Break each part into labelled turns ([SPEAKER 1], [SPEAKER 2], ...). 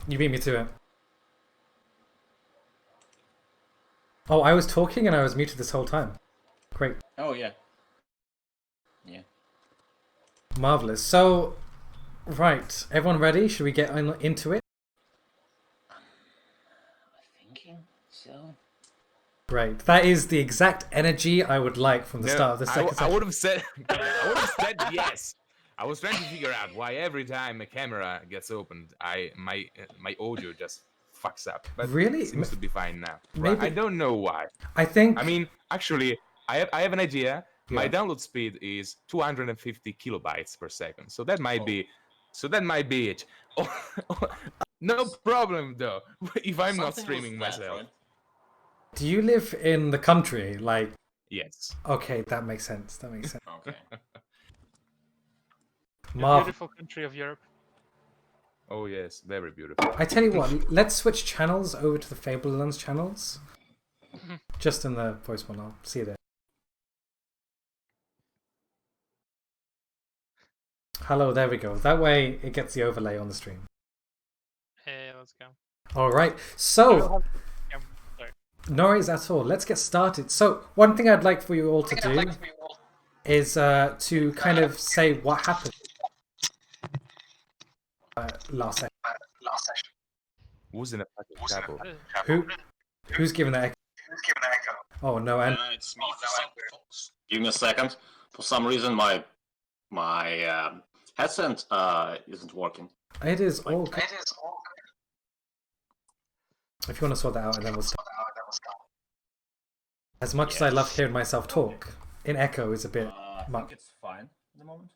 [SPEAKER 1] You beat me to it. Oh, I was talking and I was muted this whole time. Great.
[SPEAKER 2] Oh yeah. Yeah.
[SPEAKER 1] Marvelous. So, right. Everyone ready? Should we get into it?
[SPEAKER 2] Thinking so.
[SPEAKER 1] Great. That is the exact energy I would like from the start of the second
[SPEAKER 3] I
[SPEAKER 1] session.
[SPEAKER 3] would have said, I would have said yes. I was trying to figure out why every time a camera gets opened, my audio just fucks up. But
[SPEAKER 1] Really?
[SPEAKER 3] it seems to be fine now.
[SPEAKER 1] Maybe.
[SPEAKER 3] Right? I don't know why.
[SPEAKER 1] I think.
[SPEAKER 3] I mean, actually, I have an idea. My
[SPEAKER 1] Yeah.
[SPEAKER 3] download speed is 250 kilobytes per second, so that might be it. No problem though. If I'm not streaming myself.
[SPEAKER 2] Right?
[SPEAKER 1] Do you live in the country? Like.
[SPEAKER 3] Yes.
[SPEAKER 1] Okay, that makes sense. That makes sense.
[SPEAKER 2] Okay.
[SPEAKER 4] Beautiful country of Europe.
[SPEAKER 3] Oh yes, very beautiful.
[SPEAKER 1] I tell you what, let's switch channels over to the Fabled channels. Just in the voice one, I'll see you there. Hello, there we go. That way it gets the overlay on the stream.
[SPEAKER 4] Hey, let's go.
[SPEAKER 1] Alright, so
[SPEAKER 4] Yeah, sorry.
[SPEAKER 1] no worries at all. Let's get started. So, one thing I'd like for you all to do is to kind of say what happened last session.
[SPEAKER 3] Who's in a fucking trouble?
[SPEAKER 1] Who's giving that echo? Oh no, and
[SPEAKER 2] It's me. Give me a second. For some reason, my headset isn't working.
[SPEAKER 1] it is all good. If you want to sort that out, and then we'll start. As much as I love hearing myself talk, in echo is a bit
[SPEAKER 2] I
[SPEAKER 1] much.
[SPEAKER 2] think it's fine at the moment.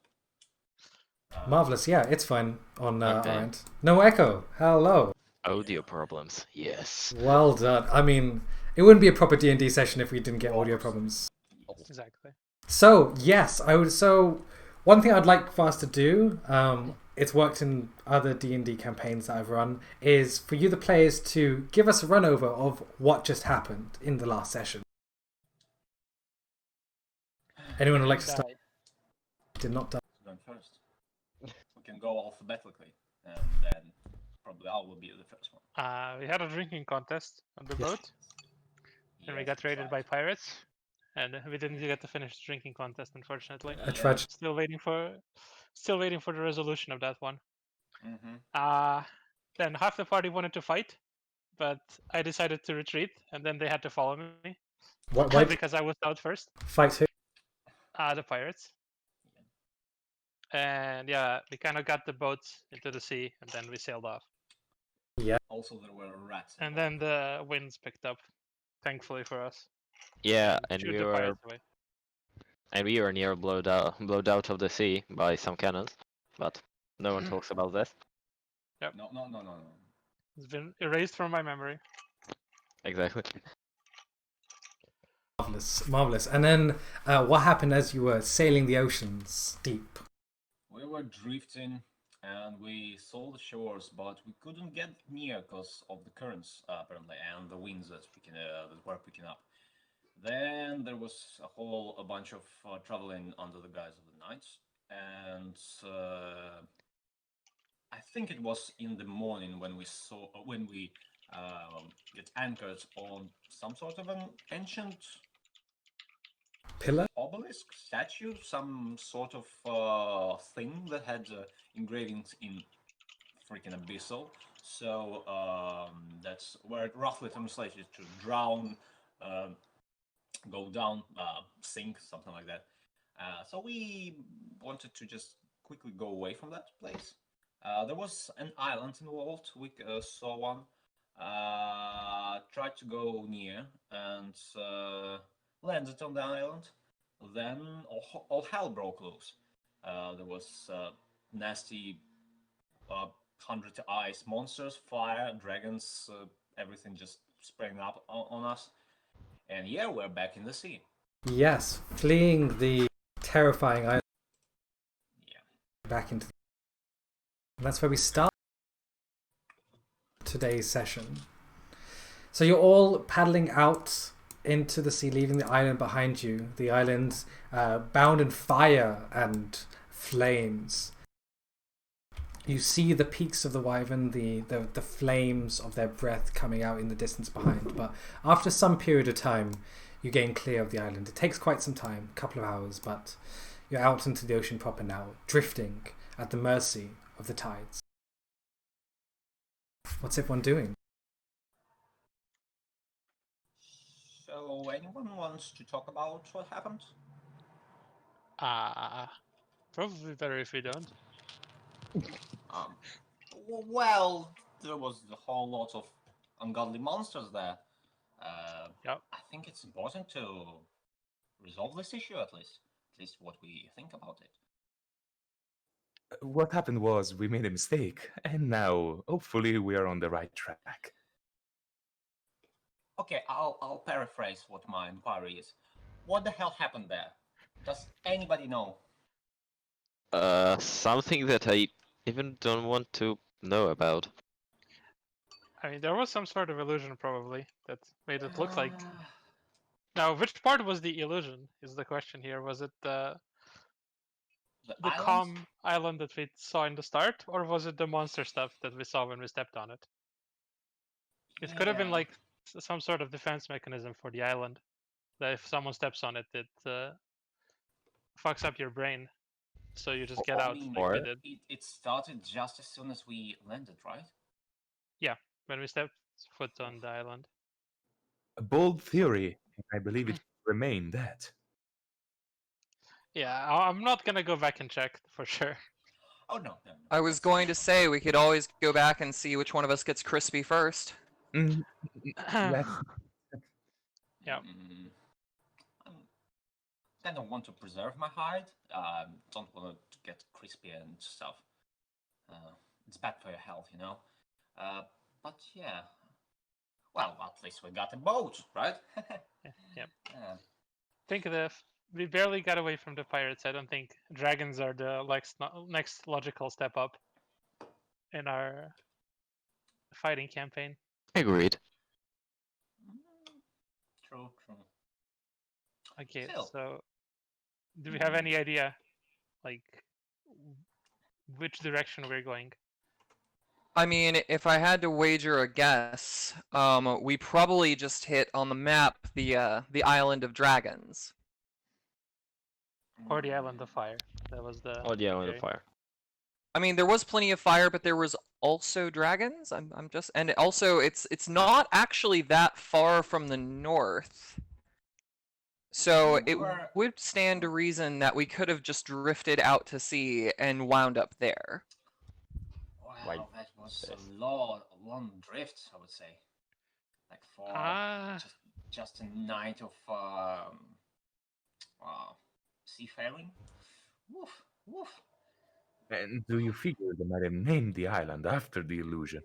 [SPEAKER 1] Marvelous, yeah, it's fine on our end. No echo. Hello.
[SPEAKER 5] Audio problems, yes.
[SPEAKER 1] Well done. I mean, it wouldn't be a proper D&D session if we didn't get audio problems.
[SPEAKER 4] Exactly.
[SPEAKER 1] So yes, I would. So one thing I'd like for us to do, it's worked in other D&D campaigns that I've run, is for you, the players, to give us a run over of what just happened in the last session. Anyone would like to start? Did not die.
[SPEAKER 2] Going first. We can go alphabetically, and then probably I will be the first one.
[SPEAKER 4] We had a drinking contest on the boat, and we got raided by pirates, and we didn't get to finish the drinking contest, unfortunately.
[SPEAKER 1] A tragedy.
[SPEAKER 4] Still waiting for the resolution of that one.
[SPEAKER 2] Mm-hmm.
[SPEAKER 4] Then half the party wanted to fight, but I decided to retreat, and then they had to follow me
[SPEAKER 1] Why
[SPEAKER 4] because I was out first.
[SPEAKER 1] fight who?
[SPEAKER 4] The pirates. And yeah, we kind of got the boat into the sea, and then we sailed off.
[SPEAKER 1] Yeah.
[SPEAKER 2] Also, there were rats.
[SPEAKER 4] And then the winds picked up, thankfully for us.
[SPEAKER 5] Yeah, and
[SPEAKER 4] Shoot
[SPEAKER 5] we
[SPEAKER 4] the
[SPEAKER 5] were
[SPEAKER 4] pirates away.
[SPEAKER 5] near blowed out of the sea by some cannons, but no one talks about this.
[SPEAKER 4] Yep.
[SPEAKER 2] No.
[SPEAKER 4] It's been erased from my memory.
[SPEAKER 5] Exactly.
[SPEAKER 1] Marvelous. And then, what happened as you were sailing the oceans deep?
[SPEAKER 2] We were drifting, and we saw the shores, but we couldn't get near because of the currents, apparently, and the winds that were picking up. Then there was a bunch of traveling under the guise of the night, and I think it was in the morning when we get anchored on some sort of an ancient
[SPEAKER 1] Pillar?
[SPEAKER 2] obelisk, statue, some sort of thing that had engravings in freaking abyssal. So that's where it roughly translated to drown, go down, sink, something like that. So we wanted to just quickly go away from that place. There was an island involved. We saw one. Tried to go near and landed on the island. Then all hell broke loose. There was nasty 100 eyes monsters, fire, dragons, everything just sprang up on us. And yeah, we're back in the sea.
[SPEAKER 1] Yes, fleeing the terrifying island.
[SPEAKER 2] Yeah.
[SPEAKER 1] Back into. And that's where we start today's session. So you're all paddling out into the sea, leaving the island behind you. The island bound in fire and flames. You see the peaks of the wyvern, the flames of their breath coming out in the distance behind. But after some period of time, you gain clear of the island. It takes quite some time, a couple of hours, but you're out into the ocean proper now, drifting at the mercy of the tides. What's everyone doing?
[SPEAKER 2] So, anyone wants to talk about what happened?
[SPEAKER 4] Probably better if we don't.
[SPEAKER 2] Um, well, there was a whole lot of ungodly monsters there.
[SPEAKER 4] Yep.
[SPEAKER 2] I think it's important to resolve this issue at least what we think about it.
[SPEAKER 3] What happened was we made a mistake, and now hopefully we are on the right track.
[SPEAKER 2] Okay, I'll paraphrase what my inquiry is. What the hell happened there? Does anybody know?
[SPEAKER 5] Something that I even don't want to know about.
[SPEAKER 4] I mean, there was some sort of illusion probably that made it look like.
[SPEAKER 2] Ah,
[SPEAKER 4] Now, which part was the illusion? Is the question here. Was it the
[SPEAKER 2] island?
[SPEAKER 4] calm island that we saw in the start, or was it the monster stuff that we saw when we stepped on it? It could have been
[SPEAKER 2] Yeah.
[SPEAKER 4] like some sort of defense mechanism for the island. That if someone steps on it, it fucks up your brain, so you just get
[SPEAKER 2] I
[SPEAKER 4] out
[SPEAKER 2] mean,
[SPEAKER 4] like we did.
[SPEAKER 2] it started just as soon as we landed, right?
[SPEAKER 4] Yeah, when we stepped foot on the island.
[SPEAKER 3] A bold theory, and I believe it will remain that.
[SPEAKER 4] Yeah, I'm not gonna go back and check for sure.
[SPEAKER 2] Oh no, no.
[SPEAKER 6] I was going to say we could always go back and see which one of us gets crispy first.
[SPEAKER 3] Mm, let's
[SPEAKER 4] Yeah.
[SPEAKER 2] I don't want to preserve my hide. Don't want to get crispy and stuff. It's bad for your health, you know. But yeah. Well, at least we got a boat, right?
[SPEAKER 4] Yep.
[SPEAKER 2] Yeah.
[SPEAKER 4] Think we barely got away from the pirates. I don't think dragons are the next logical step up in our fighting campaign.
[SPEAKER 5] Agreed.
[SPEAKER 2] True.
[SPEAKER 4] Okay,
[SPEAKER 2] Still.
[SPEAKER 4] so do we have any idea, like, which direction we're going?
[SPEAKER 6] I mean, if I had to wager a guess, we probably just hit on the map the island of dragons.
[SPEAKER 4] Or the island of fire? That was the.
[SPEAKER 5] Oh, the island of
[SPEAKER 4] theory.
[SPEAKER 5] fire.
[SPEAKER 6] I mean, there was plenty of fire, but there was also dragons. I'm just, and also it's not actually that far from the north. So it would stand to reason that we could have just drifted out to sea and wound up there.
[SPEAKER 2] Wow,
[SPEAKER 5] Like
[SPEAKER 2] that was
[SPEAKER 5] this.
[SPEAKER 2] a long drift, I would say. Like for just a night of seafaring. Woof.
[SPEAKER 3] And do you figure they might have named the island after the illusion?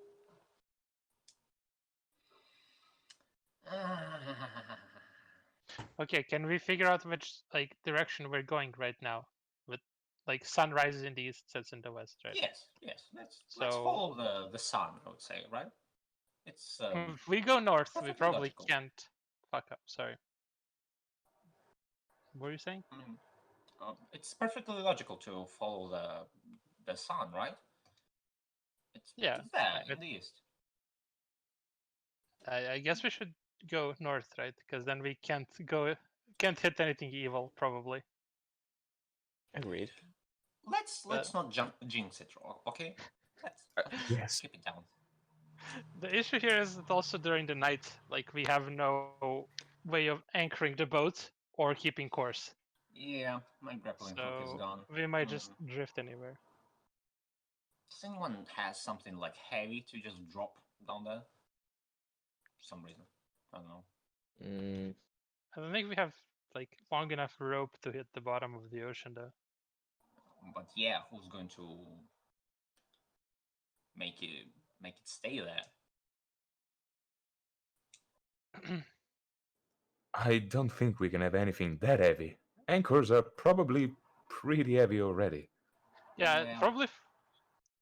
[SPEAKER 4] Okay, can we figure out which direction we're going right now? With sun rises in the east, sets in the west, right?
[SPEAKER 2] Yes. Let's follow the sun, I would say, right? It's
[SPEAKER 4] If we go north, we
[SPEAKER 2] perfectly
[SPEAKER 4] probably
[SPEAKER 2] logical.
[SPEAKER 4] can't fuck up. Sorry. What were you saying?
[SPEAKER 2] It's perfectly logical to follow the sun, right? It's there in the east.
[SPEAKER 4] I guess we should go north, right? Because then we can't hit anything evil, probably.
[SPEAKER 5] Agreed.
[SPEAKER 2] Let's not jinx it, okay? Let's
[SPEAKER 3] Yes.
[SPEAKER 2] keep it down.
[SPEAKER 4] The issue here is that also during the night, we have no way of anchoring the boat or keeping course.
[SPEAKER 2] Yeah, my grappling hook is
[SPEAKER 4] So
[SPEAKER 2] gone.
[SPEAKER 4] we might just drift anywhere.
[SPEAKER 2] Does anyone has something like heavy to just drop down there? For some reason. I don't know.
[SPEAKER 4] I don't think we have long enough rope to hit the bottom of the ocean though.
[SPEAKER 2] But yeah, who's going to make it stay there?
[SPEAKER 3] I don't think we can have anything that heavy. Anchors are probably pretty heavy already.
[SPEAKER 4] Yeah. Probably.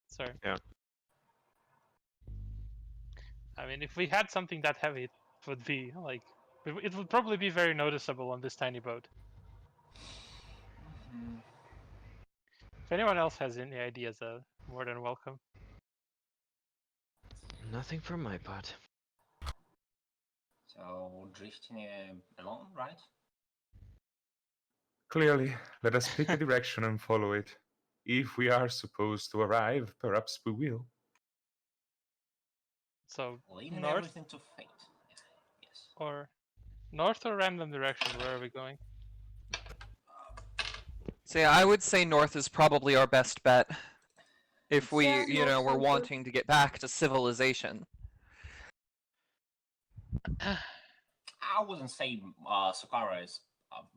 [SPEAKER 4] Sorry.
[SPEAKER 5] Yeah.
[SPEAKER 4] I mean, if we had something that heavy, it would be it would probably be very noticeable on this tiny boat. If anyone else has any ideas, more than welcome.
[SPEAKER 5] Nothing from my part.
[SPEAKER 2] So drifting alone, right?
[SPEAKER 3] Clearly, let us pick a direction and follow it. If we are supposed to arrive, perhaps we will.
[SPEAKER 4] So
[SPEAKER 2] Leaving
[SPEAKER 4] north
[SPEAKER 2] everything to fate. Yes.
[SPEAKER 4] or north or random direction? Where are we going?
[SPEAKER 6] So yeah, I would say north is probably our best bet. If we,
[SPEAKER 2] Yeah,
[SPEAKER 6] you know,
[SPEAKER 2] north
[SPEAKER 6] we're
[SPEAKER 2] sounds good.
[SPEAKER 6] wanting to get back to civilization.
[SPEAKER 2] I wouldn't say Sukara is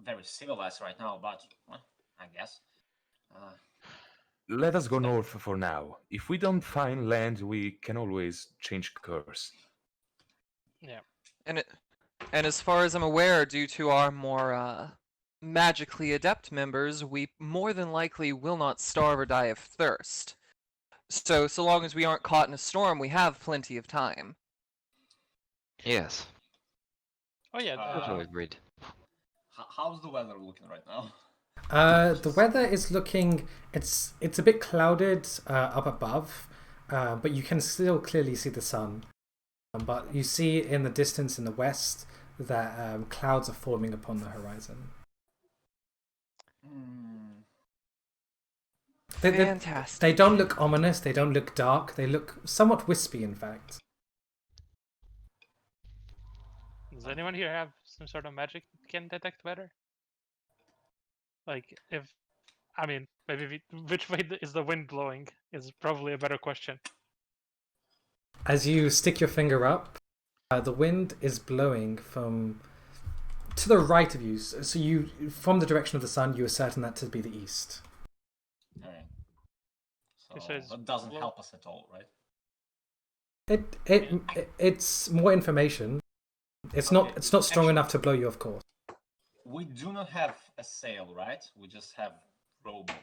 [SPEAKER 2] very civilized right now, but well, I guess.
[SPEAKER 3] Let us go north for now. If we don't find land, we can always change course.
[SPEAKER 4] Yeah.
[SPEAKER 6] And as far as I'm aware, due to our more magically adept members, we more than likely will not starve or die of thirst. So long as we aren't caught in a storm, we have plenty of time.
[SPEAKER 5] Yes,
[SPEAKER 4] Oh yeah.
[SPEAKER 5] totally agreed.
[SPEAKER 2] How's the weather looking right now?
[SPEAKER 1] The weather is looking. It's a bit clouded up above, but you can still clearly see the sun. But you see in the distance in the west that clouds are forming upon the horizon.
[SPEAKER 6] Fantastic.
[SPEAKER 1] They don't look ominous. They don't look dark. They look somewhat wispy, in fact.
[SPEAKER 4] Does anyone here have some sort of magic that can detect weather? Like, if, I mean, maybe which way is the wind blowing is probably a better question.
[SPEAKER 1] As you stick your finger up, the wind is blowing from to the right of you. So you, from the direction of the sun, you are certain that to be the east.
[SPEAKER 2] Alright.
[SPEAKER 4] It
[SPEAKER 2] So
[SPEAKER 4] says
[SPEAKER 2] that doesn't
[SPEAKER 4] blow-
[SPEAKER 2] help us at all, right?
[SPEAKER 1] It's more information. It's not strong
[SPEAKER 2] Actually-
[SPEAKER 1] enough to blow you off course.
[SPEAKER 2] We do not have a sail, right? We just have rowboat.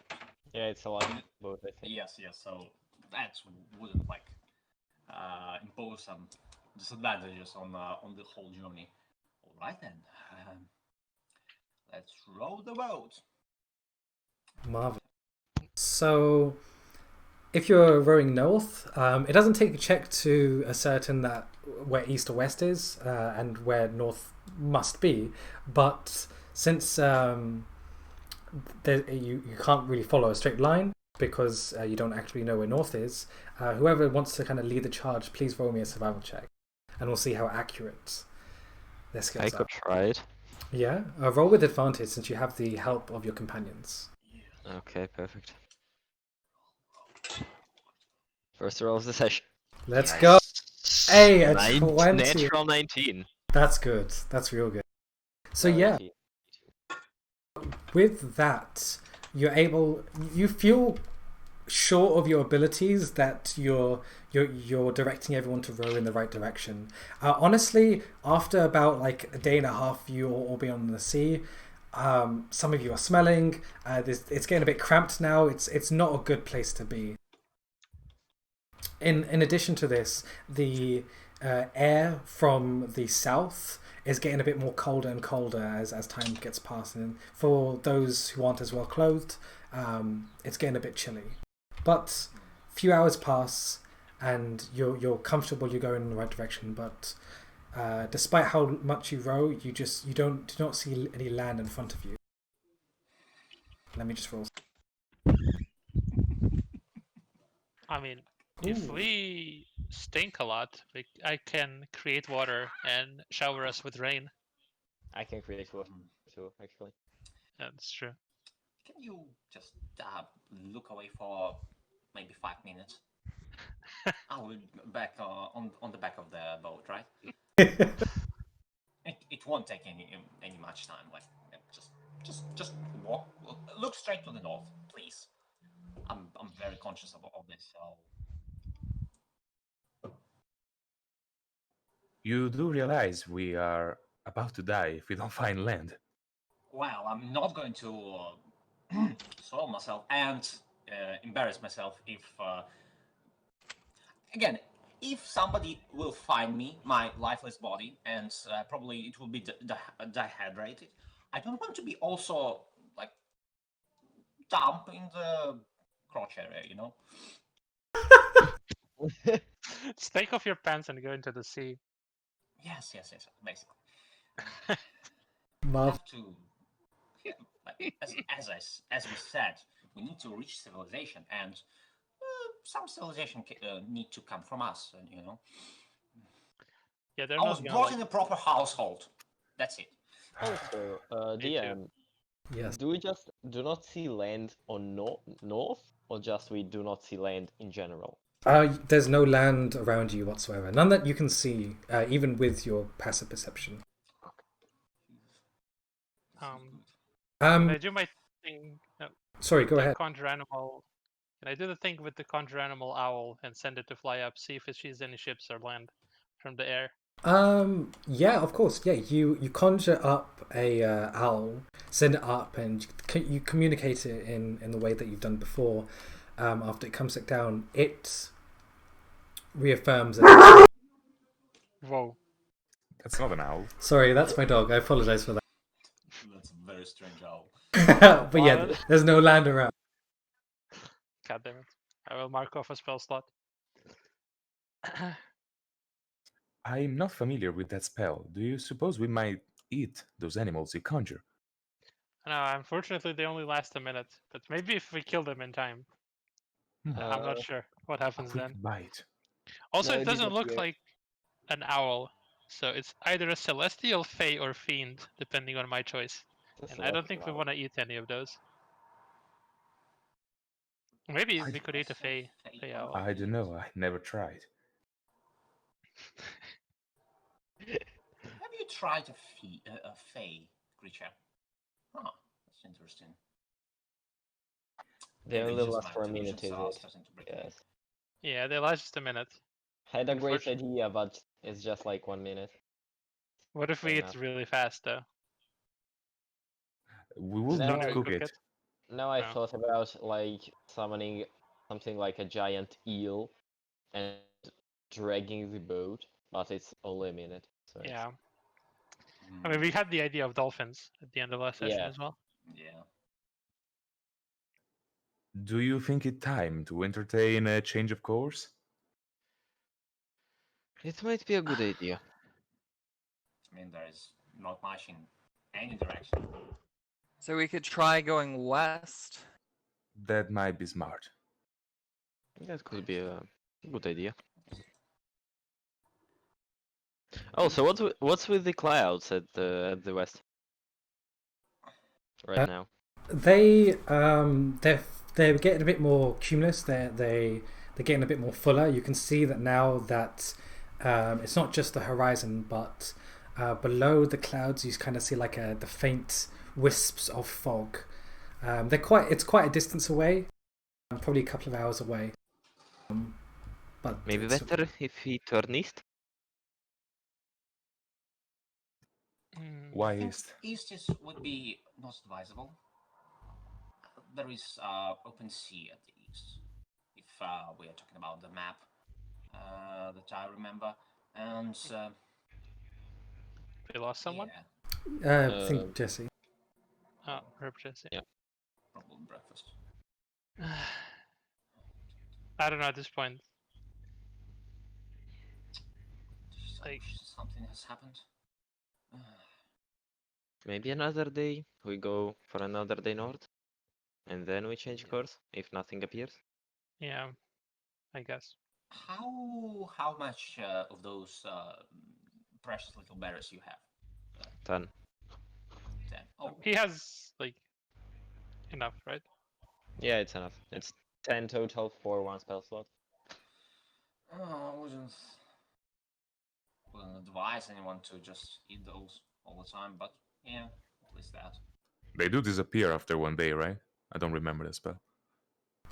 [SPEAKER 7] Yeah, it's a lifeboat, I think.
[SPEAKER 2] Yes. So that wouldn't like impose some disadvantages on the whole journey. All right then. Let's row the boat.
[SPEAKER 1] Marvelous. So, if you're rowing north, it doesn't take a check to ascertain that where east or west is and where north must be. But since you can't really follow a straight line because you don't actually know where north is, whoever wants to kind of lead the charge, please roll me a survival check, and we'll see how accurate their
[SPEAKER 5] I
[SPEAKER 1] skills
[SPEAKER 5] could
[SPEAKER 1] are.
[SPEAKER 5] try it.
[SPEAKER 1] Yeah, roll with advantage since you have the help of your companions.
[SPEAKER 5] Okay, perfect. First roll of the session.
[SPEAKER 1] Let's go. Hey, a 20.
[SPEAKER 5] Natural 19.
[SPEAKER 1] That's good. That's real good. So yeah, with that, you feel sure of your abilities that you're directing everyone to row in the right direction. Honestly, after about like a day and a half, you all be on the sea. Some of you are smelling. It's getting a bit cramped now. It's not a good place to be. In addition to this, the air from the south is getting a bit more colder and colder as time gets past, and for those who aren't as well clothed, it's getting a bit chilly. But a few hours pass, and you're comfortable. You're going in the right direction. But despite how much you row, you do not see any land in front of you. Let me just roll.
[SPEAKER 4] I mean, if we stink a lot, I can create water and shower us with rain.
[SPEAKER 7] I can create water too, actually.
[SPEAKER 4] That's true.
[SPEAKER 2] Can you just look away for maybe 5 minutes? I'll be back on the back of the boat, right? It won't take any much time. Like just walk. Look straight to the north, please. I'm very conscious of this. So
[SPEAKER 3] You do realize we are about to die if we don't find land.
[SPEAKER 2] well, I'm not going to soil myself and embarrass myself if again. If somebody will find me, my lifeless body, and probably it will be dehydrated, I don't want to be also like dump in the crotch area, you know.
[SPEAKER 4] Just take off your pants and go into the sea.
[SPEAKER 2] Yes, basically.
[SPEAKER 1] Marv,
[SPEAKER 2] Have to, yeah, like, as we said, we need to reach civilization, and some civilization need to come from us, and you know.
[SPEAKER 4] Yeah, they're
[SPEAKER 2] I
[SPEAKER 4] not
[SPEAKER 2] was
[SPEAKER 4] gonna
[SPEAKER 2] brought
[SPEAKER 4] like.
[SPEAKER 2] in a proper household. That's it.
[SPEAKER 7] Also,
[SPEAKER 4] Me too.
[SPEAKER 7] DM,
[SPEAKER 1] yes.
[SPEAKER 7] do we just do not see land on north, or just we do not see land in general?
[SPEAKER 1] There's no land around you whatsoever. None that you can see, even with your passive perception.
[SPEAKER 4] Can I do my thing?
[SPEAKER 1] Sorry, go
[SPEAKER 4] the
[SPEAKER 1] ahead.
[SPEAKER 4] conjure animal. Can I do the thing with the conjure animal owl and send it to fly up, see if it sees any ships or land from the air?
[SPEAKER 1] Yeah, of course. Yeah, you conjure up a owl, send it up, and you communicate it in the way that you've done before. After it comes back down, it reaffirms that.
[SPEAKER 4] Whoa.
[SPEAKER 3] That's not an owl.
[SPEAKER 1] Sorry, that's my dog. I apologize for that.
[SPEAKER 2] That's a very strange owl.
[SPEAKER 1] But yeah, there's no land around.
[SPEAKER 4] God damn it. I will mark off a spell slot.
[SPEAKER 3] I'm not familiar with that spell. Do you suppose we might eat those animals you conjure?
[SPEAKER 4] No, unfortunately they only last a minute. But maybe if we kill them in time. I'm not sure what
[SPEAKER 3] A
[SPEAKER 4] happens
[SPEAKER 3] quick
[SPEAKER 4] then.
[SPEAKER 3] bite.
[SPEAKER 4] Also,
[SPEAKER 7] No,
[SPEAKER 4] it
[SPEAKER 7] it
[SPEAKER 4] doesn't look
[SPEAKER 7] disappeared.
[SPEAKER 4] like an owl. So it's either a celestial, fey, or fiend, depending on my choice. And I don't think we want to eat any of those. Maybe we could eat a fey owl.
[SPEAKER 3] I don't know. I never tried.
[SPEAKER 2] Have you tried a fey creature? Huh, that's interesting.
[SPEAKER 7] They
[SPEAKER 2] Maybe
[SPEAKER 7] only
[SPEAKER 2] just
[SPEAKER 7] last
[SPEAKER 2] my
[SPEAKER 7] for a minute,
[SPEAKER 2] intuitions
[SPEAKER 7] is
[SPEAKER 2] are
[SPEAKER 7] it?
[SPEAKER 2] starting to break me.
[SPEAKER 7] Yes.
[SPEAKER 4] Yeah, they last just a minute.
[SPEAKER 7] Had a great
[SPEAKER 4] Unfortunate-
[SPEAKER 7] idea, but it's just like 1 minute.
[SPEAKER 4] What if we
[SPEAKER 7] Fair
[SPEAKER 4] eat
[SPEAKER 7] enough.
[SPEAKER 4] really fast though?
[SPEAKER 3] We will
[SPEAKER 7] No,
[SPEAKER 3] not
[SPEAKER 7] we
[SPEAKER 3] cook it.
[SPEAKER 7] Now I
[SPEAKER 4] No.
[SPEAKER 7] thought about like summoning something like a giant eel and dragging the boat, but it's only a minute. So it's-
[SPEAKER 4] Yeah. I mean, we had the idea of dolphins at the end of last session
[SPEAKER 7] Yeah.
[SPEAKER 4] as well.
[SPEAKER 2] Yeah.
[SPEAKER 3] Do you think it time to entertain a change of course?
[SPEAKER 7] It might be a good idea.
[SPEAKER 2] I mean, there is not much in any direction.
[SPEAKER 6] So we could try going west.
[SPEAKER 3] That might be smart.
[SPEAKER 7] That could be a good idea. Oh, so what's with the clouds at the west right now?
[SPEAKER 1] They're getting a bit more cumulus. They're getting a bit more fuller. You can see that now that it's not just the horizon, but below the clouds you kind of see like the faint wisps of fog. It's quite a distance away, probably a couple of hours away. But
[SPEAKER 7] Maybe
[SPEAKER 1] it's-
[SPEAKER 7] better if we turn east.
[SPEAKER 3] Why
[SPEAKER 2] I think
[SPEAKER 3] east?
[SPEAKER 2] east would be most advisable. There is open sea at the east, if we are talking about the map that I remember. And
[SPEAKER 4] We lost someone?
[SPEAKER 2] yeah,
[SPEAKER 1] I think Jesse.
[SPEAKER 4] Oh, Herb Jesse.
[SPEAKER 7] Yeah.
[SPEAKER 2] probably breakfast.
[SPEAKER 4] I don't know at this point.
[SPEAKER 2] Like, something has happened.
[SPEAKER 7] Maybe another day we go for another day north, and then we change course if nothing appears.
[SPEAKER 4] Yeah, I guess.
[SPEAKER 2] How much of those precious little berries you have?
[SPEAKER 7] 10.
[SPEAKER 2] 10. Oh,
[SPEAKER 4] He has like enough, right?
[SPEAKER 7] Yeah, it's enough. It's 10 total for one spell slot.
[SPEAKER 2] I wouldn't advise anyone to just eat those all the time, but yeah, at least that.
[SPEAKER 3] They do disappear after 1 day, right? I don't remember the spell.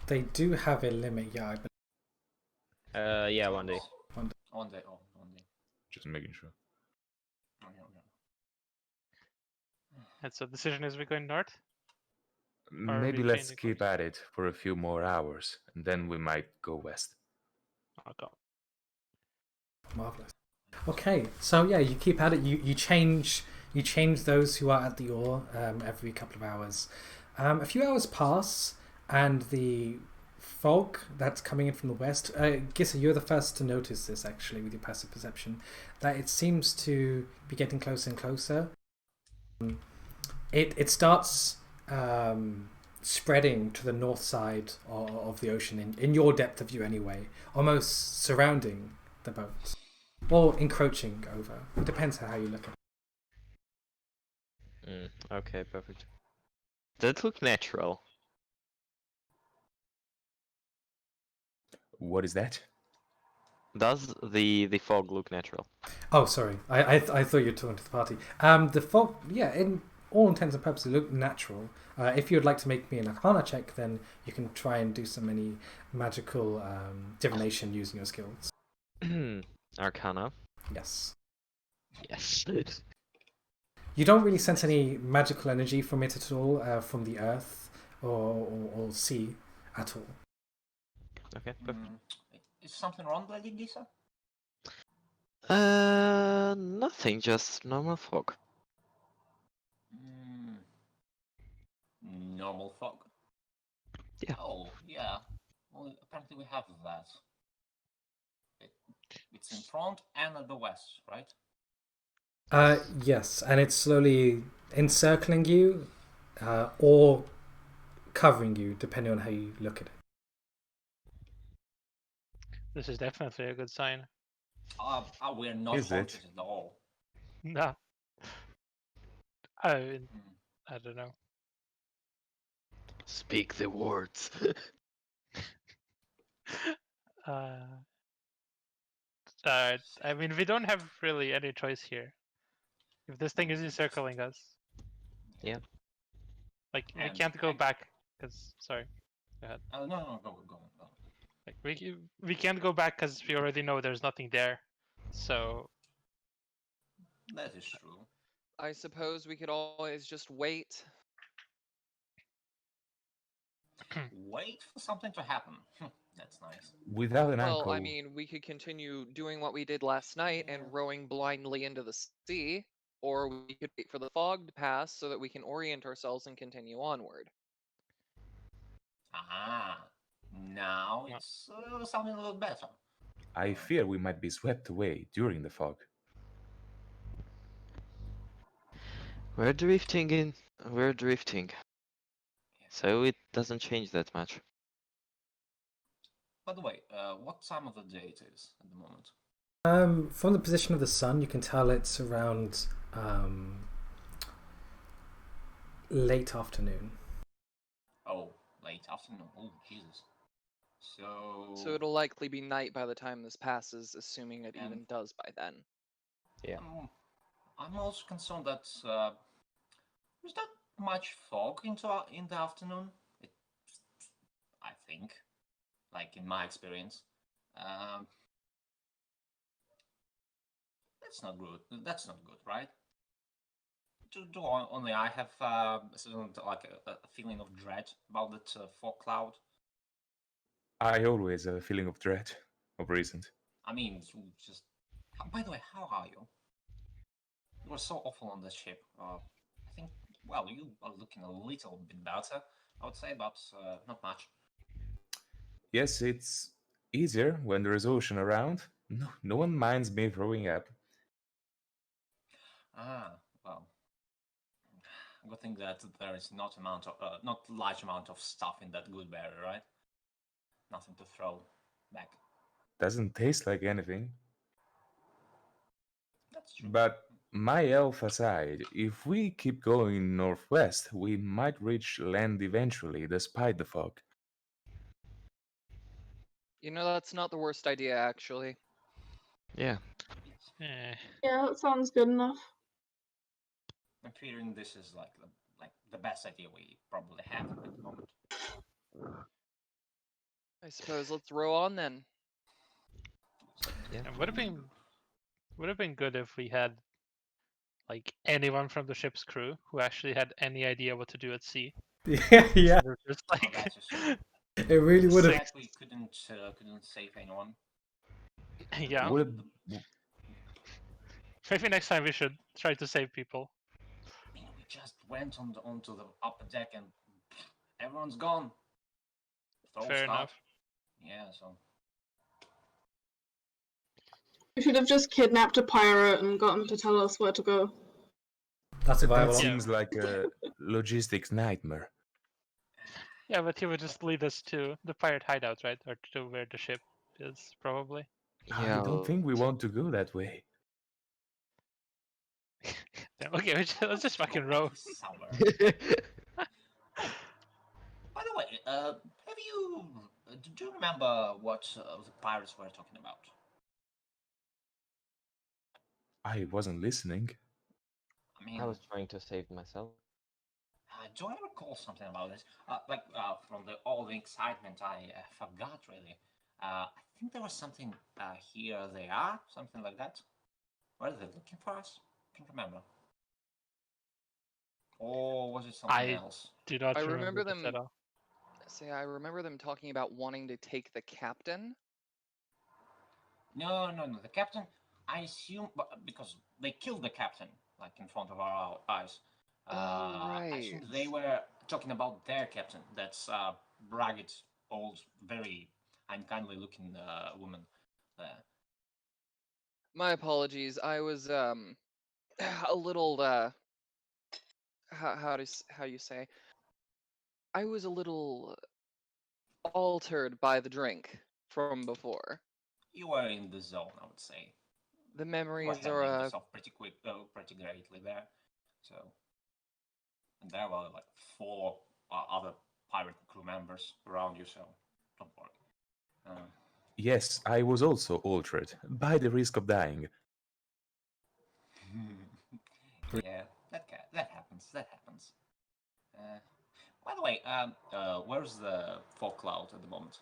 [SPEAKER 1] They do have a limit, yeah. I believe.
[SPEAKER 7] Yeah, 1 day.
[SPEAKER 2] One day. Oh, 1 day.
[SPEAKER 3] Just making sure.
[SPEAKER 2] Oh, yeah.
[SPEAKER 4] And so the decision is we going north? Or are
[SPEAKER 3] Maybe
[SPEAKER 4] we
[SPEAKER 3] let's
[SPEAKER 4] changing
[SPEAKER 3] keep
[SPEAKER 4] course?
[SPEAKER 3] at it for a few more hours, and then we might go west.
[SPEAKER 4] Okay.
[SPEAKER 1] Marvelous. Okay, so yeah, you keep at it. You change those who are at the oar every couple of hours. A few hours pass, and the fog that's coming in from the west. Gissa, you're the first to notice this actually with your passive perception, that it seems to be getting closer and closer. It starts spreading to the north side of the ocean, in your depth of view anyway, almost surrounding the boat, or encroaching over. It depends on how you look at it.
[SPEAKER 5] Okay, perfect. Does it look natural?
[SPEAKER 3] What is that?
[SPEAKER 5] Does the fog look natural?
[SPEAKER 1] Oh, sorry. I thought you were talking to the party. The fog, yeah, in all intents and purposes, look natural. If you'd like to make me an Arcana check, then you can try and do any magical divination using your skills.
[SPEAKER 5] Arcana.
[SPEAKER 1] Yes.
[SPEAKER 5] Yes.
[SPEAKER 1] You don't really sense any magical energy from it at all, from the earth or sea at all.
[SPEAKER 5] Okay, perfect.
[SPEAKER 2] Is something wrong, Lady Gisa?
[SPEAKER 5] Nothing, just normal fog.
[SPEAKER 2] Normal fog?
[SPEAKER 5] Yeah.
[SPEAKER 2] Oh, yeah. Well, apparently we have that. It's in front and at the west, right?
[SPEAKER 1] Yes, and it's slowly encircling you, or covering you, depending on how you look at it.
[SPEAKER 4] This is definitely a good sign.
[SPEAKER 2] We're not
[SPEAKER 3] Is it?
[SPEAKER 2] haunted at all.
[SPEAKER 4] No. I don't know.
[SPEAKER 5] Speak the words.
[SPEAKER 4] I mean, we don't have really any choice here. If this thing is encircling us,
[SPEAKER 5] Yeah.
[SPEAKER 4] like we
[SPEAKER 2] And-
[SPEAKER 4] can't go
[SPEAKER 2] and-
[SPEAKER 4] back because sorry, go ahead.
[SPEAKER 2] No, go.
[SPEAKER 4] Like we can't go back because we already know there's nothing there. So
[SPEAKER 2] That is true.
[SPEAKER 6] I suppose we could always just wait.
[SPEAKER 2] Wait for something to happen. That's nice.
[SPEAKER 3] Without an
[SPEAKER 6] Well,
[SPEAKER 3] uncle.
[SPEAKER 6] I mean, we could continue doing what we did last night and rowing blindly into the sea, or we could wait for the fog to pass so that we can orient ourselves and continue onward.
[SPEAKER 2] Now
[SPEAKER 4] Yeah.
[SPEAKER 2] it's sounding a little better.
[SPEAKER 3] I fear we might be swept away during the fog.
[SPEAKER 5] We're drifting. So it doesn't change that much.
[SPEAKER 2] By the way, what time of the day it is at the moment?
[SPEAKER 1] From the position of the sun, you can tell it's around late afternoon.
[SPEAKER 2] Oh, late afternoon. Oh, Jesus.
[SPEAKER 6] So it'll likely be night by the time this passes, assuming it even does by then.
[SPEAKER 5] Yeah.
[SPEAKER 2] I'm also concerned that there's not much fog in the afternoon. I think, like in my experience, that's not good. That's not good, right? Do only I have like a feeling of dread about that fog cloud?
[SPEAKER 3] I always have a feeling of dread, of recent.
[SPEAKER 2] I mean, just. By the way, how are you? You were so awful on that ship. I think, well, you are looking a little bit better, I would say, but not much.
[SPEAKER 3] Yes, it's easier when there is ocean around. No one minds me throwing up.
[SPEAKER 2] Well, good thing that there is not large amount of stuff in that good barrel, right? Nothing to throw back.
[SPEAKER 3] Doesn't taste like anything.
[SPEAKER 2] That's true.
[SPEAKER 3] But my elf aside, if we keep going northwest, we might reach land eventually, despite the fog.
[SPEAKER 6] You know, that's not the worst idea, actually.
[SPEAKER 5] Yeah.
[SPEAKER 4] eh.
[SPEAKER 8] Yeah, that sounds good enough.
[SPEAKER 2] I'm feeling this is like the best idea we probably have at the moment.
[SPEAKER 6] I suppose let's row on then.
[SPEAKER 5] Yeah.
[SPEAKER 4] It would have been good if we had like anyone from the ship's crew who actually had any idea what to do at sea.
[SPEAKER 1] Yeah.
[SPEAKER 4] Instead of just
[SPEAKER 2] Oh,
[SPEAKER 4] like
[SPEAKER 2] that's true.
[SPEAKER 1] It really would have.
[SPEAKER 2] Sad we couldn't save anyone.
[SPEAKER 4] yeah.
[SPEAKER 3] Would
[SPEAKER 4] Maybe next time we should try to save people.
[SPEAKER 2] I mean, we just went onto the upper deck and everyone's gone. Throw
[SPEAKER 4] Fair
[SPEAKER 2] stuff.
[SPEAKER 4] enough.
[SPEAKER 2] Yeah, so
[SPEAKER 8] We should have just kidnapped a pirate and got him to tell us where to go.
[SPEAKER 1] That's a
[SPEAKER 3] That
[SPEAKER 1] viable.
[SPEAKER 4] Yeah.
[SPEAKER 3] seems like a logistics nightmare.
[SPEAKER 4] Yeah, but he would just lead us to the pirate hideout, right? Or to where the ship is, probably.
[SPEAKER 3] I
[SPEAKER 5] Yeah,
[SPEAKER 3] don't think we want to go that way.
[SPEAKER 4] Yeah, okay, let's just fucking row.
[SPEAKER 2] somewhere. By the way, have you? Do you remember what the pirates were talking about?
[SPEAKER 3] I wasn't listening.
[SPEAKER 2] I mean,
[SPEAKER 7] I was trying to save myself.
[SPEAKER 2] do I recall something about this? From all the excitement, I forgot really. I think there was something here they are, something like that. Were they looking for us? Can't remember. Or was it something
[SPEAKER 4] I-
[SPEAKER 2] else?
[SPEAKER 4] Do not
[SPEAKER 6] I
[SPEAKER 4] remember
[SPEAKER 6] remember
[SPEAKER 4] this
[SPEAKER 6] them-
[SPEAKER 4] at all.
[SPEAKER 6] Say, I remember them talking about wanting to take the captain.
[SPEAKER 2] No. The captain, I assume, because they killed the captain, like in front of our eyes. I assume they
[SPEAKER 6] Right.
[SPEAKER 2] were talking about their captain. That's ragged, old, very unkindly looking woman there.
[SPEAKER 6] My apologies. I was a little how you say? I was a little altered by the drink from before.
[SPEAKER 2] You were in the zone, I would say.
[SPEAKER 6] The
[SPEAKER 2] You were
[SPEAKER 6] memories
[SPEAKER 2] handling
[SPEAKER 6] are
[SPEAKER 2] yourself pretty greatly there. So, and there were like 4 other pirate crew members around you. So, don't worry.
[SPEAKER 3] Yes, I was also altered by the risk of dying.
[SPEAKER 2] Yeah, that happens. That happens. By the way, where's the fog cloud at the moment?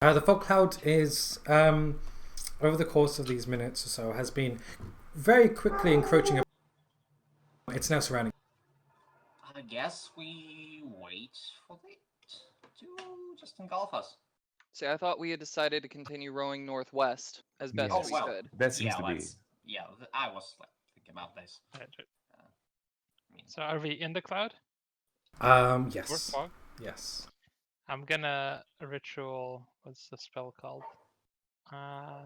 [SPEAKER 1] The fog cloud is, over the course of these minutes or so, has been very quickly encroaching. It's now surrounding.
[SPEAKER 2] I guess we wait for it to just engulf us.
[SPEAKER 6] See, I thought we had decided to continue rowing northwest as best
[SPEAKER 3] Yes.
[SPEAKER 6] we
[SPEAKER 2] well,
[SPEAKER 6] could.
[SPEAKER 3] That seems
[SPEAKER 2] yeah,
[SPEAKER 3] to be.
[SPEAKER 2] I was like thinking about this.
[SPEAKER 4] Right.
[SPEAKER 2] I mean,
[SPEAKER 4] So are we in the cloud?
[SPEAKER 1] Yes.
[SPEAKER 4] Or fog?
[SPEAKER 1] Yes.
[SPEAKER 4] I'm gonna ritual. What's the spell called?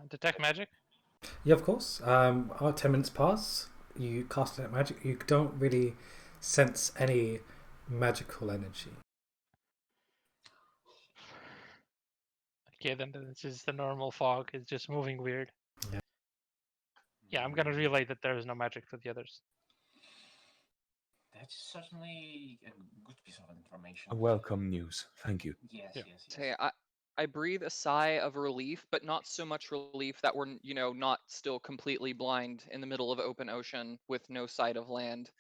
[SPEAKER 4] Detect magic.
[SPEAKER 1] Yeah, of course. Our 10 minutes pass. You cast that magic. You don't really sense any magical energy.
[SPEAKER 4] Okay, then this is the normal fog. It's just moving weird.
[SPEAKER 1] Yeah.
[SPEAKER 4] Yeah, I'm gonna relay that there is no magic to the others.
[SPEAKER 2] That's certainly a good piece of information.
[SPEAKER 3] Welcome news. Thank you.
[SPEAKER 2] Yes,
[SPEAKER 4] Yeah.
[SPEAKER 2] yes, yes.
[SPEAKER 6] Say, I breathe a sigh of relief, but not so much relief that we're, not still completely blind in the middle of open ocean with no sight of land.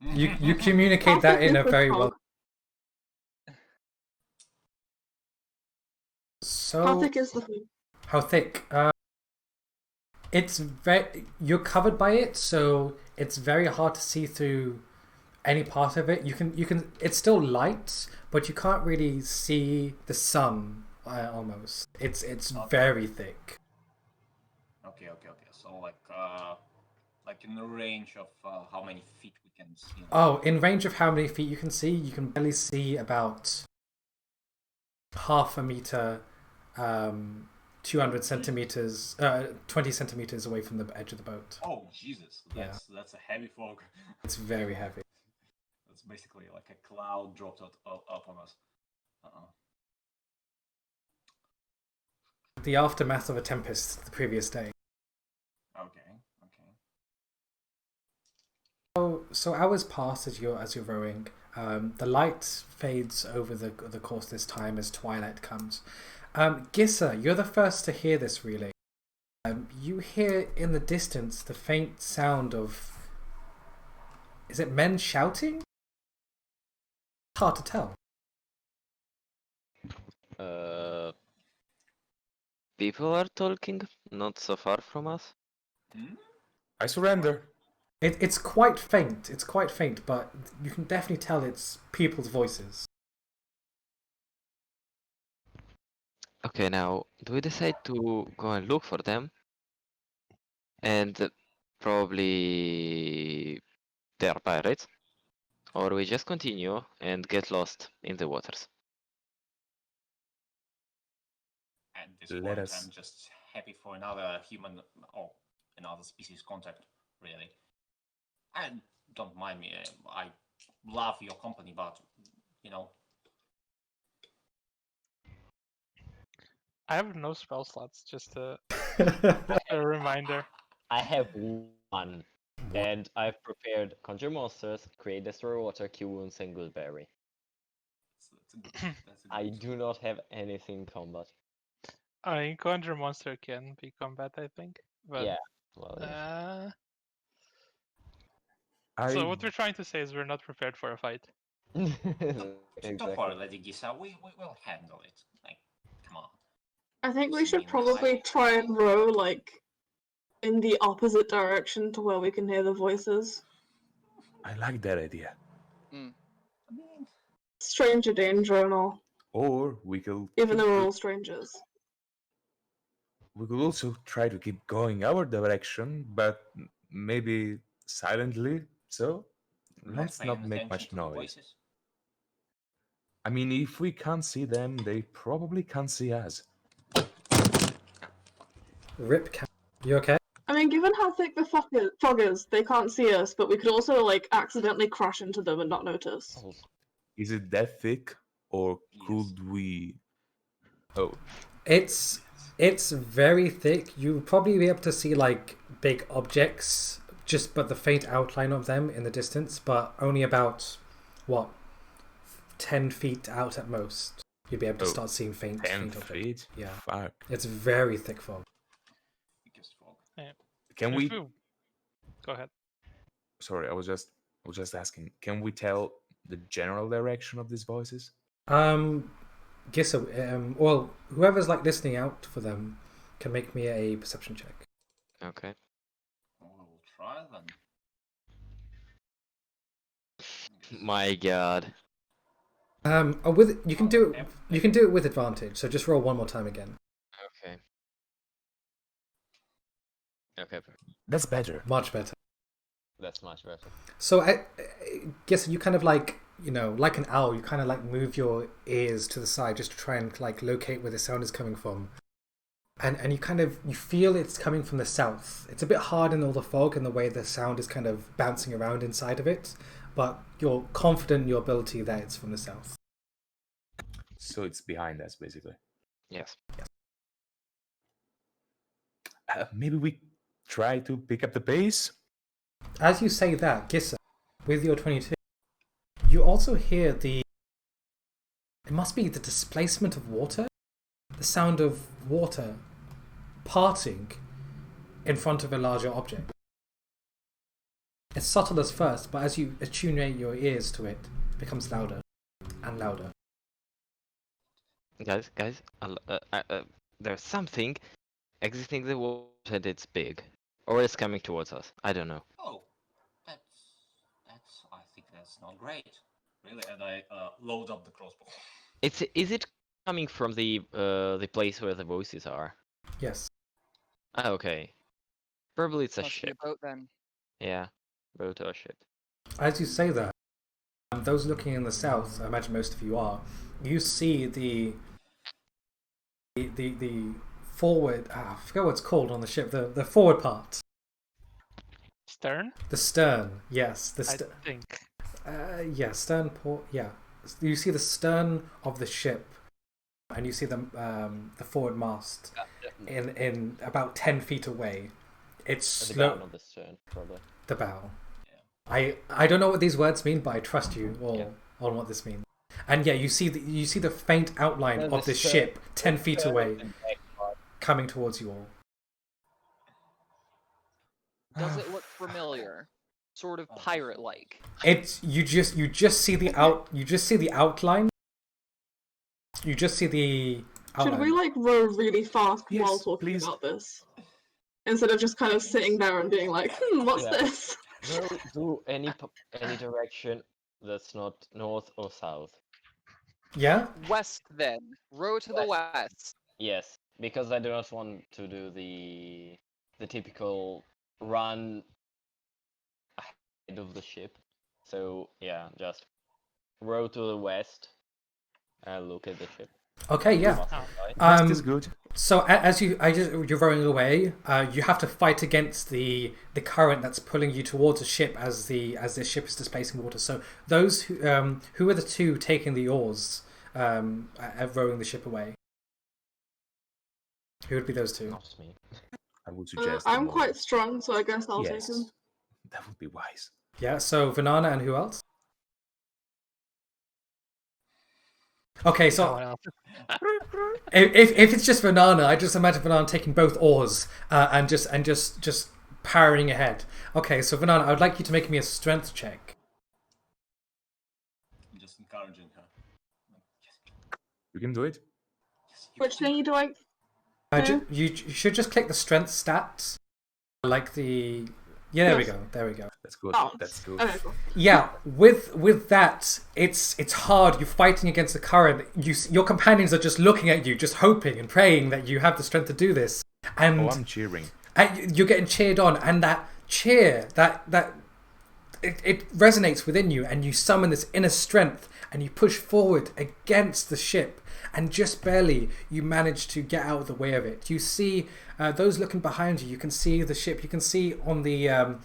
[SPEAKER 1] You communicate that in a very well. So
[SPEAKER 8] How thick is the thing?
[SPEAKER 1] How thick? It's you're covered by it, so it's very hard to see through any part of it. You can. It's still light, but you can't really see the sun. Almost. It's very thick.
[SPEAKER 2] Okay. So like in the range of how many feet we can see.
[SPEAKER 1] Oh, in range of how many feet you can see, you can barely see about half a meter, 200 centimeters, 20 centimeters away from the edge of the boat.
[SPEAKER 2] Oh Jesus, that's a heavy fog.
[SPEAKER 1] It's very heavy.
[SPEAKER 2] That's basically like a cloud dropped up on us.
[SPEAKER 1] The aftermath of a tempest the previous day.
[SPEAKER 2] Okay.
[SPEAKER 1] So hours pass as you're rowing. The light fades over the course this time as twilight comes. Gissa, you're the first to hear this relay. You hear in the distance the faint sound of... Is it men shouting? Hard to tell.
[SPEAKER 5] People are talking, not so far from us.
[SPEAKER 3] I surrender.
[SPEAKER 1] It's quite faint. It's quite faint, but you can definitely tell it's people's voices.
[SPEAKER 5] Okay, now, do we decide to go and look for them? And probably they're pirates? Or we just continue and get lost in the waters?
[SPEAKER 2] this
[SPEAKER 3] Let
[SPEAKER 2] point,
[SPEAKER 3] us-
[SPEAKER 2] I'm just happy for another human or another species contact. Really, I don't mind me. I love your company, but you know,
[SPEAKER 4] I have no spell slots. Just a reminder.
[SPEAKER 7] I have one, and I've prepared Conjure Monsters, Create Destroy Water, Cure Wounds, and Goodberry.
[SPEAKER 2] that's a
[SPEAKER 7] I
[SPEAKER 2] good-
[SPEAKER 7] do not have anything in combat.
[SPEAKER 4] I mean, Conjure Monster can be combat, I think. But,
[SPEAKER 7] Yeah, well, yeah.
[SPEAKER 4] So what we're trying to say is we're not prepared for a fight.
[SPEAKER 2] Don't
[SPEAKER 7] Exactly.
[SPEAKER 2] worry, Lady Gisa. We will handle it. Like, come on.
[SPEAKER 8] I think we
[SPEAKER 2] I
[SPEAKER 8] should
[SPEAKER 2] mean,
[SPEAKER 8] probably try and row like in the opposite direction to where we can hear the voices.
[SPEAKER 3] I like that idea.
[SPEAKER 2] I mean,
[SPEAKER 8] Stranger danger and all,
[SPEAKER 3] Or we could
[SPEAKER 8] even though we're
[SPEAKER 3] keep-
[SPEAKER 8] all strangers.
[SPEAKER 3] we could also try to keep going our direction, but maybe silently. So let's
[SPEAKER 2] paying
[SPEAKER 3] not make
[SPEAKER 2] attention
[SPEAKER 3] much
[SPEAKER 2] to the
[SPEAKER 3] noise.
[SPEAKER 2] voices.
[SPEAKER 3] I mean, if we can't see them, they probably can't see us.
[SPEAKER 1] Rip Cam. You okay?
[SPEAKER 8] I mean, given how thick the fog is, they can't see us, but we could also like accidentally crash into them and not notice.
[SPEAKER 7] Oh,
[SPEAKER 3] Is it that thick, or
[SPEAKER 2] Yes.
[SPEAKER 3] could we? Oh,
[SPEAKER 1] It's very thick. You'll probably be able to see like big objects, but the faint outline of them in the distance, but only about what 10 feet out at most. You'll be able to
[SPEAKER 3] Oh,
[SPEAKER 1] start seeing faint
[SPEAKER 3] 10
[SPEAKER 1] objects.
[SPEAKER 3] feet.
[SPEAKER 1] Yeah.
[SPEAKER 3] Fuck.
[SPEAKER 1] It's very thick fog.
[SPEAKER 2] Biggest fog.
[SPEAKER 3] Can
[SPEAKER 4] If
[SPEAKER 3] we?
[SPEAKER 4] you- Go ahead.
[SPEAKER 3] Sorry, I was just asking. Can we tell the general direction of these voices?
[SPEAKER 1] Gissa, well, whoever's like listening out for them can make me a perception check.
[SPEAKER 5] Okay.
[SPEAKER 2] We will try then.
[SPEAKER 5] My god.
[SPEAKER 1] With you can do it. You can do it with advantage. So just roll one more time again.
[SPEAKER 5] Okay. Okay.
[SPEAKER 3] That's better.
[SPEAKER 1] Much better.
[SPEAKER 7] that's much better.
[SPEAKER 1] So I guess you kind of like, like an owl, you kind of like move your ears to the side just to try and like locate where the sound is coming from. And you feel it's coming from the south. It's a bit hard in all the fog and the way the sound is kind of bouncing around inside of it, but you're confident in your ability that it's from the south.
[SPEAKER 3] So it's behind us, basically.
[SPEAKER 5] Yes.
[SPEAKER 3] Maybe we try to pick up the pace.
[SPEAKER 1] As you say that, Gissa, with your 22, you also hear it must be the displacement of water? The sound of water parting in front of a larger object. It's subtle as first, but as you attune your ears to it, it becomes louder and louder.
[SPEAKER 5] Guys, there's something exiting the water and it's big. Or it's coming towards us. I don't know.
[SPEAKER 2] Oh, I think that's not great. Really, and I load up the crossbow.
[SPEAKER 5] Is it coming from the place where the voices are?
[SPEAKER 1] Yes.
[SPEAKER 5] Ah, okay. Probably it's a
[SPEAKER 6] Must be
[SPEAKER 5] ship.
[SPEAKER 6] a boat then.
[SPEAKER 5] Yeah, boat or ship.
[SPEAKER 1] As you say that, those looking in the south, I imagine most of you are, you see the forward, I forget what it's called on the ship, the forward part.
[SPEAKER 4] Stern?
[SPEAKER 1] The stern, yes.
[SPEAKER 4] I think.
[SPEAKER 1] Yeah, stern port, yeah. You see the stern of the ship, and you see the forward mast in about 10 feet away. It's
[SPEAKER 7] At the
[SPEAKER 1] slow.
[SPEAKER 7] bow, not the stern, probably.
[SPEAKER 1] The bow.
[SPEAKER 2] Yeah.
[SPEAKER 1] I don't know what these words mean, but I trust you all on what this means. And yeah, you see the faint outline
[SPEAKER 7] No,
[SPEAKER 1] of
[SPEAKER 7] the
[SPEAKER 1] this
[SPEAKER 7] stern-
[SPEAKER 1] ship 10 feet
[SPEAKER 7] Stern
[SPEAKER 1] away,
[SPEAKER 7] is the back part.
[SPEAKER 1] coming towards you all.
[SPEAKER 6] Does it look familiar? Sort of pirate-like.
[SPEAKER 1] It's you just see the outline. You just see the outline.
[SPEAKER 8] Should we like row really fast
[SPEAKER 3] Yes,
[SPEAKER 8] while talking
[SPEAKER 3] please.
[SPEAKER 8] about this? Instead of just kind of sitting there and being like, what's
[SPEAKER 7] Yeah.
[SPEAKER 8] this?
[SPEAKER 7] Row to any direction that's not north or south.
[SPEAKER 1] Yeah.
[SPEAKER 6] West then. Row to the west.
[SPEAKER 7] Yes, because I do not want to do the typical run ahead of the ship. So yeah, just row to the west and look at the ship.
[SPEAKER 1] Okay, yeah.
[SPEAKER 7] Must
[SPEAKER 4] Oh.
[SPEAKER 7] die.
[SPEAKER 3] Rest is good.
[SPEAKER 1] So you're rowing away, you have to fight against the current that's pulling you towards a ship as the ship is displacing water. So those who are the two taking the oars, rowing the ship away? Who would be those two?
[SPEAKER 7] Not me.
[SPEAKER 3] I would suggest.
[SPEAKER 8] I'm
[SPEAKER 3] the
[SPEAKER 8] quite
[SPEAKER 3] Morgan.
[SPEAKER 8] strong, so I guess I'll take
[SPEAKER 3] Yes,
[SPEAKER 8] him.
[SPEAKER 3] that would be wise.
[SPEAKER 1] Yeah. So Vanana and who else? Okay,
[SPEAKER 4] No
[SPEAKER 1] so
[SPEAKER 4] one else.
[SPEAKER 1] if it's just Vanana, I just imagine Vanana taking both oars and just powering ahead. Okay, so Vanana, I would like you to make me a strength check.
[SPEAKER 2] I'm just encouraging her. Yes,
[SPEAKER 3] You can do it.
[SPEAKER 2] yes,
[SPEAKER 8] Which thingy do I?
[SPEAKER 1] You should just click the strength stats, like the. Yeah, there we go. There we go.
[SPEAKER 3] That's good.
[SPEAKER 8] Oh,
[SPEAKER 3] That's good.
[SPEAKER 8] okay, cool.
[SPEAKER 1] Yeah, with that, it's hard. You're fighting against the current. Your companions are just looking at you, just hoping and praying that you have the strength to do this. And
[SPEAKER 3] Oh, I'm cheering.
[SPEAKER 1] you're getting cheered on, and that cheer, it resonates within you, and you summon this inner strength, and you push forward against the ship, and just barely you manage to get out of the way of it. You see those looking behind you. You can see the ship. You can see on the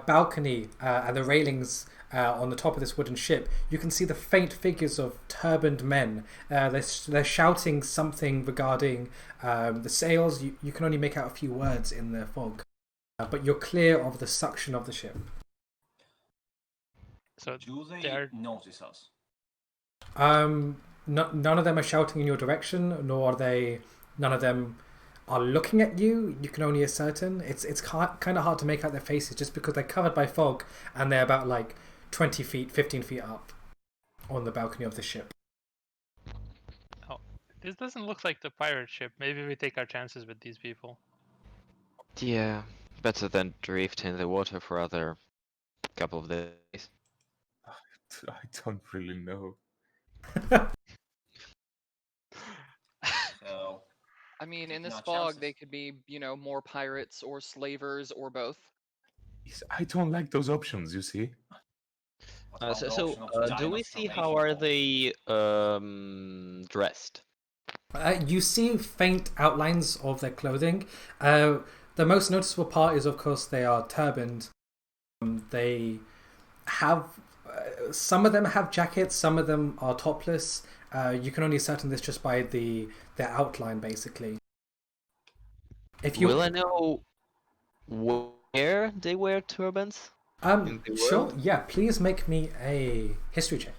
[SPEAKER 1] balcony and the railings on the top of this wooden ship. You can see the faint figures of turbaned men. They're shouting something regarding the sails. You can only make out a few words in the fog, but you're clear of the suction of the ship.
[SPEAKER 4] So
[SPEAKER 2] Do they
[SPEAKER 4] They're-
[SPEAKER 2] notice us?
[SPEAKER 1] None of them are shouting in your direction, nor are they. None of them are looking at you. You can only ascertain. It's kind of hard to make out their faces just because they're covered by fog and they're about like 20 feet, 15 feet up on the balcony of the ship.
[SPEAKER 4] this doesn't look like the pirate ship. Maybe we take our chances with these people.
[SPEAKER 5] Yeah, better than drift in the water for other couple of days.
[SPEAKER 3] I don't really know.
[SPEAKER 2] So
[SPEAKER 6] I mean, in
[SPEAKER 2] No
[SPEAKER 6] this fog,
[SPEAKER 2] chances.
[SPEAKER 6] they could be, more pirates or slavers or both.
[SPEAKER 3] I don't like those options. You see.
[SPEAKER 2] what about the option of
[SPEAKER 5] Do
[SPEAKER 2] giant
[SPEAKER 5] we see
[SPEAKER 2] formation
[SPEAKER 5] how are
[SPEAKER 2] bombs?
[SPEAKER 5] they dressed?
[SPEAKER 1] You see faint outlines of their clothing. The most noticeable part is, of course, they are turbaned. They have some of them have jackets, some of them are topless. You can only ascertain this just by their outline, basically. If you
[SPEAKER 5] Will I know where they wear turbans? in the
[SPEAKER 1] sure,
[SPEAKER 5] world?
[SPEAKER 1] yeah. Please make me a history check.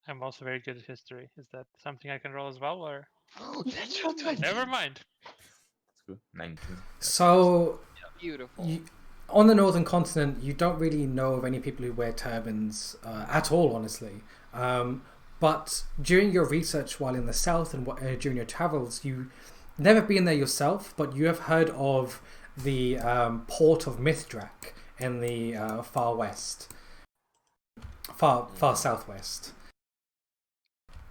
[SPEAKER 4] I'm also very good at history. Is that something I can roll as well, or
[SPEAKER 5] Natural 20.
[SPEAKER 4] never mind?
[SPEAKER 3] That's good. 19.
[SPEAKER 1] So
[SPEAKER 6] Beautiful.
[SPEAKER 1] on the northern continent, you don't really know of any people who wear turbans at all, honestly. But during your research while in the south and during your travels, you never been there yourself, but you have heard of the port of Mithrak in the far west, far southwest.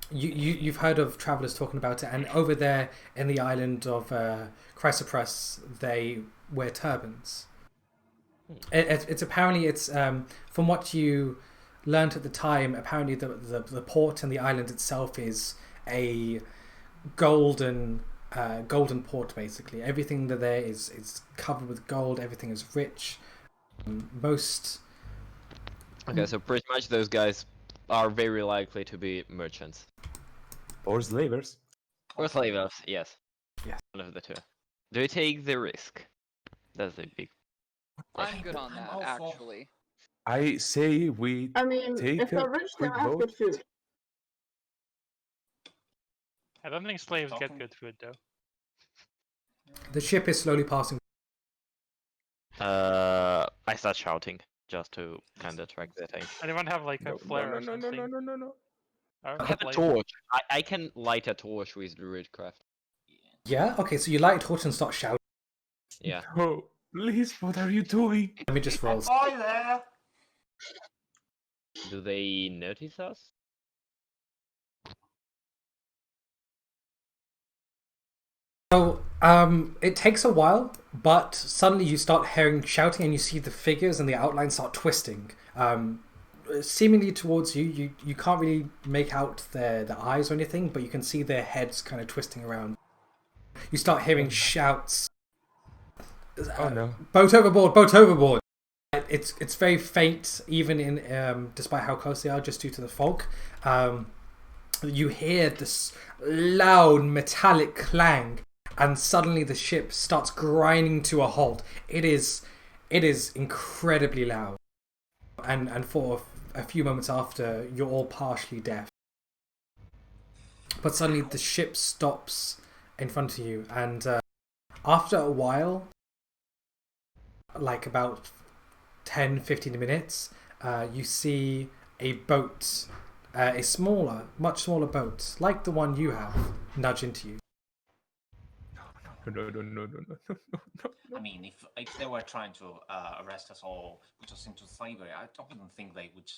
[SPEAKER 1] You've heard of travelers talking about it, and over there in the island of Chrysoprus, they wear turbans. It's apparently from what you learned at the time. Apparently, the port and the island itself is a golden port. Basically, everything that there is covered with gold. Everything is rich. Most.
[SPEAKER 5] Okay, so pretty much those guys are very likely to be merchants.
[SPEAKER 3] Or slavers.
[SPEAKER 5] Or slavers, yes.
[SPEAKER 1] Yes.
[SPEAKER 5] One of the two. Do we take the risk? That's the big
[SPEAKER 6] I'm good on
[SPEAKER 2] I'm
[SPEAKER 6] that,
[SPEAKER 2] all for-
[SPEAKER 6] actually.
[SPEAKER 3] I say we
[SPEAKER 8] I mean,
[SPEAKER 3] Take
[SPEAKER 8] if
[SPEAKER 3] a
[SPEAKER 8] they're rich, they
[SPEAKER 3] quick
[SPEAKER 8] might have good
[SPEAKER 3] vote.
[SPEAKER 8] food.
[SPEAKER 4] I don't think slaves get
[SPEAKER 2] Talking-
[SPEAKER 4] good food though.
[SPEAKER 1] The ship is slowly passing.
[SPEAKER 5] I start shouting just to kind of attract their attention.
[SPEAKER 4] Anyone have like a flare or something?
[SPEAKER 3] No.
[SPEAKER 4] Or
[SPEAKER 5] I have a
[SPEAKER 4] light?
[SPEAKER 5] torch. I can light a torch with druidcraft.
[SPEAKER 1] Yeah. Okay. So you light a torch and start shouting.
[SPEAKER 5] Yeah.
[SPEAKER 3] Oh, please, what are you doing?
[SPEAKER 1] Let me just roll.
[SPEAKER 2] Boy there!
[SPEAKER 5] Do they notice us?
[SPEAKER 1] So, it takes a while, but suddenly you start hearing shouting, and you see the figures and the outlines start twisting. seemingly towards you. You can't really make out their eyes or anything, but you can see their heads kind of twisting around. You start hearing shouts.
[SPEAKER 3] Oh no.
[SPEAKER 1] Boat overboard! Boat overboard! It's very faint, even in despite how close they are, just due to the fog. You hear this loud metallic clang, and suddenly the ship starts grinding to a halt. It is incredibly loud, and for a few moments after, you're all partially deaf. But suddenly the ship stops in front of you, and after a while, like about 10-15 minutes, you see a boat, a much smaller boat, like the one you have, nudge into you.
[SPEAKER 3] No.
[SPEAKER 2] I mean, if they were trying to arrest us or put us into slavery, I don't think they would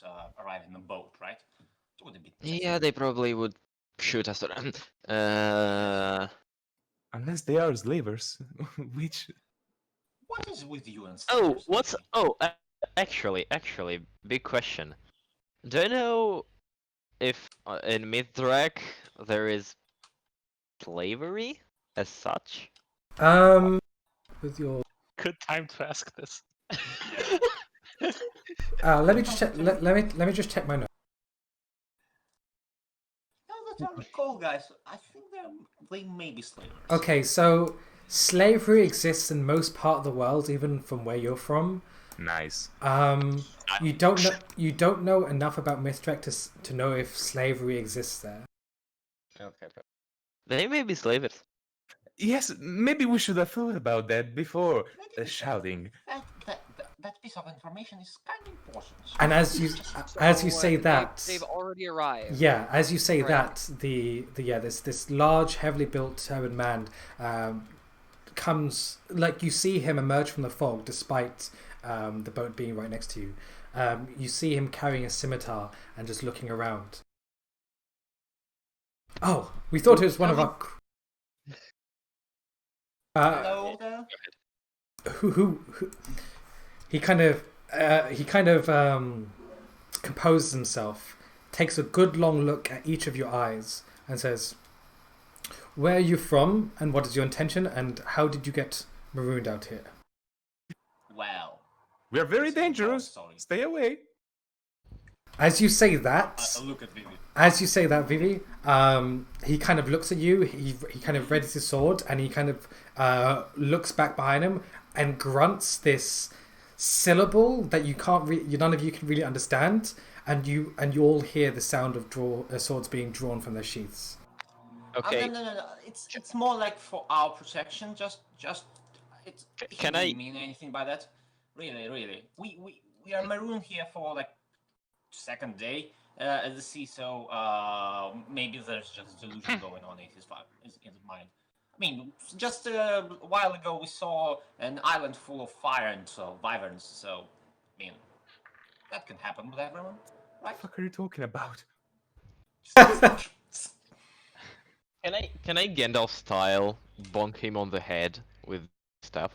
[SPEAKER 2] arrive in a boat, right? It would be
[SPEAKER 5] Yeah, they probably would shoot us.
[SPEAKER 3] Unless they are slavers, which
[SPEAKER 2] What is with you and
[SPEAKER 5] Oh,
[SPEAKER 2] slavers
[SPEAKER 5] what's...
[SPEAKER 2] lately?
[SPEAKER 5] Oh, actually, big question. Do you know if in Mithrak there is slavery as such?
[SPEAKER 1] With your
[SPEAKER 4] Good time to ask this.
[SPEAKER 1] let me just check. Let me just check my notes.
[SPEAKER 2] Now that I recall, guys, I think they may be slavers.
[SPEAKER 1] Okay, so slavery exists in most part of the world, even from where you're from.
[SPEAKER 3] nice.
[SPEAKER 1] You don't know enough about Mithrak to know if slavery exists there.
[SPEAKER 7] Okay.
[SPEAKER 5] They may be slavers.
[SPEAKER 3] Yes, maybe we should have thought about that before
[SPEAKER 2] Maybe
[SPEAKER 3] shouting.
[SPEAKER 2] that piece of information is kind of important.
[SPEAKER 1] And as you say that,
[SPEAKER 6] they've already arrived.
[SPEAKER 1] yeah, as you say
[SPEAKER 6] Right.
[SPEAKER 1] that, this large, heavily built turban man comes, like, you see him emerge from the fog despite the boat being right next to you. You see him carrying a scimitar and just looking around. Oh, we thought it was one of our.
[SPEAKER 2] Hello there.
[SPEAKER 1] Who he kind of composes himself, takes a good long look at each of your eyes, and says, "Where are you from, and what is your intention, and how did you get marooned out here?"
[SPEAKER 2] Well,
[SPEAKER 3] We are very
[SPEAKER 2] This is a long
[SPEAKER 3] dangerous.
[SPEAKER 2] story.
[SPEAKER 3] Stay away.
[SPEAKER 1] As you say that,
[SPEAKER 2] look at Vivi.
[SPEAKER 1] Vivi, he kind of looks at you. He kind of readies his sword, and he kind of looks back behind him and grunts this syllable that none of you can really understand, and you all hear the sound of swords being drawn from their sheaths.
[SPEAKER 5] Okay.
[SPEAKER 2] No. It's more like for our protection. Just it's. He
[SPEAKER 5] Can
[SPEAKER 2] didn't
[SPEAKER 5] I-
[SPEAKER 2] mean anything by that. Really. We are marooned here for like second day at the sea, so maybe there's just delusion going on in his mind. I mean, just a while ago we saw an island full of fire and wyverns, so I mean that can happen with everyone, right?
[SPEAKER 3] What the fuck are you talking about?
[SPEAKER 5] Can I Gandalf style bonk him on the head with stuff?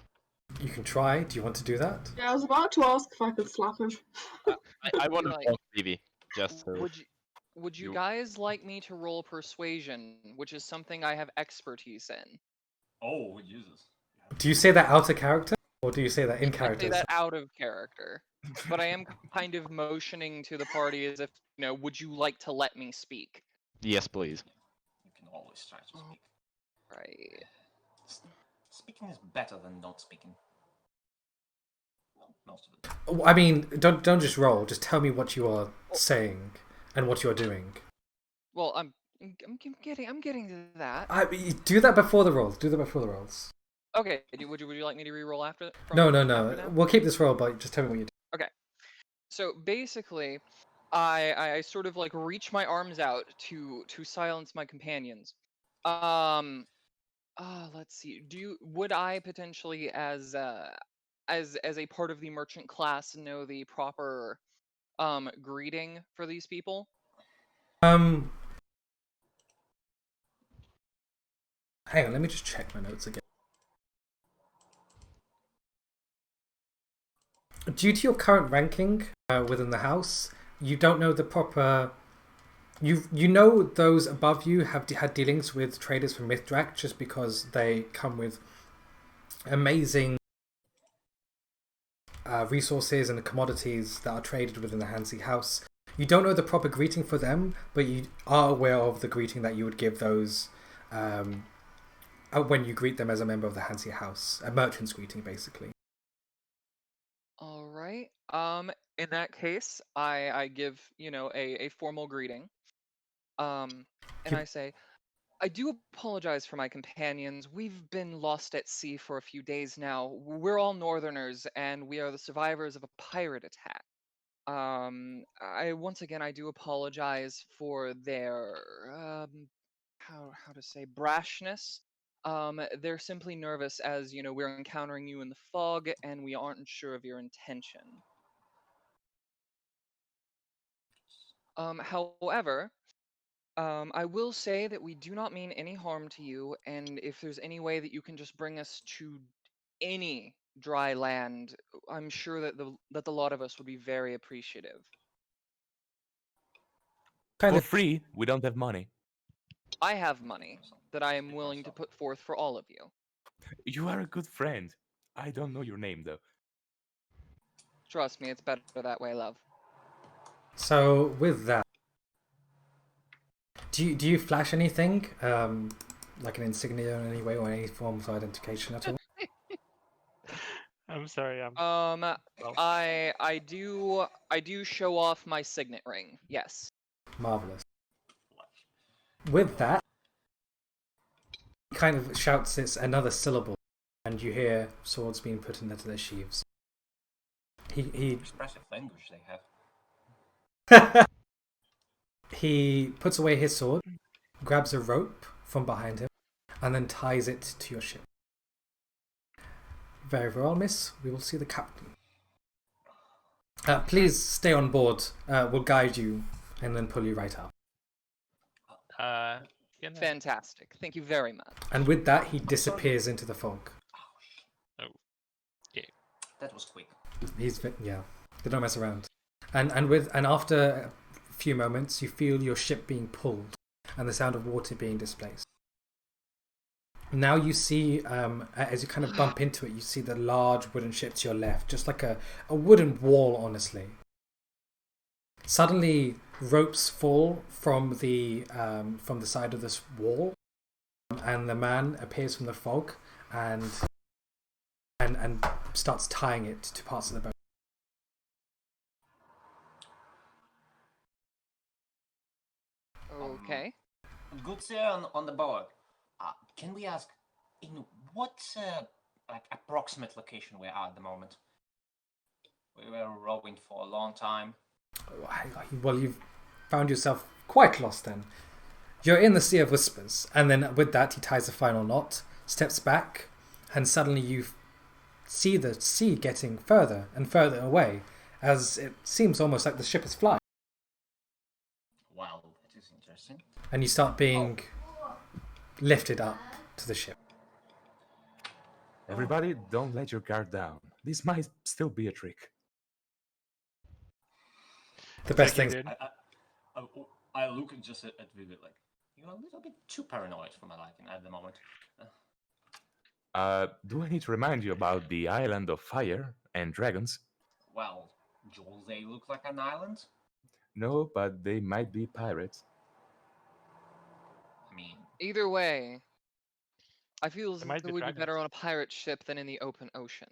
[SPEAKER 1] You can try. Do you want to do that?
[SPEAKER 8] Yeah, I was about to ask if I could slap him.
[SPEAKER 5] I want to
[SPEAKER 6] Like-
[SPEAKER 5] bonk Vivi. Just so.
[SPEAKER 6] Would you
[SPEAKER 5] You-
[SPEAKER 6] guys like me to roll persuasion, which is something I have expertise in?
[SPEAKER 2] Oh Jesus!
[SPEAKER 1] Do you say that out of character, or do you say that in
[SPEAKER 6] I
[SPEAKER 1] character?
[SPEAKER 6] say that out of character, but I am kind of motioning to the party as if, would you like to let me speak?
[SPEAKER 5] Yes, please.
[SPEAKER 2] You can always try to speak.
[SPEAKER 6] Right.
[SPEAKER 2] Speaking is better than not speaking. Well, most of it.
[SPEAKER 1] I mean, don't just roll. Just tell me what you are saying and what you are doing.
[SPEAKER 6] Well, I'm getting to that.
[SPEAKER 1] Do that before the rolls. Do that before the rolls.
[SPEAKER 6] Okay. Would you like me to re-roll after?
[SPEAKER 1] No.
[SPEAKER 6] after that?
[SPEAKER 1] We'll keep this roll, but just tell me what you do.
[SPEAKER 6] So basically, I sort of like reach my arms out to silence my companions. Let's see. Would I potentially as a part of the merchant class know the proper greeting for these people?
[SPEAKER 1] Hang on. Let me just check my notes again. Due to your current ranking within the house, you don't know the proper. You know those above you have had dealings with traders from Mithrak just because they come with amazing resources and commodities that are traded within the Hansi house. You don't know the proper greeting for them, but you are aware of the greeting that you would give those when you greet them as a member of the Hansi house, a merchant's greeting, basically.
[SPEAKER 6] All right. In that case, I give, you know, a formal greeting. And
[SPEAKER 1] You-
[SPEAKER 6] I say, I do apologize for my companions. We've been lost at sea for a few days now. We're all northerners, and we are the survivors of a pirate attack. Once again, I do apologize for their how to say brashness. They're simply nervous as, you know, we're encountering you in the fog, and we aren't sure of your intention. However, I will say that we do not mean any harm to you, and if there's any way that you can just bring us to any dry land, I'm sure that the lot of us would be very appreciative.
[SPEAKER 1] kind
[SPEAKER 3] For
[SPEAKER 1] of
[SPEAKER 3] free, we don't have money.
[SPEAKER 6] I have money that I am willing to put forth for all of you.
[SPEAKER 3] You are a good friend. I don't know your name though.
[SPEAKER 6] Trust me, it's better that way, love.
[SPEAKER 1] So with that, do you flash anything, like an insignia in any way or any form of identification at all?
[SPEAKER 4] I'm sorry.
[SPEAKER 6] Um,
[SPEAKER 4] Well,
[SPEAKER 6] I do show off my signet ring. Yes.
[SPEAKER 1] Marvelous. With that, he kind of shouts it's another syllable, and you hear swords being put into their sheaths. He
[SPEAKER 2] Expressive language they have.
[SPEAKER 1] he puts away his sword, grabs a rope from behind him, and then ties it to your ship. Very well, miss. We will see the captain. Please stay on board. We'll guide you and then pull you right up.
[SPEAKER 4] can I-
[SPEAKER 6] Fantastic. Thank you very much.
[SPEAKER 1] And with that, he disappears into the fog.
[SPEAKER 2] That was quick.
[SPEAKER 1] Yeah, they don't mess around. And after a few moments, you feel your ship being pulled and the sound of water being displaced. Now you see, as you kind of bump into it, you see the large wooden ship to your left, just like a wooden wall, honestly. Suddenly, ropes fall from the side of this wall, and the man appears from the fog and starts tying it to parts of the boat.
[SPEAKER 6] Okay.
[SPEAKER 2] Good sir on the board. Can we ask in what like approximate location we are at the moment? We were rowing for a long time.
[SPEAKER 1] Well, you've found yourself quite lost then. You're in the Sea of Whispers, and then with that, he ties the final knot, steps back, and suddenly you see the sea getting further and further away, as it seems almost like the ship is flying.
[SPEAKER 2] Wow, that is interesting.
[SPEAKER 1] And you start being lifted up to the ship.
[SPEAKER 3] Everybody, don't let your guard down. This might still be a trick.
[SPEAKER 1] The best
[SPEAKER 4] Thank
[SPEAKER 1] thing.
[SPEAKER 4] you, dude.
[SPEAKER 2] I look just at Vivid like, you're a little bit too paranoid for my liking at the moment.
[SPEAKER 3] Do I need to remind you about the island of fire and dragons?
[SPEAKER 2] Well, Joel, they look like an island.
[SPEAKER 3] No, but they might be pirates.
[SPEAKER 2] I mean,
[SPEAKER 6] Either way, I feel as
[SPEAKER 4] They might
[SPEAKER 6] though
[SPEAKER 4] be
[SPEAKER 6] we'd be
[SPEAKER 4] dragons.
[SPEAKER 6] better on a pirate ship than in the open ocean.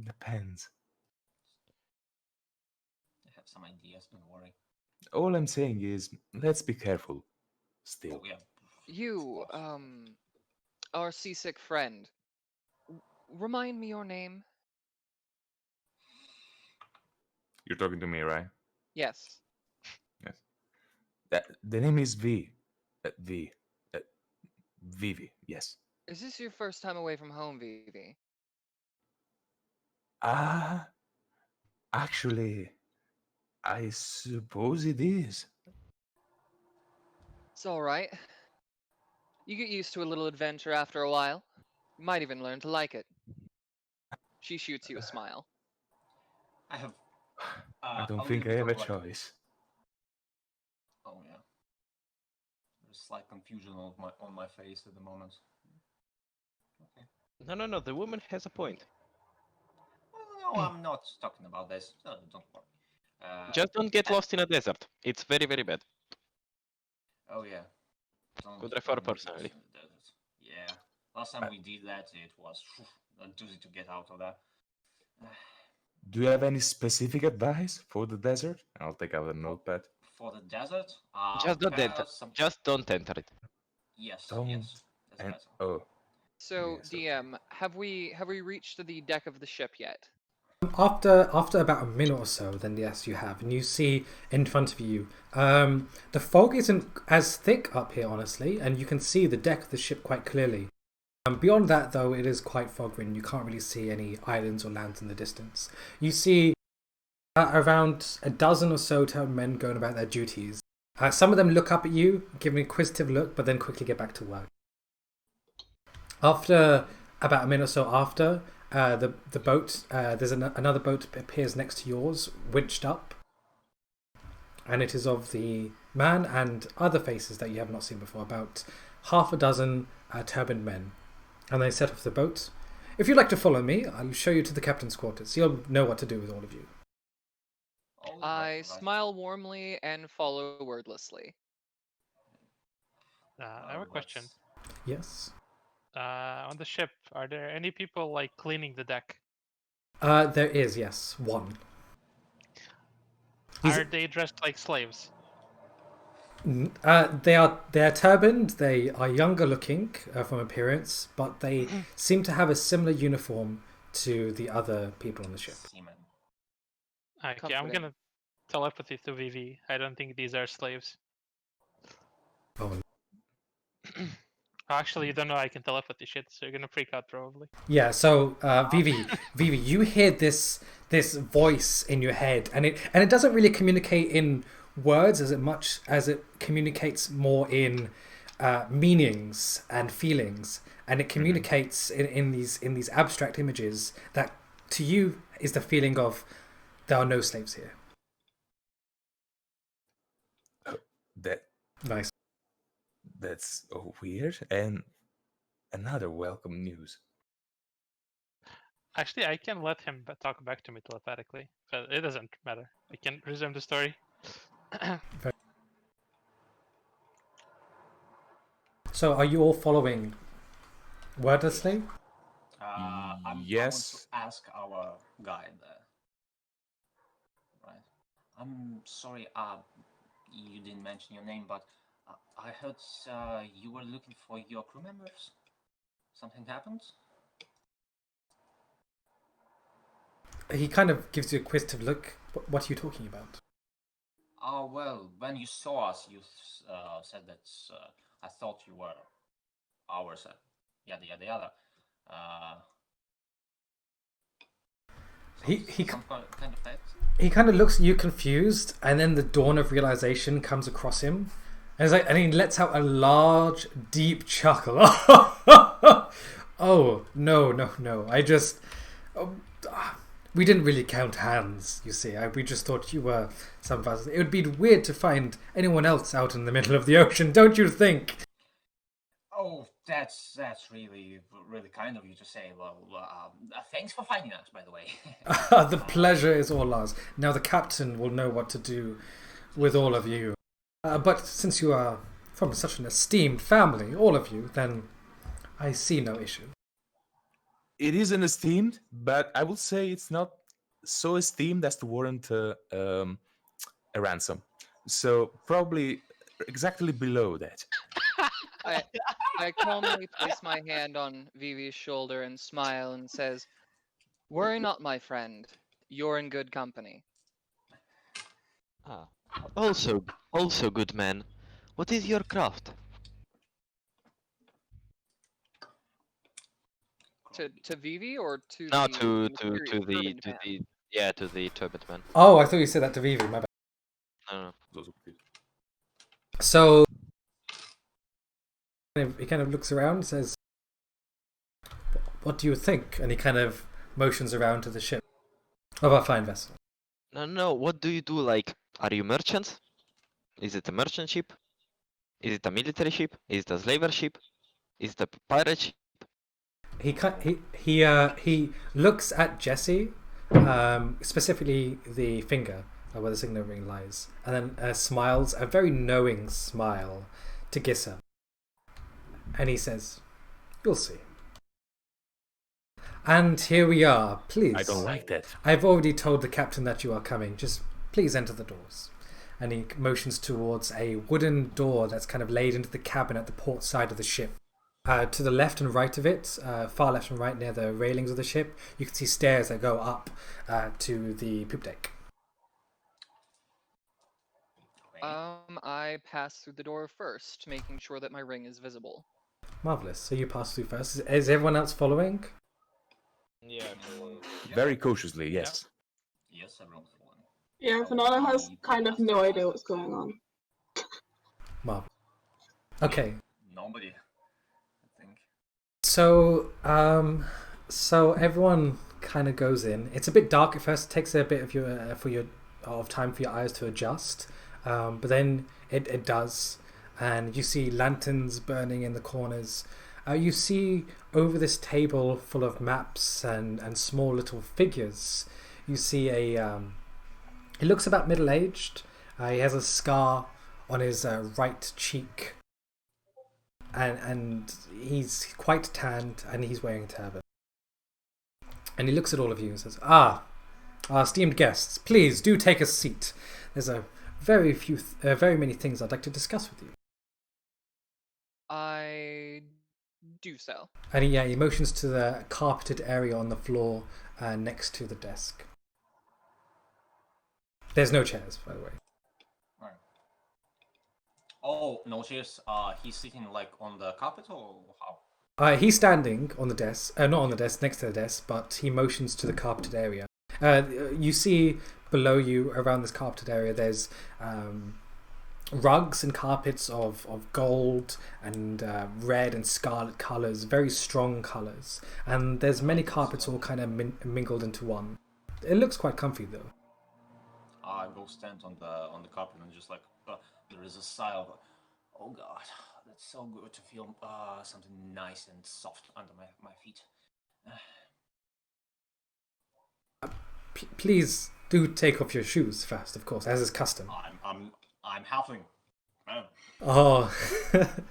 [SPEAKER 3] Depends.
[SPEAKER 2] I have some ideas, don't worry.
[SPEAKER 3] All I'm saying is, let's be careful. Still.
[SPEAKER 2] Oh, yeah.
[SPEAKER 6] You,
[SPEAKER 2] Of course.
[SPEAKER 6] our seasick friend. Remind me your name?
[SPEAKER 3] You're talking to me, right?
[SPEAKER 6] Yes.
[SPEAKER 3] Yes. The name is V. Vivi, yes.
[SPEAKER 6] Is this your first time away from home, Vivi?
[SPEAKER 3] Actually, I suppose it is.
[SPEAKER 6] It's alright. You get used to a little adventure after a while. You might even learn to like it. She shoots you a smile.
[SPEAKER 2] I have
[SPEAKER 3] I don't
[SPEAKER 2] I'll
[SPEAKER 3] think
[SPEAKER 2] leave
[SPEAKER 3] I
[SPEAKER 2] it
[SPEAKER 3] have a
[SPEAKER 2] right-
[SPEAKER 3] choice.
[SPEAKER 2] Oh yeah. There's slight confusion on my face at the moment. Okay.
[SPEAKER 7] No. The woman has a point.
[SPEAKER 2] No, I'm not talking about this. No, don't worry.
[SPEAKER 7] Just don't get lost in a desert. It's very, very bad.
[SPEAKER 2] Oh yeah. Don't
[SPEAKER 7] Could refer
[SPEAKER 2] get lost
[SPEAKER 7] personally.
[SPEAKER 2] in the desert. Yeah. Last time we did that, it was a doozy to get out of there.
[SPEAKER 3] Do you have any specific advice for the desert? I'll take out a notepad.
[SPEAKER 2] For the desert,
[SPEAKER 7] Just don't
[SPEAKER 2] there
[SPEAKER 7] enter.
[SPEAKER 2] are some.
[SPEAKER 7] Just don't enter it.
[SPEAKER 2] Yes,
[SPEAKER 3] Don't
[SPEAKER 2] yes, that's
[SPEAKER 3] And
[SPEAKER 2] better.
[SPEAKER 3] oh,
[SPEAKER 6] So
[SPEAKER 3] Yes, okay.
[SPEAKER 6] DM, have we reached the deck of the ship yet?
[SPEAKER 1] After about a minute or so, then yes, you have, and you see in front of you. The fog isn't as thick up here, honestly, and you can see the deck of the ship quite clearly. Beyond that, though, it is quite fog-ridden. You can't really see any islands or lands in the distance. You see around a dozen or so men going about their duties. Some of them look up at you, give an inquisitive look, but then quickly get back to work. After about a minute or so after, the boat, there's another boat appears next to yours, winched up. And it is of the man and other faces that you have not seen before, about half a dozen turbaned men. And they set off the boat. If you'd like to follow me, I'll show you to the captain's quarters. He'll know what to do with all of you.
[SPEAKER 2] All
[SPEAKER 6] I
[SPEAKER 2] right.
[SPEAKER 6] smile warmly and follow wordlessly.
[SPEAKER 4] I have a question.
[SPEAKER 1] Yes?
[SPEAKER 4] On the ship, are there any people like cleaning the deck?
[SPEAKER 1] There is, yes, one. He's-
[SPEAKER 4] Are they dressed like slaves?
[SPEAKER 1] They are turbaned. They are younger looking from appearance, but they seem to have a similar uniform to the other people on the ship.
[SPEAKER 2] Seaman.
[SPEAKER 4] Okay, I'm
[SPEAKER 6] Comforting.
[SPEAKER 4] gonna telepathy to VV. I don't think these are slaves.
[SPEAKER 1] Oh,
[SPEAKER 4] Actually, you don't know I can telepathy shit, so you're gonna freak out probably.
[SPEAKER 1] yeah. So, Vivi, you hear this voice in your head, and it doesn't really communicate in words as much as it communicates more in meanings and feelings, and it communicates in these abstract images that to you is the feeling of there are no slaves here. Nice.
[SPEAKER 3] That's weird. And another welcome news.
[SPEAKER 4] Actually, I can let him talk back to me telepathically, but it doesn't matter. I can resume the story.
[SPEAKER 1] So, are you all following wordlessly?
[SPEAKER 2] I want
[SPEAKER 3] Yes.
[SPEAKER 2] to ask our guide there. Right. I'm sorry, you didn't mention your name, but I heard you were looking for your crew members. Something happened?
[SPEAKER 1] He kind of gives you a inquisitive look. What are you talking about?
[SPEAKER 2] Oh, well, when you saw us, you said that I thought you were ours. Yada yada yada. Some kind of that.
[SPEAKER 1] He kind of looks at you confused, and then the dawn of realization comes across him, and he lets out a large, deep chuckle. Oh no! We didn't really count hands. You see, we just thought you were some of us. It would be weird to find anyone else out in the middle of the ocean, don't you think?
[SPEAKER 2] Oh, that's really kind of you to say. Well, thanks for finding us, by the way.
[SPEAKER 1] The pleasure is all ours. Now the captain will know what to do with all of you. But since you are from such an esteemed family, all of you, then I see no issue.
[SPEAKER 3] It is an esteemed, but I will say it's not so esteemed as to warrant a ransom. So probably exactly below that.
[SPEAKER 6] I calmly place my hand on Vivi's shoulder and smile and says, "Worry not, my friend. You're in good company."
[SPEAKER 5] Ah, also good man. What is your craft?
[SPEAKER 6] To Vivi or to
[SPEAKER 5] No,
[SPEAKER 6] the
[SPEAKER 5] to
[SPEAKER 6] mysterious
[SPEAKER 5] the
[SPEAKER 6] turbaned
[SPEAKER 5] to
[SPEAKER 6] man?
[SPEAKER 5] the turbid man.
[SPEAKER 1] Oh, I thought you said that to Vivi. My bad.
[SPEAKER 5] No.
[SPEAKER 1] So he kind of looks around and says, "What do you think?" And he kind of motions around to the ship of our fine vessel.
[SPEAKER 5] No. What do you do? Like, are you merchants? Is it a merchant ship? Is it a military ship? Is it a slaver ship? Is it a pirate ship?
[SPEAKER 1] He looks at Jesse, specifically the finger where the signet ring lies, and then smiles a very knowing smile to Gissa, and he says, "You'll see." And here we are. Please.
[SPEAKER 3] I don't like that.
[SPEAKER 1] I've already told the captain that you are coming. Just please enter the doors. And he motions towards a wooden door that's kind of laid into the cabin at the port side of the ship. To the left and right of it, far left and right near the railings of the ship, you can see stairs that go up to the poop deck.
[SPEAKER 6] I pass through the door first, making sure that my ring is visible.
[SPEAKER 1] Marvelous. So you pass through first. Is everyone else following?
[SPEAKER 7] Yeah.
[SPEAKER 3] Very cautiously, yes.
[SPEAKER 2] Yes, everyone's following.
[SPEAKER 8] Yeah, Fernanda has kind of no idea what's going on.
[SPEAKER 1] Marvelous. Okay.
[SPEAKER 2] Nobody, I think.
[SPEAKER 1] So, so everyone kind of goes in. It's a bit dark at first. It takes a bit of time for your eyes to adjust, but then it does, and you see lanterns burning in the corners. You see over this table full of maps and small little figures. You see he looks about middle-aged. He has a scar on his right cheek. And he's quite tanned, and he's wearing a turban. And he looks at all of you and says, our esteemed guests, please do take a seat. There's very many things I'd like to discuss with you.
[SPEAKER 6] I do so.
[SPEAKER 1] And he motions to the carpeted area on the floor next to the desk. There's no chairs, by the way.
[SPEAKER 2] Oh, no chairs. He's sitting like on the carpet or how?
[SPEAKER 1] He's standing on the desk, not on the desk, next to the desk, but he motions to the carpeted area. You see below you, around this carpeted area, there's rugs and carpets of gold and red and scarlet colours, very strong colours. And there's many carpets all kind of mingled into one. It looks quite comfy though.
[SPEAKER 2] I go stand on the carpet and just like there is a sigh of, oh god, that's so good to feel something nice and soft under my feet.
[SPEAKER 1] Please do take off your shoes first, of course, as is custom.
[SPEAKER 2] I'm halfling.
[SPEAKER 1] Oh,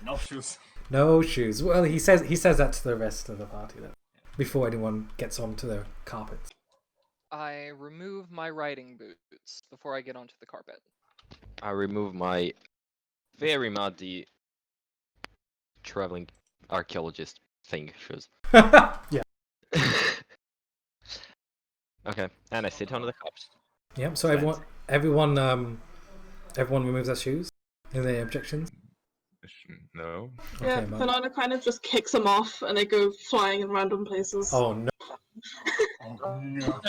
[SPEAKER 2] No shoes.
[SPEAKER 1] no shoes. Well, he says that to the rest of the party then, before anyone gets onto the carpets.
[SPEAKER 6] I remove my riding boots before I get onto the carpet.
[SPEAKER 5] I remove my very muddy traveling archaeologist thing shoes.
[SPEAKER 1] Yeah.
[SPEAKER 5] Okay, and I sit on the cups.
[SPEAKER 1] Yep. So everyone removes their shoes. Any objections?
[SPEAKER 3] No.
[SPEAKER 8] Yeah,
[SPEAKER 1] Okay, Mark.
[SPEAKER 8] Fernanda kind of just kicks them off and they go flying in random places.
[SPEAKER 1] Oh no.
[SPEAKER 2] Oh no.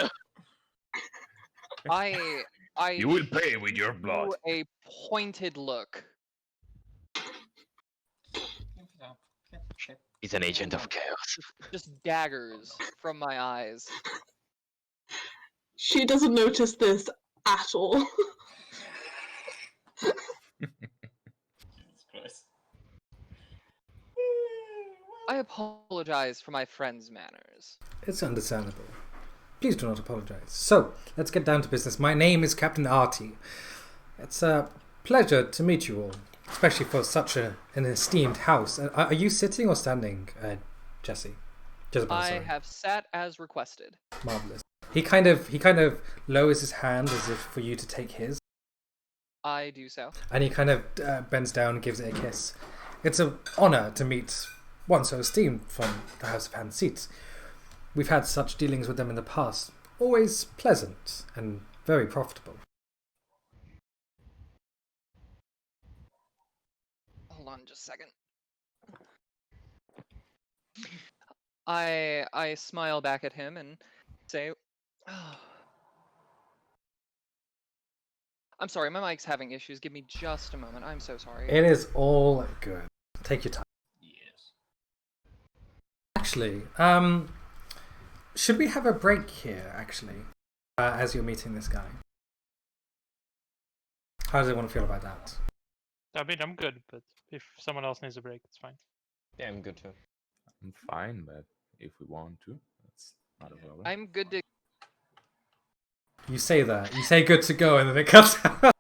[SPEAKER 6] I
[SPEAKER 3] You will pay with your
[SPEAKER 6] do
[SPEAKER 3] blood.
[SPEAKER 6] a pointed look.
[SPEAKER 5] He's an agent of chaos.
[SPEAKER 6] Just daggers from my eyes.
[SPEAKER 8] She doesn't notice this at all.
[SPEAKER 2] Jesus Christ.
[SPEAKER 6] I apologize for my friend's manners.
[SPEAKER 1] It's understandable. Please do not apologize. So, let's get down to business. My name is Captain Artie. It's a pleasure to meet you all, especially for such an esteemed house. Are you sitting or standing, Jesse? Jezebel,
[SPEAKER 6] I
[SPEAKER 1] sorry.
[SPEAKER 6] have sat as requested.
[SPEAKER 1] Marvelous. He kind of lowers his hand as if for you to take his,
[SPEAKER 6] I do so.
[SPEAKER 1] and he kind of bends down and gives it a kiss. It's an honor to meet one so esteemed from the House of Hand Seats. We've had such dealings with them in the past. Always pleasant and very profitable.
[SPEAKER 6] Hold on just a second. I smile back at him and say, oh. I'm sorry, my mic's having issues. Give me just a moment. I'm so sorry.
[SPEAKER 1] It is all good. Take your time.
[SPEAKER 2] Yes.
[SPEAKER 1] Actually, should we have a break here, actually, as you're meeting this guy? How does everyone feel about that?
[SPEAKER 4] I mean, I'm good, but if someone else needs a break, it's fine.
[SPEAKER 7] Yeah, I'm good too.
[SPEAKER 3] I'm fine, but if we want to, that's not a problem.
[SPEAKER 6] I'm good to.
[SPEAKER 1] You say that. You say good to go, and then it cuts out.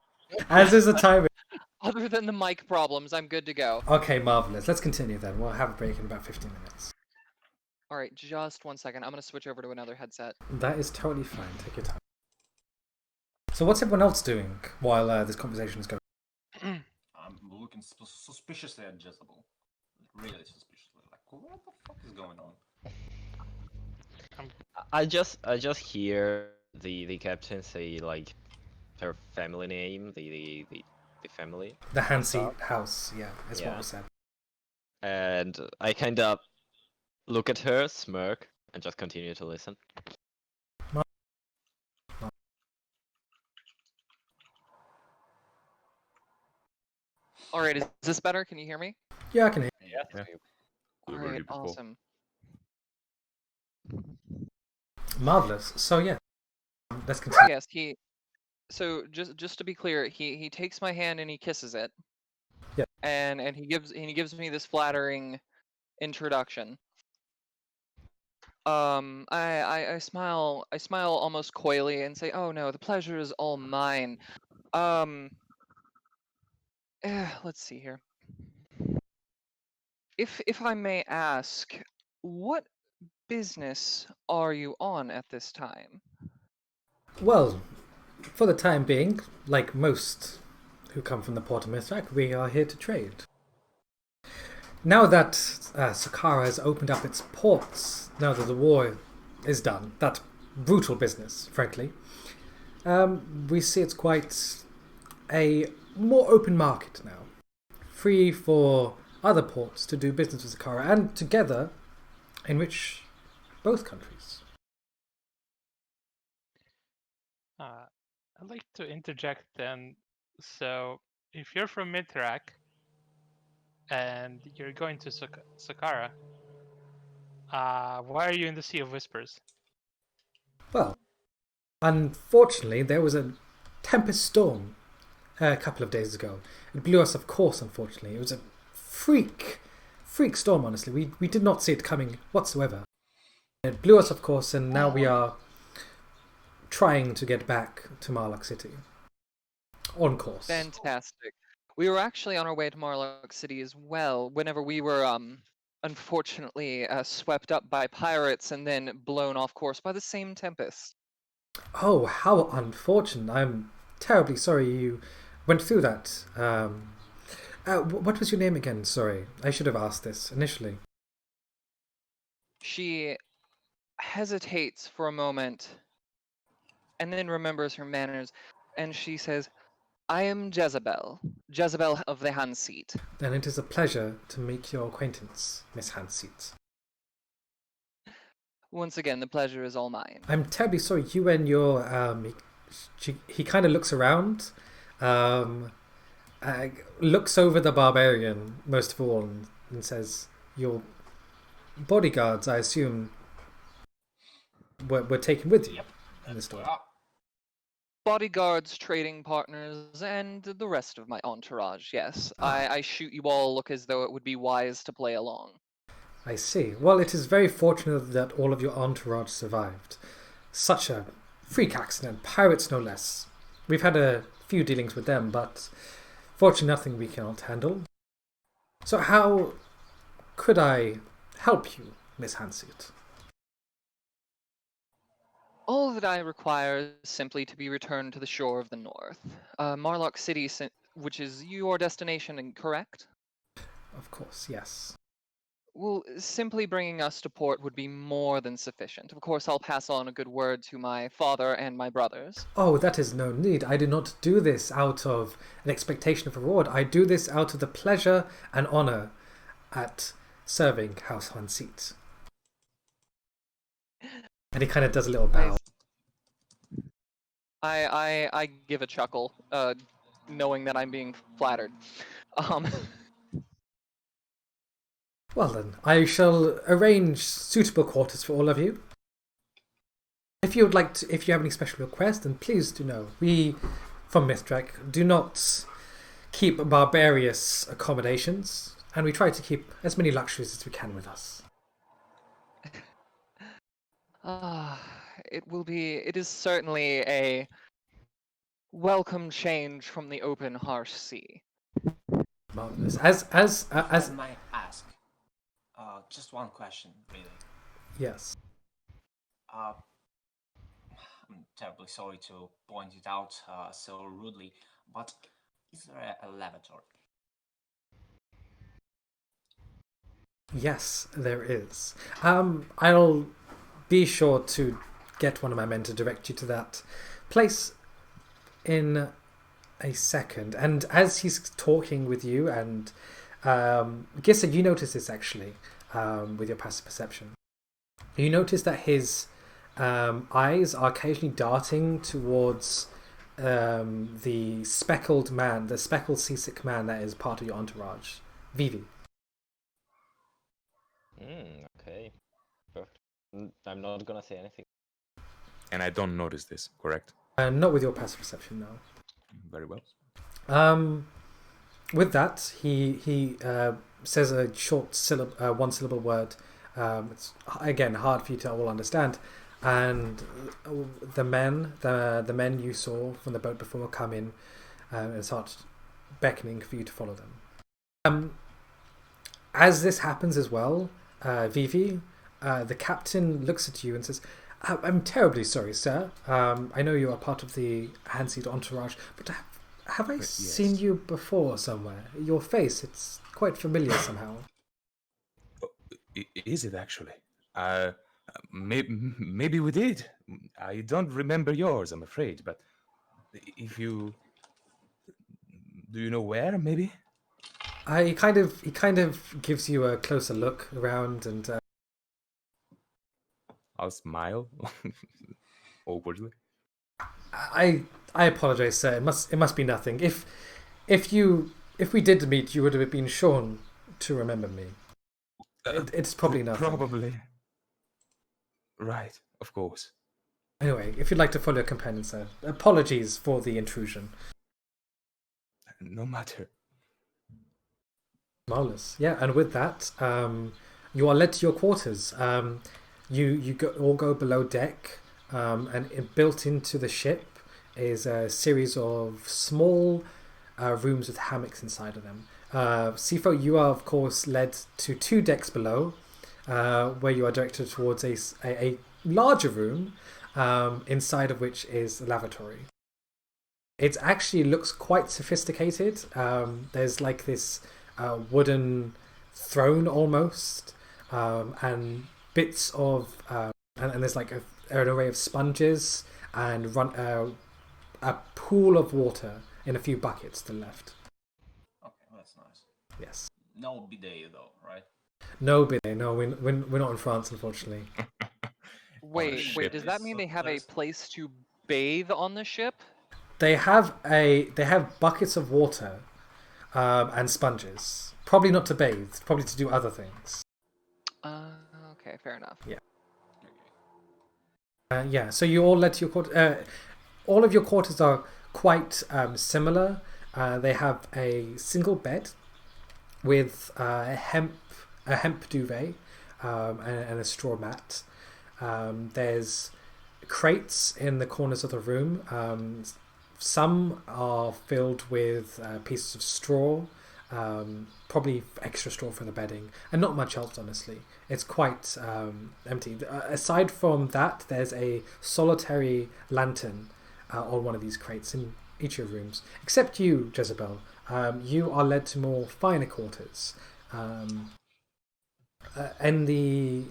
[SPEAKER 1] As is the timing.
[SPEAKER 6] Other than the mic problems, I'm good to go.
[SPEAKER 1] Okay, marvelous. Let's continue then. We'll have a break in about 15 minutes.
[SPEAKER 6] All right, just 1 second. I'm gonna switch over to another headset.
[SPEAKER 1] That is totally fine. Take your time. So what's everyone else doing while this conversation is going?
[SPEAKER 2] I'm looking suspiciously at Jezebel. Really suspiciously. Like, what the fuck is going on?
[SPEAKER 7] I just hear the captain say like her family name, the family,
[SPEAKER 1] The Hansi house, yeah, is what
[SPEAKER 7] Yeah.
[SPEAKER 1] was said.
[SPEAKER 7] and I kind of look at her, smirk, and just continue to listen.
[SPEAKER 6] All right, is this better? Can you hear me?
[SPEAKER 1] Yeah, I can hear.
[SPEAKER 7] Yes.
[SPEAKER 3] Yeah.
[SPEAKER 6] All
[SPEAKER 3] We were
[SPEAKER 6] right,
[SPEAKER 3] here before.
[SPEAKER 6] awesome.
[SPEAKER 1] Marvelous. So yeah, let's continue.
[SPEAKER 6] Yes, he. So just to be clear, he takes my hand and he kisses it.
[SPEAKER 1] Yeah.
[SPEAKER 6] And he gives me this flattering introduction. I smile almost coyly and say, "Oh no, the pleasure is all mine." Let's see here. If I may ask, what business are you on at this time?
[SPEAKER 1] Well, for the time being, like most who come from the port of Mithrak, we are here to trade. Now that Sakara has opened up its ports, now that the war is done, that brutal business, frankly, we see it's quite a more open market now. Free for other ports to do business with Sakara and together enrich both countries.
[SPEAKER 4] I'd like to interject then. So, if you're from Mithrak and you're going to Sakara, why are you in the Sea of Whispers?
[SPEAKER 1] Well, unfortunately, there was a tempest storm a couple of days ago. It blew us off course, unfortunately. It was a freak storm, honestly. We did not see it coming whatsoever. It blew us off course, and now we are trying to get back to Marlock City. On course.
[SPEAKER 6] Fantastic. We were actually on our way to Marlock City as well, whenever we were unfortunately swept up by pirates and then blown off course by the same tempest.
[SPEAKER 1] Oh, how unfortunate. I'm terribly sorry you went through that. What was your name again? Sorry, I should have asked this initially.
[SPEAKER 6] She hesitates for a moment and then remembers her manners, and she says, "I am Jezebel of the Hanseat."
[SPEAKER 1] Then it is a pleasure to make your acquaintance, Miss Hanseat.
[SPEAKER 6] Once again, the pleasure is all mine.
[SPEAKER 1] I'm terribly sorry. You and your he kind of looks around, looks over the barbarian most of all, and says, "Your bodyguards, I assume, were taken with you in this story."
[SPEAKER 6] Bodyguards, trading partners, and the rest of my entourage, yes. I shoot you all look as though it would be wise to play along.
[SPEAKER 1] I see. Well, it is very fortunate that all of your entourage survived. Such a freak accident. Pirates, no less. We've had a few dealings with them, but fortunately nothing we cannot handle. So how could I help you, Miss Hanseat?
[SPEAKER 6] All that I require is simply to be returned to the shore of the north. Marlock City, which is your destination, correct?
[SPEAKER 1] Of course, yes.
[SPEAKER 6] Well, simply bringing us to port would be more than sufficient. Of course, I'll pass on a good word to my father and my brothers.
[SPEAKER 1] Oh, that is no need. I do not do this out of an expectation of reward. I do this out of the pleasure and honor at serving House Hanseat. And he kind of does a little bow.
[SPEAKER 6] I give a chuckle, knowing that I'm being flattered.
[SPEAKER 1] Well then, I shall arrange suitable quarters for all of you. If you would like to, if you have any special requests, then please do know. from Mithrak do not keep barbarous accommodations, and we try to keep as many luxuries as we can with us.
[SPEAKER 6] It is certainly a welcome change from the open, harsh sea.
[SPEAKER 1] Marvelous.
[SPEAKER 2] If I might ask, just one question, really.
[SPEAKER 1] Yes.
[SPEAKER 2] I'm terribly sorry to point it out so rudely, but is there a lavatory?
[SPEAKER 1] Yes, there is. I'll be sure to get one of my men to direct you to that place in a second. And as he's talking with you, and Gissa, you notice this actually with your passive perception. You notice that his eyes are occasionally darting towards the speckled man, the speckled seasick man that is part of your entourage, Vivi.
[SPEAKER 7] Okay. Perfect. I'm not gonna say anything.
[SPEAKER 3] And I don't notice this, correct?
[SPEAKER 1] Not with your passive perception, no.
[SPEAKER 3] Very well.
[SPEAKER 1] With that, he says a short one syllable word. It's again hard for you to all understand. And the men you saw from the boat before come in and start beckoning for you to follow them. As this happens as well, Vivi, the captain looks at you and says, "I'm terribly sorry, sir. I know you are part of the Handseed entourage, but have I seen you before somewhere? Your face, it's quite familiar somehow."
[SPEAKER 3] Is it actually? Maybe we did. I don't remember yours, I'm afraid. But if you do, you know where? Maybe.
[SPEAKER 1] He kind of gives you a closer look around, and
[SPEAKER 3] I'll smile awkwardly.
[SPEAKER 1] I apologize, sir. It must be nothing. If we did meet, you would have been shown to remember me. It's probably nothing.
[SPEAKER 3] Probably. Right, of course.
[SPEAKER 1] Anyway, if you'd like to follow your companion, sir, apologies for the intrusion.
[SPEAKER 3] No matter.
[SPEAKER 1] Marvelous. Yeah, and with that, you are led to your quarters. You all go below deck, and built into the ship is a series of small rooms with hammocks inside of them. Sifo, you are of course led to 2 decks below, where you are directed towards a larger room, inside of which is a lavatory. It actually looks quite sophisticated. There's like this wooden throne almost, and bits of and there's like an array of sponges and a pool of water in a few buckets to the left.
[SPEAKER 2] Okay, that's nice.
[SPEAKER 1] Yes.
[SPEAKER 2] No bidet though, right?
[SPEAKER 1] No bidet. No, we're not in France, unfortunately.
[SPEAKER 6] Wait,
[SPEAKER 3] ship.
[SPEAKER 6] does that mean they have a
[SPEAKER 2] There's-
[SPEAKER 6] place to bathe on the ship?
[SPEAKER 1] They have buckets of water, and sponges. Probably not to bathe. Probably to do other things.
[SPEAKER 6] Okay, fair enough.
[SPEAKER 1] Yeah. So you all led to your quarter. All of your quarters are quite similar. They have a single bed with a hemp duvet, and a straw mat. There's crates in the corners of the room. Some are filled with pieces of straw, probably extra straw for the bedding, and not much else, honestly. It's quite empty. Aside from that, there's a solitary lantern on one of these crates in each of your rooms. Except you, Jezebel. You are led to more finer quarters. And the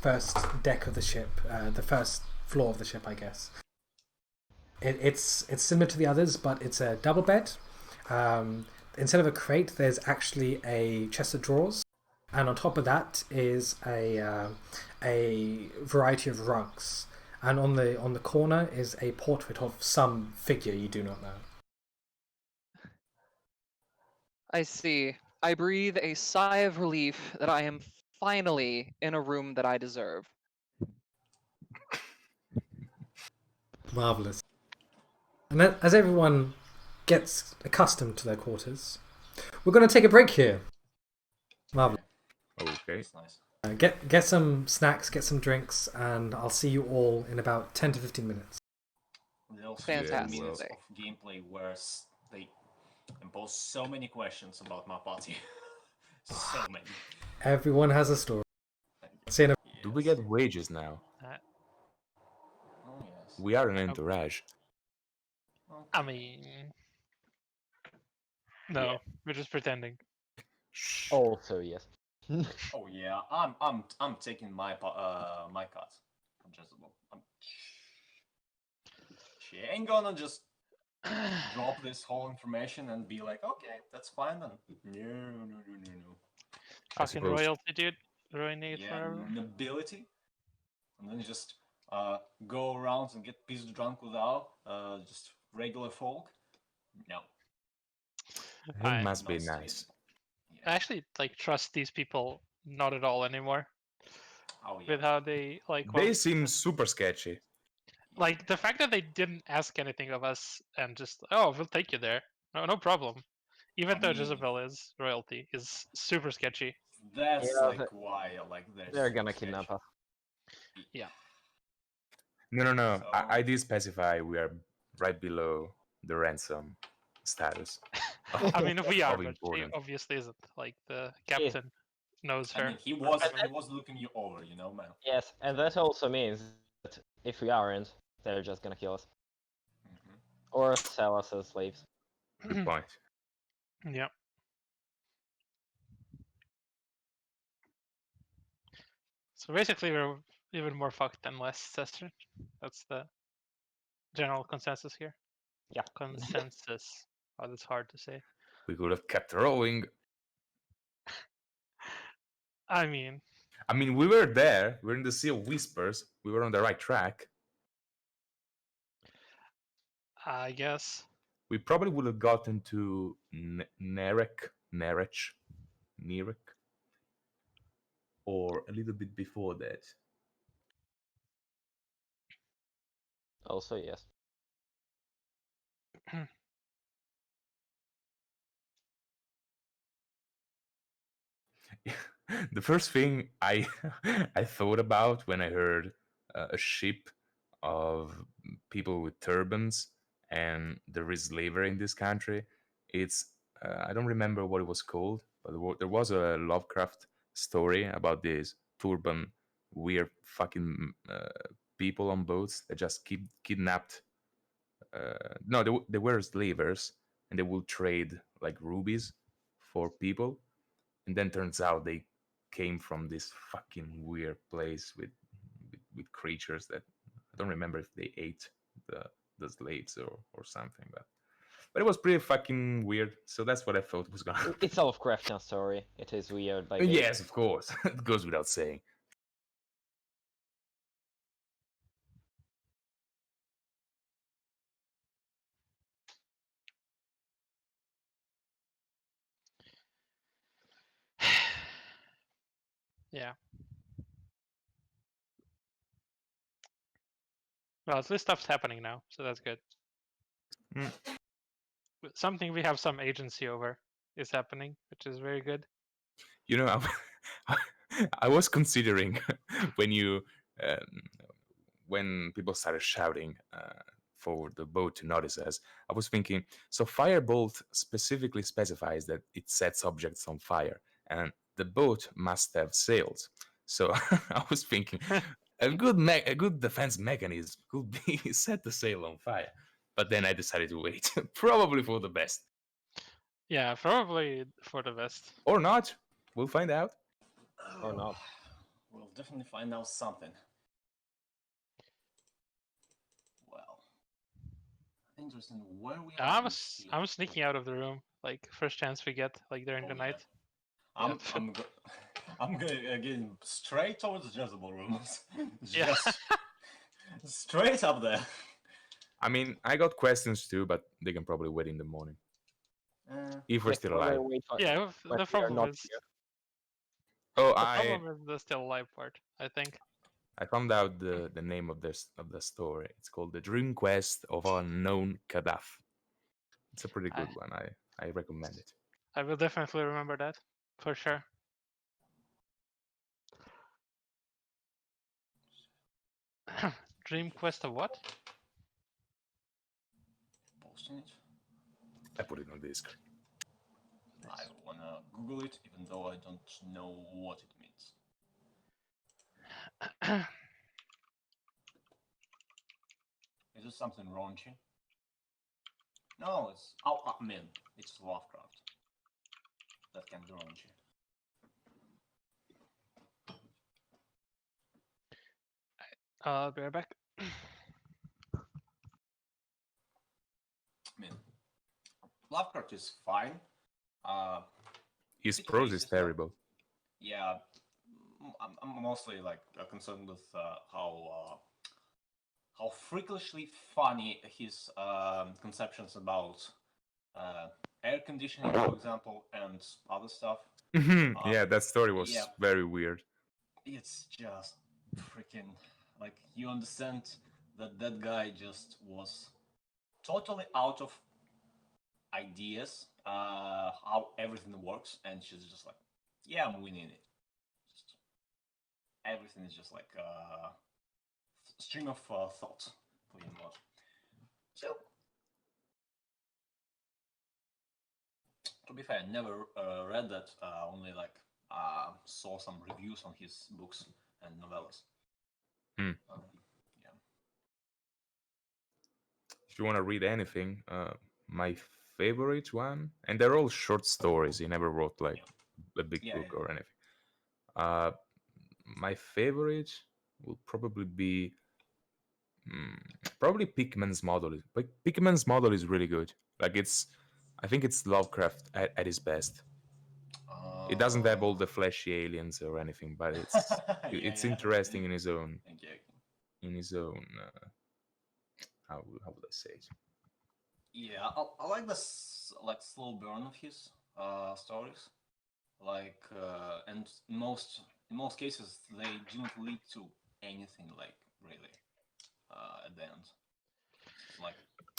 [SPEAKER 1] first deck of the ship, the first floor of the ship, I guess. It's similar to the others, but it's a double bed. Instead of a crate, there's actually a chest of drawers, and on top of that is a variety of rugs. And on the corner is a portrait of some figure you do not know.
[SPEAKER 6] I see. I breathe a sigh of relief that I am finally in a room that I deserve.
[SPEAKER 1] Marvelous. And as everyone gets accustomed to their quarters, we're going to take a break here. Marvelous.
[SPEAKER 3] Okay.
[SPEAKER 2] That's nice.
[SPEAKER 1] Get some snacks, get some drinks, and I'll see you all in about 10 to 15 minutes.
[SPEAKER 2] Those
[SPEAKER 6] Fantastic.
[SPEAKER 2] 15 minutes of gameplay where they impose so many questions about my party. So many.
[SPEAKER 1] Everyone has a story. See you in a...
[SPEAKER 3] Do we get wages now?
[SPEAKER 2] Oh, yes.
[SPEAKER 3] We are an entourage.
[SPEAKER 4] I mean, no,
[SPEAKER 7] Yeah.
[SPEAKER 4] we're just pretending.
[SPEAKER 7] Also, yes.
[SPEAKER 2] Oh yeah, I'm taking my my cut. I'm just she ain't gonna just drop this whole information and be like, okay, that's fine then. No.
[SPEAKER 4] Fucking
[SPEAKER 3] suppose.
[SPEAKER 4] royalty, dude. Ruinate
[SPEAKER 2] Yeah,
[SPEAKER 4] forever.
[SPEAKER 2] nobility, and then just go around and get pissed drunk without just regular folk. No.
[SPEAKER 3] It
[SPEAKER 4] I
[SPEAKER 3] must be
[SPEAKER 2] Not staying.
[SPEAKER 3] nice.
[SPEAKER 4] I actually like trust these people not at all anymore
[SPEAKER 2] Oh yeah.
[SPEAKER 4] with how they like.
[SPEAKER 3] They
[SPEAKER 4] Well,
[SPEAKER 3] seem super sketchy.
[SPEAKER 4] like the fact that they didn't ask anything of us and just we'll take you there. No problem. Even
[SPEAKER 2] I
[SPEAKER 4] though
[SPEAKER 2] mean-
[SPEAKER 4] Jezebel is royalty, is super sketchy.
[SPEAKER 2] That's
[SPEAKER 7] Yeah,
[SPEAKER 2] like why I like their
[SPEAKER 7] They're
[SPEAKER 2] super
[SPEAKER 7] gonna
[SPEAKER 2] sketch.
[SPEAKER 7] kidnap us.
[SPEAKER 3] No.
[SPEAKER 2] So-
[SPEAKER 3] I did specify we are right below the ransom status.
[SPEAKER 4] I mean, we are,
[SPEAKER 3] Of
[SPEAKER 4] but she
[SPEAKER 3] important.
[SPEAKER 4] obviously isn't. Like the captain knows
[SPEAKER 2] I
[SPEAKER 4] her.
[SPEAKER 2] mean, he was looking you over, you know, man.
[SPEAKER 7] Yes, and that also means that if we aren't, they're just gonna kill us.
[SPEAKER 2] Mhm.
[SPEAKER 7] Or sell us as slaves.
[SPEAKER 3] Good point.
[SPEAKER 4] Yeah. So basically, we're even more fucked than last session. That's the general consensus here.
[SPEAKER 7] Yeah.
[SPEAKER 4] Consensus. Oh, that's hard to say.
[SPEAKER 3] We could have kept rowing.
[SPEAKER 4] I mean,
[SPEAKER 3] We were there. We were in the Sea of Whispers. We were on the right track.
[SPEAKER 4] I guess.
[SPEAKER 3] We probably would have gotten to Nerek, or a little bit before that.
[SPEAKER 7] Also, yes.
[SPEAKER 3] The first thing I I thought about when I heard a ship of people with turbans and there is slavery in this country, it's I don't remember what it was called, but there was a Lovecraft story about these turban weird fucking people on boats that just kidnapped. No, they were slavers and they will trade like rubies for people, and then turns out they came from this fucking weird place with creatures that I don't remember if they ate the slaves or something, but it was pretty fucking weird. So that's what I thought was gonna happen.
[SPEAKER 7] It's a Lovecraftian story. It is weird. Like
[SPEAKER 3] Yes, of course, it goes without saying.
[SPEAKER 4] Yeah. Well, at least stuff's happening now, so that's good.
[SPEAKER 3] Mm.
[SPEAKER 4] Something we have some agency over is happening, which is very good.
[SPEAKER 3] You know, I was considering when you when people started shouting for the boat to notice us, I was thinking, so Firebolt specifically specifies that it sets objects on fire, and the boat must have sails. So I was thinking, a good defense mechanism could be set the sail on fire. But then I decided to wait, probably for the best.
[SPEAKER 4] Yeah, probably for the best.
[SPEAKER 3] Or not. We'll find out.
[SPEAKER 7] Or not.
[SPEAKER 2] We'll definitely find out something. Well, interesting. Where we are?
[SPEAKER 4] I'm sneaking out of the room, like first chance we get, like during the
[SPEAKER 2] Oh, yeah.
[SPEAKER 4] night.
[SPEAKER 2] I'm gonna get straight towards the Jezebel rooms.
[SPEAKER 4] Yeah.
[SPEAKER 2] Just straight up there.
[SPEAKER 3] I got questions too, but they can probably wait in the morning. If we're
[SPEAKER 7] Yes,
[SPEAKER 3] still
[SPEAKER 7] we're
[SPEAKER 3] alive.
[SPEAKER 7] gonna wait for-
[SPEAKER 4] Yeah,
[SPEAKER 7] but we
[SPEAKER 4] the
[SPEAKER 7] are
[SPEAKER 4] problem
[SPEAKER 7] not
[SPEAKER 4] is
[SPEAKER 7] here.
[SPEAKER 3] Oh,
[SPEAKER 4] the problem is the still alive part, I think.
[SPEAKER 3] I found out the name of the story. It's called The Dream Quest of Unknown Kadaf. It's a pretty good one. I recommend it.
[SPEAKER 4] I will definitely remember that for sure. Dream Quest of what?
[SPEAKER 2] Posting it.
[SPEAKER 3] I put it on Discord.
[SPEAKER 2] I wanna Google it, even though I don't know what it means. Is it something raunchy? No, it's I mean, it's Lovecraft. That can be raunchy.
[SPEAKER 4] I'll be right back.
[SPEAKER 2] I mean, Lovecraft is fine.
[SPEAKER 3] His
[SPEAKER 2] It
[SPEAKER 3] prose
[SPEAKER 2] racist,
[SPEAKER 3] is
[SPEAKER 2] but-
[SPEAKER 3] terrible.
[SPEAKER 2] Yeah, I'm mostly like concerned with how freakishly funny his conceptions about air conditioning, for example, and other stuff.
[SPEAKER 3] Yeah, that story was
[SPEAKER 2] yeah.
[SPEAKER 3] very weird.
[SPEAKER 2] It's just freaking like you understand that that guy just was totally out of ideas how everything works, and she's just like, yeah, I'm winning it. Just, everything is just like stream of thoughts for him. So to be fair, I never read that. Only like saw some reviews on his books and novellas.
[SPEAKER 3] Hmm.
[SPEAKER 2] Yeah.
[SPEAKER 3] If you want to read anything, my favorite one, and they're all short stories. He never wrote like a big
[SPEAKER 2] Yeah,
[SPEAKER 3] book
[SPEAKER 2] yeah.
[SPEAKER 3] or anything. My favorite will probably be probably Pickman's model. But Pickman's model is really good. Like I think it's Lovecraft at his best. It doesn't have all the flashy aliens or anything, but it's it's
[SPEAKER 2] yeah.
[SPEAKER 3] interesting in his own
[SPEAKER 2] Okay.
[SPEAKER 3] how would I say it?
[SPEAKER 2] Yeah, I like the like slow burn of his stories. Like and in most cases they didn't lead to anything like really at the end. It's like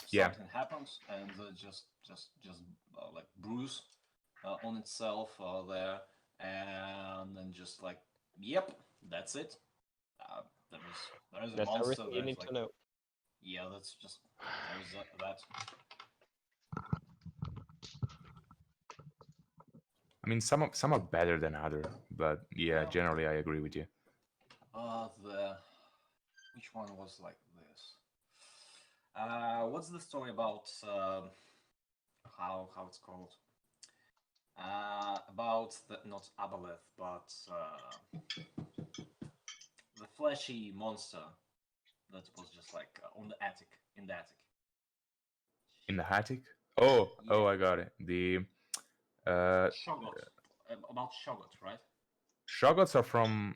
[SPEAKER 3] Yeah.
[SPEAKER 2] something happens and just like bruise on itself there, and then just like yep, that's it. There is a
[SPEAKER 7] That's
[SPEAKER 2] monster.
[SPEAKER 7] everything you
[SPEAKER 2] There's
[SPEAKER 7] need
[SPEAKER 2] like
[SPEAKER 7] to know.
[SPEAKER 2] yeah, that's just there's that.
[SPEAKER 3] I mean, some are better than other, but yeah, generally I agree with you.
[SPEAKER 2] The which one was like this? What's the story about? How it's called? About the not Aboleth, but the fleshy monster that was just like on the attic, in the attic.
[SPEAKER 3] In the attic? Oh,
[SPEAKER 2] Yeah.
[SPEAKER 3] I got it. The
[SPEAKER 2] Shoggoth. About Shoggoth, right?
[SPEAKER 3] Shoggoths are from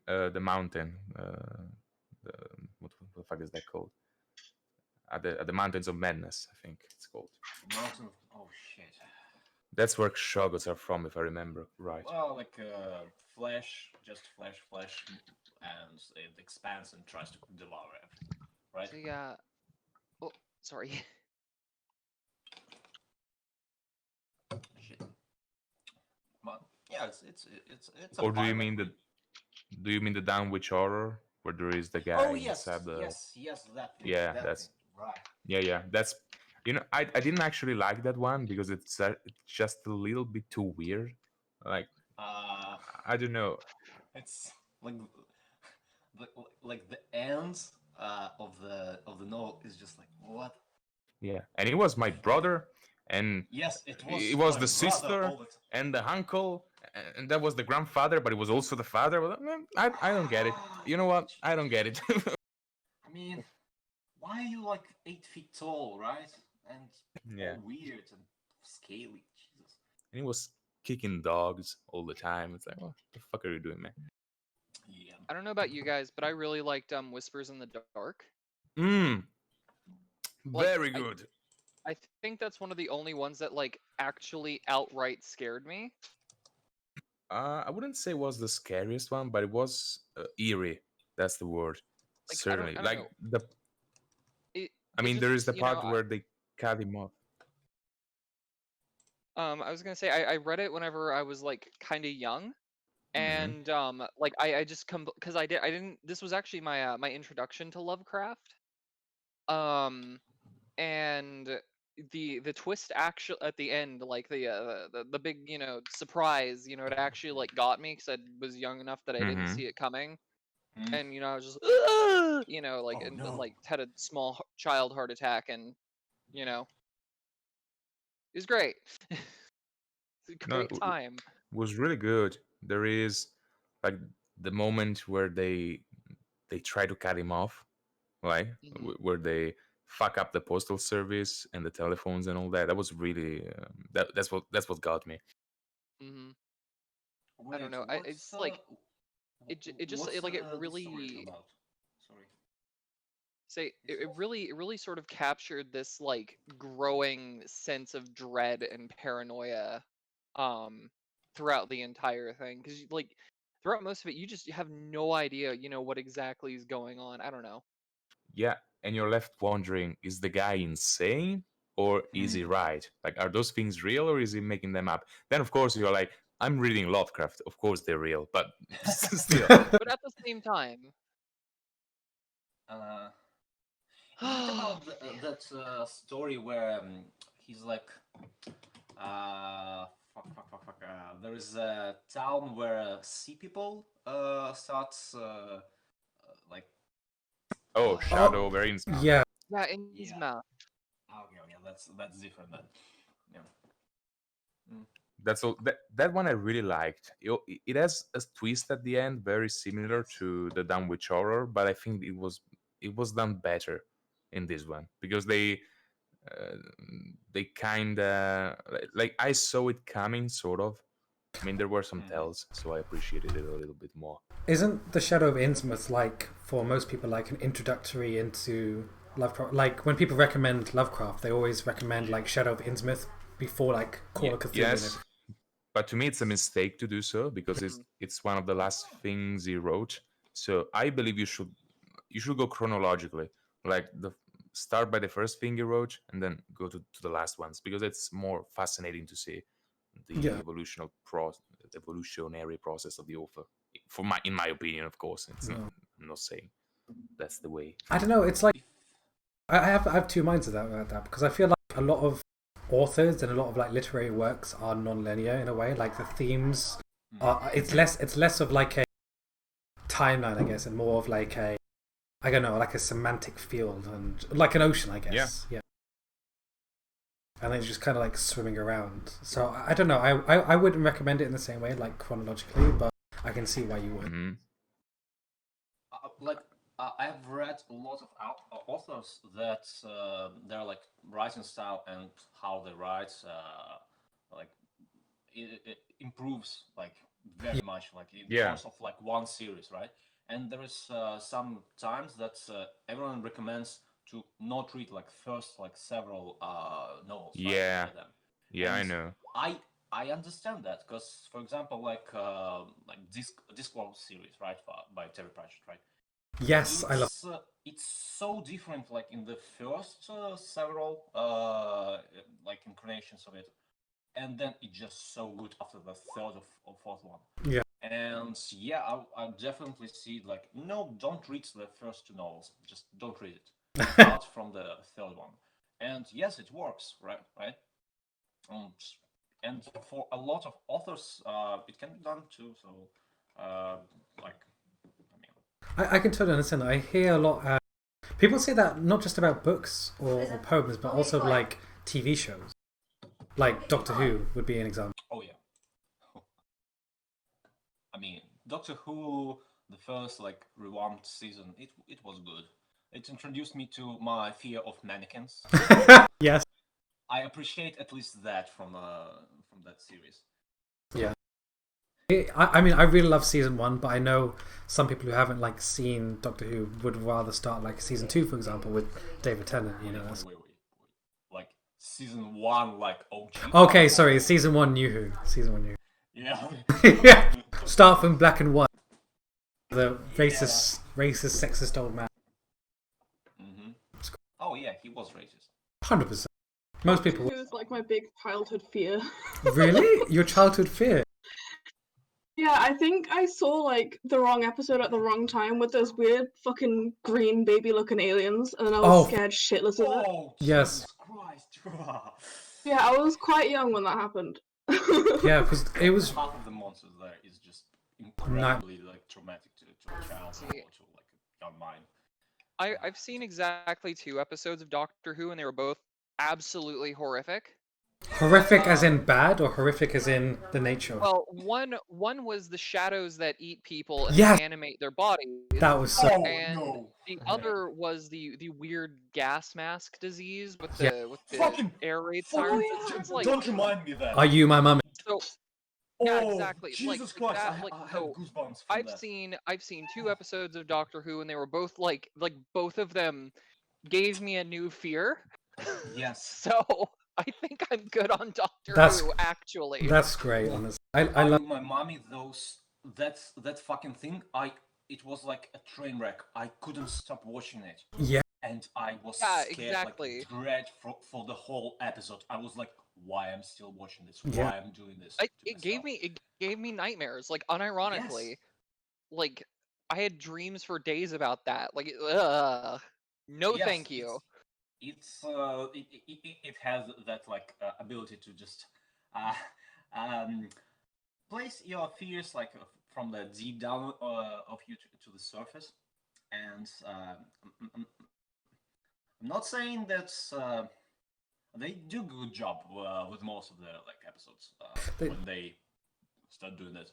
[SPEAKER 3] the mountain. What the fuck is that called? At the Mountains of Madness, I think it's called.
[SPEAKER 2] Mountain of oh shit.
[SPEAKER 3] That's where Shoggoths are from, if I remember right.
[SPEAKER 2] Well, like flesh, just flesh, and it expands and tries to devour everything, right?
[SPEAKER 6] So yeah. Oh, sorry.
[SPEAKER 2] Shit. But yeah, it's.
[SPEAKER 3] Or do you mean the Dunwich Horror, where there is the guy
[SPEAKER 2] Oh yes,
[SPEAKER 3] inside the?
[SPEAKER 2] yes, that thing.
[SPEAKER 3] Yeah,
[SPEAKER 2] that
[SPEAKER 3] that's
[SPEAKER 2] thing. Right.
[SPEAKER 3] yeah. That's I didn't actually like that one because it's just a little bit too weird. Like I don't know.
[SPEAKER 2] It's like the end of the novel is just like what?
[SPEAKER 3] Yeah, and it was my brother, and
[SPEAKER 2] Yes, it was.
[SPEAKER 3] it was
[SPEAKER 2] my
[SPEAKER 3] the
[SPEAKER 2] brother
[SPEAKER 3] sister
[SPEAKER 2] all the time.
[SPEAKER 3] and the uncle, and that was the grandfather, but it was also the father. Well, I don't get it. You know what? I don't get it.
[SPEAKER 2] I mean, why are you like 8 feet tall, right? And
[SPEAKER 3] Yeah.
[SPEAKER 2] all weird and scaly. Jesus.
[SPEAKER 3] And he was kicking dogs all the time. It's like, what the fuck are you doing, man?
[SPEAKER 2] Yeah.
[SPEAKER 6] I don't know about you guys, but I really liked Whispers in the Dark.
[SPEAKER 3] Like, very
[SPEAKER 6] I-
[SPEAKER 3] good.
[SPEAKER 6] I think that's one of the only ones that like actually outright scared me.
[SPEAKER 3] I wouldn't say it was the scariest one, but it was eerie. That's the word.
[SPEAKER 6] Like,
[SPEAKER 3] Certainly.
[SPEAKER 6] I don't
[SPEAKER 3] Like
[SPEAKER 6] know.
[SPEAKER 3] I
[SPEAKER 6] It
[SPEAKER 3] mean, there is
[SPEAKER 6] just,
[SPEAKER 3] the
[SPEAKER 6] you know,
[SPEAKER 3] part where they cut him off.
[SPEAKER 6] I was gonna say I read it whenever I was like kind of young,
[SPEAKER 3] Mhm.
[SPEAKER 6] and like I just come because I didn't. This was actually my my introduction to Lovecraft. Um, and the twist actually at the end, like the big surprise, it actually like got me because I was young enough that I didn't
[SPEAKER 3] Mhm.
[SPEAKER 6] see it coming,
[SPEAKER 2] Mm.
[SPEAKER 6] and I was just "Ah!" like
[SPEAKER 2] Oh,
[SPEAKER 6] and
[SPEAKER 2] no.
[SPEAKER 6] like had a small child heart attack, and it was great. It's a
[SPEAKER 3] No,
[SPEAKER 6] great time.
[SPEAKER 3] was really good. There is like the moment where they try to cut him off, right?
[SPEAKER 6] Mhm.
[SPEAKER 3] Where they fuck up the postal service and the telephones and all that. That was really that's what got me.
[SPEAKER 6] Hmm. I don't
[SPEAKER 2] Wait,
[SPEAKER 6] know. It's like it just
[SPEAKER 2] what's
[SPEAKER 6] like it
[SPEAKER 2] the story
[SPEAKER 6] really
[SPEAKER 2] about? Sorry.
[SPEAKER 6] it really sort of captured this like growing sense of dread and paranoia um throughout the entire thing, because like throughout most of it you just have no idea what exactly is going on. I don't know.
[SPEAKER 3] Yeah, and you're left wondering, is the guy insane or is he
[SPEAKER 2] Mm.
[SPEAKER 3] right? Like, are those things real or is he making them up? Then, of course, you're like, I'm reading Lovecraft. Of course, they're real, but still.
[SPEAKER 6] But at the same time
[SPEAKER 2] Uh, is it about that story where he's like, there is a town where sea people starts like.
[SPEAKER 3] Oh, Shadow over Innsmouth.
[SPEAKER 1] Yeah.
[SPEAKER 6] yeah, in his
[SPEAKER 2] Yeah.
[SPEAKER 6] mouth.
[SPEAKER 2] Okay, that's different then. Yeah.
[SPEAKER 3] That's all. That one I really liked. It has a twist at the end, very similar to the Dunwich Horror, but I think it was done better in this one because uh, they kind of like I saw it coming, sort of. I mean, there were some tells, so I appreciated it a little bit more.
[SPEAKER 1] Isn't The Shadow of Innsmouth, like, for most people, like an introductory into Lovecraft? Like, when people recommend Lovecraft, they always recommend, like, Shadow of Innsmouth before, like, Call of Cthulhu.
[SPEAKER 3] Yes, but to me, it's a mistake to do so because
[SPEAKER 6] Mhm.
[SPEAKER 3] it's one of the last things he wrote. So I believe you should go chronologically, like start by the first thing he wrote and then go to the last ones because it's more fascinating to see the
[SPEAKER 1] Yeah.
[SPEAKER 3] evolutionary process of the author. In my opinion, of course, I'm not saying that's the way.
[SPEAKER 1] I don't know. It's like I have two minds about that because I feel like a lot of authors and a lot of like literary works are non-linear in a way. Like the themes are it's less of like a timeline, I guess, and more of like a I don't know, like a semantic field and like an ocean, I guess. Yeah. And then it's just kind of like swimming around. So I don't know. I wouldn't recommend it in the same way, like chronologically, but I can see why you would.
[SPEAKER 3] Hmm.
[SPEAKER 2] Like I've read a lot of authors that their like writing style and how they write like it improves like very much like in the
[SPEAKER 3] Yeah.
[SPEAKER 2] course of like one series, right? And there is some times that everyone recommends to not read like first like several novels,
[SPEAKER 3] Yeah.
[SPEAKER 2] right, by them.
[SPEAKER 3] Yeah, I
[SPEAKER 2] And
[SPEAKER 3] know.
[SPEAKER 2] I understand that because, for example, like Discworld series, right, by Terry Pratchett, right?
[SPEAKER 1] Yes, I love.
[SPEAKER 2] It's so different, like in the first several like incarnations of it, and then it's just so good after the third or fourth one.
[SPEAKER 1] Yeah.
[SPEAKER 2] And yeah, I definitely see like no, don't read the first two novels. Just don't read it. Start from the third one, and yes, it works, right? Right. And for a lot of authors, it can be done too. So, like, I mean,
[SPEAKER 1] I can totally understand that. I hear a lot. People say that not just about books or poems, but also like TV shows. Like Doctor Who would be an example.
[SPEAKER 2] oh yeah. I mean, Doctor Who, the first like revamped season, it was good. It introduced me to my fear of mannequins.
[SPEAKER 1] Yes.
[SPEAKER 2] I appreciate at least that from that series.
[SPEAKER 1] Yeah. I mean, I really love season 1, but I know some people who haven't like seen Doctor Who would rather start like season 2, for example, with David Tennant. You know.
[SPEAKER 2] Wait. Like season 1, like OG.
[SPEAKER 1] Okay, sorry. Season 1, New Who. Season 1, New Who.
[SPEAKER 2] Yeah.
[SPEAKER 1] Yeah. Start from black and white. The racist, sexist old man.
[SPEAKER 2] Hmm. Oh yeah, he was racist.
[SPEAKER 1] 100%. Most people.
[SPEAKER 8] It was like my big childhood fear.
[SPEAKER 1] Really? Your childhood fear?
[SPEAKER 8] Yeah, I think I saw like the wrong episode at the wrong time with those weird fucking green baby-looking aliens, and then I was
[SPEAKER 1] Oh.
[SPEAKER 8] scared shitless of it.
[SPEAKER 2] Oh
[SPEAKER 1] Yes.
[SPEAKER 2] Jesus Christ!
[SPEAKER 8] Yeah, I was quite young when that happened.
[SPEAKER 1] Yeah, because it was.
[SPEAKER 2] Half of the monsters there is just incredibly like traumatic to a child or to like a young mind.
[SPEAKER 6] I've seen exactly 2 episodes of Doctor Who, and they were both absolutely horrific.
[SPEAKER 1] Horrific as in bad, or horrific as in the nature of it?
[SPEAKER 6] Well, one was the shadows that eat people and
[SPEAKER 1] Yes!
[SPEAKER 6] animate their bodies.
[SPEAKER 1] That was so.
[SPEAKER 6] And the other was the weird gas mask disease with the
[SPEAKER 2] Fucking
[SPEAKER 6] air raid sirens. It's like,
[SPEAKER 2] don't remind me of that.
[SPEAKER 1] Are you my mummy?
[SPEAKER 6] so yeah,
[SPEAKER 2] Oh,
[SPEAKER 6] exactly.
[SPEAKER 2] Jesus
[SPEAKER 6] like
[SPEAKER 2] Christ!
[SPEAKER 6] that, like,
[SPEAKER 2] I have
[SPEAKER 6] so
[SPEAKER 2] goosebumps from that.
[SPEAKER 6] I've seen 2 episodes of Doctor Who, and they were both like both of them gave me a new fear.
[SPEAKER 2] Yes.
[SPEAKER 6] So I think I'm good on Doctor
[SPEAKER 1] That's-
[SPEAKER 6] Who, actually.
[SPEAKER 1] That's great, honestly. I love.
[SPEAKER 2] My mommy, that fucking thing. It was like a train wreck. I couldn't stop watching it.
[SPEAKER 1] Yeah.
[SPEAKER 2] And I was
[SPEAKER 6] Yeah,
[SPEAKER 2] scared,
[SPEAKER 6] exactly.
[SPEAKER 2] like dread for the whole episode. I was like, why I'm still watching this?
[SPEAKER 1] Yeah.
[SPEAKER 2] Why I'm doing this?
[SPEAKER 6] It gave me nightmares, like unironically.
[SPEAKER 2] Yes.
[SPEAKER 6] Like I had dreams for days about that. Like ugh. No,
[SPEAKER 2] Yes,
[SPEAKER 6] thank you.
[SPEAKER 2] It has that like ability to just place your fears like from the deep down of you to the surface, and I'm not saying that they do a good job with most of their like episodes when they start doing this.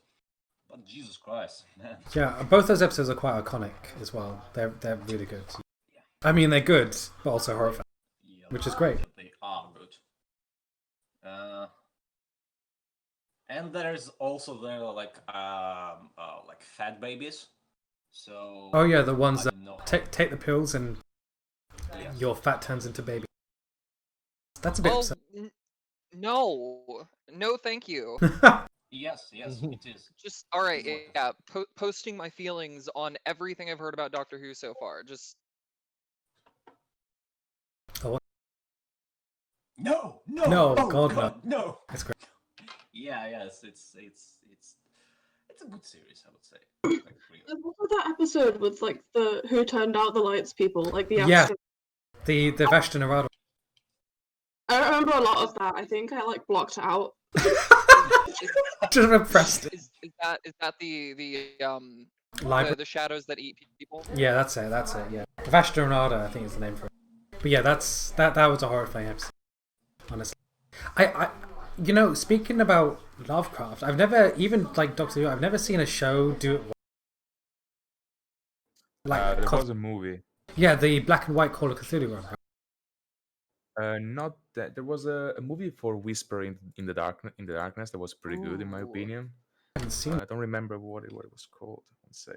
[SPEAKER 2] But Jesus Christ, man.
[SPEAKER 1] Yeah, both those episodes are quite iconic as well. They're really good. I mean, they're good, but also horrifying,
[SPEAKER 2] Yeah,
[SPEAKER 1] which is great.
[SPEAKER 2] They are good. And there's also there like fat babies. So.
[SPEAKER 1] Oh yeah, the ones
[SPEAKER 2] I
[SPEAKER 1] that
[SPEAKER 2] don't know.
[SPEAKER 1] take the pills and
[SPEAKER 2] Yes.
[SPEAKER 1] your fat turns into baby. That's a bit.
[SPEAKER 6] Well, no, thank you.
[SPEAKER 2] Yes, it is.
[SPEAKER 6] Just all right,
[SPEAKER 2] Wonderful.
[SPEAKER 6] yeah. Posting my feelings on everything I've heard about Doctor Who so far. Just
[SPEAKER 2] No,
[SPEAKER 1] No,
[SPEAKER 2] oh,
[SPEAKER 1] God,
[SPEAKER 2] no.
[SPEAKER 1] That's great.
[SPEAKER 2] Yeah, yes, it's a good series, I would say. Like, really.
[SPEAKER 8] What was that episode with like the who turned out the lights people, like the
[SPEAKER 1] Yeah.
[SPEAKER 8] astro-
[SPEAKER 1] The Vashta Nerado.
[SPEAKER 8] I don't remember a lot of that. I think I like blocked it out.
[SPEAKER 1] Just repressed it.
[SPEAKER 6] is that the
[SPEAKER 1] Library.
[SPEAKER 6] the shadows that eat people?
[SPEAKER 1] Yeah, that's it. Yeah, Vashta Nerado, I think is the name for it. But yeah, that was a horrifying episode. Honestly, I speaking about Lovecraft, I've never even like Doctor Who. I've never seen a show do it. Like
[SPEAKER 3] There was a movie.
[SPEAKER 1] yeah, the black and white Call of Cthulhu one. Right?
[SPEAKER 3] Not that there was a movie for Whisper in the darkness that was pretty good in my
[SPEAKER 6] Ooh.
[SPEAKER 3] opinion.
[SPEAKER 1] I haven't seen
[SPEAKER 3] I
[SPEAKER 1] it.
[SPEAKER 3] don't remember what it was called. One sec.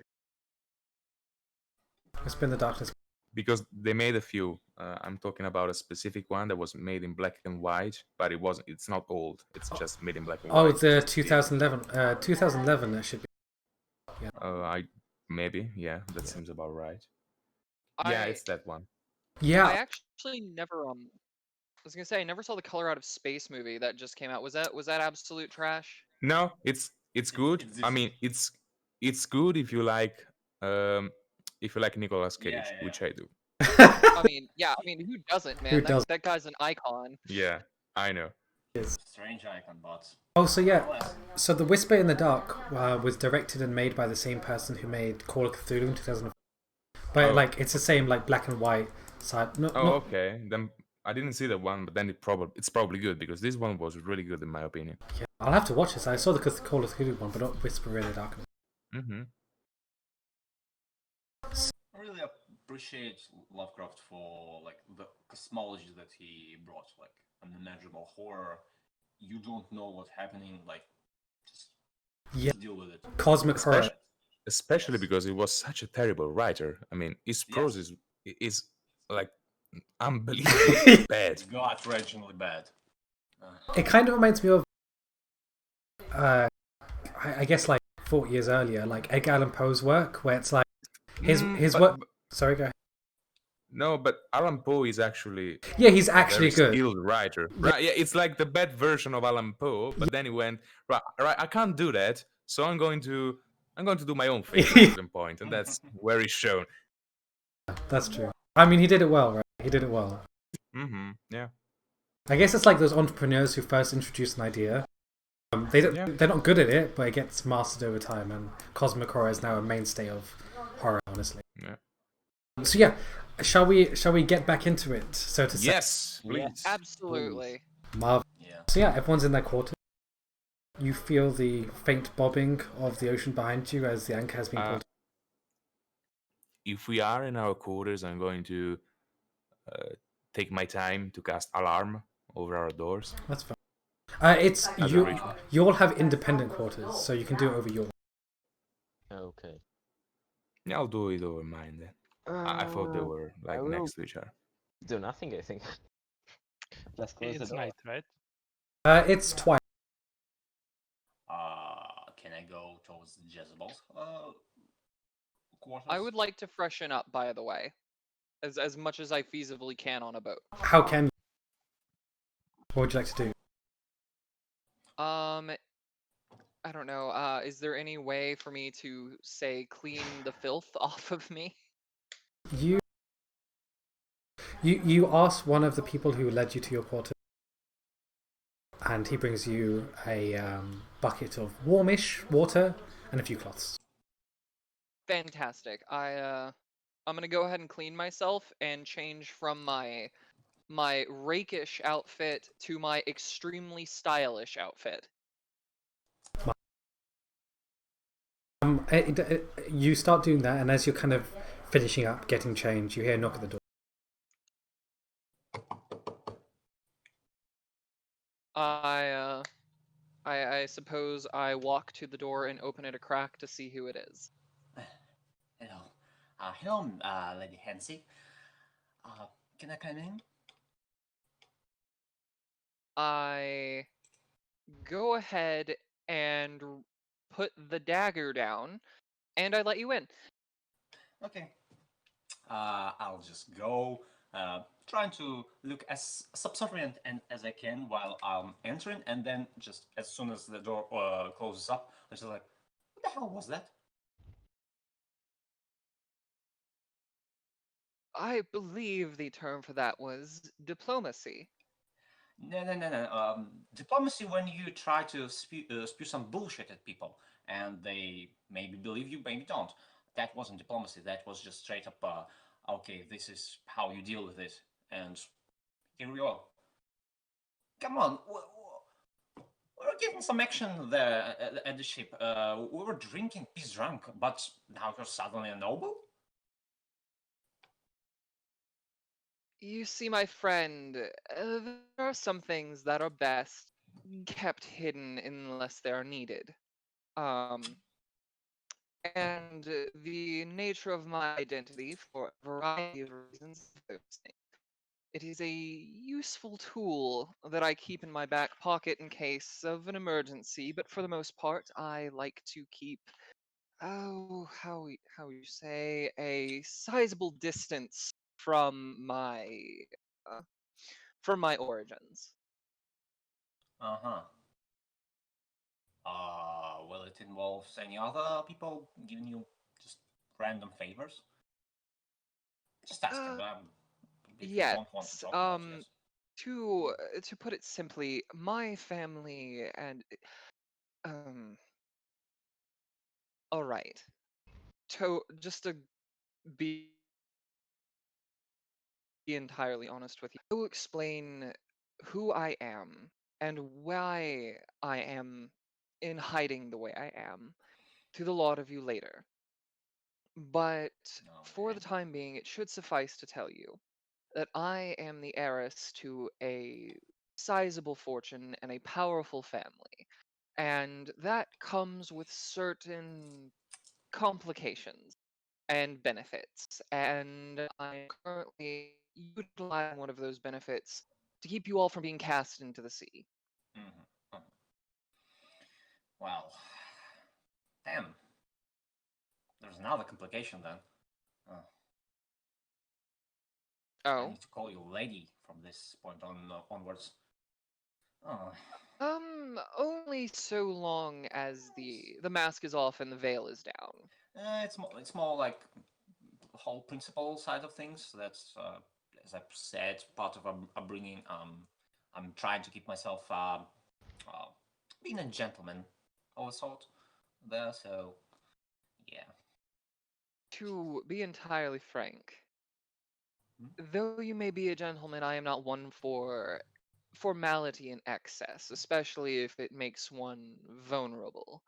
[SPEAKER 1] It's been the darkness.
[SPEAKER 3] Because they made a few. I'm talking about a specific one that was made in black and white, but it's not old. It's just made in black and
[SPEAKER 1] Oh,
[SPEAKER 3] white.
[SPEAKER 1] the 2011. 2011. That should be.
[SPEAKER 3] Yeah, that seems about right. Yeah, it's that one.
[SPEAKER 1] Yeah.
[SPEAKER 6] I actually never I was gonna say I never saw the Color Out of Space movie that just came out. Was that absolute trash?
[SPEAKER 3] No, it's good.
[SPEAKER 2] it's
[SPEAKER 3] I mean, it's good if you like Nicolas Cage,
[SPEAKER 2] Yeah.
[SPEAKER 3] which I do.
[SPEAKER 6] I mean, who doesn't, man?
[SPEAKER 1] Who
[SPEAKER 6] That,
[SPEAKER 1] doesn't?
[SPEAKER 6] that guy's an icon.
[SPEAKER 3] Yeah, I know.
[SPEAKER 2] Strange icon, but
[SPEAKER 1] Oh, so yeah.
[SPEAKER 2] Well,
[SPEAKER 1] So The Whisper in the Dark was directed and made by the same person who made Call of Cthulhu in 2004. But
[SPEAKER 3] Oh.
[SPEAKER 1] like it's the same like black and white side. No,
[SPEAKER 3] Oh,
[SPEAKER 1] not-
[SPEAKER 3] okay. Then I didn't see that one, but then it's probably good because this one was really good in my opinion.
[SPEAKER 1] yeah, I'll have to watch this. I saw the Call of Cthulhu one, but not Whisper in the Dark.
[SPEAKER 3] Mm-hmm.
[SPEAKER 2] I really appreciate Lovecraft for like the cosmology that he brought, like unimaginable horror. You don't know what's happening, like
[SPEAKER 1] Yeah.
[SPEAKER 2] just deal with it.
[SPEAKER 1] Cosmic horror.
[SPEAKER 3] Especially because he was such a terrible writer. I mean, his prose is like unbelievably bad.
[SPEAKER 2] It's gut-wrenchingly bad.
[SPEAKER 1] It kind of reminds me of, I guess like 40 years earlier, like Edgar Allan Poe's work, where it's like his
[SPEAKER 3] but-
[SPEAKER 1] work. Sorry, go ahead.
[SPEAKER 3] No, but Alan Poe is actually
[SPEAKER 1] Yeah, he's
[SPEAKER 3] a
[SPEAKER 1] actually
[SPEAKER 3] very
[SPEAKER 1] good.
[SPEAKER 3] skilled writer. Right? Yeah, it's like the bad version of Alan Poe. But then he went right. I can't do that, so I'm going to do my own thing at a certain point, and that's where it's shown.
[SPEAKER 1] That's true. I mean, he did it well, right? He did it well.
[SPEAKER 3] Yeah.
[SPEAKER 1] I guess it's like those entrepreneurs who first introduce an idea. They're not good at it, but it gets mastered over time. And cosmic horror is now a mainstay of horror, honestly.
[SPEAKER 3] Yeah.
[SPEAKER 1] So yeah, shall we get back into it? So to say,
[SPEAKER 3] Yes, please.
[SPEAKER 6] Absolutely.
[SPEAKER 1] Marvel.
[SPEAKER 2] Yeah.
[SPEAKER 1] So yeah, everyone's in their quarters. You feel the faint bobbing of the ocean behind you as the anchor has been pulled.
[SPEAKER 3] If we are in our quarters, I'm going to take my time to cast alarm over our doors.
[SPEAKER 1] That's fine. It's
[SPEAKER 3] As a
[SPEAKER 1] you.
[SPEAKER 3] ritual.
[SPEAKER 1] You all have independent quarters, so you can do it over your.
[SPEAKER 7] Okay.
[SPEAKER 3] Yeah, I'll do it over mine then. I thought they were like
[SPEAKER 7] I will
[SPEAKER 3] next to each other.
[SPEAKER 7] do nothing, I think. Let's close the
[SPEAKER 4] It's
[SPEAKER 7] door.
[SPEAKER 4] night, right?
[SPEAKER 1] It's twice.
[SPEAKER 2] Can I go towards Jezebel's quarters?
[SPEAKER 6] I would like to freshen up, by the way, as much as I feasibly can on a boat.
[SPEAKER 1] How can you? What would you like to do?
[SPEAKER 6] I don't know. Is there any way for me to say clean the filth off of me?
[SPEAKER 1] You ask one of the people who led you to your quarters, and he brings you a bucket of warmish water and a few cloths.
[SPEAKER 6] Fantastic. I'm gonna go ahead and clean myself and change from my rakish outfit to my extremely stylish outfit.
[SPEAKER 1] You start doing that, and as you're kind of finishing up, getting changed, you hear a knock at the door.
[SPEAKER 6] I suppose I walk to the door and open it a crack to see who it is.
[SPEAKER 2] Hello. Hello, Lady Hansi. Can I come in?
[SPEAKER 6] I go ahead and put the dagger down, and I let you in.
[SPEAKER 2] Okay. I'll just go, trying to look as subservient as I can while I'm entering, and then just as soon as the door closes up, I'm just like, what the hell was that?
[SPEAKER 6] I believe the term for that was diplomacy.
[SPEAKER 2] No. Diplomacy when you try to spew some bullshit at people, and they maybe believe you, maybe don't. That wasn't diplomacy. That was just straight up, okay, this is how you deal with it, and here we are. Come on, we were getting some action there at the ship. We were drinking, peace drunk, but now you're suddenly a noble?
[SPEAKER 6] You see, my friend, there are some things that are best kept hidden unless they are needed. And the nature of my identity, for a variety of reasons, it is a useful tool that I keep in my back pocket in case of an emergency, but for the most part, I like to keep, how you say, a sizable distance from my origins.
[SPEAKER 2] Uh-huh. Will it involve any other people giving you just random favors? Just asking, if you don't want to
[SPEAKER 6] Yes.
[SPEAKER 2] talk about it, yes.
[SPEAKER 6] To put it simply, my family and all right. Just to be entirely honest with you, I will explain who I am and why I am in hiding the way I am to the lot of you later. But for the
[SPEAKER 2] Okay.
[SPEAKER 6] time being, it should suffice to tell you that I am the heiress to a sizable fortune and a powerful family. And that comes with certain complications and benefits. And I'm currently utilizing one of those benefits to keep you all from being cast into the sea.
[SPEAKER 2] Well, Damn. There's another complication then. I
[SPEAKER 6] Oh.
[SPEAKER 2] need to call you lady from this point on onwards. Oh.
[SPEAKER 6] Only so long as the mask is off and the veil is down.
[SPEAKER 2] It's more like the whole principle side of things. That's as I've said, part of upbringing. I'm trying to keep myself being a gentleman of a sort there. So yeah.
[SPEAKER 6] To be entirely frank,
[SPEAKER 2] Hmm?
[SPEAKER 6] though you may be a gentleman, I am not one for formality in excess, especially if it makes one vulnerable.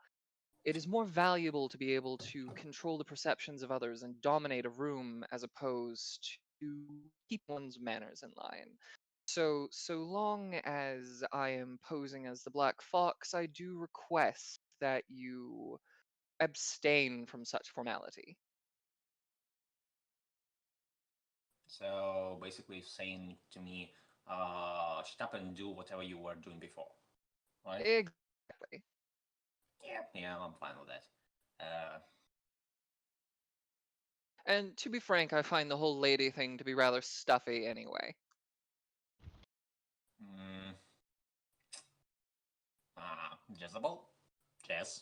[SPEAKER 6] It is more valuable to be able to control the perceptions of others and dominate a room as opposed to keep one's manners in line. So long as I am posing as the Black Fox, I do request that you abstain from such formality.
[SPEAKER 2] So basically saying to me, shut up and do whatever you were doing before, right?
[SPEAKER 6] Exactly.
[SPEAKER 2] Yeah, I'm fine with that.
[SPEAKER 6] And to be frank, I find the whole lady thing to be rather stuffy anyway.
[SPEAKER 2] Jezebel? Jez?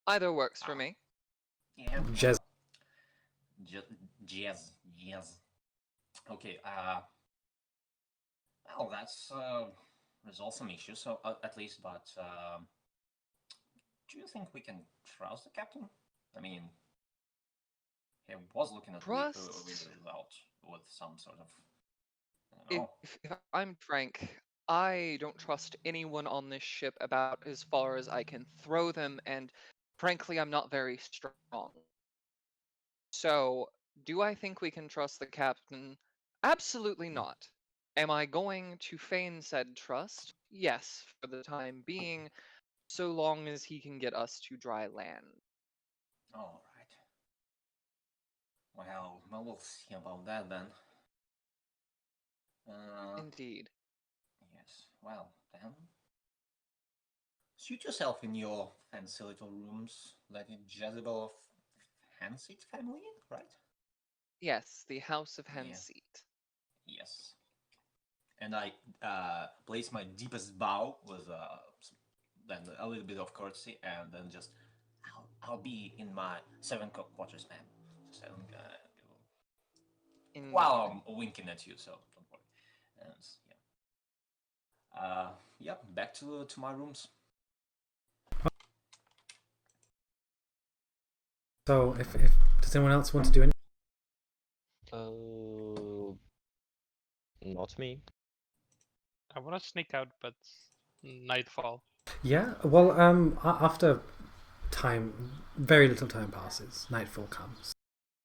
[SPEAKER 6] Either works for me.
[SPEAKER 2] Yeah.
[SPEAKER 1] Jez.
[SPEAKER 2] Jez. Okay, well, that's resolve some issues, so at least, but do you think we can trust the captain? I mean, he was looking at
[SPEAKER 6] Trust?
[SPEAKER 2] without with some sort of, I don't know.
[SPEAKER 6] If I'm frank, I don't trust anyone on this ship about as far as I can throw them, and frankly, I'm not very strong. So, do I think we can trust the captain? Absolutely not. Am I going to feign said trust? Yes, for the time being, so long as he can get us to dry land.
[SPEAKER 2] All right. Well, we'll see about that then.
[SPEAKER 6] Indeed.
[SPEAKER 2] Yes. Well, then. Suit yourself in your fancy little rooms, Lady Jezebel of Hanseat family, right?
[SPEAKER 6] Yes, the House of
[SPEAKER 2] Yeah.
[SPEAKER 6] Hanseat.
[SPEAKER 2] Yes. And I place my deepest bow with then a little bit of courtesy, and then just I'll be in my 7 quarters, ma'am. So
[SPEAKER 6] Indeed.
[SPEAKER 2] while I'm winking at you, so don't worry. And yeah. Back to my rooms.
[SPEAKER 1] So, if does anyone else want to do anything?
[SPEAKER 7] Not me.
[SPEAKER 4] I want to sneak out, but nightfall.
[SPEAKER 1] Yeah. Well, after time, very little time passes. Nightfall comes.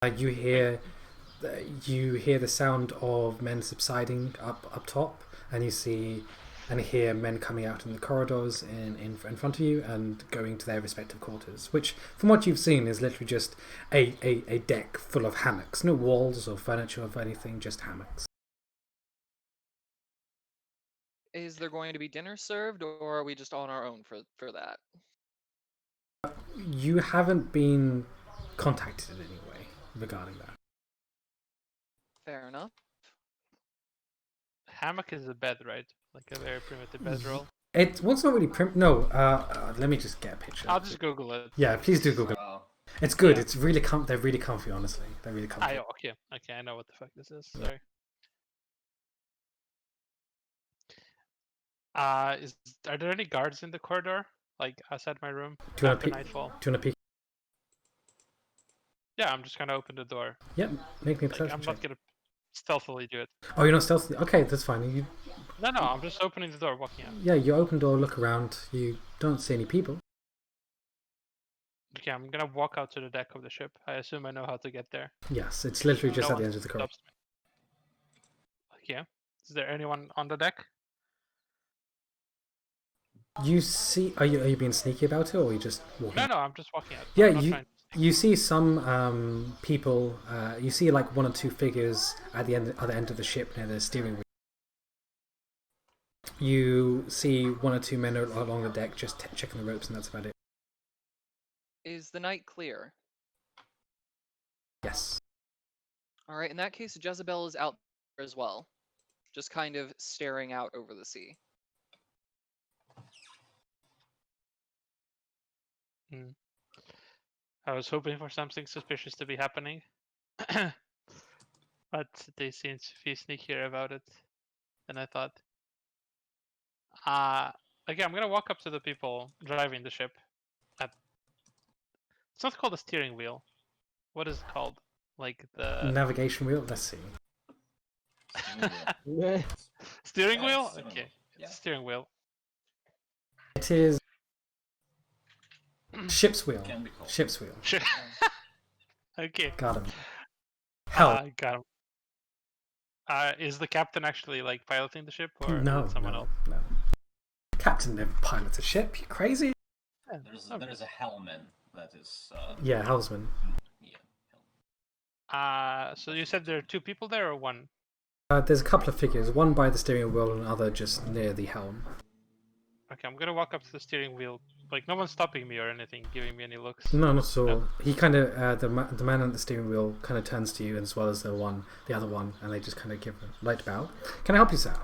[SPEAKER 1] You hear the sound of men subsiding up top, and you see and hear men coming out in the corridors in front of you and going to their respective quarters, which, from what you've seen, is literally just a deck full of hammocks. No walls or furniture of anything, just hammocks.
[SPEAKER 6] Is there going to be dinner served, or are we just on our own for that?
[SPEAKER 1] You haven't been contacted in any way regarding that.
[SPEAKER 6] Fair enough.
[SPEAKER 4] Hammock is a bed, right? Like a very primitive bedroll.
[SPEAKER 1] It's not really no. Let me just get a picture.
[SPEAKER 4] I'll just Google it.
[SPEAKER 1] Yeah, please do Google. It's good.
[SPEAKER 4] Yeah.
[SPEAKER 1] It's really they're really comfy, honestly. They're really comfy.
[SPEAKER 4] Okay, I know what the fuck this is. Sorry. Are there any guards in the corridor? Like outside my room
[SPEAKER 1] Do you
[SPEAKER 4] after
[SPEAKER 1] want
[SPEAKER 4] nightfall?
[SPEAKER 1] to peek?
[SPEAKER 4] Yeah, I'm just gonna open the door.
[SPEAKER 1] Yep, make me a
[SPEAKER 4] Like,
[SPEAKER 1] perception
[SPEAKER 4] I'm
[SPEAKER 1] check.
[SPEAKER 4] not gonna stealthily do it.
[SPEAKER 1] Oh, you're not stealthy? Okay, that's fine.
[SPEAKER 4] No, I'm just opening the door, walking out.
[SPEAKER 1] Yeah, you open door, look around. You don't see any people.
[SPEAKER 4] Okay, I'm gonna walk out to the deck of the ship. I assume I know how to get there.
[SPEAKER 1] Yes, it's literally just
[SPEAKER 4] No
[SPEAKER 1] at the
[SPEAKER 4] one
[SPEAKER 1] end of the corridor.
[SPEAKER 4] stops me. Okay. Is there anyone on the deck?
[SPEAKER 1] You see? Are you being sneaky about it, or are you just walking?
[SPEAKER 4] No, I'm just walking out.
[SPEAKER 1] Yeah,
[SPEAKER 4] I'm not trying to sneak.
[SPEAKER 1] you see some people. You see like 1 or 2 figures at the other end of the ship near the steering wheel. You see 1 or 2 men along the deck just checking the ropes, and that's about it.
[SPEAKER 6] Is the night clear?
[SPEAKER 1] Yes.
[SPEAKER 6] All right, in that case, Jezebel is out there as well, just kind of staring out over the sea.
[SPEAKER 4] Hmm. I was hoping for something suspicious to be happening, but they seem to be sneakier about it than I thought. Okay, I'm gonna walk up to the people driving the ship. It's not called a steering wheel. What is it called? Like the
[SPEAKER 1] Navigation wheel. Let's see.
[SPEAKER 4] steering
[SPEAKER 2] Yeah,
[SPEAKER 4] wheel?
[SPEAKER 2] it's steering
[SPEAKER 4] Okay,
[SPEAKER 2] wheel. Yeah.
[SPEAKER 4] steering wheel.
[SPEAKER 1] It is ship's wheel.
[SPEAKER 2] Can be called.
[SPEAKER 1] Ship's wheel.
[SPEAKER 4] Sure. Okay.
[SPEAKER 1] Got him. Hell.
[SPEAKER 4] Got him. Is the captain actually like piloting the ship, or
[SPEAKER 1] No,
[SPEAKER 4] is it someone
[SPEAKER 1] no,
[SPEAKER 4] else?
[SPEAKER 1] no. Captain never pilots a ship. You crazy?
[SPEAKER 4] Yeah, okay.
[SPEAKER 2] There's a hellman that is.
[SPEAKER 1] Yeah, helmsman.
[SPEAKER 2] Yeah.
[SPEAKER 4] So you said there are two people there, or one?
[SPEAKER 1] There's a couple of figures. One by the steering wheel, and another just near the helm.
[SPEAKER 4] Okay, I'm gonna walk up to the steering wheel. Like, no one's stopping me or anything, giving me any looks.
[SPEAKER 1] No, not at all.
[SPEAKER 4] No.
[SPEAKER 1] He kind of the man at the steering wheel kind of turns to you, as well as the other one, and they just kind of give a light bow. Can I help you, sir?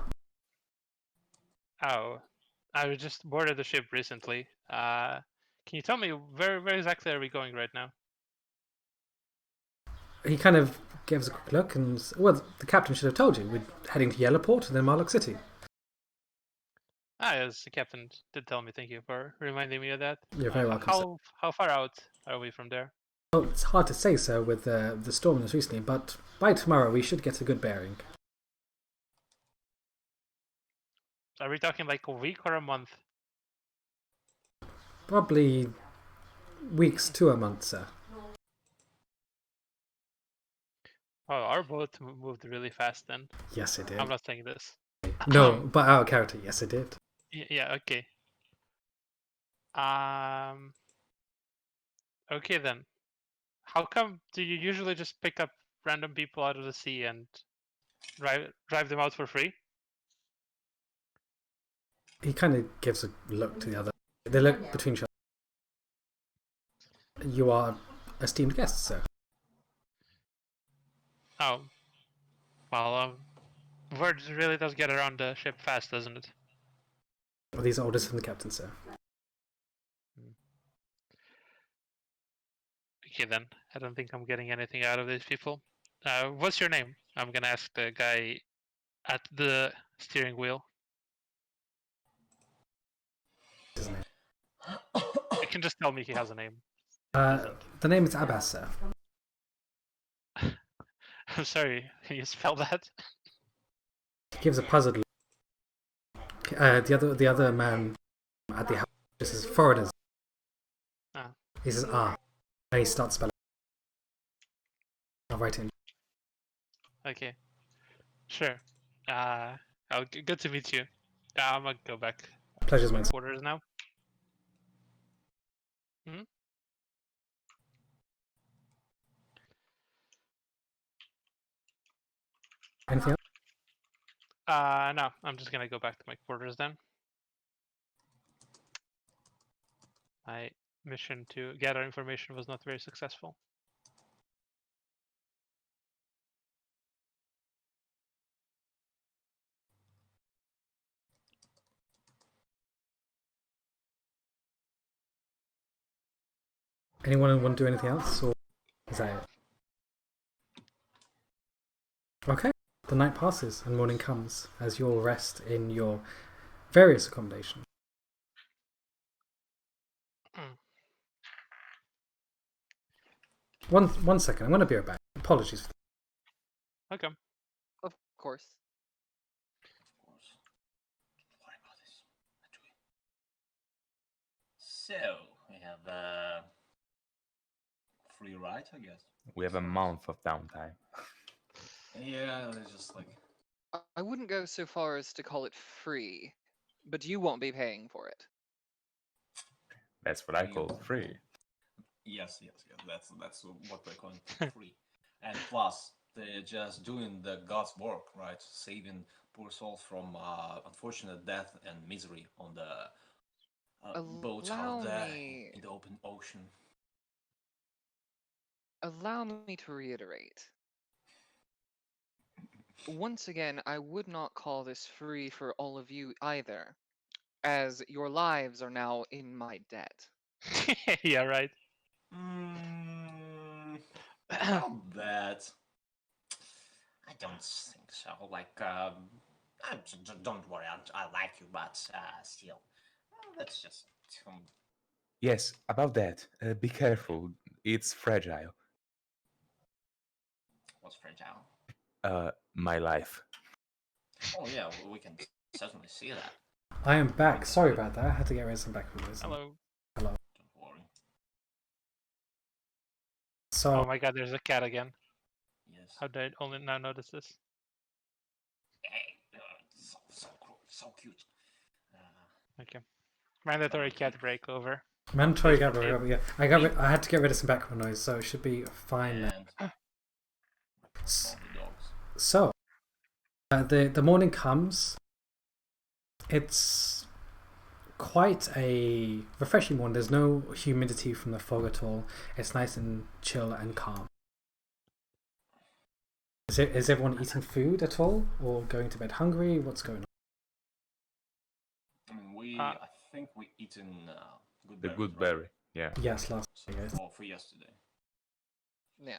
[SPEAKER 4] Oh, I was just boarded the ship recently. Can you tell me where exactly are we going right now?
[SPEAKER 1] He kind of gives a quick look, and well, the captain should have told you. We're heading to Yellowport and then Marlock City.
[SPEAKER 4] Yes, the captain did tell me. Thank you for reminding me of that.
[SPEAKER 1] You're very welcome, sir.
[SPEAKER 4] How far out are we from there?
[SPEAKER 1] Well, it's hard to say, sir, with the storm that's recently, but by tomorrow we should get a good bearing.
[SPEAKER 4] Are we talking like a week or a month?
[SPEAKER 1] Probably weeks to a month, sir.
[SPEAKER 4] Oh, our boat moved really fast then.
[SPEAKER 1] Yes, it did.
[SPEAKER 4] I'm not saying this.
[SPEAKER 1] No, but our character, yes, it did.
[SPEAKER 4] Yeah, okay. Okay then. How come do you usually just pick up random people out of the sea and drive them out for free?
[SPEAKER 1] He kind of gives a look to the other. They look between each other. You are esteemed guests, sir.
[SPEAKER 4] Oh. Well, word really does get around the ship fast, doesn't it?
[SPEAKER 1] Well, these are orders from the captain, sir.
[SPEAKER 4] Okay then. I don't think I'm getting anything out of these people. What's your name? I'm gonna ask the guy at the steering wheel.
[SPEAKER 1] Isn't it?
[SPEAKER 4] You can just tell me he has a name.
[SPEAKER 1] The name is Abbas, sir.
[SPEAKER 4] I'm sorry, can you spell that?
[SPEAKER 1] He gives a puzzled look. The other man at the house just says foreigners.
[SPEAKER 4] Ah.
[SPEAKER 1] He says and he starts spelling. I'll write it in.
[SPEAKER 4] Okay. Sure. Good to meet you. I'm gonna go back.
[SPEAKER 1] Pleasure's mine, sir.
[SPEAKER 4] Quarters now.
[SPEAKER 1] Anything else?
[SPEAKER 4] No, I'm just gonna go back to my quarters then. My mission to gather information was not very successful.
[SPEAKER 1] Anyone want to do anything else, or is that it? Okay. The night passes and morning comes as you all rest in your various accommodations. One second, I'm going to be right back. Apologies for that.
[SPEAKER 4] Okay.
[SPEAKER 6] Of course.
[SPEAKER 2] Of course. Don't worry about this. So we have free ride, I guess.
[SPEAKER 3] We have a month of downtime.
[SPEAKER 2] Yeah, it's just like.
[SPEAKER 6] I wouldn't go so far as to call it free, but you won't be paying for it.
[SPEAKER 3] That's what I call free.
[SPEAKER 2] Yes. That's what we're calling free. And plus, they're just doing the God's work, right? Saving poor souls from unfortunate death and misery on the boats out there in the open ocean.
[SPEAKER 6] allow me to reiterate. Once again, I would not call this free for all of you either, as your lives are now in my debt.
[SPEAKER 4] Yeah, right.
[SPEAKER 2] About that, I don't think so. Like, don't worry, I like you, but still, that's just
[SPEAKER 3] Yes, about that. Be careful. It's fragile.
[SPEAKER 2] what's fragile.
[SPEAKER 3] My life.
[SPEAKER 2] Oh yeah, we can certainly see that.
[SPEAKER 1] I am back. Sorry about that. I had to get rid of some background noise.
[SPEAKER 4] Hello.
[SPEAKER 2] Don't worry.
[SPEAKER 1] So,
[SPEAKER 4] Oh my god, there's a cat again.
[SPEAKER 2] Yes.
[SPEAKER 4] How did I only now notice this?
[SPEAKER 2] Hey, so cute.
[SPEAKER 4] Okay. Mandatory cat break over.
[SPEAKER 1] mandatory
[SPEAKER 4] Please
[SPEAKER 1] gather.
[SPEAKER 4] proceed.
[SPEAKER 1] Yeah, I had to get rid of some background noise, so it should be fine now.
[SPEAKER 2] And
[SPEAKER 1] S-
[SPEAKER 2] all the dogs.
[SPEAKER 1] So, the morning comes. It's quite a refreshing one. There's no humidity from the fog at all. It's nice and chill and calm. Is everyone eating food at all, or going to bed hungry? What's going on?
[SPEAKER 2] I mean, I think we eaten good
[SPEAKER 3] The
[SPEAKER 2] berries,
[SPEAKER 3] good
[SPEAKER 2] right?
[SPEAKER 3] berry. Yeah.
[SPEAKER 1] Yes, last
[SPEAKER 2] So,
[SPEAKER 1] year.
[SPEAKER 2] for yesterday.
[SPEAKER 6] Yeah.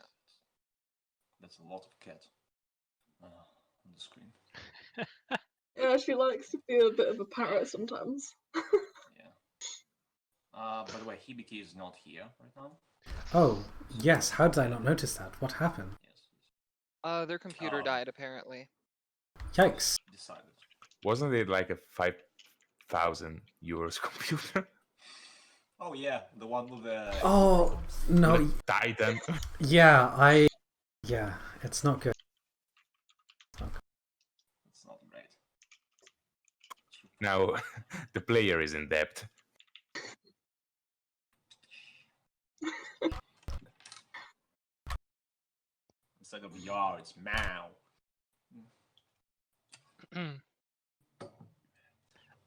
[SPEAKER 2] That's a lot of cat on the screen.
[SPEAKER 8] Yeah, she likes to be a bit of a parrot sometimes.
[SPEAKER 2] Yeah. By the way, Hibiki is not here right now.
[SPEAKER 1] Oh, yes. How did I not notice that? What happened?
[SPEAKER 2] Yes.
[SPEAKER 6] Their computer died apparently.
[SPEAKER 1] Yikes.
[SPEAKER 2] Decided.
[SPEAKER 3] Wasn't it like a 5,000 euros computer?
[SPEAKER 2] Oh yeah, the one with the.
[SPEAKER 1] Oh, no.
[SPEAKER 3] The Titan.
[SPEAKER 1] Yeah, yeah, it's not good.
[SPEAKER 2] It's not great.
[SPEAKER 3] Now, the player is in debt.
[SPEAKER 2] Instead of yar, it's meow.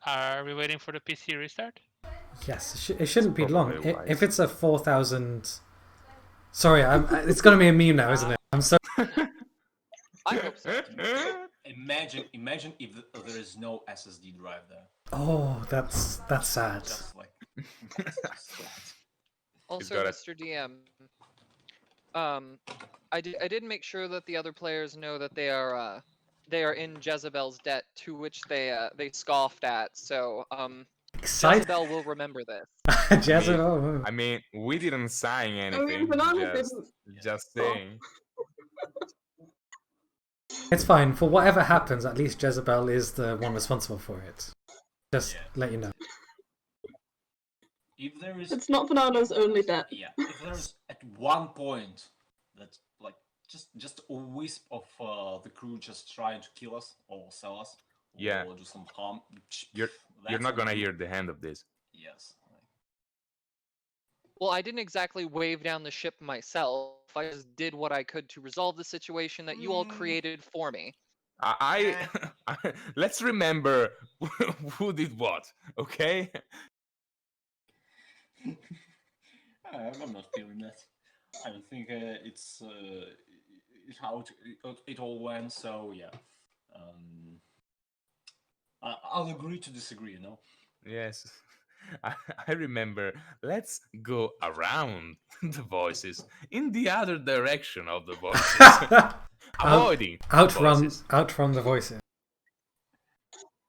[SPEAKER 4] Are we waiting for the PC restart?
[SPEAKER 1] Yes, it shouldn't be long.
[SPEAKER 3] Probably wise.
[SPEAKER 1] If it's a 4,000... Sorry, it's going to be a meme now, isn't it? I'm sorry.
[SPEAKER 6] I hope so.
[SPEAKER 2] Imagine if there is no SSD drive there.
[SPEAKER 1] Oh, that's sad.
[SPEAKER 2] Just like. That's just sad.
[SPEAKER 6] Also,
[SPEAKER 3] got it.
[SPEAKER 6] Mr. DM, I did make sure that the other players know that they are in Jezebel's debt, to which they scoffed at. So
[SPEAKER 1] Excited.
[SPEAKER 6] Jezebel will remember this.
[SPEAKER 1] Jezebel.
[SPEAKER 3] I mean, we didn't sign
[SPEAKER 8] I
[SPEAKER 3] anything.
[SPEAKER 8] mean, Banana didn't.
[SPEAKER 3] Just saying.
[SPEAKER 1] It's fine. For whatever happens, at least Jezebel is the one responsible for it. Just let you know.
[SPEAKER 2] If there is.
[SPEAKER 8] It's not Banana's only debt.
[SPEAKER 2] Yeah, if there's at one point that like just a wisp of the crew just trying to kill us or sell us
[SPEAKER 3] Yeah.
[SPEAKER 2] or do some harm,
[SPEAKER 3] You're
[SPEAKER 2] that's
[SPEAKER 3] not
[SPEAKER 2] on
[SPEAKER 3] gonna
[SPEAKER 2] you.
[SPEAKER 3] hear the end of this.
[SPEAKER 2] Yes.
[SPEAKER 6] Well, I didn't exactly wave down the ship myself. I just did what I could to resolve the situation that you all created for me.
[SPEAKER 3] Let's remember who did what, okay?
[SPEAKER 2] I'm not feeling that. I don't think it's how it all went. So yeah, I'll agree to disagree. You know.
[SPEAKER 3] Yes. I remember, let's go around the voices in the other direction of the voices. Avoiding the voices.
[SPEAKER 1] outrun the voices.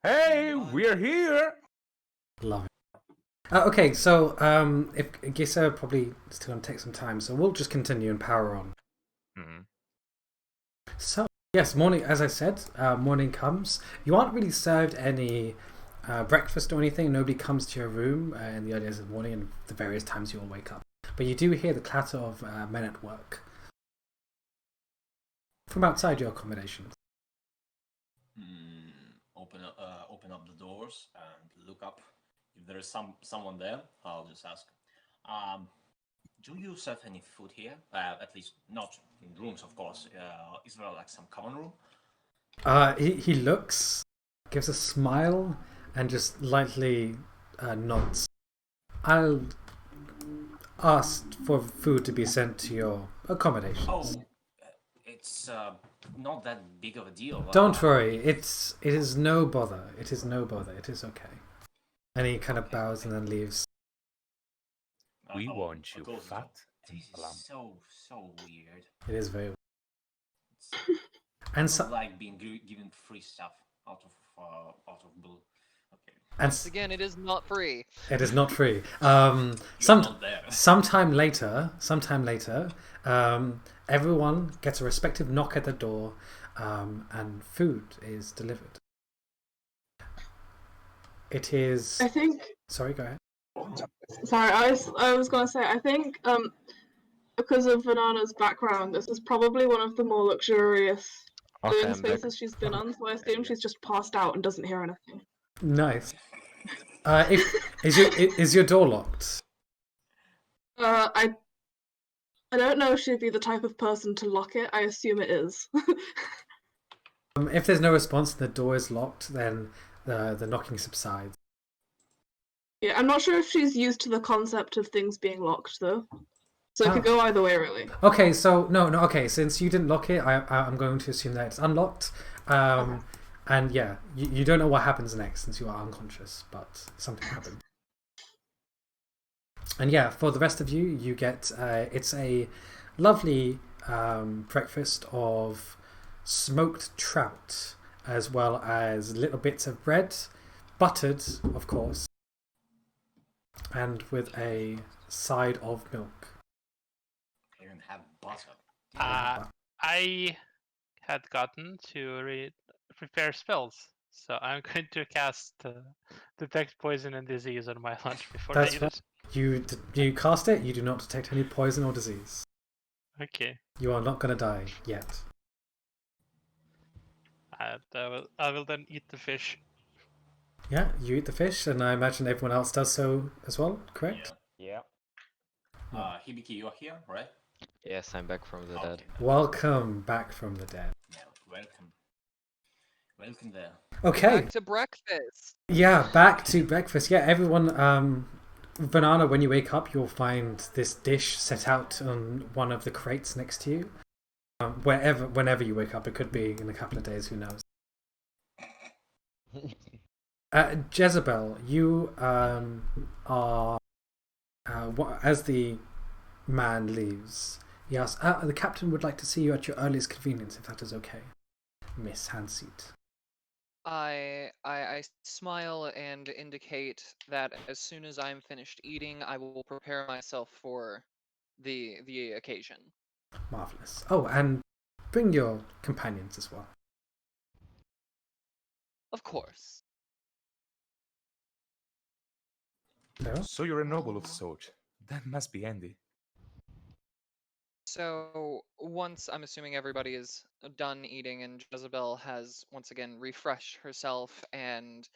[SPEAKER 3] Hey, we're here.
[SPEAKER 1] Love it. Okay, so if Gisa probably still going to take some time, so we'll just continue and power on.
[SPEAKER 3] Mhm.
[SPEAKER 1] So yes, morning. As I said, morning comes. You aren't really served any breakfast or anything. Nobody comes to your room in the early hours of the morning and the various times you all wake up. But you do hear the clatter of men at work from outside your accommodations.
[SPEAKER 2] Open up the doors and look up. If there is someone there, I'll just ask. Do you serve any food here? At least not in rooms, of course. Is there like some common room?
[SPEAKER 1] He looks, gives a smile, and just lightly nods. asked for food to be sent to your accommodations.
[SPEAKER 2] Oh, it's not that big of a deal.
[SPEAKER 1] Don't worry, it is no bother. It is no bother. It is okay. And he kind of bows and then leaves.
[SPEAKER 3] We
[SPEAKER 2] oh,
[SPEAKER 3] want you
[SPEAKER 2] of course,
[SPEAKER 3] fat and
[SPEAKER 2] This
[SPEAKER 3] plump.
[SPEAKER 2] is so weird.
[SPEAKER 1] It is very.
[SPEAKER 2] It's,
[SPEAKER 1] And
[SPEAKER 2] I
[SPEAKER 1] so,
[SPEAKER 2] don't like being given free stuff out of blue. Okay,
[SPEAKER 1] and
[SPEAKER 6] Once again, it is not free.
[SPEAKER 1] it is not free.
[SPEAKER 2] you're not there.
[SPEAKER 1] Sometime later, everyone gets a respective knock at the door, and food is delivered. It is.
[SPEAKER 8] I think.
[SPEAKER 1] Sorry, go ahead.
[SPEAKER 8] Sorry, I was gonna say I think because of Banana's background, this is probably one of the more luxurious
[SPEAKER 5] Okay,
[SPEAKER 8] living
[SPEAKER 5] I'm back.
[SPEAKER 8] spaces she's been on. So I assume she's just passed out and doesn't hear anything.
[SPEAKER 1] Nice. Is your door locked?
[SPEAKER 8] I don't know if she'd be the type of person to lock it. I assume it is.
[SPEAKER 1] If there's no response and the door is locked, then the knocking subsides.
[SPEAKER 8] Yeah, I'm not sure if she's used to the concept of things being locked though. So it could go either way, really.
[SPEAKER 1] Okay, so no. Okay, since you didn't lock it, I'm going to assume that it's unlocked. And yeah, you don't know what happens next since you are unconscious, but something happened. And yeah, for the rest of you, you get it's a lovely breakfast of smoked trout, as well as little bits of bread, buttered, of course, and with a side of milk.
[SPEAKER 2] Even have butter.
[SPEAKER 4] I had gotten to prepare spells, so I'm going to cast detect poison and disease on my lunch before I
[SPEAKER 1] That's
[SPEAKER 4] eat
[SPEAKER 1] right.
[SPEAKER 4] it.
[SPEAKER 1] You cast it. You do not detect any poison or disease.
[SPEAKER 4] Okay.
[SPEAKER 1] You are not going to die yet.
[SPEAKER 4] And I will then eat the fish.
[SPEAKER 1] Yeah, you eat the fish, and I imagine everyone else does so as well. Correct?
[SPEAKER 7] Yeah.
[SPEAKER 2] Hibiki, you're here, right?
[SPEAKER 5] Yes, I'm back from the dead.
[SPEAKER 2] Okay.
[SPEAKER 1] Welcome back from the dead.
[SPEAKER 2] Yeah, welcome. Welcome there.
[SPEAKER 1] Okay.
[SPEAKER 6] Back to breakfast.
[SPEAKER 1] Yeah, back to breakfast. Yeah, everyone. Banana, when you wake up, you'll find this dish set out on one of the crates next to you. Whenever you wake up, it could be in a couple of days. Who knows? Jezebel, you are as the man leaves. He asks, "The captain would like to see you at your earliest convenience, if that is okay, Miss Handseat."
[SPEAKER 6] I smile and indicate that as soon as I'm finished eating, I will prepare myself for the occasion.
[SPEAKER 1] Marvelous. Oh, and bring your companions as well.
[SPEAKER 6] Of course.
[SPEAKER 1] Sarah?
[SPEAKER 3] So you're a noble of sort. That must be Andy.
[SPEAKER 6] So once I'm assuming everybody is done eating and Jezebel has once again refreshed herself and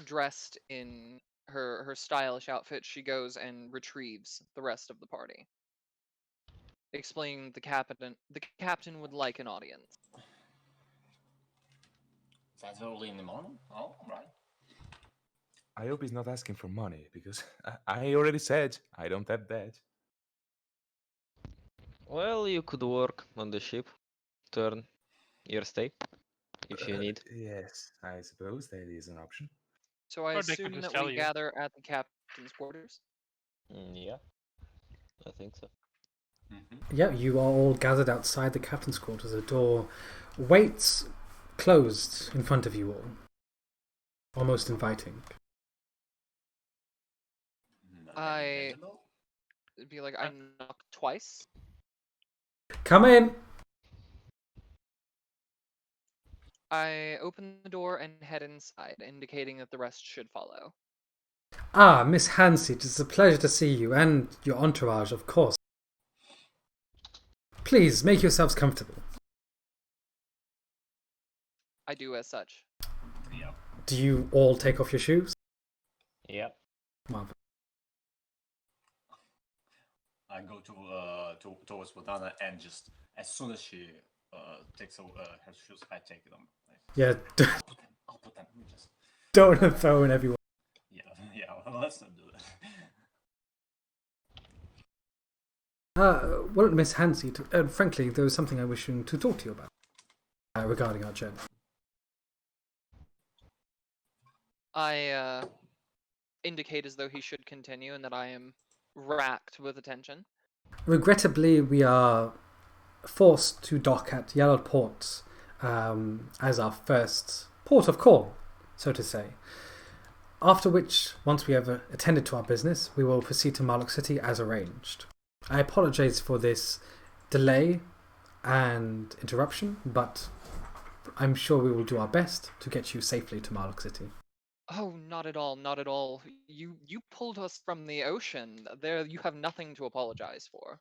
[SPEAKER 6] dressed in her stylish outfit, she goes and retrieves the rest of the party. Explaining the captain would like an audience.
[SPEAKER 2] That's early in the morning? Oh, right.
[SPEAKER 3] I hope he's not asking for money, because I already said I don't have that.
[SPEAKER 5] Well, you could work on the ship, turn your stay, if you need.
[SPEAKER 3] Yes, I suppose that is an option.
[SPEAKER 6] So I
[SPEAKER 4] Or they could
[SPEAKER 6] assume
[SPEAKER 4] just
[SPEAKER 6] that
[SPEAKER 4] tell
[SPEAKER 6] we
[SPEAKER 4] you.
[SPEAKER 6] gather at the captain's quarters.
[SPEAKER 7] Yeah. I think so.
[SPEAKER 2] Mm-hmm.
[SPEAKER 1] Yeah, you are all gathered outside the captain's quarters. The door waits closed in front of you all, almost inviting.
[SPEAKER 6] It'd be like I knock twice.
[SPEAKER 1] Come in.
[SPEAKER 6] I open the door and head inside, indicating that the rest should follow.
[SPEAKER 1] Ah, Miss Handseat, it's a pleasure to see you, and your entourage, of course. Please, make yourselves comfortable.
[SPEAKER 6] I do as such.
[SPEAKER 2] Yeah.
[SPEAKER 1] Do you all take off your shoes?
[SPEAKER 7] Yep.
[SPEAKER 1] Marvelous.
[SPEAKER 2] I go towards Badana, and just as soon as she takes her shoes, I take them.
[SPEAKER 1] Yeah,
[SPEAKER 2] I'll put them. Just
[SPEAKER 1] don't throw in everyone.
[SPEAKER 2] yeah. Well, let's not do that.
[SPEAKER 1] Well, Miss Hansi, frankly, there was something I wish to talk to you about regarding our journey.
[SPEAKER 6] I indicate as though he should continue and that I am racked with attention.
[SPEAKER 1] Regrettably, we are forced to dock at Yellow Port as our first port of call, so to say. After which, once we have attended to our business, we will proceed to Marlock City as arranged. I apologize for this delay and interruption, but I'm sure we will do our best to get you safely to Marlock City.
[SPEAKER 6] Oh, not at all, not at all. You pulled us from the ocean. There, you have nothing to apologize for.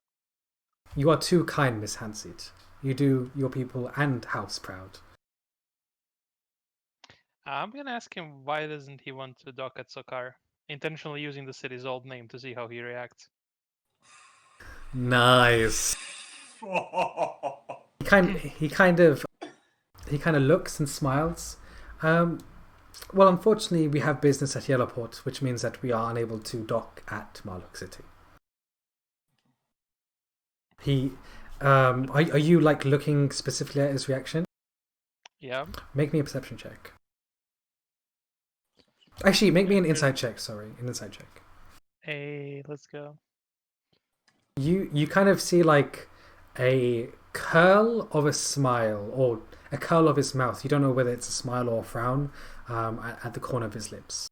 [SPEAKER 1] You are too kind, Miss Hansit. You do your people and house proud.
[SPEAKER 4] I'm gonna ask him why doesn't he want to dock at Sokar, intentionally using the city's old name to see how he reacts.
[SPEAKER 1] Nice. He kind of looks and smiles. Well, unfortunately, we have business at Yellowport, which means that we are unable to dock at Marlock City. Are you like looking specifically at his reaction?
[SPEAKER 4] Yeah.
[SPEAKER 1] Make me a perception check. Actually, make me an insight check. Sorry, an insight check.
[SPEAKER 4] Hey, let's go.
[SPEAKER 1] You kind of see like a curl of a smile or a curl of his mouth. You don't know whether it's a smile or a frown at the corner of his lips.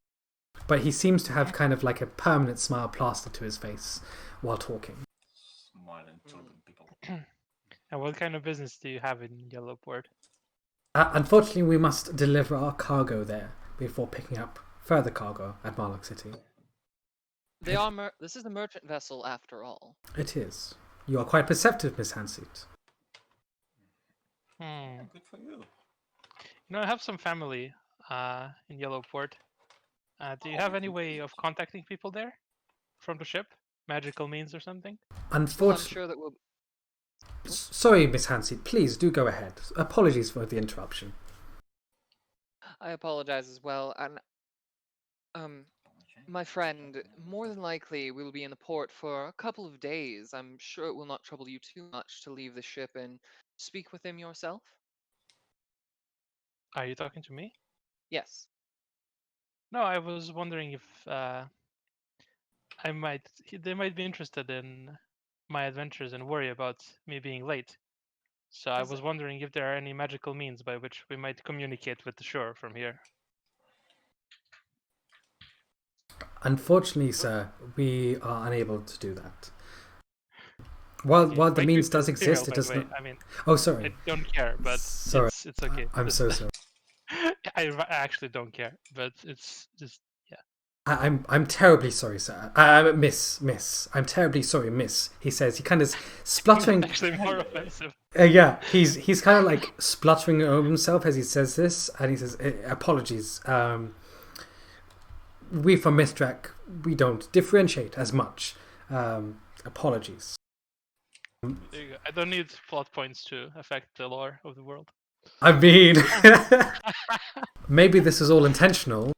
[SPEAKER 1] But he seems to have kind of like a permanent smile plastered to his face while talking.
[SPEAKER 2] Smiling turbid people.
[SPEAKER 4] And what kind of business do you have in Yellowport?
[SPEAKER 1] Unfortunately, we must deliver our cargo there before picking up further cargo at Marlock City.
[SPEAKER 6] They are. This is a merchant vessel, after all.
[SPEAKER 1] It is. You are quite perceptive, Miss Hansit.
[SPEAKER 2] Good for you.
[SPEAKER 4] You know, I have some family in Yellowport. Do you have any way of contacting people there from the ship? Magical means or something?
[SPEAKER 1] Unfortunately,
[SPEAKER 6] I'm sure that we'll.
[SPEAKER 1] Sorry, Miss Hansit. Please do go ahead. Apologies for the interruption.
[SPEAKER 6] I apologize as well, and my friend, more than likely we will be in the port for a couple of days. I'm sure it will not trouble you too much to leave the ship and speak with him yourself.
[SPEAKER 4] Are you talking to me?
[SPEAKER 6] Yes.
[SPEAKER 4] No, I was wondering if they might be interested in my adventures and worry about me being late. So I was wondering if there are any magical means by which we might communicate with the shore from here.
[SPEAKER 1] Unfortunately, sir, we are unable to do that. While the means does exist, it does not.
[SPEAKER 4] I mean,
[SPEAKER 1] oh, sorry.
[SPEAKER 4] I don't care, but
[SPEAKER 1] sorry.
[SPEAKER 4] it's okay.
[SPEAKER 1] I'm so sorry.
[SPEAKER 4] I actually don't care, but it's just yeah.
[SPEAKER 1] I'm terribly sorry, sir. Miss. I'm terribly sorry, miss. He says. He kind of spluttering.
[SPEAKER 4] It's actually more offensive.
[SPEAKER 1] Yeah, he's kind of like spluttering over himself as he says this, and he says, "Apologies. We from Mistrak, we don't differentiate as much. Apologies."
[SPEAKER 4] There you go. I don't need plot points to affect the lore of the world.
[SPEAKER 1] I mean, maybe this is all intentional.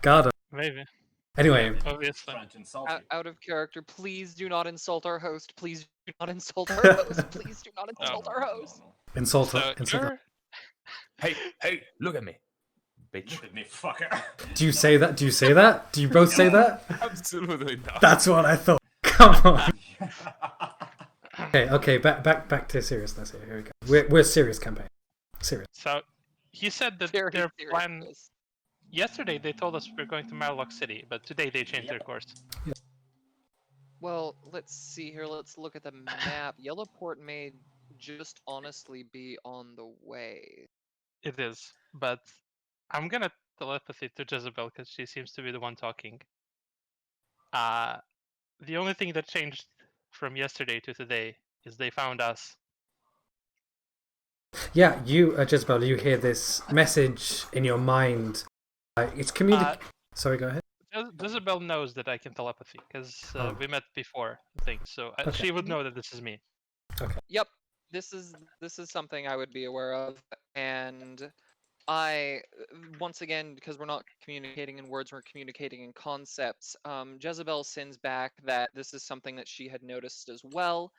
[SPEAKER 1] God.
[SPEAKER 4] Maybe.
[SPEAKER 1] Anyway,
[SPEAKER 4] obviously.
[SPEAKER 6] Out of character, please do not insult our host. Please do not insult our host. Please do not insult our host.
[SPEAKER 1] Insult
[SPEAKER 4] So
[SPEAKER 1] her.
[SPEAKER 3] Hey, look at me, bitch.
[SPEAKER 2] Look at me, fucker.
[SPEAKER 1] Do you say that? Do you both say that?
[SPEAKER 3] Absolutely not.
[SPEAKER 1] That's what I thought. Come on. Okay. Back to seriousness here. Here we go. We're serious campaign. Serious.
[SPEAKER 4] So he said that
[SPEAKER 6] Very
[SPEAKER 4] their
[SPEAKER 6] serious.
[SPEAKER 4] plan. Yesterday they told us we're going to Marlock City, but today they changed their course.
[SPEAKER 1] Yeah.
[SPEAKER 6] Well, let's see here. Let's look at the map. Yellowport may just honestly be on the way.
[SPEAKER 4] It is, but I'm gonna telepathy to Jezebel because she seems to be the one talking. The only thing that changed from yesterday to today is they found us.
[SPEAKER 1] Yeah, you, Jezebel, you hear this message in your mind. It's Sorry, go ahead.
[SPEAKER 4] Jezebel knows that I can telepathy because we met before the thing, so she would know that this is me.
[SPEAKER 1] Okay.
[SPEAKER 6] Yep, this is something I would be aware of, and once again, because we're not communicating in words, we're communicating in concepts. Jezebel sends back that this is something that she had noticed as well,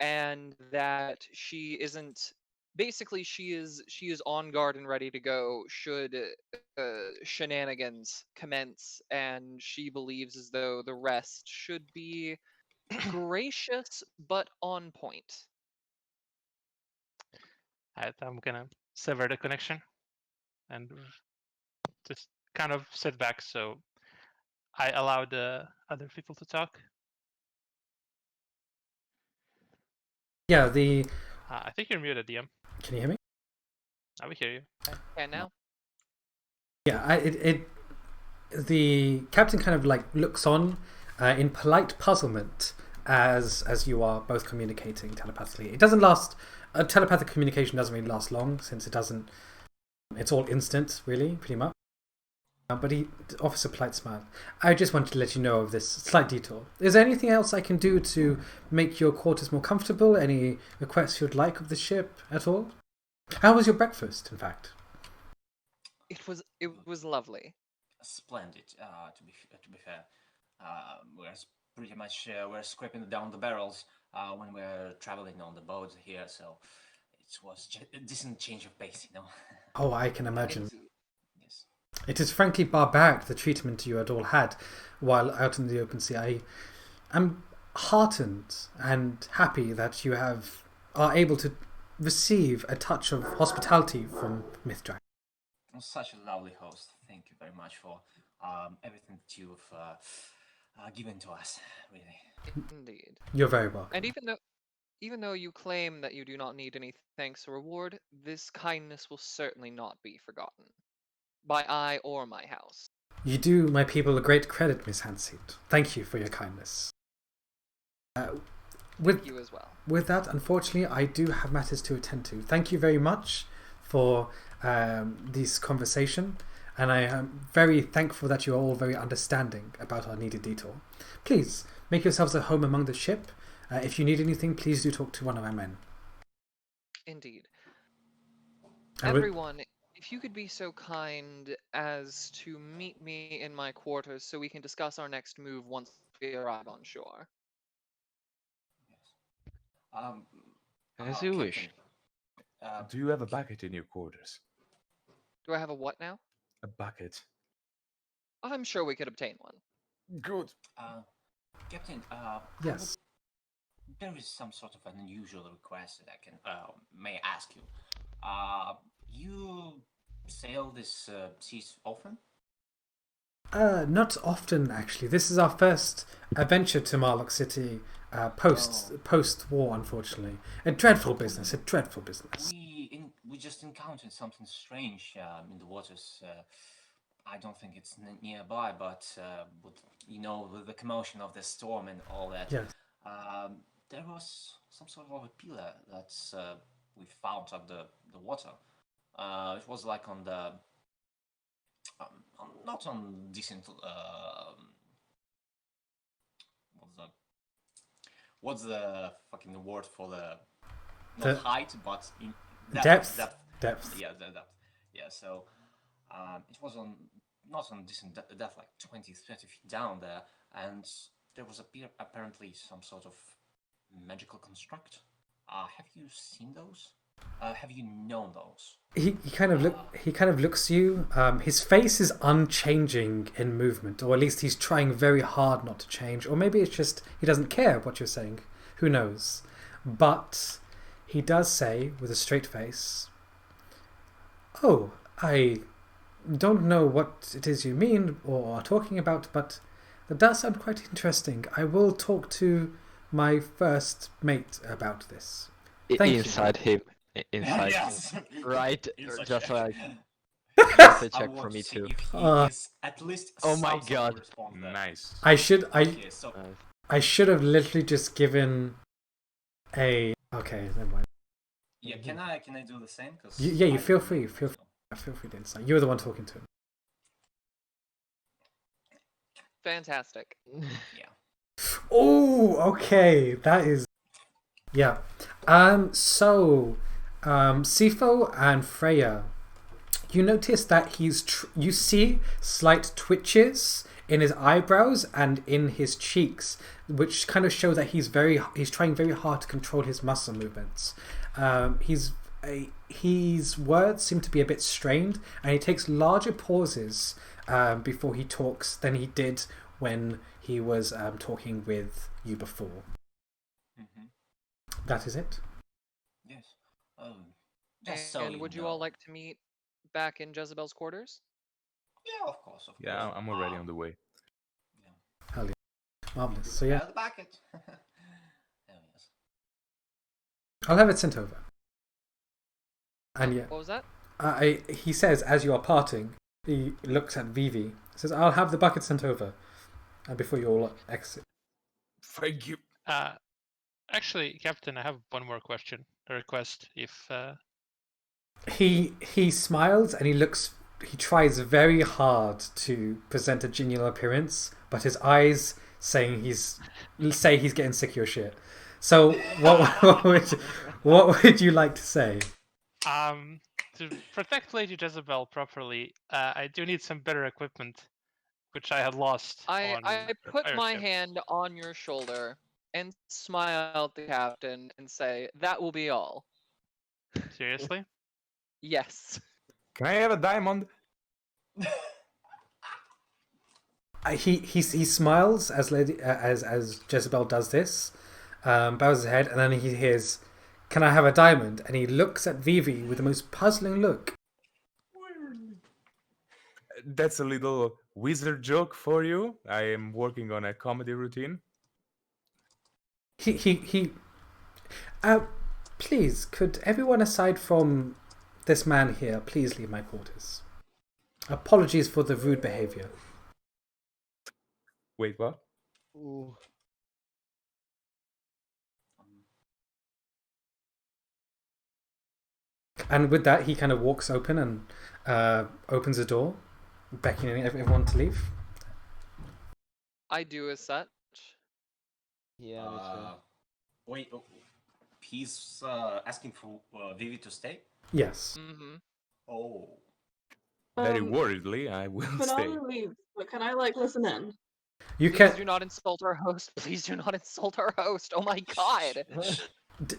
[SPEAKER 6] and that she isn't. Basically, she is on guard and ready to go should shenanigans commence, and she believes as though the rest should be gracious but on point.
[SPEAKER 4] I'm gonna sever the connection and just kind of sit back so I allow the other people to talk.
[SPEAKER 1] Yeah,
[SPEAKER 4] I think you're muted, DM.
[SPEAKER 1] can you hear me?
[SPEAKER 4] I will hear you.
[SPEAKER 6] And now,
[SPEAKER 1] Yeah, the captain kind of like looks on in polite puzzlement as you are both communicating telepathically. It doesn't last. Telepathic communication doesn't really last long since it doesn't. It's all instant, really, pretty much. But he offers a polite smile. I just wanted to let you know of this slight detour. Is there anything else I can do to make your quarters more comfortable? Any requests you'd like of the ship at all? How was your breakfast, in fact?
[SPEAKER 6] it was lovely.
[SPEAKER 2] Splendid. To be fair, we're pretty much we're scraping down the barrels when we're traveling on the boat here, so it was a decent change of pace, you know.
[SPEAKER 1] Oh, I can imagine.
[SPEAKER 2] Yes.
[SPEAKER 1] It is frankly barbaric, the treatment you had all had while out in the open sea. I'm heartened and happy that you are able to receive a touch of hospitality from Mythdrag.
[SPEAKER 2] Such a lovely host. Thank you very much for everything that you've given to us, really.
[SPEAKER 6] Indeed.
[SPEAKER 1] You're very welcome.
[SPEAKER 6] And even though you claim that you do not need any thanks or reward, this kindness will certainly not be forgotten by I or my house.
[SPEAKER 1] You do my people a great credit, Miss Hanseat. Thank you for your kindness.
[SPEAKER 6] Thank you as well.
[SPEAKER 1] With that, unfortunately, I do have matters to attend to. Thank you very much for this conversation, and I am very thankful that you are all very understanding about our needed detour. Please, make yourselves at home among the ship. If you need anything, please do talk to one of our men.
[SPEAKER 6] Indeed.
[SPEAKER 1] I would-
[SPEAKER 6] Everyone, if you could be so kind as to meet me in my quarters so we can discuss our next move once we arrive on shore.
[SPEAKER 2] Um,
[SPEAKER 5] As you wish.
[SPEAKER 2] Captain,
[SPEAKER 3] Do you have a bucket in your quarters?
[SPEAKER 6] Do I have a what now?
[SPEAKER 3] A bucket.
[SPEAKER 6] I'm sure we could obtain one.
[SPEAKER 3] Good.
[SPEAKER 2] Captain,
[SPEAKER 1] Yes.
[SPEAKER 2] there is some sort of an unusual request that I can may ask you. You sail this seas often?
[SPEAKER 1] Not often, actually. This is our first adventure to Marlock City post-war, unfortunately. A dreadful business.
[SPEAKER 2] We just encountered something strange in the waters. I don't think it's nearby, but with the commotion of the storm and all that,
[SPEAKER 1] Yes.
[SPEAKER 2] there was some sort of a pillar that we found at the water. It was like on the not on decent. What's the fucking word for the
[SPEAKER 1] The
[SPEAKER 2] height, but in
[SPEAKER 1] depth.
[SPEAKER 2] Yeah, the depth. Yeah, so it was not on decent depth, like 20, 30 feet down there, and there was apparently some sort of magical construct. Have you seen those? Have you known those?
[SPEAKER 1] He kind of looks at you. His face is unchanging in movement, or at least he's trying very hard not to change. Or maybe it's just he doesn't care what you're saying. Who knows? But he does say with a straight face, "Oh, I don't know what it is you mean or are talking about, but that does sound quite interesting. I will talk to my first mate about this." Thank you.
[SPEAKER 5] Inside him. Inside.
[SPEAKER 2] Yes.
[SPEAKER 5] Right.
[SPEAKER 2] Inside
[SPEAKER 5] Just
[SPEAKER 2] check.
[SPEAKER 5] like. Just a
[SPEAKER 2] I
[SPEAKER 5] check
[SPEAKER 2] want
[SPEAKER 5] for
[SPEAKER 2] to
[SPEAKER 5] me
[SPEAKER 2] see
[SPEAKER 5] too.
[SPEAKER 2] if he is at least
[SPEAKER 5] Oh my
[SPEAKER 2] some sort of
[SPEAKER 5] God.
[SPEAKER 2] response there.
[SPEAKER 3] Nice.
[SPEAKER 1] I should
[SPEAKER 2] Okay, so
[SPEAKER 1] I should have literally just given a. Okay, never mind.
[SPEAKER 2] yeah, can I do the same? 'Cause
[SPEAKER 1] You
[SPEAKER 2] I
[SPEAKER 1] feel
[SPEAKER 2] don't
[SPEAKER 1] free.
[SPEAKER 2] know.
[SPEAKER 1] Feel free to insight. You're the one talking to him.
[SPEAKER 6] Fantastic.
[SPEAKER 2] Yeah.
[SPEAKER 1] Oh, okay. That is. Yeah. So, Sifo and Freya, you notice that you see slight twitches in his eyebrows and in his cheeks, which kind of show that he's trying very hard to control his muscle movements. His words seem to be a bit strained, and he takes larger pauses before he talks than he did when he was talking with you before.
[SPEAKER 2] Mm-hmm.
[SPEAKER 1] That is it.
[SPEAKER 2] Yes. Just so
[SPEAKER 6] And
[SPEAKER 2] you
[SPEAKER 6] would you
[SPEAKER 2] know.
[SPEAKER 6] all like to meet back in Jezebel's quarters?
[SPEAKER 2] Yeah, of course, of course.
[SPEAKER 3] Yeah, I'm already on the way.
[SPEAKER 2] Yeah.
[SPEAKER 1] Hell yeah. Marvelous. So yeah,
[SPEAKER 2] The bucket. Oh, yes.
[SPEAKER 1] I'll have it sent over. And yeah,
[SPEAKER 6] What was that?
[SPEAKER 1] he says as you are parting, he looks at Vivi. Says, "I'll have the bucket sent over," and before you all exit.
[SPEAKER 3] Thank you.
[SPEAKER 4] Actually, Captain, I have one more question, a request. If
[SPEAKER 1] He smiles and he tries very hard to present a genial appearance, but his eyes say he's getting sick of your shit. So what would you like to say?
[SPEAKER 4] to protect Lady Jezebel properly, I do need some better equipment, which I had lost.
[SPEAKER 6] I put
[SPEAKER 4] fire
[SPEAKER 6] my
[SPEAKER 4] ships.
[SPEAKER 6] hand on your shoulder and smile at the captain and say, "That will be all."
[SPEAKER 4] Seriously?
[SPEAKER 6] Yes.
[SPEAKER 3] Can I have a diamond?
[SPEAKER 1] He smiles as Jezebel does this, bows his head, and then he hears, "Can I have a diamond?" And he looks at Vivi with the most puzzling look.
[SPEAKER 3] That's a little wizard joke for you. I am working on a comedy routine.
[SPEAKER 1] Please, could everyone aside from this man here please leave my quarters? Apologies for the rude behavior.
[SPEAKER 3] Wait, what?
[SPEAKER 7] Ooh.
[SPEAKER 1] And with that, he kind of walks open and opens the door, beckoning everyone to leave.
[SPEAKER 6] I do as such.
[SPEAKER 7] Yeah, me too.
[SPEAKER 2] Wait, he's asking for Vivi to stay?
[SPEAKER 1] Yes.
[SPEAKER 6] Mm-hmm.
[SPEAKER 2] Oh.
[SPEAKER 3] Very worriedly, I will stay.
[SPEAKER 8] Banana leaves, but can I listen in?
[SPEAKER 1] You
[SPEAKER 6] Please
[SPEAKER 1] can.
[SPEAKER 6] do not insult our host. Please do not insult our host. Oh my god.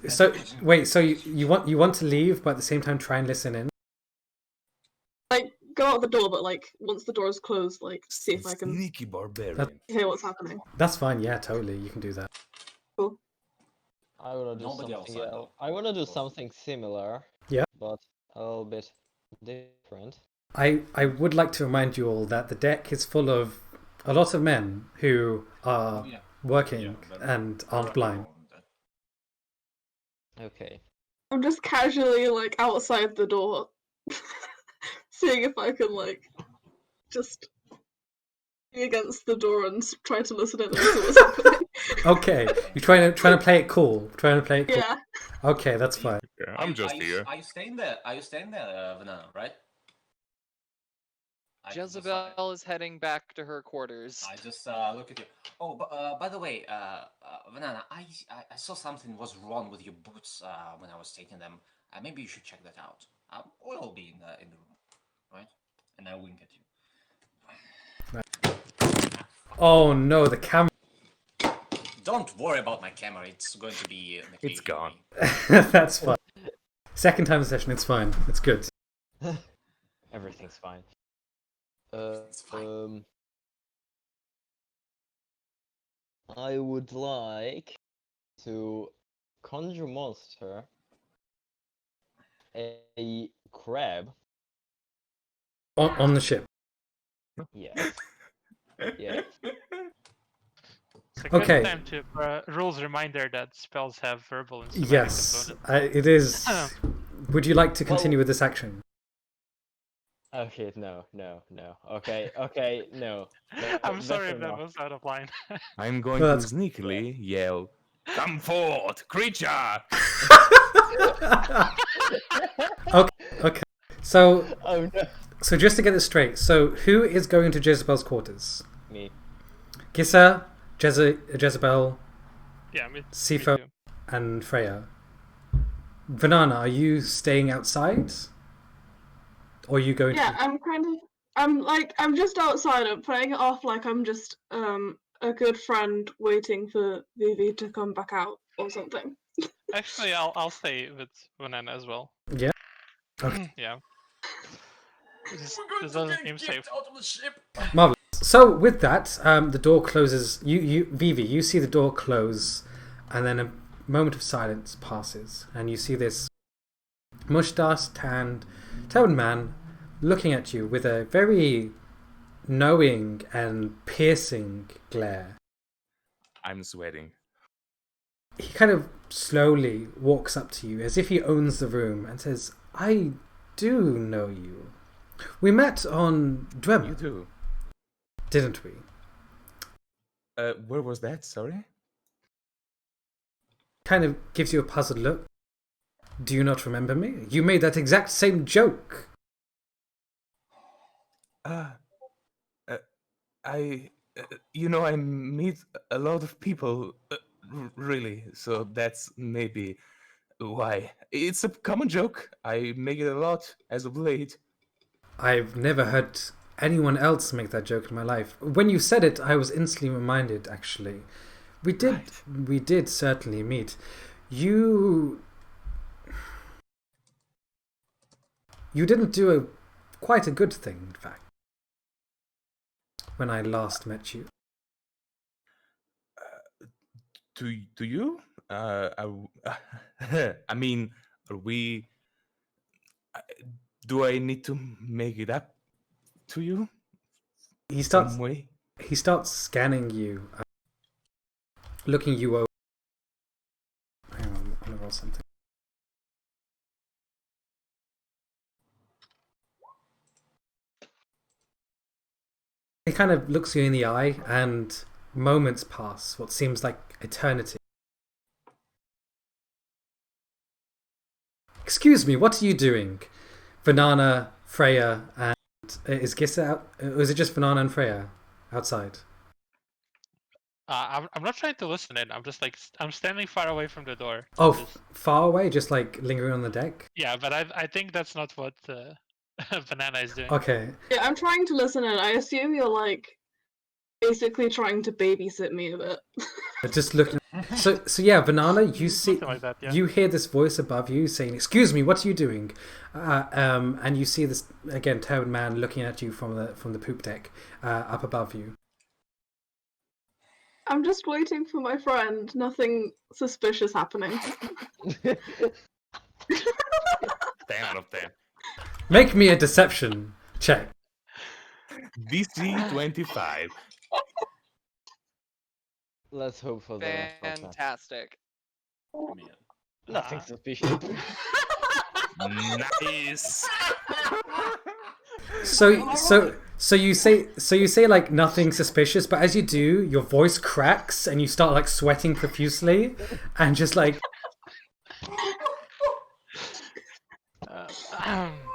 [SPEAKER 1] So wait. So you want to leave, but at the same time try and listen in.
[SPEAKER 8] Go out the door, but once the door is closed, see if I can
[SPEAKER 3] Sneaky barbarian.
[SPEAKER 8] hear what's happening.
[SPEAKER 1] That's fine. Yeah, totally. You can do that.
[SPEAKER 8] Cool.
[SPEAKER 7] I wanna do
[SPEAKER 2] Nobody
[SPEAKER 7] something
[SPEAKER 2] outside,
[SPEAKER 7] else.
[SPEAKER 2] though.
[SPEAKER 7] I wanna do something similar.
[SPEAKER 1] Yeah.
[SPEAKER 7] But a little bit different.
[SPEAKER 1] I would like to remind you all that the deck is full of a lot of men who are
[SPEAKER 2] Yeah.
[SPEAKER 1] working
[SPEAKER 2] but-
[SPEAKER 1] and aren't blind.
[SPEAKER 7] Okay.
[SPEAKER 8] I'm just casually outside the door, seeing if I can just be against the door and try to listen in and see what's happening.
[SPEAKER 1] Okay, you're trying to play it cool. Trying to play it cool.
[SPEAKER 8] Yeah.
[SPEAKER 1] Okay, that's fine.
[SPEAKER 3] Yeah, I'm just here.
[SPEAKER 2] Are you staying there? Are you staying there, Banana, right? I just-
[SPEAKER 6] Jezebel is heading back to her quarters.
[SPEAKER 2] I just look at you. Oh, but by the way, Banana, I saw something was wrong with your boots when I was taking them. Maybe you should check that out. We'll be in the room, right? And I wink at you.
[SPEAKER 1] Oh no, the camera.
[SPEAKER 2] Don't worry about my camera. It's going to be.
[SPEAKER 3] It's gone.
[SPEAKER 1] That's fine. Second time session, it's fine. It's good.
[SPEAKER 7] Everything's fine.
[SPEAKER 2] It's fine.
[SPEAKER 7] I would like to conjure monster a crab.
[SPEAKER 1] On the ship.
[SPEAKER 7] Yes. Yes.
[SPEAKER 4] It's a good
[SPEAKER 1] Okay.
[SPEAKER 4] time to rules reminder that spells have verbal and somatic
[SPEAKER 1] Yes,
[SPEAKER 4] components.
[SPEAKER 1] it is. Would you like to continue
[SPEAKER 7] Well-
[SPEAKER 1] with this action?
[SPEAKER 7] Okay, no. Okay, no.
[SPEAKER 4] I'm sorry if
[SPEAKER 7] better
[SPEAKER 4] that
[SPEAKER 7] not.
[SPEAKER 4] was out of line.
[SPEAKER 3] I'm going
[SPEAKER 1] Well,
[SPEAKER 3] to
[SPEAKER 1] that's-
[SPEAKER 3] sneakily yell, "Come forth, creature!"
[SPEAKER 1] Okay. So
[SPEAKER 7] Oh no.
[SPEAKER 1] just to get this straight, so who is going to Jezebel's quarters?
[SPEAKER 7] Me.
[SPEAKER 1] Gissa, Jezebel,
[SPEAKER 4] Yeah, me
[SPEAKER 1] Sifo,
[SPEAKER 4] too.
[SPEAKER 1] and Freya. Vanana, are you staying outside? Or are you going
[SPEAKER 8] Yeah,
[SPEAKER 1] to...
[SPEAKER 8] I'm just outside. I'm playing it off like I'm just a good friend waiting for Vivi to come back out or something.
[SPEAKER 4] Actually, I'll stay with Banana as well.
[SPEAKER 1] Yeah? Okay.
[SPEAKER 4] Yeah. This
[SPEAKER 2] We're
[SPEAKER 4] this
[SPEAKER 2] going
[SPEAKER 4] doesn't
[SPEAKER 2] to
[SPEAKER 4] seem
[SPEAKER 2] get
[SPEAKER 4] safe.
[SPEAKER 2] kicked out of the ship.
[SPEAKER 1] Marvelous. So with that, the door closes. Vivi, you see the door close, and then a moment of silence passes, and you see this mustached, tanned, tanned man looking at you with a very knowing and piercing glare.
[SPEAKER 3] I'm sweating.
[SPEAKER 1] He kind of slowly walks up to you as if he owns the room and says, "I do know you. We met on
[SPEAKER 3] You
[SPEAKER 1] Dremel,
[SPEAKER 3] do.
[SPEAKER 1] didn't we?"
[SPEAKER 3] Where was that? Sorry.
[SPEAKER 1] Kind of gives you a puzzled look. "Do you not remember me? You made that exact same joke."
[SPEAKER 3] Uh, uh I, I meet a lot of people, really. So that's maybe why. It's a common joke. I make it a lot as of late.
[SPEAKER 1] I've never heard anyone else make that joke in my life. When you said it, I was instantly reminded, actually.
[SPEAKER 3] Right.
[SPEAKER 1] We did certainly meet. You didn't do quite a good thing, in fact, when I last met you.
[SPEAKER 3] To you? I mean, are we? uh, Do I need to make it up to you
[SPEAKER 1] He
[SPEAKER 3] some
[SPEAKER 1] starts
[SPEAKER 3] way?
[SPEAKER 1] scanning you, looking you over. Hang on, I'm gonna roll something. He kind of looks you in the eye, and moments pass, what seems like eternity. "Excuse me, what are you doing?" Banana, Freya, and is Gissa out? Or is it just Banana and Freya outside?
[SPEAKER 4] I'm not trying to listen in. I'm just like I'm standing far away from the door.
[SPEAKER 1] Oh,
[SPEAKER 4] Just-
[SPEAKER 1] far away, just like lingering on the deck?
[SPEAKER 4] yeah, but I think that's not what Banana is doing.
[SPEAKER 1] Okay.
[SPEAKER 8] Yeah, I'm trying to listen in. I assume you're like basically trying to babysit me a bit.
[SPEAKER 1] Just looking. So yeah, Banana, you see,
[SPEAKER 4] Something like that, yeah.
[SPEAKER 1] you hear this voice above you saying, "Excuse me, what are you doing?" And you see this again, Toad Man looking at you from the poop deck up above you.
[SPEAKER 8] I'm just waiting for my friend. Nothing suspicious happening.
[SPEAKER 3] 10 out of 10.
[SPEAKER 1] Make me a deception check.
[SPEAKER 3] DC 25.
[SPEAKER 7] Let's hope for the best.
[SPEAKER 6] Fantastic.
[SPEAKER 2] Man.
[SPEAKER 7] Nothing suspicious.
[SPEAKER 3] Nice.
[SPEAKER 1] So you say like nothing suspicious, but as you do, your voice cracks and you start like sweating profusely, and just like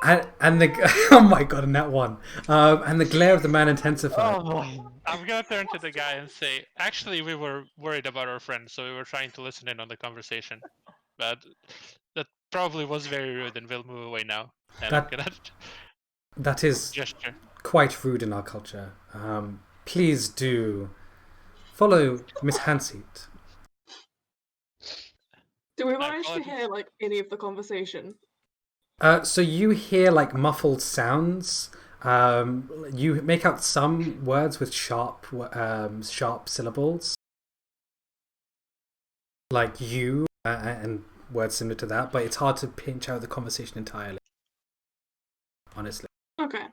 [SPEAKER 1] and the oh my god, and that one, and the glare of the man intensifies.
[SPEAKER 4] I'm gonna turn to the guy and say, actually, we were worried about our friend, so we were trying to listen in on the conversation. But that probably was very rude, and we'll move away now. And I'm gonna
[SPEAKER 1] That is
[SPEAKER 4] gesture.
[SPEAKER 1] quite rude in our culture. Please do follow Miss Hanseat.
[SPEAKER 8] Do we manage to
[SPEAKER 4] apologize.
[SPEAKER 8] hear like any of the conversation?
[SPEAKER 1] So you hear like muffled sounds. You make out some words with sharp syllables, like "you" and words similar to that. But it's hard to pinch out the conversation entirely. Honestly.
[SPEAKER 8] Okay.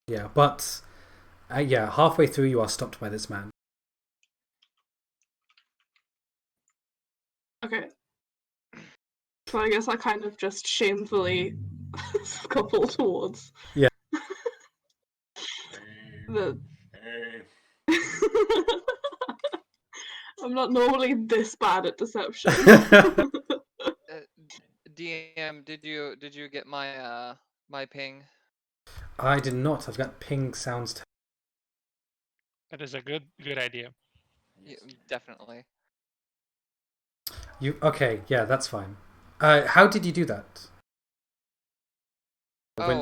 [SPEAKER 1] Yeah, but halfway through you are stopped by this man.
[SPEAKER 8] Okay. So I guess I kind of just shamefully couple towards.
[SPEAKER 1] Yeah.
[SPEAKER 8] The.
[SPEAKER 2] Hey.
[SPEAKER 8] I'm not normally this bad at deception.
[SPEAKER 6] DM, did you get my my ping?
[SPEAKER 1] I did not. I've got ping sounds.
[SPEAKER 4] That is a good idea.
[SPEAKER 6] Yeah, definitely.
[SPEAKER 1] You okay? Yeah, that's fine. How did you do that? When-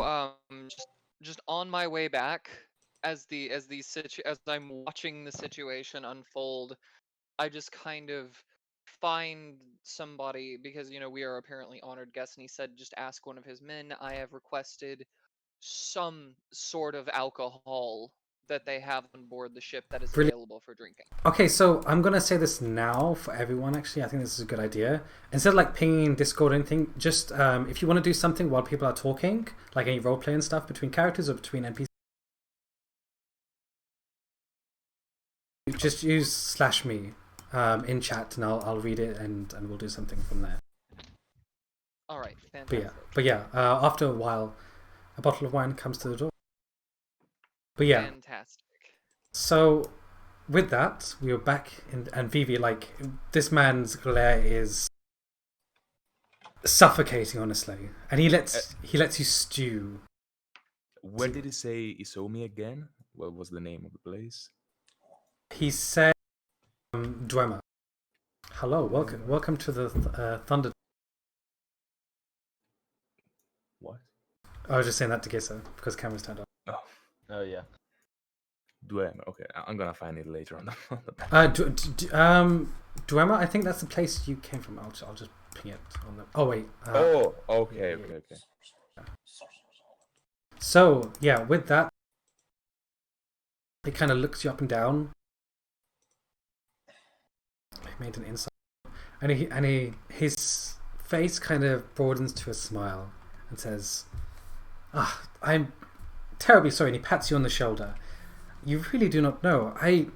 [SPEAKER 6] just on my way back, as I'm watching the situation unfold, I just kind of find somebody, because we are apparently honored guests, and he said just ask one of his men. I have requested some sort of alcohol that they have on board the ship that is
[SPEAKER 1] Brilliant.
[SPEAKER 6] available for drinking.
[SPEAKER 1] Okay, so I'm gonna say this now for everyone. Actually, I think this is a good idea. Instead of like pinging Discord or anything, just if you want to do something while people are talking, like any roleplay and stuff between characters or between NPCs, just use /me in chat, and I'll read it and we'll do something from there.
[SPEAKER 6] All right, fantastic.
[SPEAKER 1] But yeah, after a while, a bottle of wine comes to the door. But yeah,
[SPEAKER 6] Fantastic.
[SPEAKER 1] so with that, we were back in, and Vivi, like, this man's glare is suffocating, honestly, and he lets you stew.
[SPEAKER 3] Where did he say Isomi again? What was the name of the place?
[SPEAKER 1] He said, Dwemer. Hello, welcome to the Thunder.
[SPEAKER 3] What?
[SPEAKER 1] I was just saying that to Gissa because camera's turned on.
[SPEAKER 7] Oh yeah.
[SPEAKER 3] Dwemer. Okay, I'm gonna find it later on the
[SPEAKER 1] Dwemer, I think that's the place you came from. I'll just ping it on the. Oh wait.
[SPEAKER 3] Okay.
[SPEAKER 1] So yeah, with that, it kind of looks you up and down. He made an insight, and his face kind of broadens to a smile and says, I'm terribly sorry. And he pats you on the shoulder. You really do not know. I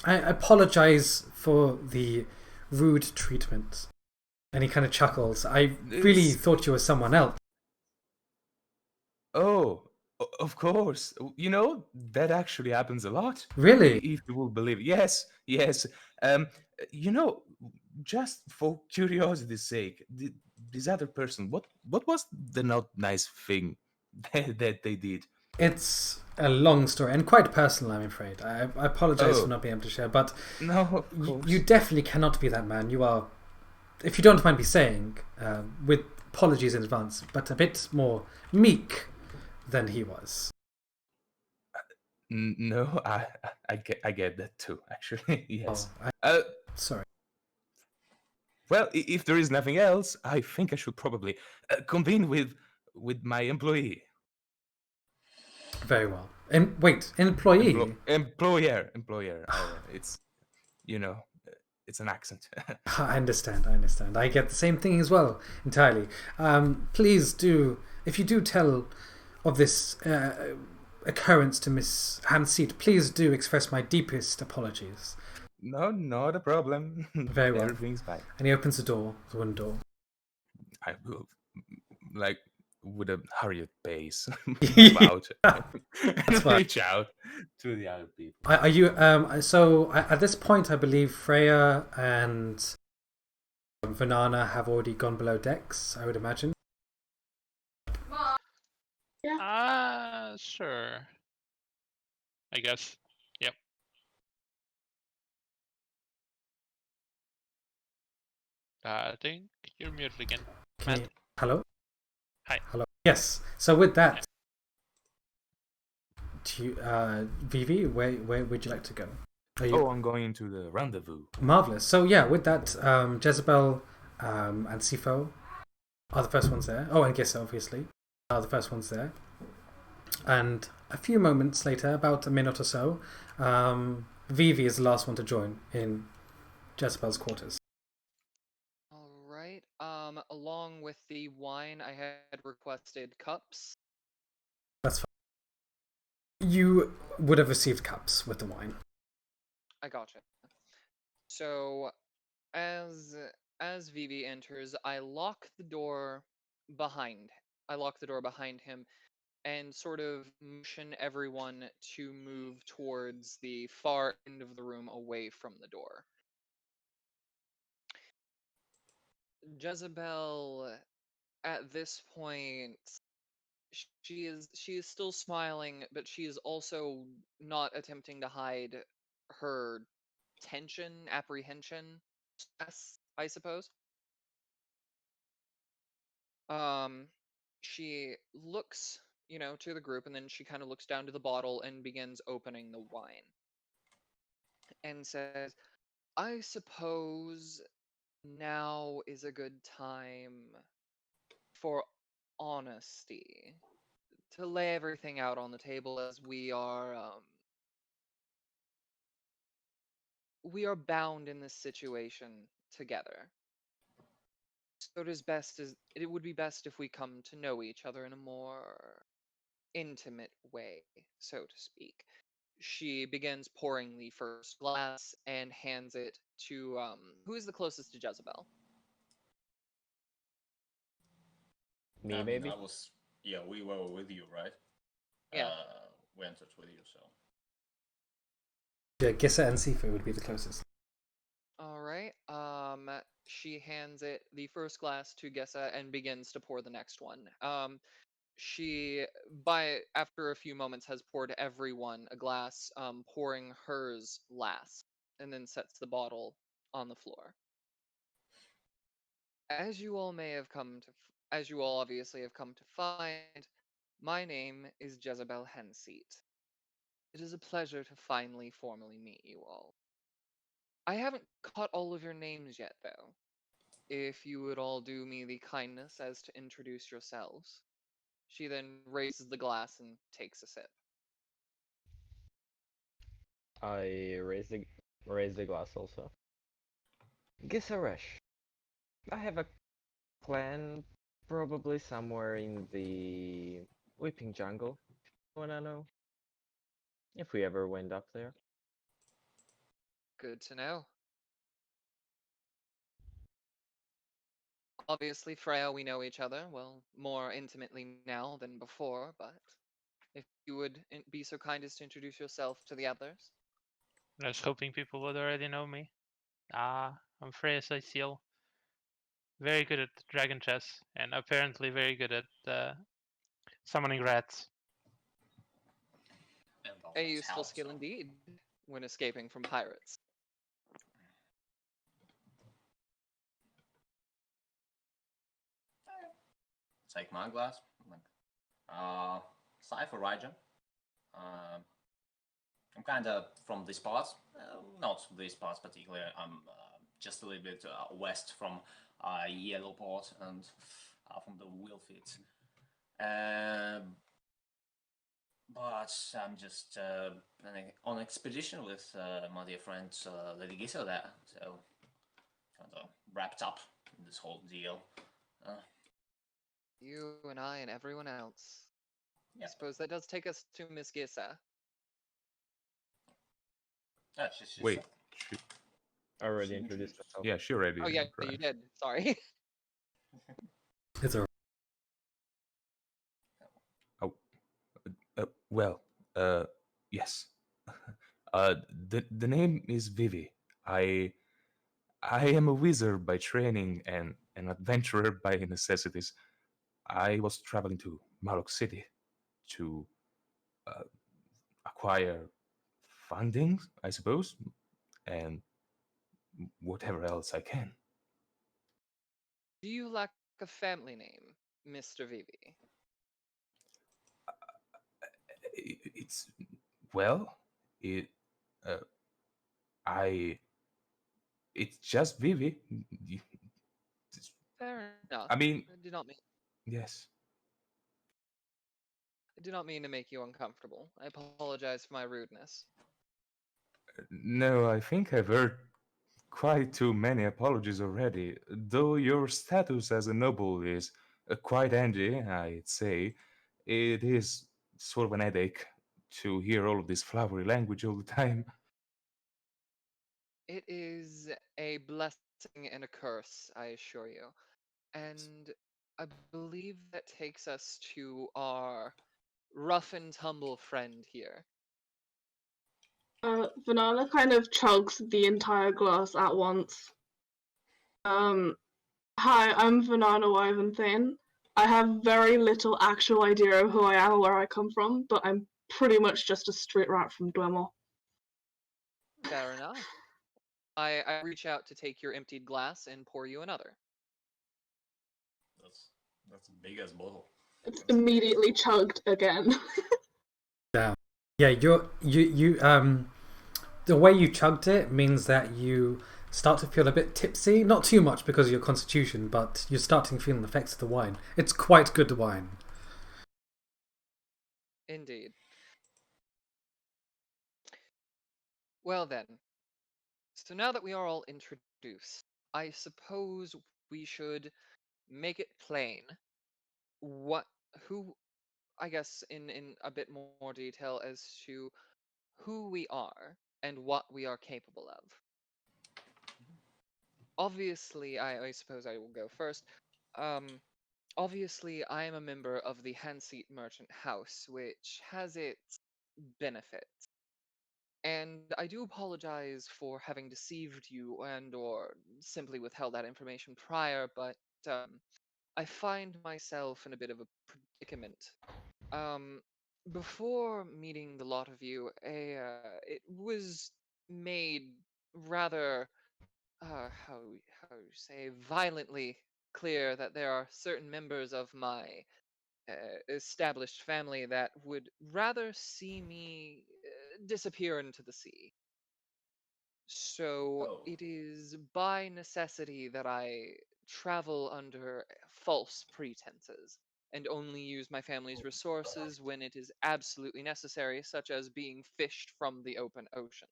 [SPEAKER 1] apologize for the rude treatment. And he kind of chuckles. I really thought you were someone else.
[SPEAKER 3] Oh, of course. You know, that actually happens a lot.
[SPEAKER 1] Really?
[SPEAKER 3] If you will believe. Yes. You know, just for curiosity's sake, this other person, what was the not nice thing that they did?
[SPEAKER 1] It's a long story and quite personal, I'm afraid. I apologize for not being able to share, but
[SPEAKER 3] no, of course.
[SPEAKER 1] You definitely cannot be that man. You are, if you don't mind me saying, with apologies in advance, but a bit more meek than he was.
[SPEAKER 3] No, I get that too, actually. Yes.
[SPEAKER 1] Sorry.
[SPEAKER 3] Well, if there is nothing else, I think I should probably convene with my employee.
[SPEAKER 1] Very well. And wait, employee?
[SPEAKER 3] Employer. It's, it's an accent.
[SPEAKER 1] I understand. I get the same thing as well, entirely. Please do, if you do tell of this occurrence to Miss Hanseat, please do express my deepest apologies.
[SPEAKER 3] No, not a problem.
[SPEAKER 1] Very well.
[SPEAKER 3] Everything's fine.
[SPEAKER 1] And he opens the one door.
[SPEAKER 3] I will, like, with a hurried pace, move out and reach out to the other people.
[SPEAKER 1] Are you? So at this point, I believe Freya and Vanana have already gone below decks, I would imagine.
[SPEAKER 8] Yeah.
[SPEAKER 4] Sure. I guess. Yep. I think you're muted again. Matt.
[SPEAKER 1] Hello?
[SPEAKER 4] Hi.
[SPEAKER 1] Hello. Yes. So with that, Vivi, where would you like to go?
[SPEAKER 3] I'm going to the rendezvous.
[SPEAKER 1] Marvelous. So yeah, with that, Jezebel and Sifo are the first ones there. Oh, and Gissa, obviously, are the first ones there. And a few moments later, about a minute or so, Vivi is the last one to join in Jezebel's quarters.
[SPEAKER 6] All right. Along with the wine, I had requested cups.
[SPEAKER 1] That's fine. You would have received cups with the wine.
[SPEAKER 6] I gotcha. So, as Vivi enters, I lock the door behind him, and sort of motion everyone to move towards the far end of the room away from the door. Jezebel, at this point, she is still smiling, but she is also not attempting to hide her tension, apprehension, stress, I suppose. She looks to the group, and then she kind of looks down to the bottle and begins opening the wine and says, I suppose now is a good time for honesty, to lay everything out on the table, as we are bound in this situation together. So it would be best if we come to know each other in a more intimate way, so to speak. She begins pouring the first glass and hands it to who is the closest to Jezebel?
[SPEAKER 7] Me,
[SPEAKER 2] I mean,
[SPEAKER 7] maybe?
[SPEAKER 2] yeah, we were with you, right?
[SPEAKER 6] Yeah.
[SPEAKER 2] We entered with you, so.
[SPEAKER 1] Yeah, Gissa and Sifu would be the closest.
[SPEAKER 6] All right. She hands it the first glass to Gessa and begins to pour the next one. She, after a few moments, has poured everyone a glass, pouring hers last, and then sets the bottle on the floor. As you all obviously have come to find, my name is Jezebel Henseat. It is a pleasure to finally formally meet you all. I haven't caught all of your names yet, though. If you would all do me the kindness as to introduce yourselves. She then raises the glass and takes a sip.
[SPEAKER 7] I raise the glass also. Gisaresh. I have a clan probably somewhere in the Weeping Jungle. Wanna know? If we ever went up there.
[SPEAKER 6] Good to know. Obviously, Freya, we know each other, well, more intimately now than before, but if you would be so kind as to introduce yourself to the others.
[SPEAKER 4] I was hoping people would already know me. I'm Freya Cecile. Very good at dragon chess, and apparently very good at summoning rats.
[SPEAKER 2] And
[SPEAKER 6] A
[SPEAKER 2] that's
[SPEAKER 6] useful
[SPEAKER 2] help,
[SPEAKER 6] skill
[SPEAKER 2] so.
[SPEAKER 6] indeed when escaping from pirates.
[SPEAKER 2] Take my glass. Cypher Rajan. I'm kind of from this part, not this part particularly. I'm just a little bit west from Yellowport and from the Wheelfit. But I'm just on expedition with my dear friend Lady Gisa there, so kind of wrapped up in this whole deal.
[SPEAKER 6] You and I and everyone else.
[SPEAKER 2] Yeah.
[SPEAKER 6] I suppose that does take us to Miss Gissa.
[SPEAKER 3] Wait, she,
[SPEAKER 7] Already
[SPEAKER 2] She
[SPEAKER 7] introduced myself.
[SPEAKER 3] yeah, she already.
[SPEAKER 6] Oh yeah,
[SPEAKER 3] right.
[SPEAKER 6] you did. Sorry.
[SPEAKER 1] It's a
[SPEAKER 3] Well, yes. The name is Vivi. I I am a wizard by training and an adventurer by necessities. I was traveling to Malok City to acquire funding, I suppose, and whatever else I can.
[SPEAKER 6] Do you lack a family name, Mr. Vivi?
[SPEAKER 3] It's well, it uh, I it's just Vivi.
[SPEAKER 6] Fair enough.
[SPEAKER 3] I mean,
[SPEAKER 6] I do not mean
[SPEAKER 3] yes.
[SPEAKER 6] to make you uncomfortable. I apologize for my rudeness.
[SPEAKER 3] No, I think I've heard quite too many apologies already. Though your status as a noble is quite handy, I'd say, it is sort of an headache to hear all of this flowery language all the time.
[SPEAKER 6] It is a blessing and a curse, I assure you. And I believe that takes us to our rough and tumble friend here.
[SPEAKER 8] Vanana kind of chugs the entire glass at once. Hi, I'm Vanana Wyvernthane. I have very little actual idea of who I am or where I come from, but I'm pretty much just a street rat from Dwemer.
[SPEAKER 6] Fair enough. I reach out to take your emptied glass and pour you another.
[SPEAKER 2] That's big as bottle.
[SPEAKER 8] It's immediately chugged again.
[SPEAKER 1] Yeah, you the way you chugged it means that you start to feel a bit tipsy. Not too much because of your constitution, but you're starting to feel the effects of the wine. It's quite good wine.
[SPEAKER 6] Indeed. Well then, so now that we are all introduced, I suppose we should make it plain what who I guess in a bit more detail as to who we are and what we are capable of. Obviously, I suppose I will go first. Um, obviously, I am a member of the Hanseat Merchant House, which has its benefits. And I do apologize for having deceived you and or simply withheld that information prior, but I find myself in a bit of a predicament. Um, before meeting the lot of you, it was made rather, how you say, violently clear that there are certain members of my established family that would rather see me disappear into the sea. So
[SPEAKER 2] Oh,
[SPEAKER 6] it is by necessity that I travel under false pretenses and only use my family's resources when it is absolutely necessary, such as being fished from the open ocean.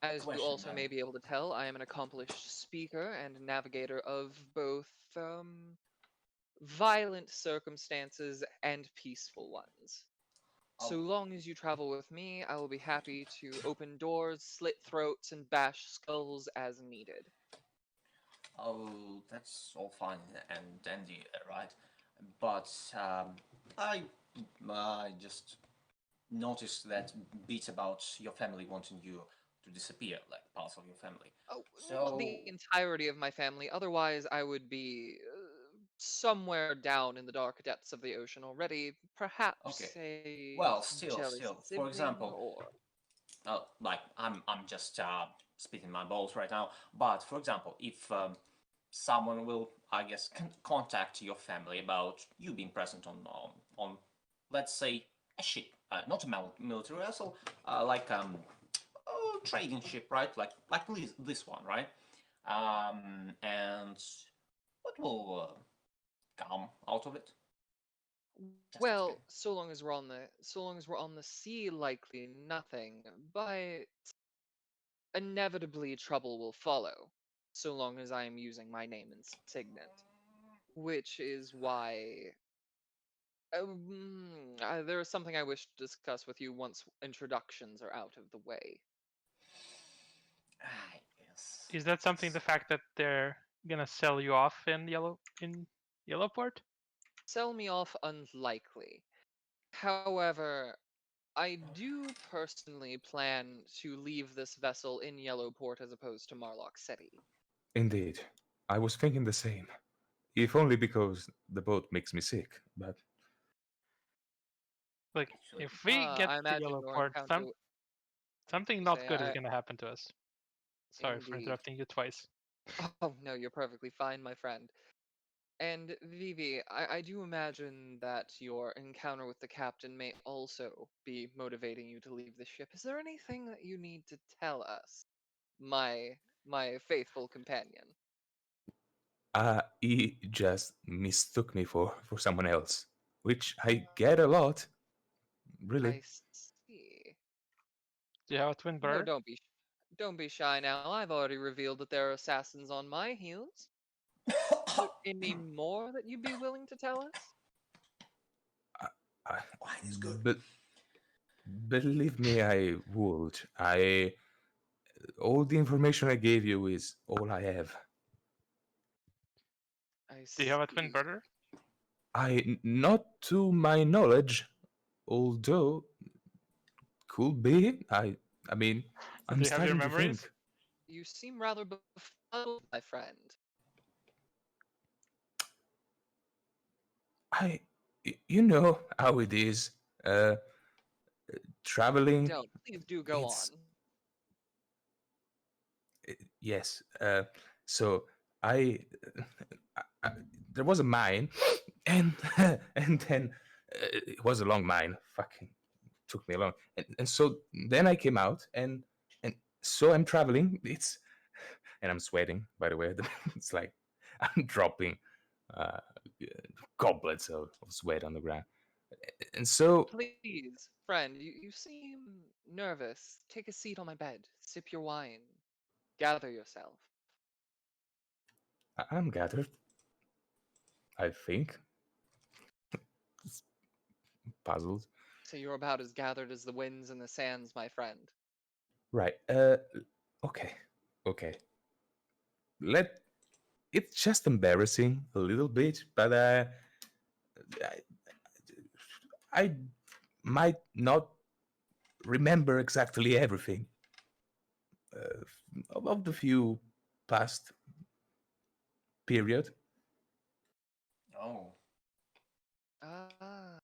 [SPEAKER 2] a
[SPEAKER 6] As you
[SPEAKER 2] question
[SPEAKER 6] also
[SPEAKER 2] then.
[SPEAKER 6] may be able to tell, I am an accomplished speaker and navigator of both violent circumstances and peaceful ones. So
[SPEAKER 2] Oh,
[SPEAKER 6] long as you travel with me, I will be happy to open doors, slit throats, and bash skulls as needed.
[SPEAKER 2] oh, that's all fine and dandy, right? But I, I just noticed that bit about your family wanting you to disappear, like parts of your family.
[SPEAKER 6] Oh, not
[SPEAKER 2] So,
[SPEAKER 6] the entirety of my family, otherwise, I would be somewhere down in the dark depths of the ocean already.
[SPEAKER 2] okay.
[SPEAKER 6] Perhaps a
[SPEAKER 2] Well,
[SPEAKER 6] jealous
[SPEAKER 2] still. For
[SPEAKER 6] sibling,
[SPEAKER 2] example,
[SPEAKER 6] or.
[SPEAKER 2] like I'm just spitting my balls right now. But for example, if someone will, I guess, contact your family about you being present on let's say a ship, not a military vessel, like a trading ship, right? Like this one, right? And what will come out of it? Just asking.
[SPEAKER 6] Well, so long as we're on the sea, likely nothing. But inevitably trouble will follow, so long as I am using my name and signet. Which is why there is something I wish to discuss with you once introductions are out of the way.
[SPEAKER 2] Ah, yes.
[SPEAKER 4] Is that something, the fact that they're gonna sell you off in Yellowport?
[SPEAKER 6] Sell me off unlikely. However, I do personally plan to leave this vessel in Yellowport as opposed to Marlock City.
[SPEAKER 3] Indeed. I was thinking the same. If only because the boat makes me sick, but
[SPEAKER 4] Like,
[SPEAKER 2] Actually,
[SPEAKER 4] if we get
[SPEAKER 6] I
[SPEAKER 4] to
[SPEAKER 6] imagine your
[SPEAKER 4] Yellowport,
[SPEAKER 6] encounter.
[SPEAKER 4] something not
[SPEAKER 6] Say,
[SPEAKER 4] good is gonna happen to us. Sorry for
[SPEAKER 6] indeed.
[SPEAKER 4] interrupting you twice.
[SPEAKER 6] Oh no, you're perfectly fine, my friend. And Vivi, I do imagine that your encounter with the captain may also be motivating you to leave the ship. Is there anything that you need to tell us, my faithful companion?
[SPEAKER 3] he just mistook me for someone else, which I get a lot, really.
[SPEAKER 6] I see.
[SPEAKER 4] Do you have a twin
[SPEAKER 6] No,
[SPEAKER 4] brother?
[SPEAKER 6] don't be shy now. I've already revealed that there are assassins on my heels. Is there any more that you'd be willing to tell us?
[SPEAKER 3] I,
[SPEAKER 2] wine is good.
[SPEAKER 3] but believe me, I would. I all the information I gave you is all I have.
[SPEAKER 6] I
[SPEAKER 4] Do you have a twin
[SPEAKER 6] see.
[SPEAKER 4] brother?
[SPEAKER 3] Not to my knowledge, although could be. I mean,
[SPEAKER 4] So
[SPEAKER 3] I'm
[SPEAKER 4] do you have your
[SPEAKER 3] starting to
[SPEAKER 4] memories?
[SPEAKER 3] think.
[SPEAKER 6] You seem rather befuddled, my friend.
[SPEAKER 3] I, you know how it is. Uh, Traveling.
[SPEAKER 6] Don't. Please do go on.
[SPEAKER 3] It's yes. So I, there was a mine, and and then it was a long mine. Fucking took me long, and so then I came out, and so I'm traveling. And I'm sweating. By the way, it's like I'm dropping uh, goblets of sweat on the ground, and so
[SPEAKER 6] Please, friend, you seem nervous. Take a seat on my bed. Sip your wine. Gather yourself.
[SPEAKER 3] I'm gathered. I think puzzled.
[SPEAKER 6] So you're about as gathered as the winds and the sands, my friend.
[SPEAKER 3] Right. Okay. Okay. Let. It's just embarrassing a little bit, but I, I might not remember exactly everything of the few past period.
[SPEAKER 2] Oh,
[SPEAKER 6] Ah.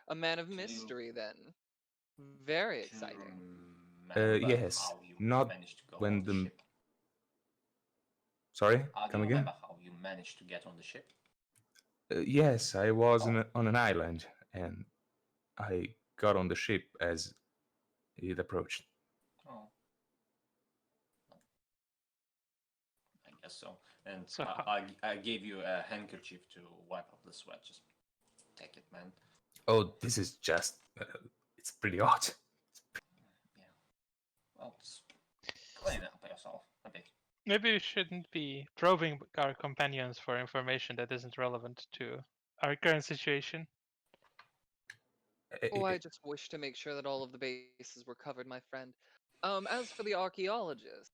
[SPEAKER 6] A man of
[SPEAKER 2] do you,
[SPEAKER 6] mystery, then. Very
[SPEAKER 2] do you
[SPEAKER 6] exciting.
[SPEAKER 2] remember
[SPEAKER 3] Yes,
[SPEAKER 2] how you
[SPEAKER 3] not
[SPEAKER 2] managed to go
[SPEAKER 3] when
[SPEAKER 2] on the
[SPEAKER 3] the.
[SPEAKER 2] ship?
[SPEAKER 3] Sorry,
[SPEAKER 2] Do
[SPEAKER 3] come
[SPEAKER 2] you
[SPEAKER 3] again.
[SPEAKER 2] remember how you managed to get on the ship?
[SPEAKER 3] Yes, I was
[SPEAKER 2] Oh,
[SPEAKER 3] on an island, and I got on the ship as it approached.
[SPEAKER 2] oh, I guess so. And
[SPEAKER 4] So
[SPEAKER 2] I gave you a handkerchief to wipe up the sweat. Just take it, man.
[SPEAKER 3] Oh, this is just. It's pretty odd.
[SPEAKER 2] Yeah. Well, just clean it up yourself a bit.
[SPEAKER 4] maybe we shouldn't be probing our companions for information that isn't relevant to our current situation.
[SPEAKER 6] Oh, I just wish to make sure that all of the bases were covered, my friend. As for the archaeologist,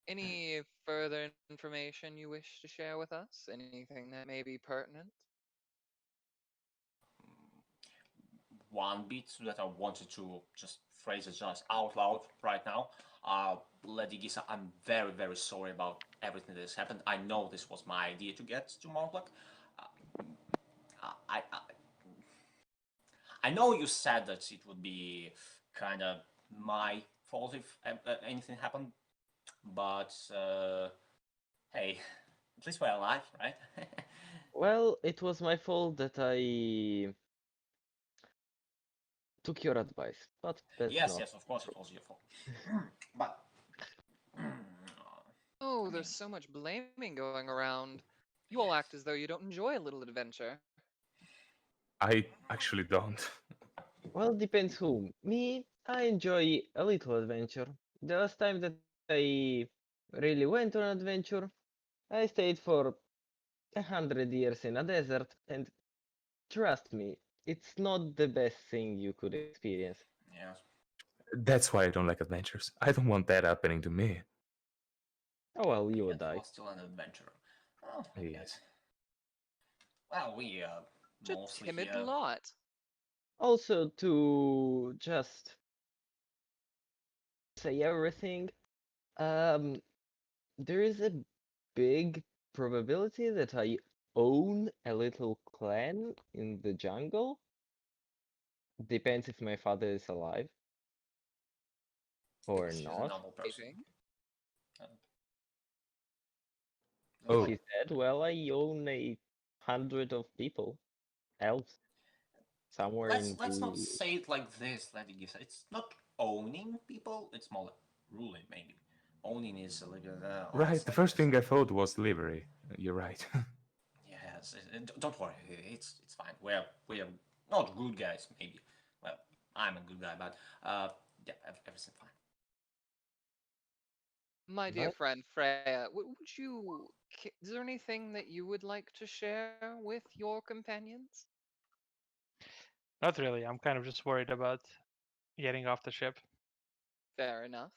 [SPEAKER 6] any further information you wish to share with us? Anything that may be pertinent?
[SPEAKER 2] One bit that I wanted to just phrase it just out loud right now. Lady Gisa, I'm very, very sorry about everything that has happened. I know this was my idea to get to Montblanc. I know you said that it would be kind of my fault if anything happened, but hey, at least we're alive, right?
[SPEAKER 7] Well, it was my fault that I took your advice, but that's
[SPEAKER 2] Yes,
[SPEAKER 7] not.
[SPEAKER 2] yes, of course it was your fault. But
[SPEAKER 6] Oh,
[SPEAKER 2] I
[SPEAKER 6] there's
[SPEAKER 2] mean,
[SPEAKER 6] so much blaming going around. You all act as though you don't enjoy a little adventure.
[SPEAKER 3] I actually don't.
[SPEAKER 7] Well, depends who. Me, I enjoy a little adventure. The last time that I really went on an adventure, I stayed for 100 years in a desert, and trust me, it's not the best thing you could experience.
[SPEAKER 2] yes,
[SPEAKER 3] That's why I don't like adventures. I don't want that happening to me.
[SPEAKER 7] Oh well, you would
[SPEAKER 2] yet it
[SPEAKER 7] die.
[SPEAKER 2] was still an adventure. Oh, I
[SPEAKER 3] Yeah.
[SPEAKER 2] guess. Well, we
[SPEAKER 6] Such a
[SPEAKER 2] mostly
[SPEAKER 6] timid
[SPEAKER 2] here.
[SPEAKER 6] lot.
[SPEAKER 7] Also, to just say everything, um, there is a big probability that I own a little clan in the jungle. Depends if my father is alive or
[SPEAKER 2] Yes, he's a
[SPEAKER 7] not.
[SPEAKER 2] noble person.
[SPEAKER 6] Maybe.
[SPEAKER 7] If
[SPEAKER 3] Oh,
[SPEAKER 7] he's dead, well, I own 100 of people, elves, somewhere in
[SPEAKER 2] Let's not
[SPEAKER 7] the.
[SPEAKER 2] say it like this, Lady Gisa. It's not owning people. It's more like ruling, maybe. Owning is a little on the
[SPEAKER 3] right. The
[SPEAKER 2] slippery
[SPEAKER 3] first thing I
[SPEAKER 2] side.
[SPEAKER 3] thought was livery. You're right.
[SPEAKER 2] Yes, don't worry. It's fine. We're not good guys, maybe. Well, I'm a good guy, but yeah, everything's fine.
[SPEAKER 6] My dear
[SPEAKER 7] But
[SPEAKER 6] friend Freya, would you. Is there anything that you would like to share with your companions?
[SPEAKER 4] Not really. I'm kind of just worried about getting off the ship.
[SPEAKER 6] Fair enough.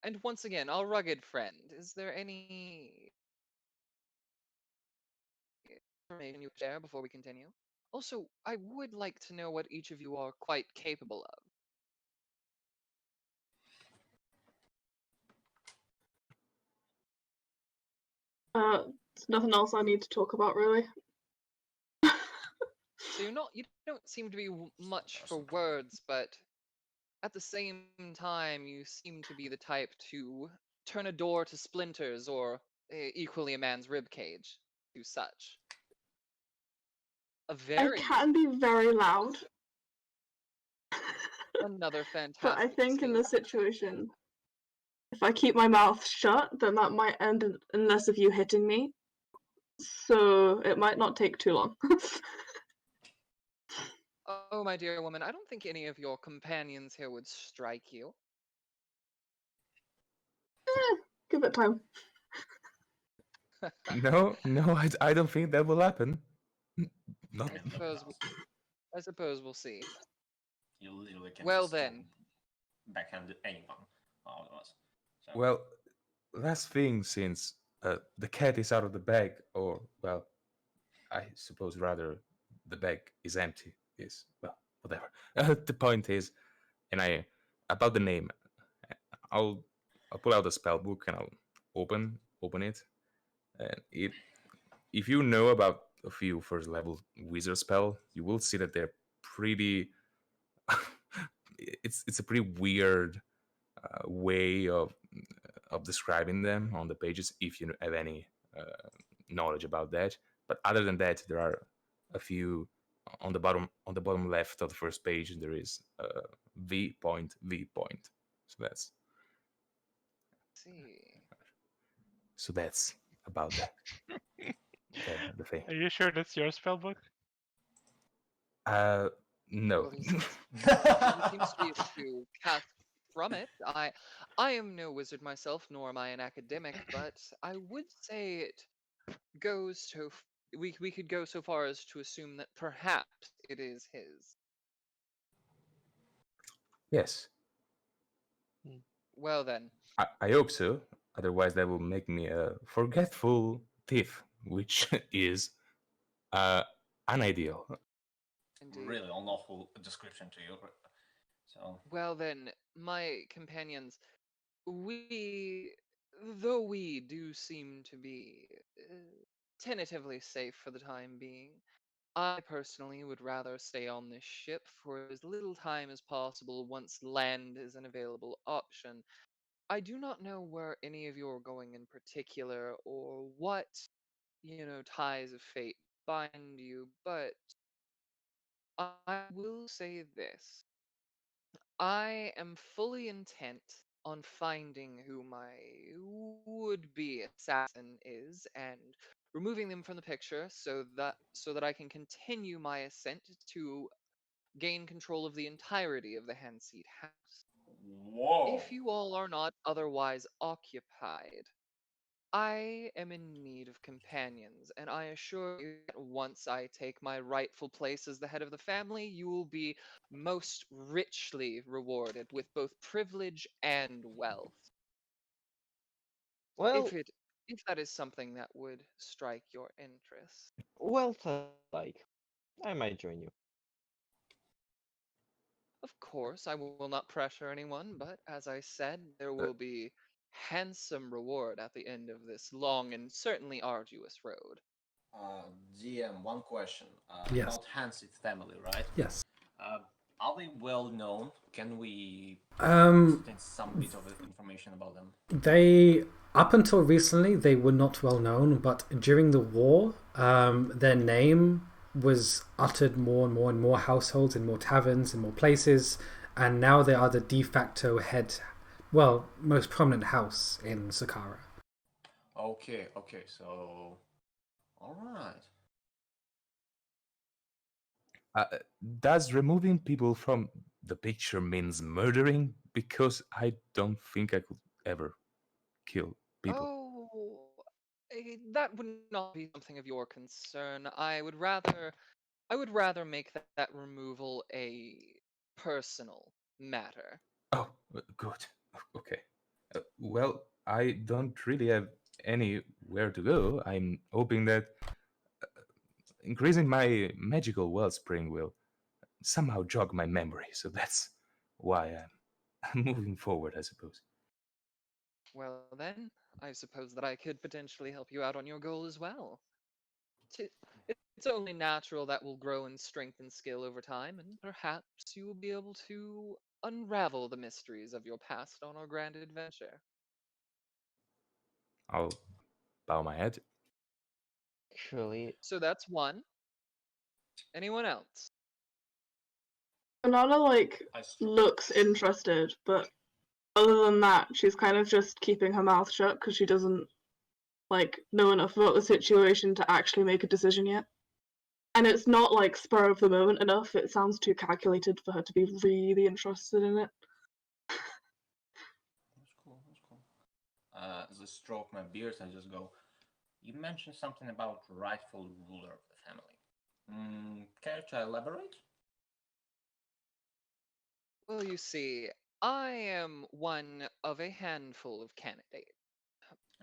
[SPEAKER 6] And once again, our rugged friend, is there any information you could share before we continue? Also, I would like to know what each of you are quite capable of.
[SPEAKER 8] There's nothing else I need to talk about really.
[SPEAKER 6] So you don't seem to be much for words, but At the same time, you seem to be the type to turn a door to splinters or equally a man's rib cage to such. A
[SPEAKER 8] I
[SPEAKER 6] very
[SPEAKER 8] can be very loud,
[SPEAKER 6] another
[SPEAKER 8] but
[SPEAKER 6] fantastic
[SPEAKER 8] I think in
[SPEAKER 6] skill.
[SPEAKER 8] this situation, if I keep my mouth shut, then that might end in less of you hitting me. So it might not take too long.
[SPEAKER 6] Oh, my dear woman, I don't think any of your companions here would strike you.
[SPEAKER 8] Give it time.
[SPEAKER 3] No, no, I don't think that will happen. Not.
[SPEAKER 6] I suppose we'll see.
[SPEAKER 2] You literally can
[SPEAKER 6] Well
[SPEAKER 2] just
[SPEAKER 6] then.
[SPEAKER 2] backhand anyone out of us. So,
[SPEAKER 3] Well, last thing, since the cat is out of the bag, or well, I suppose rather the bag is empty. Is well, whatever. The point is, and I about the name, I'll pull out the spell book and I'll open it, and it. If you know about a few first level wizard spell, you will see that they're pretty. It's a pretty weird way of describing them on the pages if you have any knowledge about that. But other than that, there are a few on the bottom left of the first page. There is V point. So that's
[SPEAKER 6] See.
[SPEAKER 3] so that's about the thing.
[SPEAKER 4] Are you sure that's your spellbook?
[SPEAKER 3] No.
[SPEAKER 6] Well, he seems to be able to cast from it. I am no wizard myself, nor am I an academic, but I would say it goes to we could go so far as to assume that perhaps it is his.
[SPEAKER 3] Yes,
[SPEAKER 6] Well then,
[SPEAKER 3] I hope so. Otherwise, that will make me a forgetful thief, which is unideal.
[SPEAKER 6] indeed.
[SPEAKER 2] really unlawful description to you. So,
[SPEAKER 6] Well then, my companions, though we do seem to be tentatively safe for the time being, I personally would rather stay on this ship for as little time as possible once land is an available option. I do not know where any of you are going in particular or what, ties of fate bind you, but I will say this. I am fully intent on finding who my would-be assassin is and removing them from the picture so that I can continue my ascent to gain control of the entirety of the Handseat house.
[SPEAKER 2] whoa.
[SPEAKER 6] If you all are not otherwise occupied, I am in need of companions, and I assure you that once I take my rightful place as the head of the family, you will be most richly rewarded with both privilege and wealth.
[SPEAKER 7] Well,
[SPEAKER 6] If that is something that would strike your interest.
[SPEAKER 7] wealth like, I might join you.
[SPEAKER 6] Of course, I will not pressure anyone, but as I said, there will be handsome reward at the end of this long and certainly arduous road.
[SPEAKER 2] GM, one question
[SPEAKER 1] Yes.
[SPEAKER 2] about Hansit family, right?
[SPEAKER 1] Yes.
[SPEAKER 2] Are they well known? Can we get some bit of information about them?
[SPEAKER 1] They, up until recently, they were not well known, but during the war, their name was uttered more and more in more households, in more taverns, in more places, and now they are the de facto head, well, most prominent house in Sakara.
[SPEAKER 2] Okay, so all right.
[SPEAKER 3] Does removing people from the picture means murdering? Because I don't think I could ever kill people.
[SPEAKER 6] Oh, that would not be something of your concern. I would rather make that removal a personal matter.
[SPEAKER 3] Oh, good. Okay. Well, I don't really have anywhere to go. I'm hoping that increasing my magical wellspring will somehow jog my memory. So that's why I'm moving forward, I suppose.
[SPEAKER 6] Well then, I suppose that I could potentially help you out on your goal as well. It's only natural that will grow in strength and skill over time, and perhaps you will be able to unravel the mysteries of your past on our grand adventure.
[SPEAKER 3] I'll bow my head.
[SPEAKER 7] Actually,
[SPEAKER 6] So that's one. Anyone else?
[SPEAKER 8] Anana like
[SPEAKER 2] I s-
[SPEAKER 8] looks interested, but other than that, she's kind of just keeping her mouth shut because she doesn't like know enough about the situation to actually make a decision yet. And it's not like spur of the moment enough. It sounds too calculated for her to be really interested in it.
[SPEAKER 2] That's cool. That's cool. As I stroke my beard, I just go. You mentioned something about rightful ruler of the family. Care to elaborate?
[SPEAKER 6] Well, you see, I am one of a handful of candidates.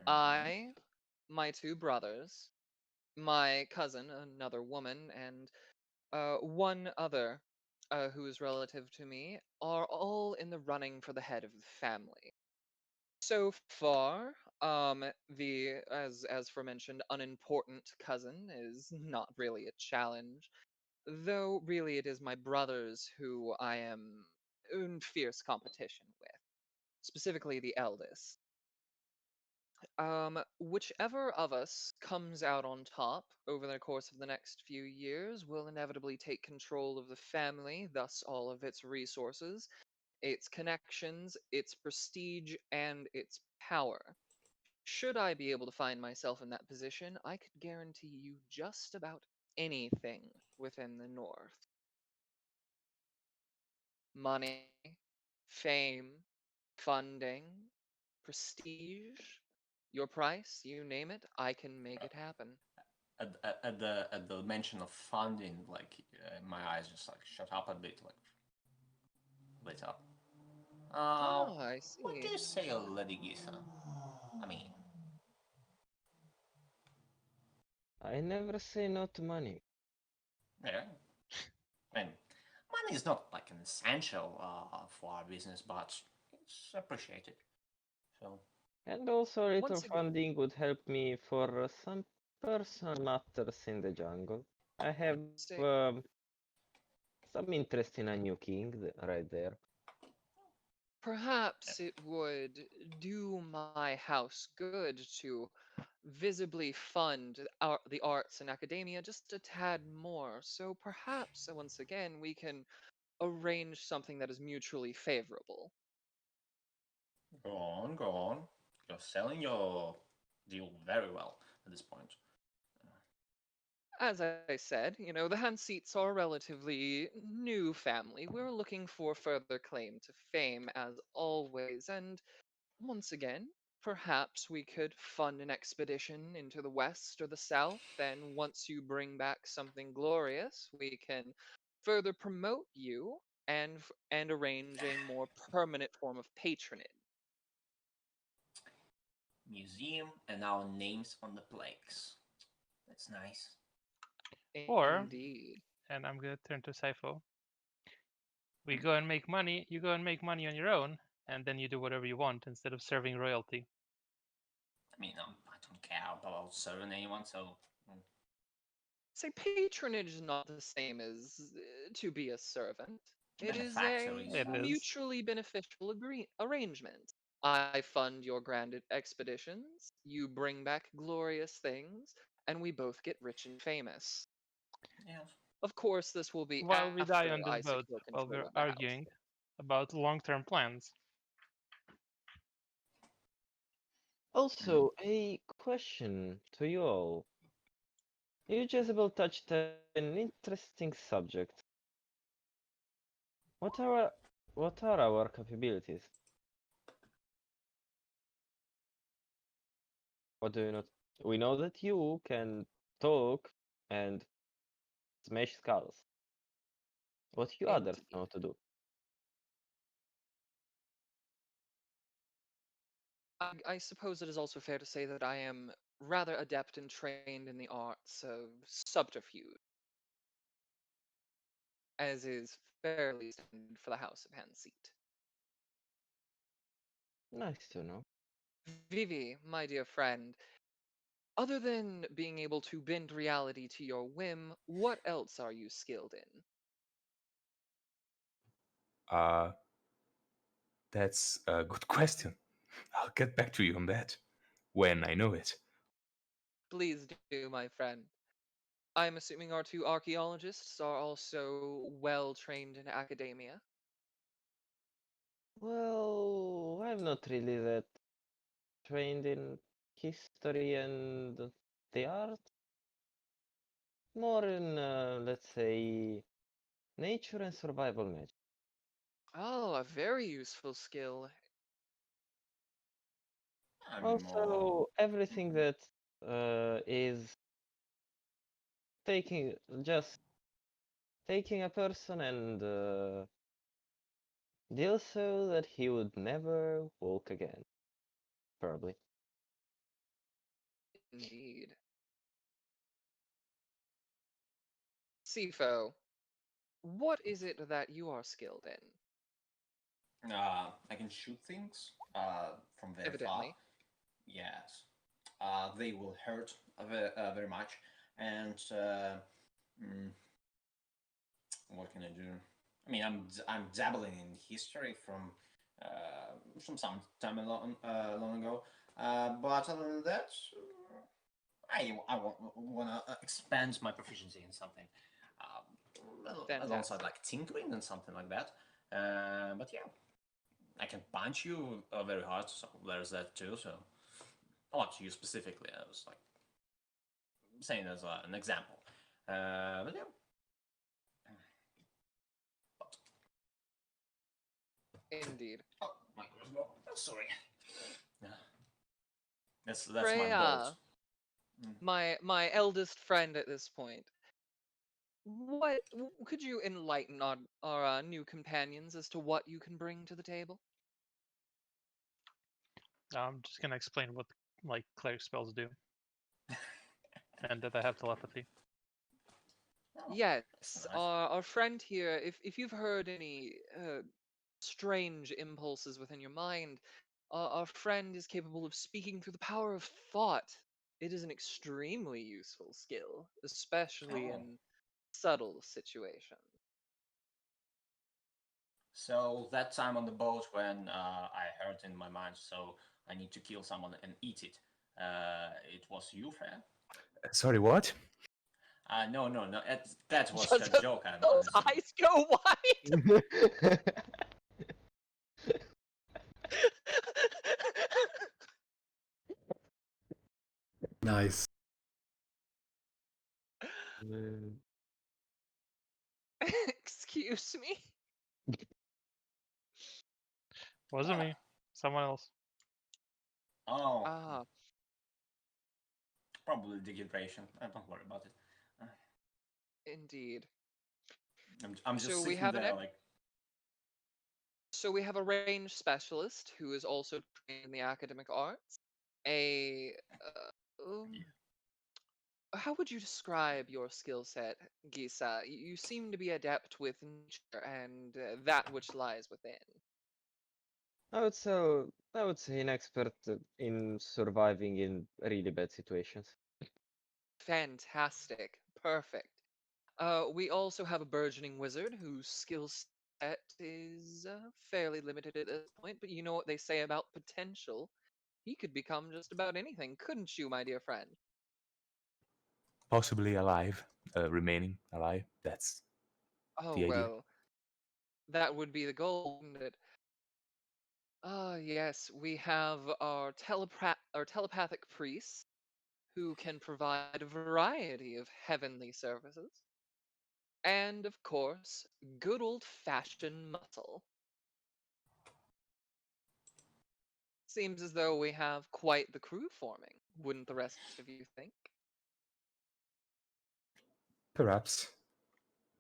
[SPEAKER 6] I, my two brothers, my cousin, another woman, and one other who is relative to me, are all in the running for the head of the family. So far, the as mentioned, unimportant cousin is not really a challenge, though really it is my brothers who I am in fierce competition with, specifically the eldest. Whichever of us comes out on top over the course of the next few years will inevitably take control of the family, thus all of its resources, its connections, its prestige, and its power. Should I be able to find myself in that position, I could guarantee you just about anything within the North. Money, fame, funding, prestige, your price, you name it, I can make it happen.
[SPEAKER 2] At the mention of funding, like my eyes just like shut up a bit, like lit up.
[SPEAKER 6] Oh, I
[SPEAKER 2] What do
[SPEAKER 6] see.
[SPEAKER 2] you say, Lady Gisa? I mean,
[SPEAKER 7] I never say no to money.
[SPEAKER 2] yeah. I mean, money is not like an essential for our business, but it's appreciated. So,
[SPEAKER 7] And also a little
[SPEAKER 6] Once again,
[SPEAKER 7] funding would help me for some personal matters in the jungle. I have
[SPEAKER 6] say
[SPEAKER 7] some interest in a new king right there.
[SPEAKER 6] perhaps it would do my house good to visibly fund the arts and academia just a tad more. So perhaps, once again, we can arrange something that is mutually favorable.
[SPEAKER 2] go on, go on. You're selling your deal very well at this point.
[SPEAKER 6] As I said, the Hanseats are a relatively new family. We're looking for further claim to fame, as always, and once again, perhaps we could fund an expedition into the west or the south, and once you bring back something glorious, we can further promote you and arrange a more permanent form of patronage.
[SPEAKER 2] Museum and our names on the plaques. That's nice.
[SPEAKER 4] Or,
[SPEAKER 6] Indeed.
[SPEAKER 4] and I'm gonna turn to Saifo. We go and make money. You go and make money on your own, and then you do whatever you want instead of serving royalty.
[SPEAKER 2] I mean, I don't care about serving anyone, so.
[SPEAKER 6] Say patronage is not the same as to be a servant. It is a
[SPEAKER 2] Benefactories.
[SPEAKER 4] It is.
[SPEAKER 6] mutually beneficial arrangement. I fund your grand expeditions, you bring back glorious things, and we both get rich and famous.
[SPEAKER 2] Yes.
[SPEAKER 6] Of course, this will be
[SPEAKER 4] While we die
[SPEAKER 6] after
[SPEAKER 4] on this
[SPEAKER 6] I
[SPEAKER 4] boat,
[SPEAKER 6] secure
[SPEAKER 4] while
[SPEAKER 6] control
[SPEAKER 4] we're
[SPEAKER 6] of the house.
[SPEAKER 4] arguing about long-term plans.
[SPEAKER 7] Also, a question to you all. You, Jezebel, touched an interesting subject. What are our capabilities? What do you know? We know that you can talk and smash skulls. What you others
[SPEAKER 6] Indeed.
[SPEAKER 7] know to do?
[SPEAKER 6] I suppose it is also fair to say that I am rather adept and trained in the arts of subterfuge, as is fairly standard for the House of Hanseat.
[SPEAKER 7] Nice to know.
[SPEAKER 6] Vivi, my dear friend, other than being able to bend reality to your whim, what else are you skilled in?
[SPEAKER 3] Uh, That's a good question. I'll get back to you on that when I know it.
[SPEAKER 6] Please do, my friend. I'm assuming our two archaeologists are also well trained in academia.
[SPEAKER 7] Well, I'm not really that trained in history and the art. More in, let's say, nature and survival magic.
[SPEAKER 6] Oh, a very useful skill.
[SPEAKER 2] I'm
[SPEAKER 7] Also, everything that is taking just taking a person and deal so that he would never walk again. Probably.
[SPEAKER 6] Indeed. Sifo, what is it that you are skilled in?
[SPEAKER 2] I can shoot things from very far.
[SPEAKER 6] Evidently.
[SPEAKER 2] Yes. They will hurt very much. And what can I do? I mean, I'm dabbling in history from some time long ago. But other than that, I want to expand my proficiency in something. Alongside like tinkering and something like that. But yeah, I can punch you very hard, so there's that too. So not you specifically. I was like saying as an example. But yeah.
[SPEAKER 6] Indeed.
[SPEAKER 2] Oh, my crossbow. Oh, sorry. Yeah. That's
[SPEAKER 6] Freya,
[SPEAKER 2] my bolt.
[SPEAKER 6] my eldest friend at this point. Could you enlighten our new companions as to what you can bring to the table?
[SPEAKER 4] I'm just gonna explain what like cleric spells do, and that I have telepathy.
[SPEAKER 6] Yes,
[SPEAKER 2] nice.
[SPEAKER 6] our friend here. If you've heard any strange impulses within your mind, our friend is capable of speaking through the power of thought. It is an extremely useful skill, especially in subtle situations.
[SPEAKER 2] So that time on the boat when I heard in my mind, so I need to kill someone and eat it. It was you, Freya?
[SPEAKER 3] Sorry, what?
[SPEAKER 2] No. That was
[SPEAKER 6] Just
[SPEAKER 2] a joke.
[SPEAKER 6] those eyes go wide.
[SPEAKER 1] Nice.
[SPEAKER 6] Excuse me.
[SPEAKER 4] Wasn't me. Someone else.
[SPEAKER 2] Oh,
[SPEAKER 6] Ah,
[SPEAKER 2] probably dehydration. Don't worry about it.
[SPEAKER 6] indeed.
[SPEAKER 2] I'm just
[SPEAKER 6] So we
[SPEAKER 2] sitting
[SPEAKER 6] have
[SPEAKER 2] there like.
[SPEAKER 6] So we have a range specialist who is also trained in the academic arts. A how would you describe your skill set, Gisa? You seem to be adept with nature and that which lies within.
[SPEAKER 7] I would say an expert in surviving in really bad situations.
[SPEAKER 6] Fantastic. Perfect. We also have a burgeoning wizard whose skill set is fairly limited at this point, but you know what they say about potential. He could become just about anything, couldn't you, my dear friend?
[SPEAKER 3] Possibly alive, remaining alive. That's
[SPEAKER 6] Oh,
[SPEAKER 3] the idea.
[SPEAKER 6] well, that would be the goal, wouldn't it? Ah, yes, we have our telepathic priests who can provide a variety of heavenly services. And of course, good old-fashioned muscle. Seems as though we have quite the crew forming, wouldn't the rest of you think?
[SPEAKER 3] Perhaps.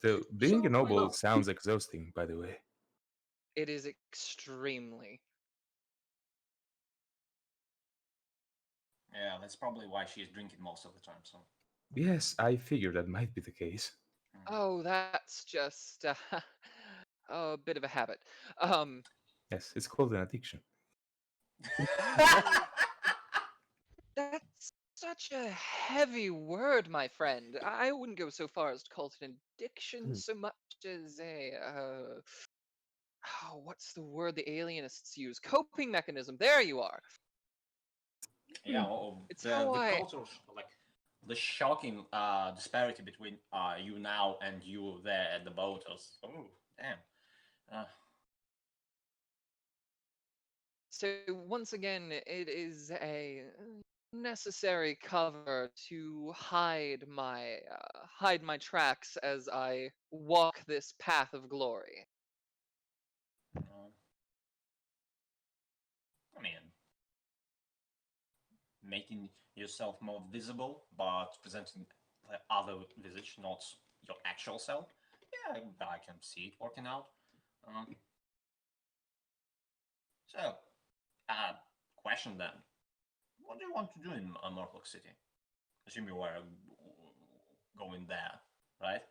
[SPEAKER 3] Though being a noble sounds exhausting, by the way.
[SPEAKER 6] It is extremely.
[SPEAKER 2] Yeah, that's probably why she's drinking most of the time. So.
[SPEAKER 3] Yes, I figured that might be the case.
[SPEAKER 6] Oh, that's just a bit of a habit.
[SPEAKER 3] Yes, it's called an addiction.
[SPEAKER 6] That's such a heavy word, my friend. I wouldn't go so far as to call it an addiction so much as a Oh, what's the word the alienists use? Coping mechanism. There you are.
[SPEAKER 2] Yeah, well,
[SPEAKER 6] It's how
[SPEAKER 2] the
[SPEAKER 6] I.
[SPEAKER 2] cultural, like the shocking disparity between you now and you there at the boat was, oh, damn. Uh,
[SPEAKER 6] So once again, it is a necessary cover to hide my tracks as I walk this path of glory.
[SPEAKER 2] I mean, making yourself more visible, but presenting the other visage, not your actual self. Yeah, I can see it working out. So, question then: what do you want to do in Norfolk City? Assume you were going there, right?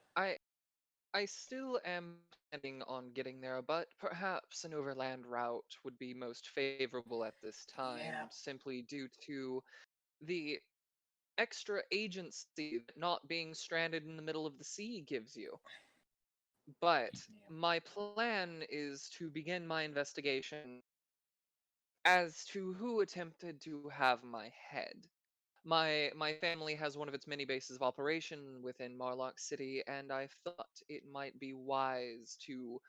[SPEAKER 6] I still am planning on getting there, but perhaps an overland route would be most favorable at this time,
[SPEAKER 2] Yeah.
[SPEAKER 6] simply due to the extra agency that not being stranded in the middle of the sea gives you. But
[SPEAKER 2] Yeah.
[SPEAKER 6] my plan is to begin my investigation as to who attempted to have my head. My family has one of its many bases of operation within Marlock City, and I thought it might be wise to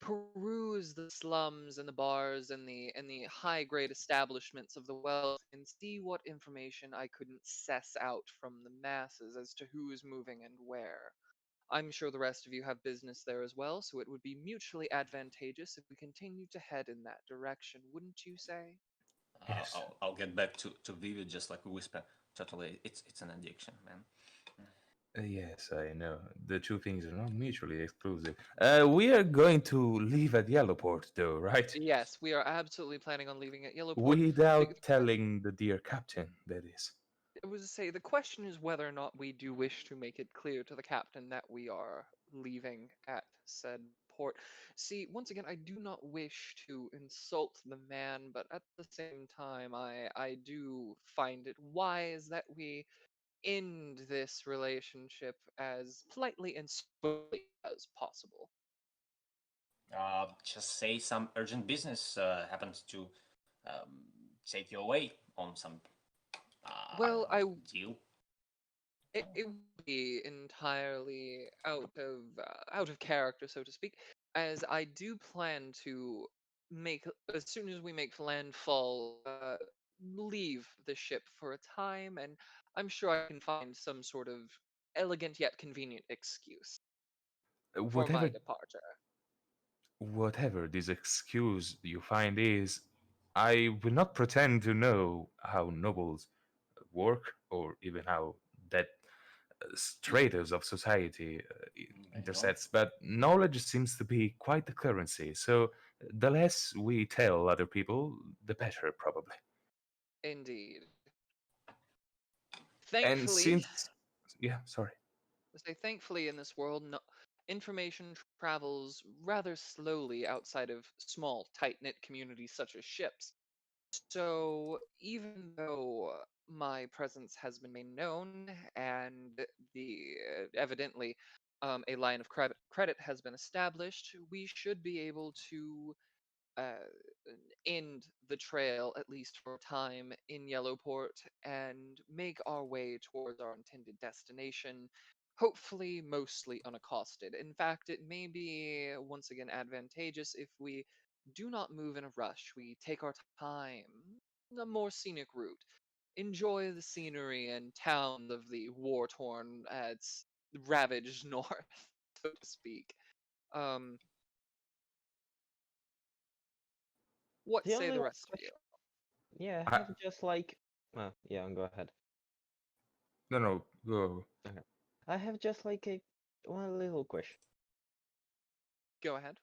[SPEAKER 6] peruse the slums and the bars and the high grade establishments of the wealth and see what information I couldn't suss out from the masses as to who's moving and where. I'm sure the rest of you have business there as well, so it would be mutually advantageous if we continue to head in that direction, wouldn't you say?
[SPEAKER 3] Yes.
[SPEAKER 2] I'll get back to Vivid just like a whisper. Totally, it's an addiction, man.
[SPEAKER 3] Yes, I know. The two things are not mutually exclusive. We are going to leave at Yellowport, though, right?
[SPEAKER 6] Yes, we are absolutely planning on leaving at Yellowport.
[SPEAKER 3] Without telling the dear captain, that is.
[SPEAKER 6] I was to say the question is whether or not we do wish to make it clear to the captain that we are leaving at said port. See, once again, I do not wish to insult the man, but at the same time, I do find it wise that we end this relationship as politely and swiftly as possible.
[SPEAKER 2] Just say some urgent business happens to um, take you away on some I
[SPEAKER 6] Well,
[SPEAKER 2] don't know, deal.
[SPEAKER 6] it would be entirely out of character, so to speak, as I do plan to make as soon as we make landfall, leave the ship for a time, and I'm sure I can find some sort of elegant yet convenient excuse for my
[SPEAKER 3] Whatever,
[SPEAKER 6] departure.
[SPEAKER 3] whatever this excuse you find is, I will not pretend to know how nobles work or even how that stratus of society intersects, but knowledge seems to be quite the currency. So the less we tell other people, the better, probably.
[SPEAKER 6] Indeed.
[SPEAKER 3] And
[SPEAKER 6] Thankfully,
[SPEAKER 3] since, yeah, sorry.
[SPEAKER 6] thankfully in this world, no, information travels rather slowly outside of small, tight-knit communities such as ships. So even though my presence has been made known and the evidently a line of credit has been established, we should be able to uh, end the trail, at least for a time, in Yellowport and make our way towards our intended destination, hopefully mostly unaccosted. In fact, it may be once again advantageous if we do not move in a rush. We take our time, a more scenic route, enjoy the scenery and towns of the war-torn, it's ravaged north, so to speak. Um, what
[SPEAKER 7] The
[SPEAKER 6] say
[SPEAKER 7] only
[SPEAKER 6] the
[SPEAKER 7] one
[SPEAKER 6] rest of you?
[SPEAKER 7] question. Yeah, I
[SPEAKER 3] I,
[SPEAKER 7] have just like. Yeah, go ahead.
[SPEAKER 3] no, no, go.
[SPEAKER 7] Okay. I have just like a one little question.
[SPEAKER 6] Go ahead.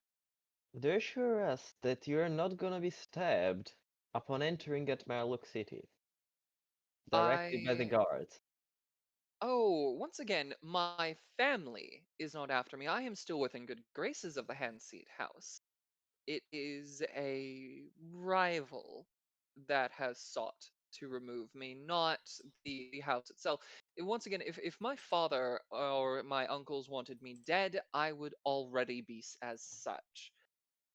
[SPEAKER 7] Do you assure us that you're not gonna be stabbed upon entering at Marlock City directly by the
[SPEAKER 6] I
[SPEAKER 7] guards?
[SPEAKER 6] Oh, once again, my family is not after me. I am still within good graces of the Handseat House. It is a rival that has sought to remove me, not the house itself. Once again, if my father or my uncles wanted me dead, I would already be as such.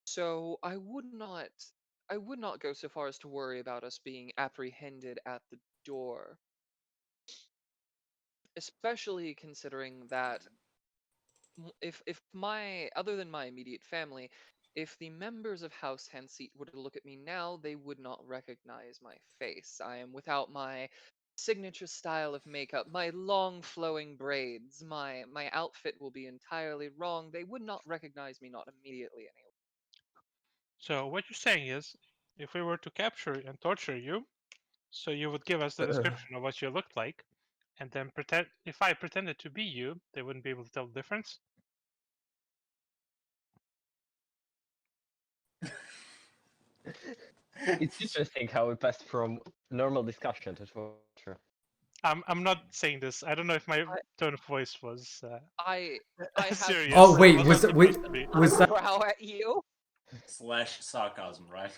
[SPEAKER 6] So I would not go so far as to worry about us being apprehended at the door. Especially considering that if my other than my immediate family, if the members of House Handseat were to look at me now, they would not recognize my face. I am without my signature style of makeup, my long flowing braids, my outfit will be entirely wrong. They would not recognize me, not immediately anyway.
[SPEAKER 4] So what you're saying is, if we were to capture and torture you, so you would give us the
[SPEAKER 3] Uh,
[SPEAKER 4] description of what you looked like, and then pretend if I pretended to be you, they wouldn't be able to tell the difference.
[SPEAKER 7] It's interesting how we passed from normal discussion to torture.
[SPEAKER 4] I'm not saying this. I don't know if my
[SPEAKER 6] I-
[SPEAKER 4] tone of voice was
[SPEAKER 6] I have
[SPEAKER 4] serious.
[SPEAKER 1] Oh
[SPEAKER 6] seen
[SPEAKER 1] wait,
[SPEAKER 4] It
[SPEAKER 1] was
[SPEAKER 4] wasn't
[SPEAKER 1] that
[SPEAKER 4] supposed to be.
[SPEAKER 1] was that?
[SPEAKER 6] eyebrow at you.
[SPEAKER 2] Slash sarcasm, right?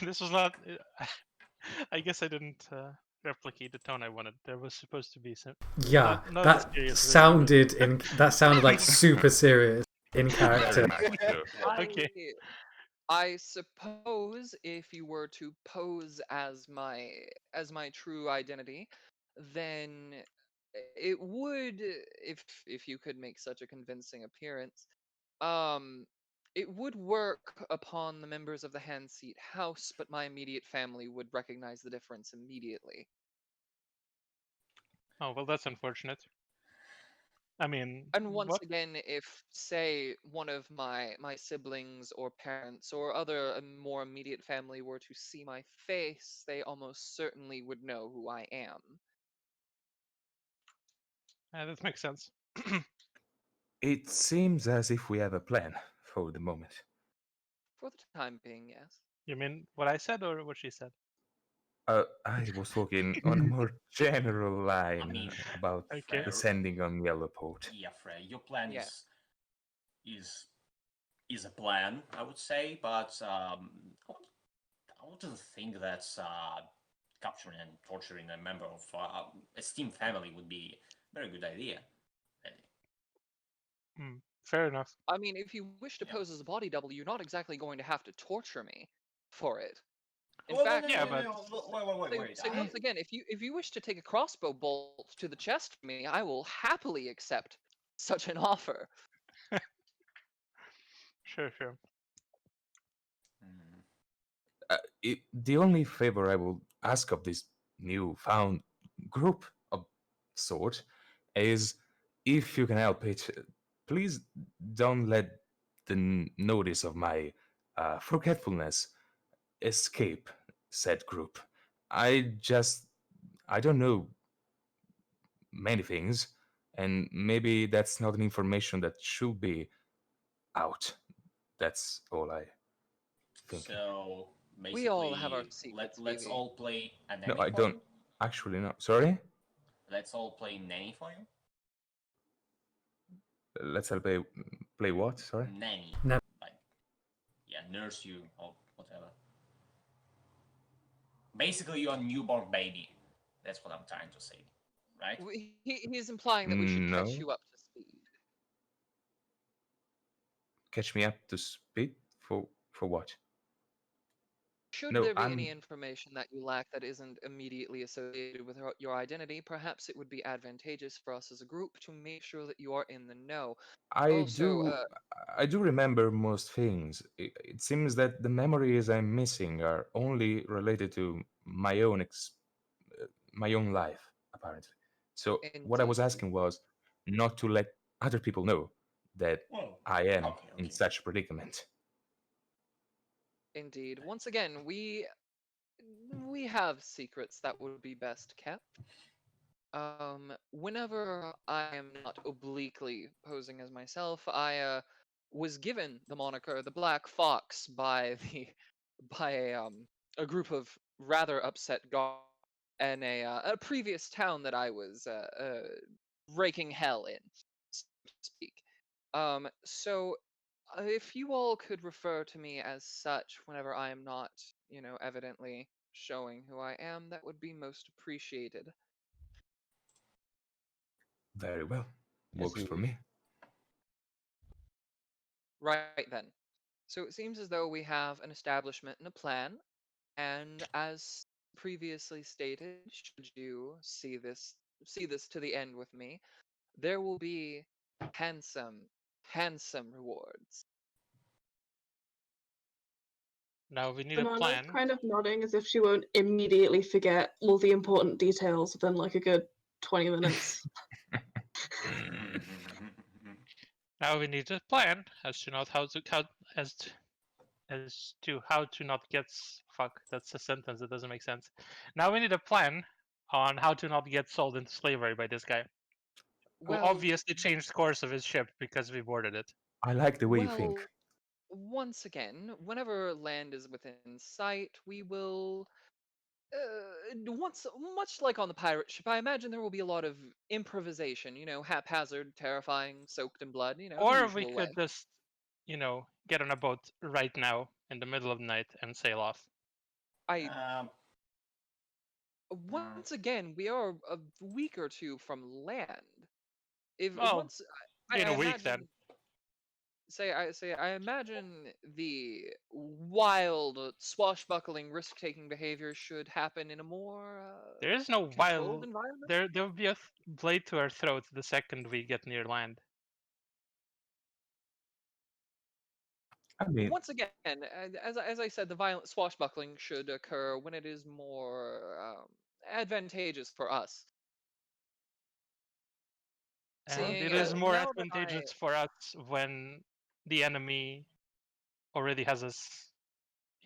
[SPEAKER 4] This was not. I guess I didn't replicate the tone I wanted. There was supposed to be some.
[SPEAKER 1] Yeah,
[SPEAKER 4] not as
[SPEAKER 1] that
[SPEAKER 4] serious as it
[SPEAKER 1] sounded that sounded like super serious in
[SPEAKER 3] very
[SPEAKER 1] character.
[SPEAKER 3] much so.
[SPEAKER 4] Okay.
[SPEAKER 6] I suppose if you were to pose as my true identity, then it would, if you could make such a convincing appearance, um, it would work upon the members of the Handseat House, but my immediate family would recognize the difference immediately.
[SPEAKER 4] Oh well, that's unfortunate. I mean,
[SPEAKER 6] And once
[SPEAKER 4] what?
[SPEAKER 6] again, if say one of my siblings or parents or other more immediate family were to see my face, they almost certainly would know who I am.
[SPEAKER 4] That makes sense.
[SPEAKER 3] It seems as if we have a plan for the moment.
[SPEAKER 6] For the time being, yes.
[SPEAKER 4] You mean what I said or what she said?
[SPEAKER 3] I was talking on a more general line
[SPEAKER 2] I mean,
[SPEAKER 3] about
[SPEAKER 4] Okay.
[SPEAKER 3] descending on Yellow Port.
[SPEAKER 2] Yeah, Frey, your plan
[SPEAKER 6] Yeah.
[SPEAKER 2] is a plan, I would say, but I wouldn't think that capturing and torturing a member of a Steam family would be a very good idea.
[SPEAKER 4] Fair enough.
[SPEAKER 6] I mean, if you wish to
[SPEAKER 2] Yeah.
[SPEAKER 6] pose as a body double, you're not exactly going to have to torture me for it. In
[SPEAKER 2] Well,
[SPEAKER 6] fact,
[SPEAKER 4] Yeah,
[SPEAKER 2] no,
[SPEAKER 4] but-
[SPEAKER 2] wait.
[SPEAKER 6] say once again, if you wish to take a crossbow bolt to the chest for me, I will happily accept such an offer.
[SPEAKER 4] Sure.
[SPEAKER 3] The only favor I will ask of this newfound group of sort is if you can help it, please don't let the notice of my forgetfulness escape said group. I don't know many things, and maybe that's not an information that should be out. That's all I think.
[SPEAKER 2] So basically,
[SPEAKER 6] We all have our secrets,
[SPEAKER 2] let's
[SPEAKER 6] Vivi.
[SPEAKER 2] all play a
[SPEAKER 3] No,
[SPEAKER 2] nanny
[SPEAKER 3] I
[SPEAKER 2] for
[SPEAKER 3] don't
[SPEAKER 2] you.
[SPEAKER 3] actually know. Sorry?
[SPEAKER 2] Let's all play nanny for you.
[SPEAKER 3] Let's play what? Sorry?
[SPEAKER 2] Nanny,
[SPEAKER 1] No.
[SPEAKER 2] like nurse you or whatever. Basically, you're a newborn baby. That's what I'm trying to say, right?
[SPEAKER 6] He's implying that we should catch
[SPEAKER 3] No.
[SPEAKER 6] you up to speed.
[SPEAKER 3] Catch me up to speed for what?
[SPEAKER 6] Should
[SPEAKER 3] No,
[SPEAKER 6] there be any
[SPEAKER 3] I'm
[SPEAKER 6] information that you lack that isn't immediately associated with your identity, perhaps it would be advantageous for us as a group to make sure that you are in the know.
[SPEAKER 3] I
[SPEAKER 6] Also,
[SPEAKER 3] do I do remember most things. It seems that the memories I'm missing are only related to my own life, apparently. So what I was
[SPEAKER 6] indeed,
[SPEAKER 3] asking was not to let other people know that
[SPEAKER 2] Well,
[SPEAKER 3] I am
[SPEAKER 2] okay.
[SPEAKER 3] in such a predicament.
[SPEAKER 6] indeed. Once again, we have secrets that would be best kept. Whenever I am not obliquely posing as myself, I was given the moniker the Black Fox by a group of rather upset guards in a previous town that I was raking hell in, so to speak. So if you all could refer to me as such whenever I am not, evidently showing who I am, that would be most appreciated.
[SPEAKER 3] Very well.
[SPEAKER 7] As
[SPEAKER 3] Works
[SPEAKER 7] you
[SPEAKER 3] for
[SPEAKER 7] wish.
[SPEAKER 3] me.
[SPEAKER 6] Right then. So it seems as though we have an establishment and a plan, and as previously stated, should you see this to the end with me, there will be handsome, handsome rewards.
[SPEAKER 4] Now we need a
[SPEAKER 8] Banana's
[SPEAKER 4] plan.
[SPEAKER 8] kind of nodding as if she won't immediately forget all the important details within like a good 20 minutes.
[SPEAKER 4] Now we need a plan as to not how to as to how to not get fuck. That's a sentence that doesn't make sense. Now we need a plan on how to not get sold into slavery by this guy, who
[SPEAKER 6] Well,
[SPEAKER 4] obviously changed the course of his ship because we boarded it.
[SPEAKER 3] I like the way you think.
[SPEAKER 6] well, once again, whenever land is within sight, we will. Once, much like on the pirate ship, I imagine there will be a lot of improvisation. You know, haphazard, terrifying, soaked in blood. You know, the
[SPEAKER 4] Or we
[SPEAKER 6] usual
[SPEAKER 4] could
[SPEAKER 6] way.
[SPEAKER 4] just, get on a boat right now in the middle of the night and sail off.
[SPEAKER 6] Once again, we are a week or two from land. If
[SPEAKER 4] Well,
[SPEAKER 6] once
[SPEAKER 4] in
[SPEAKER 6] I
[SPEAKER 4] a week then.
[SPEAKER 6] imagine, I imagine the wild, swashbuckling, risk-taking behavior should happen in a more
[SPEAKER 4] There is no
[SPEAKER 6] controlled
[SPEAKER 4] wild.
[SPEAKER 6] environment.
[SPEAKER 4] There will be a blade to our throat the second we get near land.
[SPEAKER 3] I mean,
[SPEAKER 6] Once again, as I said, the violent swashbuckling should occur when it is more advantageous for us.
[SPEAKER 4] And
[SPEAKER 6] Seeing
[SPEAKER 4] it is more
[SPEAKER 6] now that
[SPEAKER 4] advantageous for us when the enemy already has us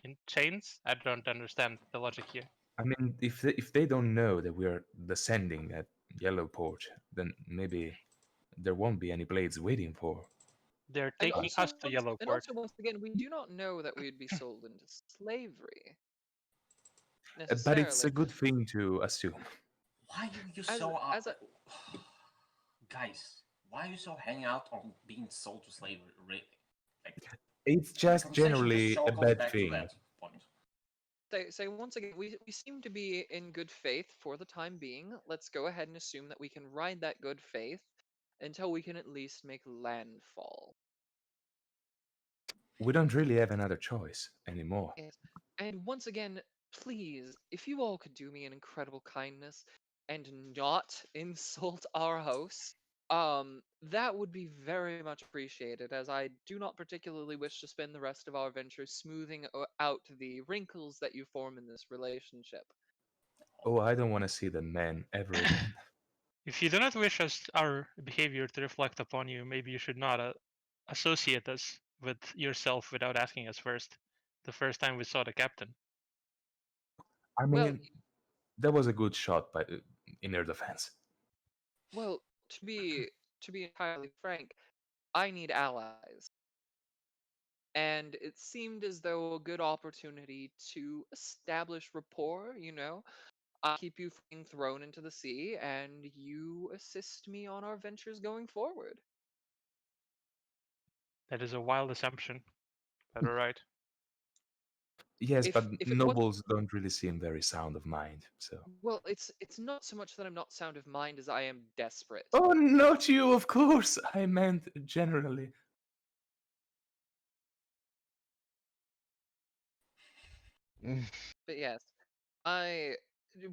[SPEAKER 4] in chains. I don't understand the logic here.
[SPEAKER 3] I mean, if they don't know that we are descending at Yellowport, then maybe there won't be any blades waiting for.
[SPEAKER 4] They're
[SPEAKER 6] And
[SPEAKER 4] taking us to Yellowport.
[SPEAKER 6] once again, we do not know that we would be sold into slavery.
[SPEAKER 3] But it's a
[SPEAKER 6] Necessarily.
[SPEAKER 3] good thing to assume.
[SPEAKER 2] Why are you
[SPEAKER 6] As-
[SPEAKER 2] so
[SPEAKER 6] as a-
[SPEAKER 2] guys? Why are you so hanging out on being sold to slavery? Really? Like,
[SPEAKER 3] It's
[SPEAKER 2] the
[SPEAKER 3] just
[SPEAKER 2] conversation
[SPEAKER 3] generally
[SPEAKER 2] just
[SPEAKER 3] a
[SPEAKER 2] goes
[SPEAKER 3] bad
[SPEAKER 2] back to
[SPEAKER 3] thing.
[SPEAKER 2] that point.
[SPEAKER 6] Say once again, we seem to be in good faith for the time being. Let's go ahead and assume that we can ride that good faith until we can at least make landfall.
[SPEAKER 3] We don't really have another choice anymore.
[SPEAKER 6] Yes. And once again, please, if you all could do me an incredible kindness and not insult our hosts, that would be very much appreciated, as I do not particularly wish to spend the rest of our venture smoothing out the wrinkles that you form in this relationship.
[SPEAKER 3] Oh, I don't want to see the man ever again.
[SPEAKER 4] If you do not wish our behavior to reflect upon you, maybe you should not associate us with yourself without asking us first. The first time we saw the captain.
[SPEAKER 3] I mean,
[SPEAKER 6] Well,
[SPEAKER 3] that was a good shot by in their defense.
[SPEAKER 6] well, to be entirely frank, I need allies. And it seemed as though a good opportunity to establish rapport, you know. I keep you from being thrown into the sea, and you assist me on our ventures going forward.
[SPEAKER 4] That is a wild assumption, but alright.
[SPEAKER 3] Yes,
[SPEAKER 6] If-
[SPEAKER 3] but
[SPEAKER 6] if it was-
[SPEAKER 3] nobles don't really seem very sound of mind. So.
[SPEAKER 6] Well, it's not so much that I'm not sound of mind as I am desperate.
[SPEAKER 3] Oh, not you, of course. I meant generally.
[SPEAKER 6] But yes, I,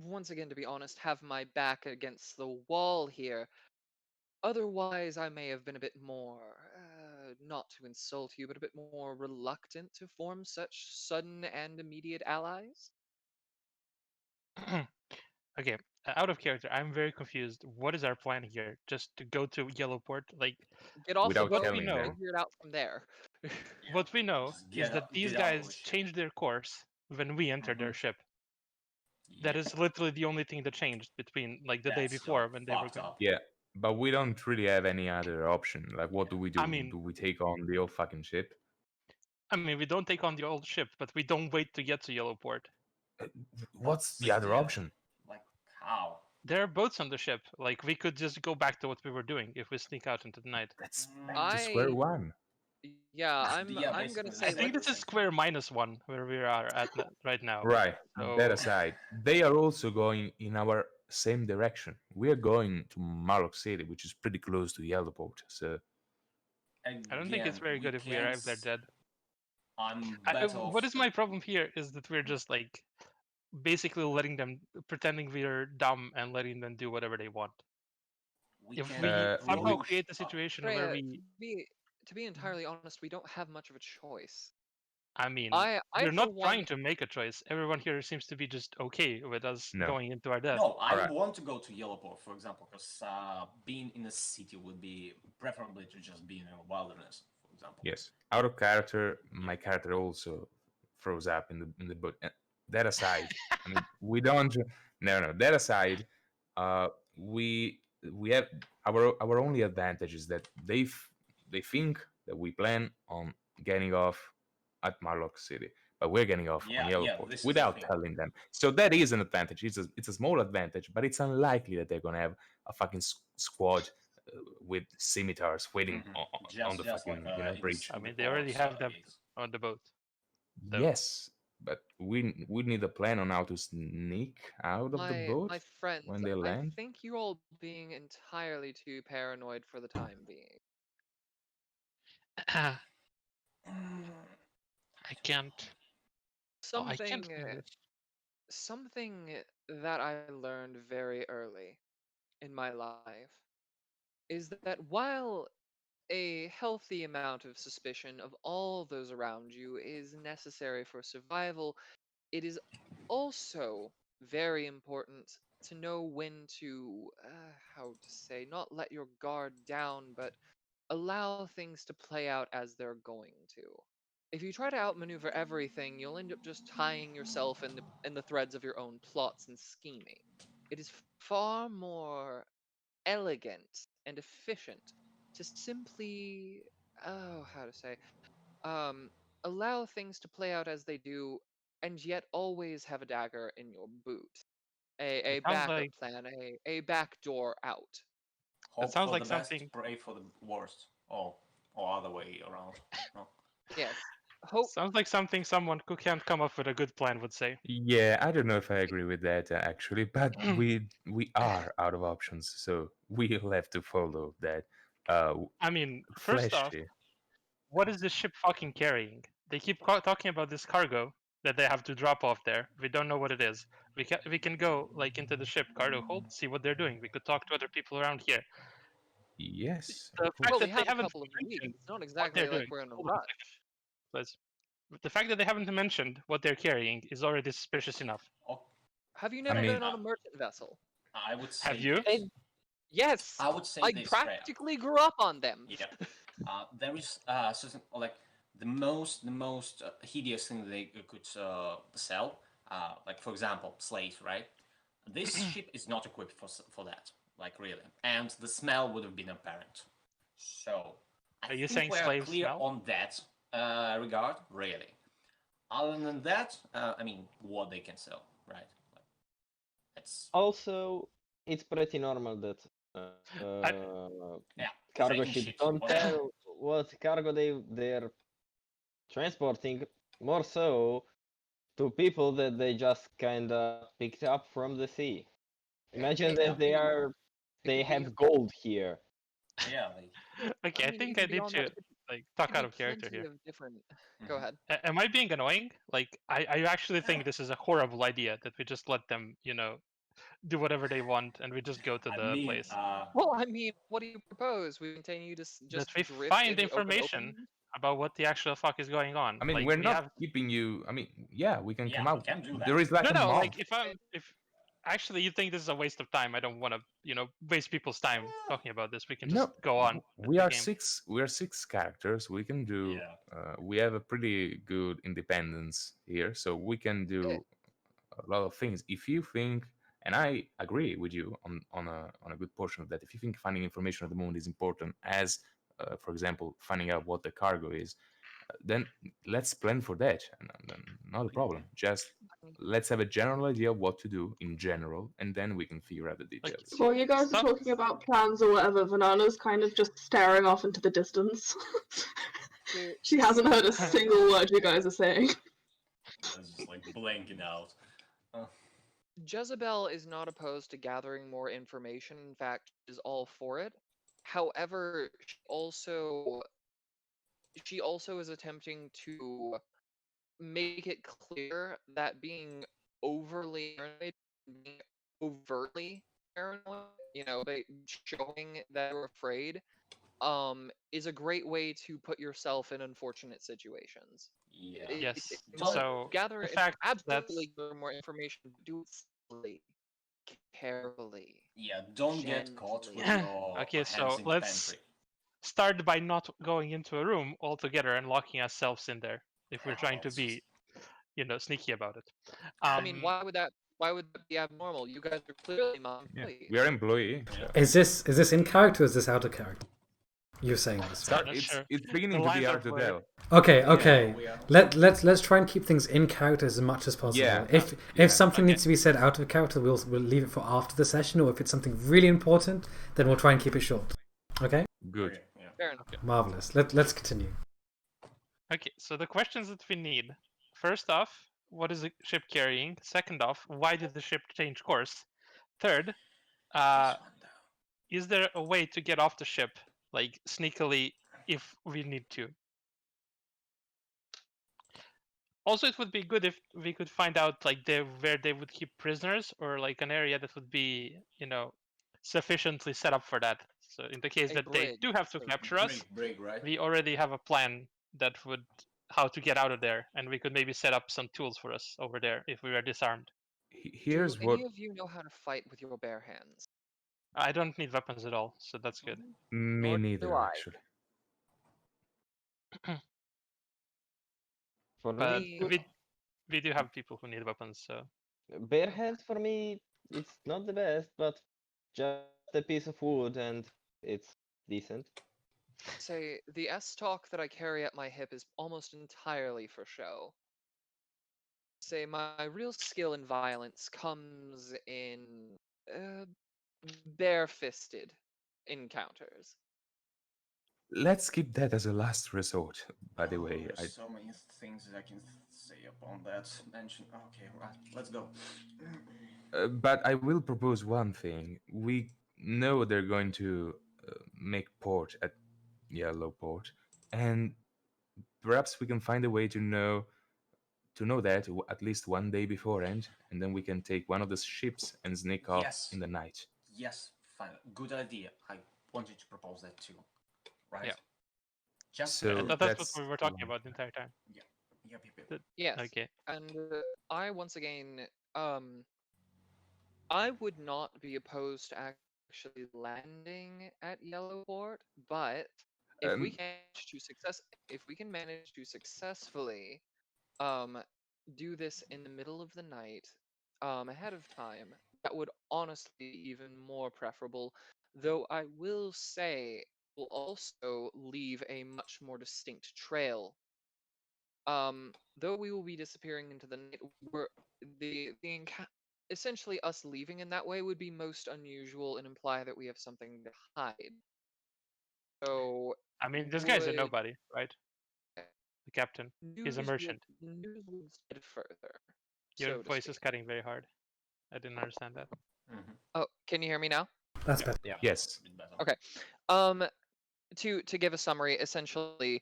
[SPEAKER 6] once again, to be honest, have my back against the wall here. Otherwise, I may have been a bit more, not to insult you, but a bit more reluctant to form such sudden and immediate allies.
[SPEAKER 4] Okay, out of character, I'm very confused. What is our plan here? Just to go to Yellowport? Like,
[SPEAKER 6] Get off
[SPEAKER 3] Without
[SPEAKER 6] the boat
[SPEAKER 4] what we
[SPEAKER 3] telling
[SPEAKER 6] and
[SPEAKER 3] them.
[SPEAKER 4] know,
[SPEAKER 6] figure it out from there.
[SPEAKER 4] what we know
[SPEAKER 2] Just
[SPEAKER 4] is that these
[SPEAKER 2] get out of the
[SPEAKER 4] guys
[SPEAKER 2] ship.
[SPEAKER 4] changed their course when we entered their
[SPEAKER 2] Mhm.
[SPEAKER 4] ship. That is literally the only thing that changed between like the day
[SPEAKER 2] That's
[SPEAKER 4] before
[SPEAKER 2] so
[SPEAKER 4] when they were
[SPEAKER 2] fucked
[SPEAKER 4] gone.
[SPEAKER 2] up.
[SPEAKER 3] Yeah, but we don't really have any other option. Like, what do we do?
[SPEAKER 4] I mean-
[SPEAKER 3] do we take on the old fucking ship?
[SPEAKER 4] I mean, we don't take on the old ship, but we don't wait to get to Yellowport.
[SPEAKER 3] What's the
[SPEAKER 2] That's
[SPEAKER 3] other
[SPEAKER 2] the-
[SPEAKER 3] option?
[SPEAKER 2] Like, how?
[SPEAKER 4] There are boats on the ship. Like, we could just go back to what we were doing if we sneak out into the night.
[SPEAKER 3] That's
[SPEAKER 2] Mm,
[SPEAKER 3] back to square
[SPEAKER 6] I-
[SPEAKER 3] one.
[SPEAKER 6] Yeah, I'm
[SPEAKER 2] Yeah,
[SPEAKER 6] I'm
[SPEAKER 2] basically,
[SPEAKER 6] gonna
[SPEAKER 2] that's
[SPEAKER 6] say
[SPEAKER 4] I
[SPEAKER 2] what
[SPEAKER 4] think
[SPEAKER 2] I
[SPEAKER 4] this
[SPEAKER 2] was
[SPEAKER 4] is
[SPEAKER 2] thinking.
[SPEAKER 4] square -1 where we are at right now.
[SPEAKER 3] Right.
[SPEAKER 4] So-
[SPEAKER 3] That aside, they are also going in our same direction. We are going to Marlock City, which is pretty close to Yellowport. So
[SPEAKER 4] I don't think it's very good if we arrive there dead.
[SPEAKER 2] I'm better off.
[SPEAKER 4] What is my problem here is that we're just like basically letting them pretending we're dumb and letting them do whatever they want.
[SPEAKER 2] We
[SPEAKER 4] If
[SPEAKER 2] can
[SPEAKER 4] we somehow
[SPEAKER 2] launch-
[SPEAKER 4] create a situation where
[SPEAKER 6] Freya,
[SPEAKER 4] we,
[SPEAKER 6] to be entirely honest, we don't have much of a choice.
[SPEAKER 4] I mean,
[SPEAKER 6] I
[SPEAKER 4] we're
[SPEAKER 6] for
[SPEAKER 4] not
[SPEAKER 6] one,
[SPEAKER 4] trying to make a choice. Everyone here seems to be just okay with us
[SPEAKER 3] No.
[SPEAKER 4] going into our death.
[SPEAKER 2] No, I
[SPEAKER 3] Alright.
[SPEAKER 2] would want to go to Yellowport, for example, because being in a city would be preferably to just be in a wilderness, for example.
[SPEAKER 3] Yes. Out of character, my character also froze up in the boat. That aside, I mean, we don't. No. That aside, we have our only advantage is that they think that we plan on getting off at Marlock City, but we're getting off
[SPEAKER 2] Yeah,
[SPEAKER 3] on
[SPEAKER 2] yeah,
[SPEAKER 3] Yellowport
[SPEAKER 2] this is the
[SPEAKER 3] without
[SPEAKER 2] thing.
[SPEAKER 3] telling them. So that is an advantage. It's a small advantage, but it's unlikely that they're gonna have a fucking squad with scimitars waiting on the
[SPEAKER 2] Just
[SPEAKER 3] fucking
[SPEAKER 2] like
[SPEAKER 3] you know bridge.
[SPEAKER 4] I mean, they already have them on the boat. So-
[SPEAKER 3] Yes, but we need a plan on how to sneak out of the boat
[SPEAKER 6] my friends,
[SPEAKER 3] when they
[SPEAKER 6] I
[SPEAKER 3] land.
[SPEAKER 6] think you're all being entirely too paranoid for the time being.
[SPEAKER 4] I can't. Oh, I
[SPEAKER 6] Something,
[SPEAKER 4] can't do this.
[SPEAKER 6] something that I learned very early in my life is that while a healthy amount of suspicion of all those around you is necessary for survival, it is also very important to know when to, how to say, not let your guard down, but allow things to play out as they're going to. If you try to outmaneuver everything, you'll end up just tying yourself in the threads of your own plots and scheming. It is far more elegant and efficient to simply, oh, how to say, allow things to play out as they do, and yet always have a dagger in your boot, a
[SPEAKER 4] sounds
[SPEAKER 6] backup
[SPEAKER 4] like-
[SPEAKER 6] plan, a back door out.
[SPEAKER 2] Hope
[SPEAKER 4] sounds
[SPEAKER 2] for
[SPEAKER 4] like
[SPEAKER 2] the best,
[SPEAKER 4] something-
[SPEAKER 2] pray for the worst, or other way around. No.
[SPEAKER 6] Yes. Hope.
[SPEAKER 4] Sounds like something someone who can't come up with a good plan would say.
[SPEAKER 3] Yeah, I don't know if I agree with that actually, but we are out of options, so we'll have to follow that.
[SPEAKER 4] I mean, first off,
[SPEAKER 3] Flashy.
[SPEAKER 4] what is this ship fucking carrying? They keep talking about this cargo that they have to drop off there. We don't know what it is. We can go like into the ship cargo hold, see what they're doing. We could talk to other people around here.
[SPEAKER 3] Yes.
[SPEAKER 4] The
[SPEAKER 3] of
[SPEAKER 4] fact
[SPEAKER 6] Well,
[SPEAKER 3] course.
[SPEAKER 6] we
[SPEAKER 4] that they
[SPEAKER 6] have a
[SPEAKER 4] haven't
[SPEAKER 6] couple of weeks.
[SPEAKER 4] mentioned
[SPEAKER 6] It's not
[SPEAKER 4] what
[SPEAKER 6] exactly
[SPEAKER 4] they're
[SPEAKER 6] like
[SPEAKER 4] doing.
[SPEAKER 6] we're in a
[SPEAKER 4] Hold on a
[SPEAKER 6] rush.
[SPEAKER 4] second, please. The fact that they haven't mentioned what they're carrying is already suspicious enough.
[SPEAKER 2] Oh,
[SPEAKER 6] Have you never
[SPEAKER 3] mean-
[SPEAKER 6] been on a merchant vessel?
[SPEAKER 2] I would say
[SPEAKER 4] Have you?
[SPEAKER 2] this.
[SPEAKER 6] Yes.
[SPEAKER 2] I would say
[SPEAKER 6] I
[SPEAKER 2] this, Freya.
[SPEAKER 6] practically grew up on them.
[SPEAKER 2] Yeah. There is certain like the most hideous thing they could sell. Like for example, slaves, right? This ship is not equipped for that. Like really, and the smell would have been apparent. So I
[SPEAKER 4] Are you
[SPEAKER 2] think
[SPEAKER 4] saying
[SPEAKER 2] we are
[SPEAKER 4] slaves
[SPEAKER 2] clear
[SPEAKER 4] smell?
[SPEAKER 2] on that regard, really. Other than that, I mean, what they can sell, right? Like, it's
[SPEAKER 7] Also, it's pretty normal that
[SPEAKER 2] yeah.
[SPEAKER 7] cargo
[SPEAKER 2] trading
[SPEAKER 7] ships
[SPEAKER 2] ships,
[SPEAKER 7] don't
[SPEAKER 2] whatever.
[SPEAKER 7] tell what cargo they're transporting, more so to people that they just kinda picked up from the sea. Imagine
[SPEAKER 6] Yeah,
[SPEAKER 7] that they
[SPEAKER 6] could
[SPEAKER 7] have
[SPEAKER 6] be-
[SPEAKER 7] gold here.
[SPEAKER 2] Yeah, like,
[SPEAKER 4] Okay, I
[SPEAKER 6] mean,
[SPEAKER 4] think
[SPEAKER 6] even
[SPEAKER 4] I need
[SPEAKER 6] beyond
[SPEAKER 4] to
[SPEAKER 6] that,
[SPEAKER 4] like talk
[SPEAKER 6] could
[SPEAKER 4] out
[SPEAKER 6] be
[SPEAKER 4] of character
[SPEAKER 6] plenty
[SPEAKER 4] here.
[SPEAKER 6] of different. Go
[SPEAKER 2] Mhm.
[SPEAKER 6] ahead.
[SPEAKER 4] Am I being annoying? Like, I actually think this is a horrible idea that we just let them, do whatever they want and we just go to
[SPEAKER 2] I
[SPEAKER 4] the
[SPEAKER 2] mean,
[SPEAKER 4] place.
[SPEAKER 6] Well, I mean, what do you propose? We continue to just
[SPEAKER 4] That we
[SPEAKER 6] drift
[SPEAKER 4] find
[SPEAKER 6] in the open
[SPEAKER 4] information
[SPEAKER 6] open?
[SPEAKER 4] about what the actual fuck is going on.
[SPEAKER 3] I mean,
[SPEAKER 4] like,
[SPEAKER 3] we're
[SPEAKER 4] we
[SPEAKER 3] not
[SPEAKER 4] have...
[SPEAKER 3] keeping you. I mean, yeah, we can
[SPEAKER 2] Yeah,
[SPEAKER 3] come
[SPEAKER 2] we
[SPEAKER 3] out.
[SPEAKER 2] can do
[SPEAKER 3] There
[SPEAKER 2] that.
[SPEAKER 3] is like a
[SPEAKER 4] No,
[SPEAKER 3] month.
[SPEAKER 4] like if actually you think this is a waste of time, I don't want to, waste people's time talking about this. We can just go on. with
[SPEAKER 3] We
[SPEAKER 4] the
[SPEAKER 3] are
[SPEAKER 4] game.
[SPEAKER 3] six. We are six characters. We can do.
[SPEAKER 2] Yeah.
[SPEAKER 3] We have a pretty good independence here, so we can do a lot of things. If you think, and I agree with you on a good portion of that. If you think finding information at the moment is important, as for example, finding out what the cargo is, then let's plan for that. And not a problem. Just let's have a general idea of what to do in general, and then we can figure out the details.
[SPEAKER 8] While you guys are
[SPEAKER 4] Stop.
[SPEAKER 8] talking about plans or whatever, Banana's kind of just staring off into the distance.
[SPEAKER 6] Here-
[SPEAKER 8] She hasn't heard a single word you guys are saying.
[SPEAKER 2] It's just like blanking out.
[SPEAKER 6] Jezebel is not opposed to gathering more information. In fact, she is all for it. However, she also she also is attempting to make it clear that being overly paranoid, being overtly paranoid, showing that you're afraid, is a great way to put yourself in unfortunate situations.
[SPEAKER 2] Yeah.
[SPEAKER 4] Yes.
[SPEAKER 2] Don't-
[SPEAKER 4] So
[SPEAKER 6] gather
[SPEAKER 4] the
[SPEAKER 6] it,
[SPEAKER 4] fact
[SPEAKER 6] absolutely gather more information, but do it slowly, carefully.
[SPEAKER 2] Yeah, don't get caught with
[SPEAKER 6] Gently.
[SPEAKER 2] your
[SPEAKER 4] Okay,
[SPEAKER 2] hands
[SPEAKER 4] so
[SPEAKER 2] in the
[SPEAKER 4] let's
[SPEAKER 2] pantry.
[SPEAKER 4] start by not going into a room altogether and locking ourselves in there if we're trying to be, sneaky about it.
[SPEAKER 6] I mean, why would that be abnormal? You guys are clearly my
[SPEAKER 3] Yeah,
[SPEAKER 6] employees.
[SPEAKER 3] we are employee. So.
[SPEAKER 1] Is this in character or is this out of character? You're saying this.
[SPEAKER 3] Start,
[SPEAKER 4] not
[SPEAKER 3] it's
[SPEAKER 4] sure.
[SPEAKER 3] it's beginning
[SPEAKER 4] The
[SPEAKER 3] to be
[SPEAKER 4] lines are
[SPEAKER 3] hard to
[SPEAKER 4] blurred.
[SPEAKER 3] tell.
[SPEAKER 1] Okay.
[SPEAKER 2] we are.
[SPEAKER 1] Let's try and keep things in character as much as possible.
[SPEAKER 3] Yeah,
[SPEAKER 1] If
[SPEAKER 3] yeah.
[SPEAKER 1] something
[SPEAKER 4] Okay.
[SPEAKER 1] needs to be said out of character, we'll leave it for after the session, or if it's something really important, then we'll try and keep it short. Okay?
[SPEAKER 3] Good.
[SPEAKER 2] Okay, yeah.
[SPEAKER 6] Fair enough.
[SPEAKER 1] Marvelous. Let's continue.
[SPEAKER 4] Okay, so the questions that we need. First off, what is the ship carrying? Second off, why did the ship change course? Third,
[SPEAKER 2] This
[SPEAKER 4] uh,
[SPEAKER 2] one, though.
[SPEAKER 4] is there a way to get off the ship, like sneakily, if we need to? Also, it would be good if we could find out like where they would keep prisoners, or like an area that would be, sufficiently set up for that. So in the case
[SPEAKER 6] A
[SPEAKER 4] that they
[SPEAKER 6] bridge,
[SPEAKER 4] do have to
[SPEAKER 6] so
[SPEAKER 4] capture us,
[SPEAKER 2] Brig, right?
[SPEAKER 4] we already have a plan that would how to get out of there, and we could maybe set up some tools for us over there if we were disarmed.
[SPEAKER 3] Here's
[SPEAKER 6] Do
[SPEAKER 3] what
[SPEAKER 6] any of you know how to fight with your bare hands?
[SPEAKER 4] I don't need weapons at all, so that's good.
[SPEAKER 3] me
[SPEAKER 6] Nor do
[SPEAKER 3] neither
[SPEAKER 6] I.
[SPEAKER 3] actually.
[SPEAKER 7] For
[SPEAKER 4] But
[SPEAKER 7] me,
[SPEAKER 4] we do have people who need weapons, so
[SPEAKER 7] bare hands for me, it's not the best, but just a piece of wood and it's decent.
[SPEAKER 6] Say, the S-talk that I carry at my hip is almost entirely for show. Say, my real skill in violence comes in bare-fisted encounters.
[SPEAKER 3] Let's keep that as a last resort. By the way,
[SPEAKER 2] There's so many things that I can say upon that mention. Okay, right, let's go.
[SPEAKER 3] but I will propose one thing. We know they're going to make port at Yellowport, and perhaps we can find a way to know that at least one day beforehand, and then we can take one of the ships and sneak off
[SPEAKER 2] Yes.
[SPEAKER 3] in the night.
[SPEAKER 2] Yes, fine. Good idea. I wanted to propose that too. Right?
[SPEAKER 4] Yeah.
[SPEAKER 2] Just
[SPEAKER 3] So
[SPEAKER 4] that's
[SPEAKER 3] that's
[SPEAKER 4] what we were talking
[SPEAKER 3] one.
[SPEAKER 4] about the entire time.
[SPEAKER 2] Yep.
[SPEAKER 6] Yes.
[SPEAKER 4] Okay.
[SPEAKER 6] And I once again, I would not be opposed to actually landing at Yellowport, but if we can manage to successfully do this in the middle of the night ahead of time, that would honestly be even more preferable. Though I will say, will also leave a much more distinct trail. Though we will be disappearing into the night, essentially us leaving in that way would be most unusual and imply that we have something to hide. So
[SPEAKER 4] I mean, this guy's a
[SPEAKER 6] would-
[SPEAKER 4] nobody, right? The captain. He's a merchant.
[SPEAKER 6] News would spread further.
[SPEAKER 4] Your
[SPEAKER 6] so to
[SPEAKER 4] voice is
[SPEAKER 6] speak.
[SPEAKER 4] cutting very hard. I didn't understand that.
[SPEAKER 6] Oh, can you hear me now?
[SPEAKER 1] That's better.
[SPEAKER 2] Yeah.
[SPEAKER 3] Yes.
[SPEAKER 2] Bit better.
[SPEAKER 6] Okay. To give a summary, essentially,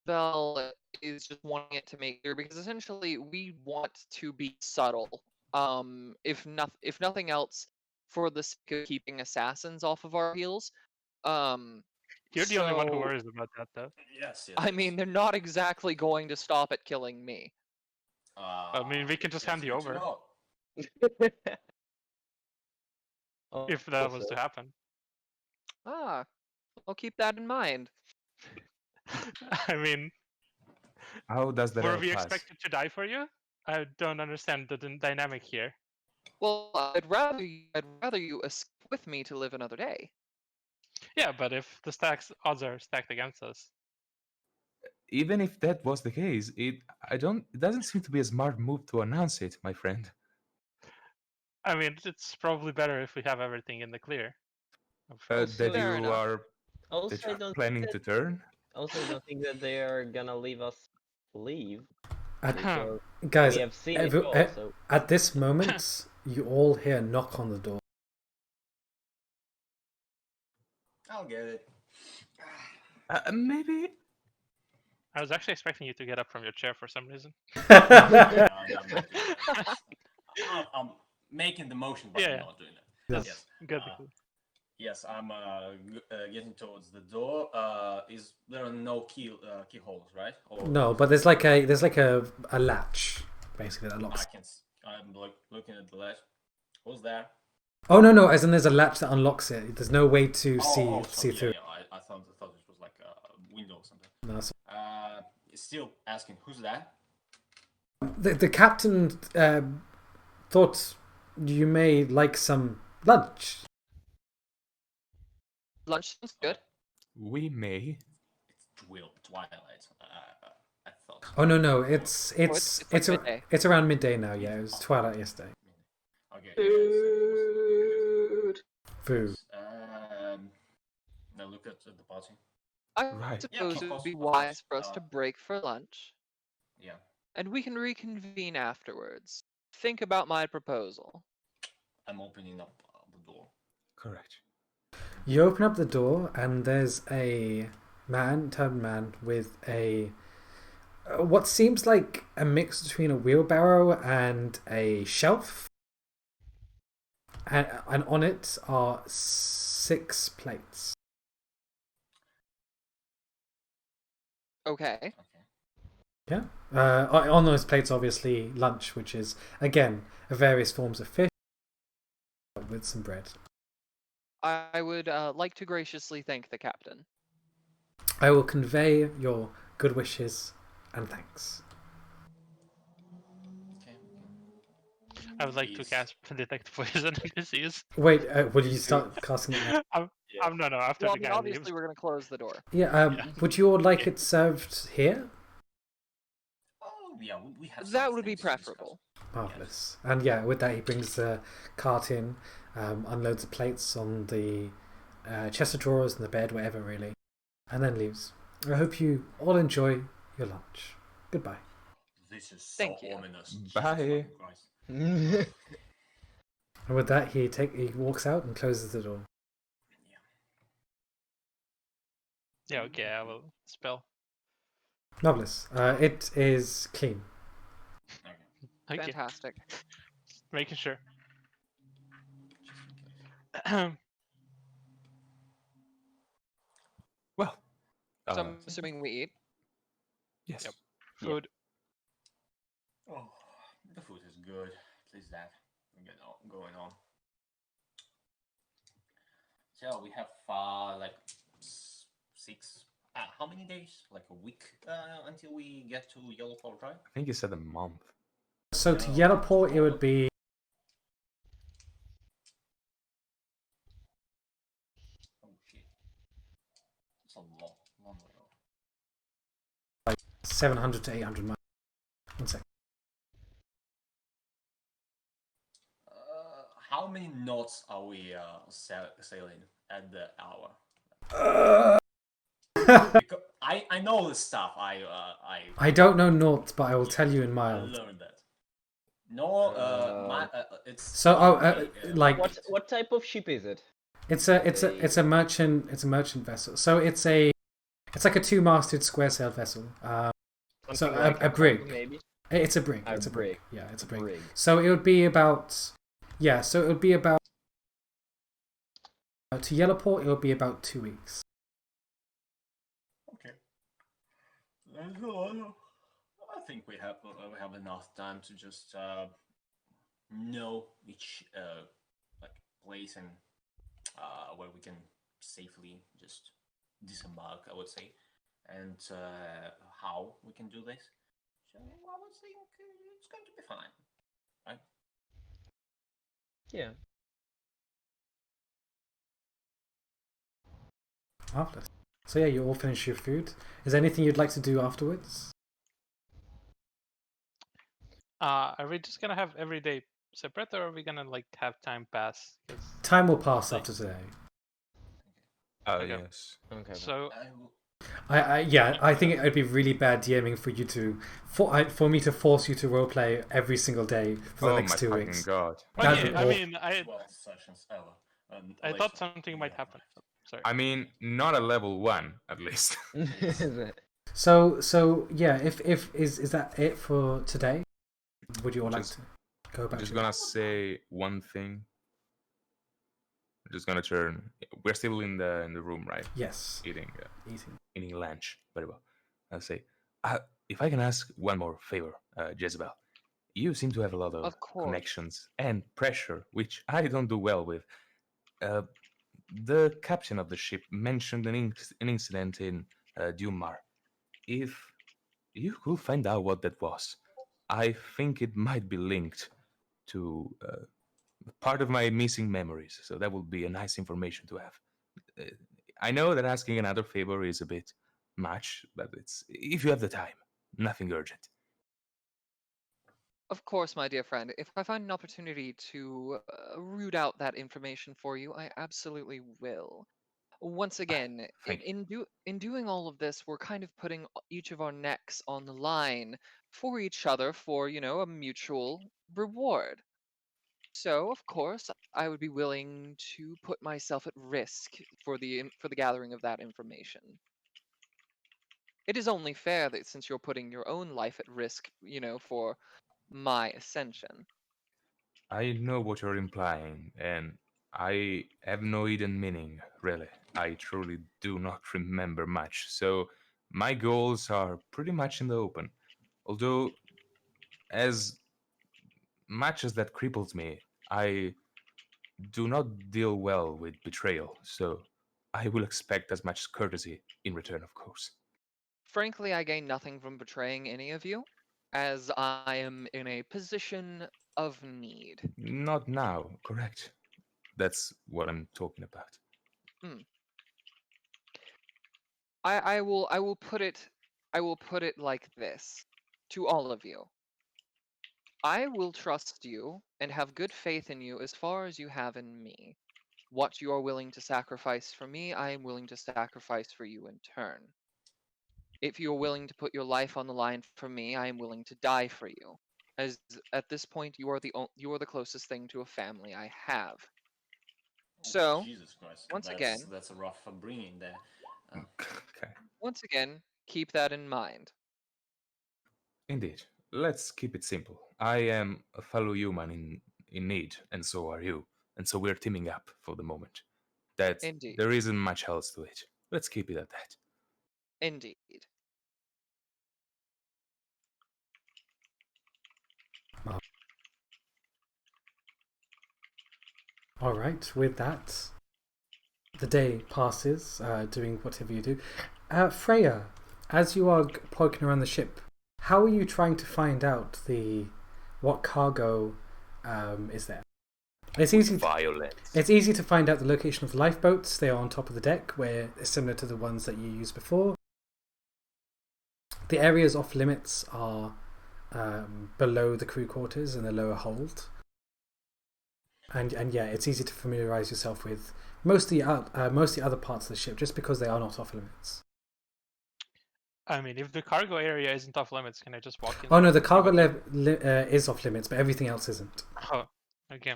[SPEAKER 6] Bell is just wanting it to make clear because essentially we want to be subtle. If nothing else, for the sake of keeping assassins off of our heels.
[SPEAKER 4] You're the only one who
[SPEAKER 6] so,
[SPEAKER 4] worries about that, though.
[SPEAKER 2] Yes.
[SPEAKER 6] I mean, they're not exactly going to stop at killing me.
[SPEAKER 4] I mean, we can just hand you
[SPEAKER 2] that's good to
[SPEAKER 4] over.
[SPEAKER 2] know.
[SPEAKER 7] Oh,
[SPEAKER 4] If that was
[SPEAKER 7] so-
[SPEAKER 4] to happen.
[SPEAKER 6] Ah, I'll keep that in mind.
[SPEAKER 4] I mean,
[SPEAKER 3] How does that
[SPEAKER 4] were
[SPEAKER 3] help
[SPEAKER 4] we
[SPEAKER 3] us?
[SPEAKER 4] expected to die for you? I don't understand the dynamic here.
[SPEAKER 6] Well, I'd rather you escape with me to live another day.
[SPEAKER 4] Yeah, but if the odds are stacked against us,
[SPEAKER 3] Even if that was the case, it doesn't seem to be a smart move to announce it, my friend.
[SPEAKER 4] I mean, it's probably better if we have everything in the clear.
[SPEAKER 3] That
[SPEAKER 6] Fair
[SPEAKER 3] you
[SPEAKER 6] enough.
[SPEAKER 3] are
[SPEAKER 7] Also,
[SPEAKER 3] that
[SPEAKER 7] I
[SPEAKER 3] you're
[SPEAKER 7] don't
[SPEAKER 3] planning
[SPEAKER 7] think
[SPEAKER 3] to
[SPEAKER 7] that,
[SPEAKER 3] turn.
[SPEAKER 7] also, I don't think that they are gonna leave us leave.
[SPEAKER 1] At,
[SPEAKER 7] Because
[SPEAKER 1] guys,
[SPEAKER 7] we have seen
[SPEAKER 1] every-
[SPEAKER 7] it all, so
[SPEAKER 1] at this moment, you all hear a knock on the door.
[SPEAKER 2] I'll get it.
[SPEAKER 3] Maybe.
[SPEAKER 4] I was actually expecting you to get up from your chair for some reason.
[SPEAKER 2] No, I'm not doing that. I'm making the motion, but
[SPEAKER 4] Yeah,
[SPEAKER 2] I'm
[SPEAKER 4] yeah.
[SPEAKER 2] not doing that.
[SPEAKER 4] That's
[SPEAKER 2] Yes.
[SPEAKER 4] good.
[SPEAKER 2] Yes, I'm getting towards the door. Is there are no keyholes, right? Or
[SPEAKER 1] No, but there's like a latch basically that
[SPEAKER 2] I
[SPEAKER 1] locks.
[SPEAKER 2] can. I'm looking at the latch. Who's there?
[SPEAKER 1] Oh no, as in there's a latch that unlocks it. There's no way to
[SPEAKER 2] Sorry,
[SPEAKER 1] see through.
[SPEAKER 2] Yeah, I thought it was like a window or something.
[SPEAKER 1] No, so-
[SPEAKER 2] Still asking, who's that?
[SPEAKER 1] the captain thought you may like some lunch.
[SPEAKER 6] Lunch sounds good.
[SPEAKER 3] We may.
[SPEAKER 2] It's Twilight. I thought.
[SPEAKER 1] Oh no, it's
[SPEAKER 6] it's like midday.
[SPEAKER 1] it's around midday now. Yeah, it was twilight yesterday.
[SPEAKER 2] Okay.
[SPEAKER 8] Food.
[SPEAKER 1] Food.
[SPEAKER 2] Now look at the party.
[SPEAKER 6] I
[SPEAKER 3] Right.
[SPEAKER 6] suppose
[SPEAKER 2] Yeah,
[SPEAKER 6] it would be
[SPEAKER 2] of course.
[SPEAKER 6] wise for us to break for lunch,
[SPEAKER 2] Yeah.
[SPEAKER 6] and we can reconvene afterwards. Think about my proposal.
[SPEAKER 2] I'm opening up the door.
[SPEAKER 3] Correct.
[SPEAKER 1] You open up the door and there's a turned man with a what seems like a mix between a wheelbarrow and a shelf, and on it are 6 plates.
[SPEAKER 6] Okay.
[SPEAKER 1] Yeah. On those plates, obviously, lunch, which is, again, various forms of fish with some bread.
[SPEAKER 6] I would like to graciously thank the captain.
[SPEAKER 1] I will convey your good wishes and thanks.
[SPEAKER 2] Okay.
[SPEAKER 4] I would like to
[SPEAKER 2] Please.
[SPEAKER 4] cast detect poison and disease.
[SPEAKER 1] Wait, will you start casting it now?
[SPEAKER 4] No, after
[SPEAKER 6] Well, I
[SPEAKER 4] the
[SPEAKER 6] mean,
[SPEAKER 4] guy
[SPEAKER 6] obviously
[SPEAKER 4] leaves.
[SPEAKER 6] we're gonna close the door.
[SPEAKER 1] Yeah,
[SPEAKER 4] Yeah.
[SPEAKER 1] would you all like it served here?
[SPEAKER 2] Oh, yeah, we have.
[SPEAKER 6] That
[SPEAKER 2] some
[SPEAKER 6] would be
[SPEAKER 2] things to discuss.
[SPEAKER 6] preferable.
[SPEAKER 1] Marvellous. And yeah, with that, he brings the cart in, unloads the plates on the chest of drawers and the bed, whatever, really, and then leaves. I hope you all enjoy your lunch. Goodbye.
[SPEAKER 2] This is so
[SPEAKER 6] Thank you.
[SPEAKER 2] ominous.
[SPEAKER 3] Bye.
[SPEAKER 2] Jesus fucking Christ.
[SPEAKER 1] And with that, he walks out and closes the door.
[SPEAKER 4] Yeah, okay, I will spell.
[SPEAKER 1] Marvellous. It is clean.
[SPEAKER 2] Okay.
[SPEAKER 4] Okay,
[SPEAKER 6] Fantastic.
[SPEAKER 4] making sure.
[SPEAKER 3] Well.
[SPEAKER 6] So I'm assuming we eat.
[SPEAKER 3] Yes.
[SPEAKER 4] Yep. Food.
[SPEAKER 2] Oh, the food is good. At least that going on. So we have like 6. How many days? Like a week until we get to Yellowport, right?
[SPEAKER 3] I think you said a month.
[SPEAKER 1] So to Yellowport, it would be
[SPEAKER 2] Oh shit! It's a long way off.
[SPEAKER 1] 700 to 800 miles. 1 second.
[SPEAKER 2] How many knots are we sailing at the hour? Because I know this stuff.
[SPEAKER 1] I don't know naught, but I will tell you in
[SPEAKER 2] I
[SPEAKER 1] miles.
[SPEAKER 2] learned that. No, it's
[SPEAKER 1] So, like
[SPEAKER 7] What type of ship is it?
[SPEAKER 1] it's a merchant vessel. So it's like a 2-masted square-sailed vessel. So
[SPEAKER 7] Something like
[SPEAKER 1] a brig.
[SPEAKER 7] tug, maybe.
[SPEAKER 1] It's a brig.
[SPEAKER 7] A
[SPEAKER 1] It's a brig.
[SPEAKER 7] brig.
[SPEAKER 1] Yeah, it's a brig.
[SPEAKER 7] Brig.
[SPEAKER 1] So it would be about to Yellowport. It would be about 2 weeks.
[SPEAKER 2] okay. I think we have enough time to just know each like place and where we can safely just disembark, I would say, and how we can do this. So I would think it's going to be fine, right?
[SPEAKER 7] Yeah.
[SPEAKER 1] Marvelous. So yeah, you all finish your food. Is there anything you'd like to do afterwards?
[SPEAKER 4] Are we just gonna have every day separate, or are we gonna like have time pass? 'Cause-
[SPEAKER 1] Time will pass after today.
[SPEAKER 3] Oh,
[SPEAKER 4] Okay.
[SPEAKER 3] yes.
[SPEAKER 7] Okay.
[SPEAKER 4] So
[SPEAKER 1] I think it would be really bad DMing for you to for me to force you to roleplay every single day for the
[SPEAKER 3] Oh
[SPEAKER 1] next
[SPEAKER 3] my
[SPEAKER 1] 2
[SPEAKER 3] fucking
[SPEAKER 1] weeks.
[SPEAKER 3] god.
[SPEAKER 1] That'd
[SPEAKER 4] okay,
[SPEAKER 1] be
[SPEAKER 4] I
[SPEAKER 1] awful.
[SPEAKER 4] mean,
[SPEAKER 2] 12 sessions ever. And
[SPEAKER 4] I
[SPEAKER 2] later
[SPEAKER 4] thought something
[SPEAKER 2] we
[SPEAKER 4] might
[SPEAKER 2] have
[SPEAKER 4] happen.
[SPEAKER 2] life.
[SPEAKER 4] Sorry.
[SPEAKER 3] I mean, not a level 1, at least.
[SPEAKER 1] So yeah, if is that it for today? Would you all like
[SPEAKER 3] Just-
[SPEAKER 1] to go
[SPEAKER 3] I'm
[SPEAKER 1] back?
[SPEAKER 3] just
[SPEAKER 1] to
[SPEAKER 3] gonna say one thing. I'm just gonna turn. We're still in the room, right?
[SPEAKER 1] Yes,
[SPEAKER 3] Eating
[SPEAKER 1] eating.
[SPEAKER 3] eating lunch. Very well. I'll say, if I can ask one more favor, Jezebel. You seem to have a lot of
[SPEAKER 6] Of course.
[SPEAKER 3] connections and pressure, which I don't do well with. The captain of the ship mentioned an incident in Dumar. If you could find out what that was, I think it might be linked to part of my missing memories. So that would be a nice information to have. I know that asking another favor is a bit much, but it's if you have the time, nothing urgent.
[SPEAKER 6] Of course, my dear friend. If I find an opportunity to root out that information for you, I absolutely will. Once again,
[SPEAKER 3] thank
[SPEAKER 6] in doing all of this, we're kind of putting each of our necks on the line for each other for, a mutual reward. So, of course, I would be willing to put myself at risk for the gathering of that information. It is only fair that since you're putting your own life at risk, for my ascension.
[SPEAKER 3] I know what you're implying, and I have no hidden meaning, really. I truly do not remember much, so my goals are pretty much in the open. Although, as much as that cripples me, I do not deal well with betrayal, so I will expect as much courtesy in return, of course.
[SPEAKER 6] Frankly, I gain nothing from betraying any of you, as I am in a position of need.
[SPEAKER 3] Not now, correct? That's what I'm talking about.
[SPEAKER 6] I will put it like this to all of you. I will trust you and have good faith in you as far as you have in me. What you are willing to sacrifice for me, I am willing to sacrifice for you in turn. If you are willing to put your life on the line for me, I am willing to die for you. As at this point, you are the closest thing to a family I have. So,
[SPEAKER 2] Jesus Christ,
[SPEAKER 6] once again,
[SPEAKER 2] that's a rough upbringing there.
[SPEAKER 3] Okay.
[SPEAKER 6] keep that in mind.
[SPEAKER 3] Indeed. Let's keep it simple. I am a fellow human in need, and so are you. And so we're teaming up for the moment. That
[SPEAKER 6] Indeed.
[SPEAKER 3] there isn't much else to it. Let's keep it at that.
[SPEAKER 6] Indeed.
[SPEAKER 1] All right. With that, the day passes, doing whatever you do. Freya, as you are poking around the ship, how are you trying to find out what cargo is there? It's easy. It's easy to find out the location of the lifeboats. They are on top of the deck, where it's similar to the ones that you used before. The areas off limits are below the crew quarters in the lower hold. And yeah, it's easy to familiarize yourself with most of the other parts of the ship, just because they are not off limits.
[SPEAKER 4] I mean, if the cargo area isn't off limits, can I just walk in?
[SPEAKER 1] Oh no, the cargo is off limits, but everything else isn't.
[SPEAKER 4] Oh, okay.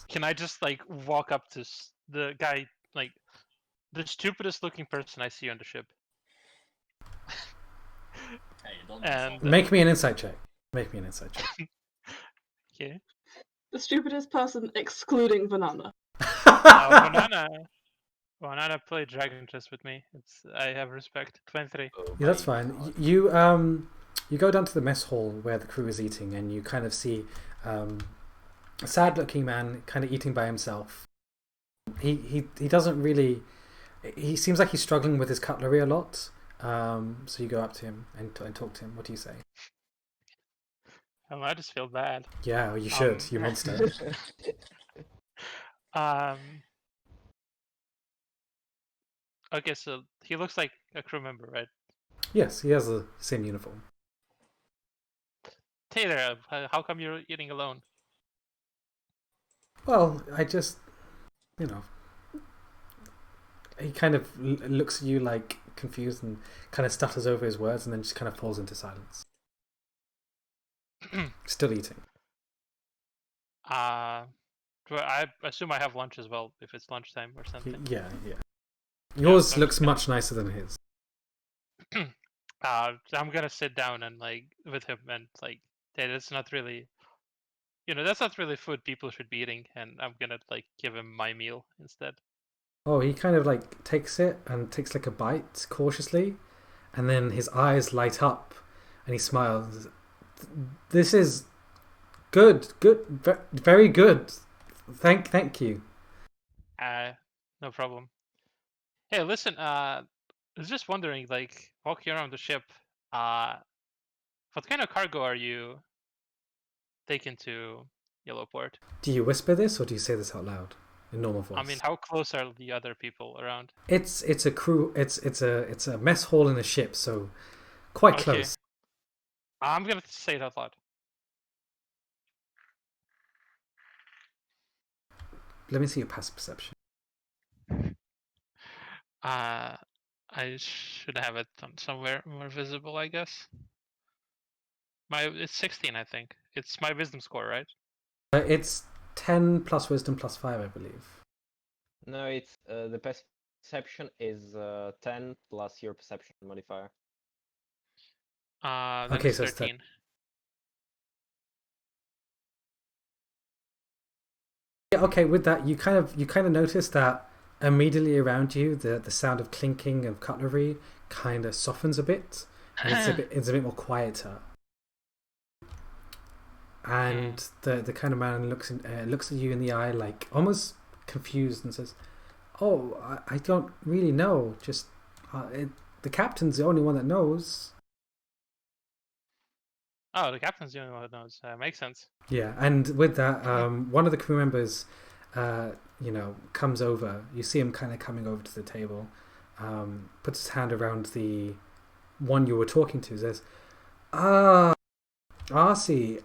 [SPEAKER 4] Can I just walk up to the guy, the stupidest looking person I see on the ship?
[SPEAKER 2] Hey, don't
[SPEAKER 4] And
[SPEAKER 1] Make me an insight check. Make me an insight check.
[SPEAKER 4] okay.
[SPEAKER 8] The stupidest person excluding Banana.
[SPEAKER 4] Banana played Dragon Chess with me. I have respect. 23.
[SPEAKER 1] Yeah, that's fine. You go down to the mess hall where the crew is eating, and you kind of see a sad-looking man kind of eating by himself. He doesn't really. He seems like he's struggling with his cutlery a lot. So you go up to him and talk to him. What do you say?
[SPEAKER 4] I just feel bad.
[SPEAKER 1] Yeah, you should. You monster.
[SPEAKER 4] Okay, so he looks like a crew member, right?
[SPEAKER 1] Yes, he has the same uniform.
[SPEAKER 4] Taylor, how come you're eating alone?
[SPEAKER 1] Well, I just, he kind of looks at you like confused and kind of stutters over his words, and then just kind of falls into silence. Still eating.
[SPEAKER 4] Well, I assume I have lunch as well if it's lunchtime or something.
[SPEAKER 1] Yeah. Yours
[SPEAKER 4] I'm
[SPEAKER 1] looks
[SPEAKER 4] just gonna-
[SPEAKER 1] much nicer than his.
[SPEAKER 4] I'm gonna sit down and like with him and like that's not really, that's not really food people should be eating, and I'm gonna like give him my meal instead.
[SPEAKER 1] Oh, he kind of like takes it and takes like a bite cautiously, and then his eyes light up, and he smiles. This is good, very good. Thank you.
[SPEAKER 4] No problem. Hey, listen, I was just wondering, like, walking around the ship, what kind of cargo are you taking to Yellowport?
[SPEAKER 1] Do you whisper this or do you say this out loud in normal voice?
[SPEAKER 4] I mean, how close are the other people around?
[SPEAKER 1] It's a crew. It's a mess hall in a ship, so quite
[SPEAKER 4] Okay.
[SPEAKER 1] close.
[SPEAKER 4] I'm gonna say it out loud.
[SPEAKER 1] Let me see your passive perception.
[SPEAKER 4] I should have it on somewhere more visible, I guess. It's 16, I think. It's my wisdom score, right?
[SPEAKER 1] It's 10 plus wisdom plus 5, I believe.
[SPEAKER 7] No, it's the perception is 10 plus your perception modifier.
[SPEAKER 4] Then
[SPEAKER 1] Okay,
[SPEAKER 4] it's
[SPEAKER 1] so it's
[SPEAKER 4] 13.
[SPEAKER 1] Yeah, okay, with that, you kind of notice that immediately around you, the sound of clinking of cutlery kind of softens a bit, and it's a bit more quieter. And the kind of man looks at you in the eye, like almost confused, and says, "Oh, I don't really know. Just the captain's the only one that knows."
[SPEAKER 4] Oh, the captain's the only one who knows. Makes sense.
[SPEAKER 1] Yeah, and with that, one of the crew members, comes over. You see him kind of coming over to the table, puts his hand around the one you were talking to, says, Arcee,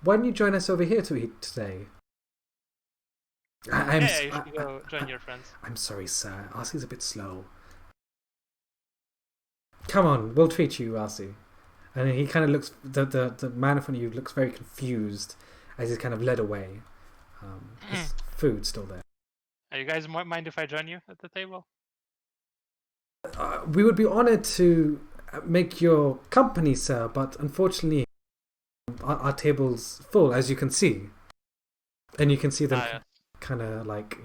[SPEAKER 1] why don't you join us over here to eat today?
[SPEAKER 4] You should go join your friends.
[SPEAKER 1] I'm sorry, sir. Arcee's a bit slow. Come on, we'll treat you, Arcee. And he kind of looks, the man in front of you looks very confused as he's kind of led away. His food's still there.
[SPEAKER 4] You guys mind if I join you at the table?
[SPEAKER 1] We would be honored to make your company, sir, but unfortunately, our table's full, as you can see. And you can see them kind of like,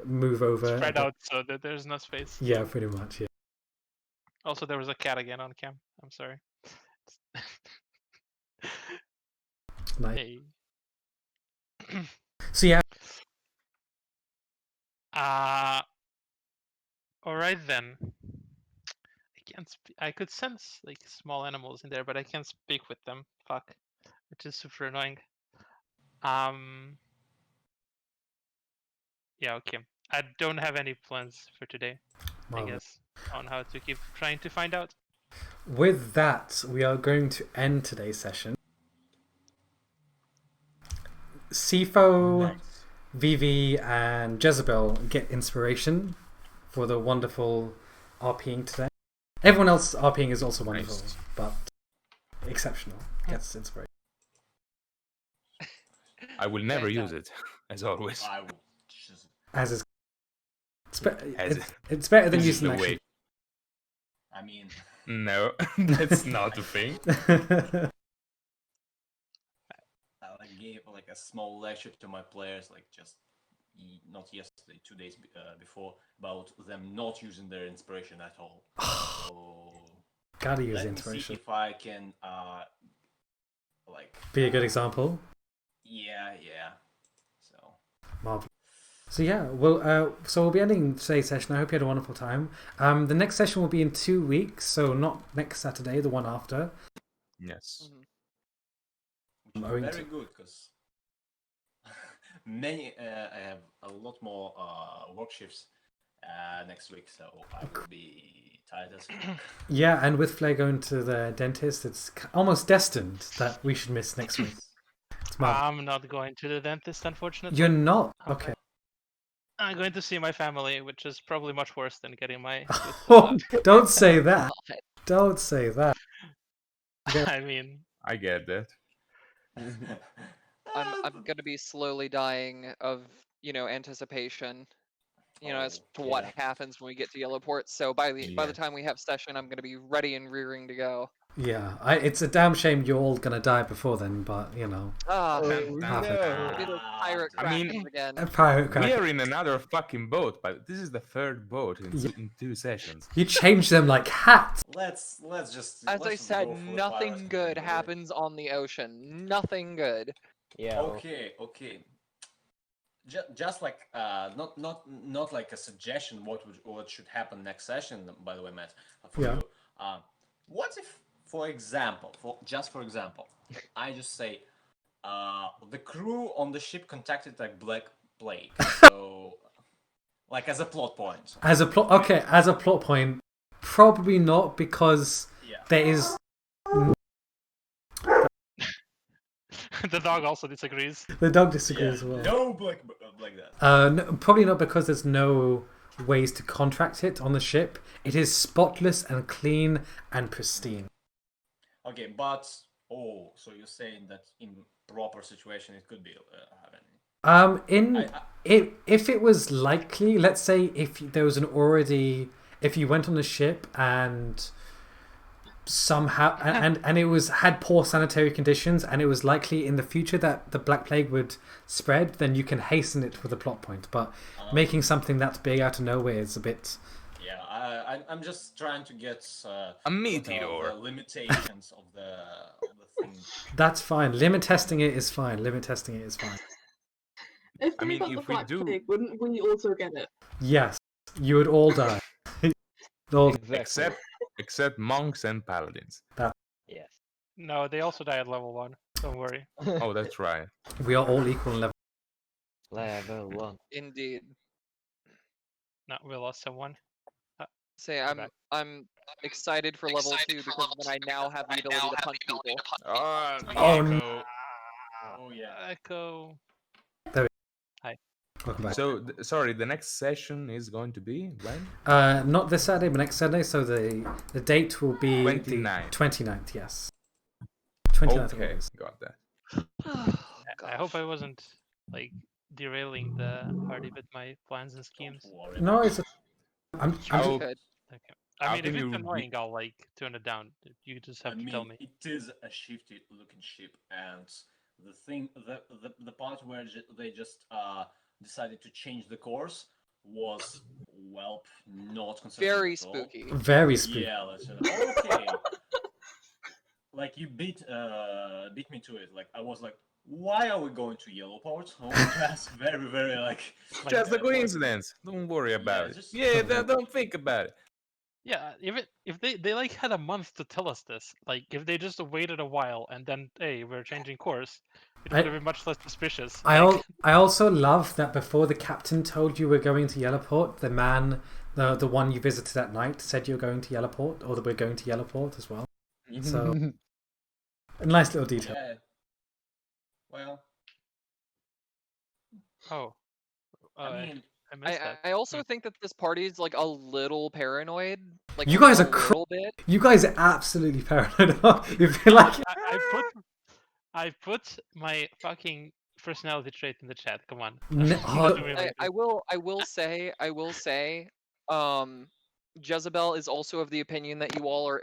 [SPEAKER 1] move over.
[SPEAKER 4] Spread out so that there's no space.
[SPEAKER 1] Yeah, pretty much, yeah.
[SPEAKER 4] Also, there was a cat again on cam. I'm sorry.
[SPEAKER 1] Nice.
[SPEAKER 4] Hey.
[SPEAKER 1] So yeah.
[SPEAKER 4] All right then. I could sense like small animals in there, but I can't speak with them. Fuck, which is super annoying. Yeah, okay. I don't have any plans for today. I guess on how to keep trying to find out.
[SPEAKER 1] With that, we are going to end today's session. Sifo, Vivi, and Jezebel get inspiration for the wonderful RPing today. Everyone else RPing is also wonderful, but exceptional. Gets inspiration.
[SPEAKER 3] I will never use it, as always.
[SPEAKER 2] I will just...
[SPEAKER 1] As is. It's better than
[SPEAKER 3] This is
[SPEAKER 1] using
[SPEAKER 3] the
[SPEAKER 1] actual...
[SPEAKER 3] way.
[SPEAKER 2] I mean...
[SPEAKER 3] No, that's not a thing.
[SPEAKER 2] I gave like a small lecture to my players, like just not yesterday, 2 days before, about them not using their inspiration at all. So
[SPEAKER 1] Gotta use
[SPEAKER 2] let
[SPEAKER 1] inspiration.
[SPEAKER 2] me see if I can like
[SPEAKER 1] be a good example.
[SPEAKER 2] Yeah. So
[SPEAKER 1] Marvelous. So yeah, we'll be ending today's session. I hope you had a wonderful time. The next session will be in 2 weeks, so not next Saturday, the one after.
[SPEAKER 3] Yes.
[SPEAKER 2] Very good, because I have a lot more work shifts next week, so I will be tired as fuck.
[SPEAKER 1] Yeah, and with Flair going to the dentist, it's almost destined that we should miss next week.
[SPEAKER 4] I'm not going to the dentist, unfortunately.
[SPEAKER 1] You're not? Okay.
[SPEAKER 4] I'm going to see my family, which is probably much worse than getting my...
[SPEAKER 1] Don't say that. Don't say that.
[SPEAKER 4] I mean...
[SPEAKER 3] I get that.
[SPEAKER 6] I'm gonna be slowly dying of, anticipation. as to what
[SPEAKER 2] Okay.
[SPEAKER 6] happens when we get to Yellowport. So by the
[SPEAKER 3] Yeah.
[SPEAKER 6] time we have session, I'm gonna be ready and rearing to go.
[SPEAKER 1] Yeah, it's a damn shame you're all gonna die before then, but
[SPEAKER 6] Ah,
[SPEAKER 7] Oh
[SPEAKER 1] Perfect.
[SPEAKER 7] no!
[SPEAKER 6] maybe those pirate
[SPEAKER 3] I mean,
[SPEAKER 6] krakens again.
[SPEAKER 1] a pirate
[SPEAKER 3] We
[SPEAKER 1] crack.
[SPEAKER 3] are in another fucking boat, but this is the third boat in,
[SPEAKER 1] Yeah.
[SPEAKER 3] in 2 sessions.
[SPEAKER 1] You change them like hats.
[SPEAKER 2] Let's just
[SPEAKER 6] As I
[SPEAKER 2] let's just
[SPEAKER 6] said,
[SPEAKER 2] go for the
[SPEAKER 6] nothing
[SPEAKER 2] pirate
[SPEAKER 6] good
[SPEAKER 2] campaign,
[SPEAKER 6] happens on the ocean. Nothing good.
[SPEAKER 7] Yeah.
[SPEAKER 2] Okay. Just like not like a suggestion what should happen next session. By the way, Matt, for
[SPEAKER 1] Yeah.
[SPEAKER 2] you. What if, for example, for example, I just say, the crew on the ship contacted like Black Plague. So, like as a plot point.
[SPEAKER 1] As a plot point, probably not because
[SPEAKER 2] Yeah.
[SPEAKER 1] there is
[SPEAKER 4] The dog also disagrees.
[SPEAKER 1] the dog disagrees as well.
[SPEAKER 2] No Black that.
[SPEAKER 1] No, probably not because there's no ways to contract it on the ship. It is spotless and clean and pristine.
[SPEAKER 2] Okay, but so you're saying that in proper situation it could be happening.
[SPEAKER 1] If it was likely, let's say if there was if you went on the ship and somehow and it had poor sanitary conditions and it was likely in the future that the Black Plague would spread, then you can hasten it with a plot point. But making something that big out of nowhere is a bit.
[SPEAKER 2] Yeah, I'm just trying to get
[SPEAKER 3] A meteor.
[SPEAKER 2] the limitations of the thing.
[SPEAKER 1] That's fine. Limit testing it is fine.
[SPEAKER 8] If
[SPEAKER 3] I
[SPEAKER 8] we
[SPEAKER 3] mean,
[SPEAKER 8] got the
[SPEAKER 3] if we
[SPEAKER 8] Black
[SPEAKER 3] do-
[SPEAKER 8] Plague, wouldn't we also get it?
[SPEAKER 1] Yes, you would all die. All-
[SPEAKER 7] Exactly.
[SPEAKER 3] Except monks and paladins.
[SPEAKER 7] Yes.
[SPEAKER 4] No, they also die at level 1. Don't worry.
[SPEAKER 3] Oh, that's right.
[SPEAKER 1] we are all equal in level.
[SPEAKER 7] Level 1.
[SPEAKER 6] Indeed.
[SPEAKER 4] No, we lost someone.
[SPEAKER 6] Say
[SPEAKER 4] back.
[SPEAKER 6] I'm excited for level 2 because then I now have the ability to punch people.
[SPEAKER 1] Oh, no.
[SPEAKER 2] Oh yeah.
[SPEAKER 4] Echo.
[SPEAKER 1] Welcome back.
[SPEAKER 3] So, sorry, the next session is going to be when?
[SPEAKER 1] Not this Saturday, but next Saturday. So the date will be
[SPEAKER 3] 29th.
[SPEAKER 1] the 29th. Yes. 29th of
[SPEAKER 3] Okay,
[SPEAKER 1] August.
[SPEAKER 3] got that.
[SPEAKER 4] I hope I wasn't like derailing the party with my plans and schemes.
[SPEAKER 1] No, it's. I'm
[SPEAKER 3] How-
[SPEAKER 6] Good.
[SPEAKER 4] Okay.
[SPEAKER 3] How
[SPEAKER 4] I mean, if
[SPEAKER 3] can
[SPEAKER 4] it's
[SPEAKER 3] you
[SPEAKER 4] annoying, I'll like tone it down. You just have to tell me.
[SPEAKER 2] It is a shifty looking ship, and the thing, the part where they just decided to change the course was not consistent
[SPEAKER 6] Very
[SPEAKER 2] at all.
[SPEAKER 6] spooky.
[SPEAKER 1] very spooky.
[SPEAKER 2] Yeah, listen. Okay. Like you beat me to it. Like I was like, why are we going to Yellowport? Oh, that's very like.
[SPEAKER 3] Just a
[SPEAKER 2] uh,
[SPEAKER 3] coincidence. Don't worry about
[SPEAKER 2] Yeah,
[SPEAKER 3] it.
[SPEAKER 2] just-
[SPEAKER 3] Yeah, don't think about it.
[SPEAKER 4] Yeah, if they like had a month to tell us this, like if they just waited a while and then hey, we're changing course, it would have been much less suspicious.
[SPEAKER 1] I
[SPEAKER 4] Like,
[SPEAKER 1] also love that before the captain told you we're going to Yellowport, the man, the one you visited that night, said you're going to Yellowport, or that we're going to Yellowport as well. So a nice little detail.
[SPEAKER 2] Yeah. Well,
[SPEAKER 4] oh,
[SPEAKER 2] I mean,
[SPEAKER 4] I missed that.
[SPEAKER 6] I also think that this party is like a little paranoid. Like
[SPEAKER 1] You guys
[SPEAKER 6] a
[SPEAKER 1] are
[SPEAKER 6] little bit.
[SPEAKER 1] You guys are absolutely paranoid. You feel like
[SPEAKER 4] I put my fucking personality trait in the chat. Come on.
[SPEAKER 1] Oh,
[SPEAKER 6] I will say, Jezebel is also of the opinion that you all are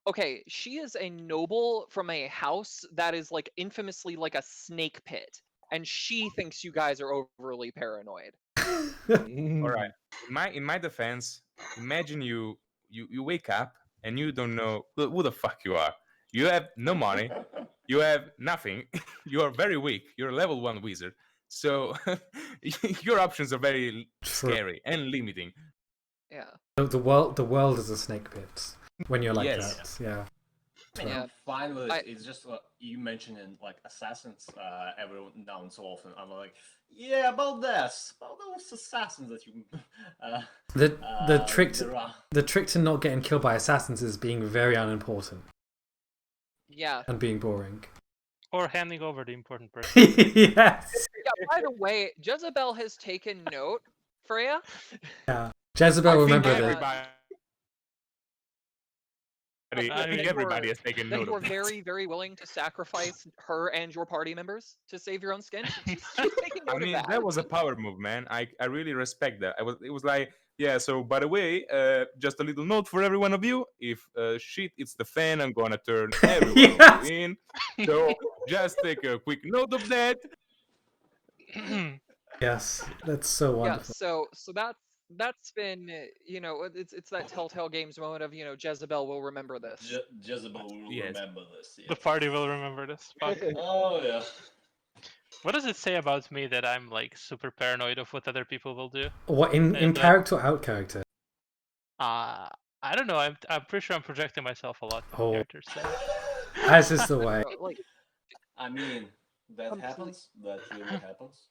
[SPEAKER 6] okay, she is a noble from a house that is like infamously like a snake pit, and she thinks you guys are overly paranoid.
[SPEAKER 3] All right. In my defense, imagine you wake up and you don't know who the fuck you are. You have no money. You have nothing. You are very weak. You're a level 1 wizard. So your options are very scary and limiting.
[SPEAKER 6] Yeah.
[SPEAKER 1] the world is a snake pit when you're like
[SPEAKER 3] Yes.
[SPEAKER 1] that. Yeah.
[SPEAKER 6] Yeah.
[SPEAKER 2] I'm fine with it. It's just you mentioning like assassins every now and so often. I'm like, yeah, about those assassins that you.
[SPEAKER 1] The trick
[SPEAKER 2] there are.
[SPEAKER 1] the trick to not getting killed by assassins is being very unimportant
[SPEAKER 6] Yeah.
[SPEAKER 1] and being boring.
[SPEAKER 4] Or handing over the important person.
[SPEAKER 1] Yes.
[SPEAKER 6] Yeah, by the way, Jezebel has taken note, Freya.
[SPEAKER 1] Yeah. Jezebel,
[SPEAKER 3] I think
[SPEAKER 1] remember that.
[SPEAKER 3] everybody I
[SPEAKER 4] That
[SPEAKER 3] think
[SPEAKER 4] you
[SPEAKER 3] everybody has taken
[SPEAKER 6] Then
[SPEAKER 3] note
[SPEAKER 6] you are
[SPEAKER 3] of that.
[SPEAKER 6] very, very willing to sacrifice her and your party members to save your own skin. She's taking
[SPEAKER 3] I
[SPEAKER 6] note
[SPEAKER 3] mean,
[SPEAKER 6] of
[SPEAKER 3] that was a power move, man. I really respect that. It was like, yeah. So by the way, just a little note for every one of you: if shit hits the fan, I'm gonna turn every one
[SPEAKER 1] Yes.
[SPEAKER 3] of you in. So just take a quick note of that.
[SPEAKER 1] Yes, that's so
[SPEAKER 6] Yeah,
[SPEAKER 1] wonderful.
[SPEAKER 6] so that's been it's that Telltale Games moment of Jezebel will remember this.
[SPEAKER 2] Jezebel will
[SPEAKER 3] Yes.
[SPEAKER 2] remember this.
[SPEAKER 4] The
[SPEAKER 2] Yes.
[SPEAKER 4] party will remember this. Fuck.
[SPEAKER 2] Oh yeah.
[SPEAKER 4] What does it say about me that I'm like super paranoid of what other people will do?
[SPEAKER 1] What in
[SPEAKER 4] And that-
[SPEAKER 1] character or out character?
[SPEAKER 4] I don't know. I'm pretty sure I'm projecting myself a lot in
[SPEAKER 1] Oh.
[SPEAKER 4] characters. So.
[SPEAKER 1] As is the way.
[SPEAKER 6] Like
[SPEAKER 2] I mean, that
[SPEAKER 6] Complete-
[SPEAKER 2] happens. That really happens.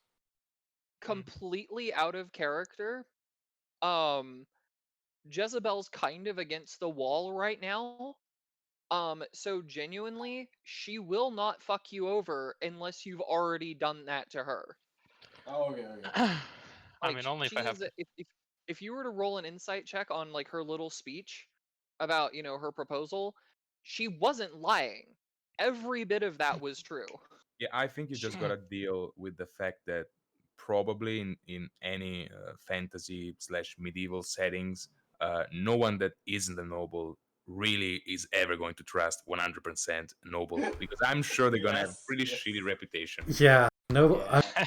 [SPEAKER 6] completely out of character. Jezebel's kind of against the wall right now. So genuinely, she will not fuck you over unless you've already done that to her.
[SPEAKER 2] Oh, okay.
[SPEAKER 4] I
[SPEAKER 6] Like,
[SPEAKER 4] mean, only if
[SPEAKER 6] she
[SPEAKER 4] I have
[SPEAKER 6] is
[SPEAKER 4] to.
[SPEAKER 6] if you were to roll an insight check on like her little speech about her proposal, she wasn't lying. Every bit of that was true.
[SPEAKER 3] Yeah, I think you just gotta deal with the fact that probably in any fantasy / medieval settings, no one that isn't a noble really is ever going to trust 100% noble, because I'm sure they're gonna have
[SPEAKER 2] Yes,
[SPEAKER 3] pretty
[SPEAKER 2] yes.
[SPEAKER 3] shitty reputation.
[SPEAKER 1] Yeah, noble.
[SPEAKER 2] Yeah.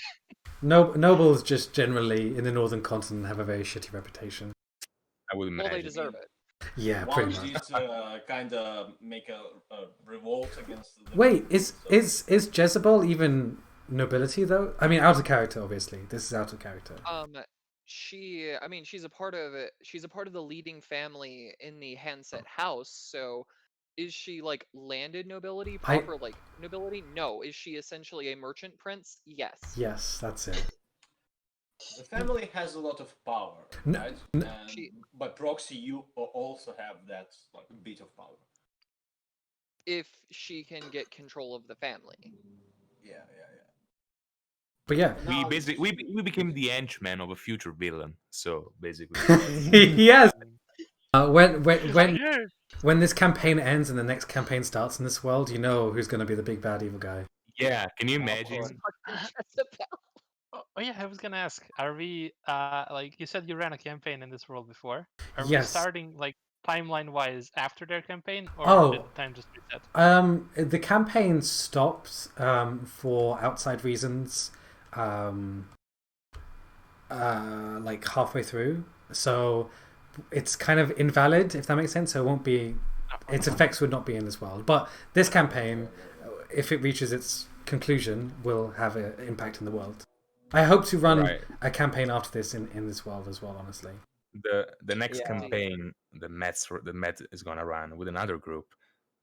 [SPEAKER 1] Nobles just generally in the northern continent have a very shitty reputation.
[SPEAKER 3] I would
[SPEAKER 6] Well,
[SPEAKER 3] imagine.
[SPEAKER 6] they deserve it.
[SPEAKER 1] Yeah,
[SPEAKER 2] One
[SPEAKER 1] pretty much.
[SPEAKER 2] did kind of make a revolt against the.
[SPEAKER 1] Wait, is
[SPEAKER 2] so-
[SPEAKER 1] is Jezebel even nobility though? I mean, out of character, obviously. This is out of character.
[SPEAKER 6] I mean, she's a part of it. She's a part of the leading family in the Handset house. So, is she like landed nobility, proper like nobility? No. Is she essentially a merchant prince? Yes.
[SPEAKER 1] Yes, that's it.
[SPEAKER 2] The family has a lot of power,
[SPEAKER 1] No-
[SPEAKER 2] right?
[SPEAKER 1] no-
[SPEAKER 2] And by proxy, you also have that like bit of power.
[SPEAKER 6] If she can get control of the family.
[SPEAKER 2] Yeah.
[SPEAKER 1] But yeah,
[SPEAKER 3] We
[SPEAKER 2] Now
[SPEAKER 3] basically we became the henchman of a future villain. So basically,
[SPEAKER 1] yes. When
[SPEAKER 4] Yeah.
[SPEAKER 1] when this campaign ends and the next campaign starts in this world, you know who's going to be the big bad evil guy.
[SPEAKER 3] yeah. Can you
[SPEAKER 7] Of
[SPEAKER 3] imagine?
[SPEAKER 7] course.
[SPEAKER 4] Oh yeah, I was gonna ask. Are we like you said you ran a campaign in this world before? Are we
[SPEAKER 1] Yes.
[SPEAKER 4] starting like timeline wise after their campaign, or
[SPEAKER 1] Oh.
[SPEAKER 4] did time just reset?
[SPEAKER 1] The campaign stopped for outside reasons like halfway through. So it's kind of invalid, if that makes sense. So it won't be, its effects would not be in this world. But this campaign, if it reaches its conclusion, will have an impact in the world. I hope to run
[SPEAKER 3] Right.
[SPEAKER 1] a campaign after this in this world as well, honestly.
[SPEAKER 3] The next
[SPEAKER 7] Yeah.
[SPEAKER 3] campaign the Met is gonna run with another group.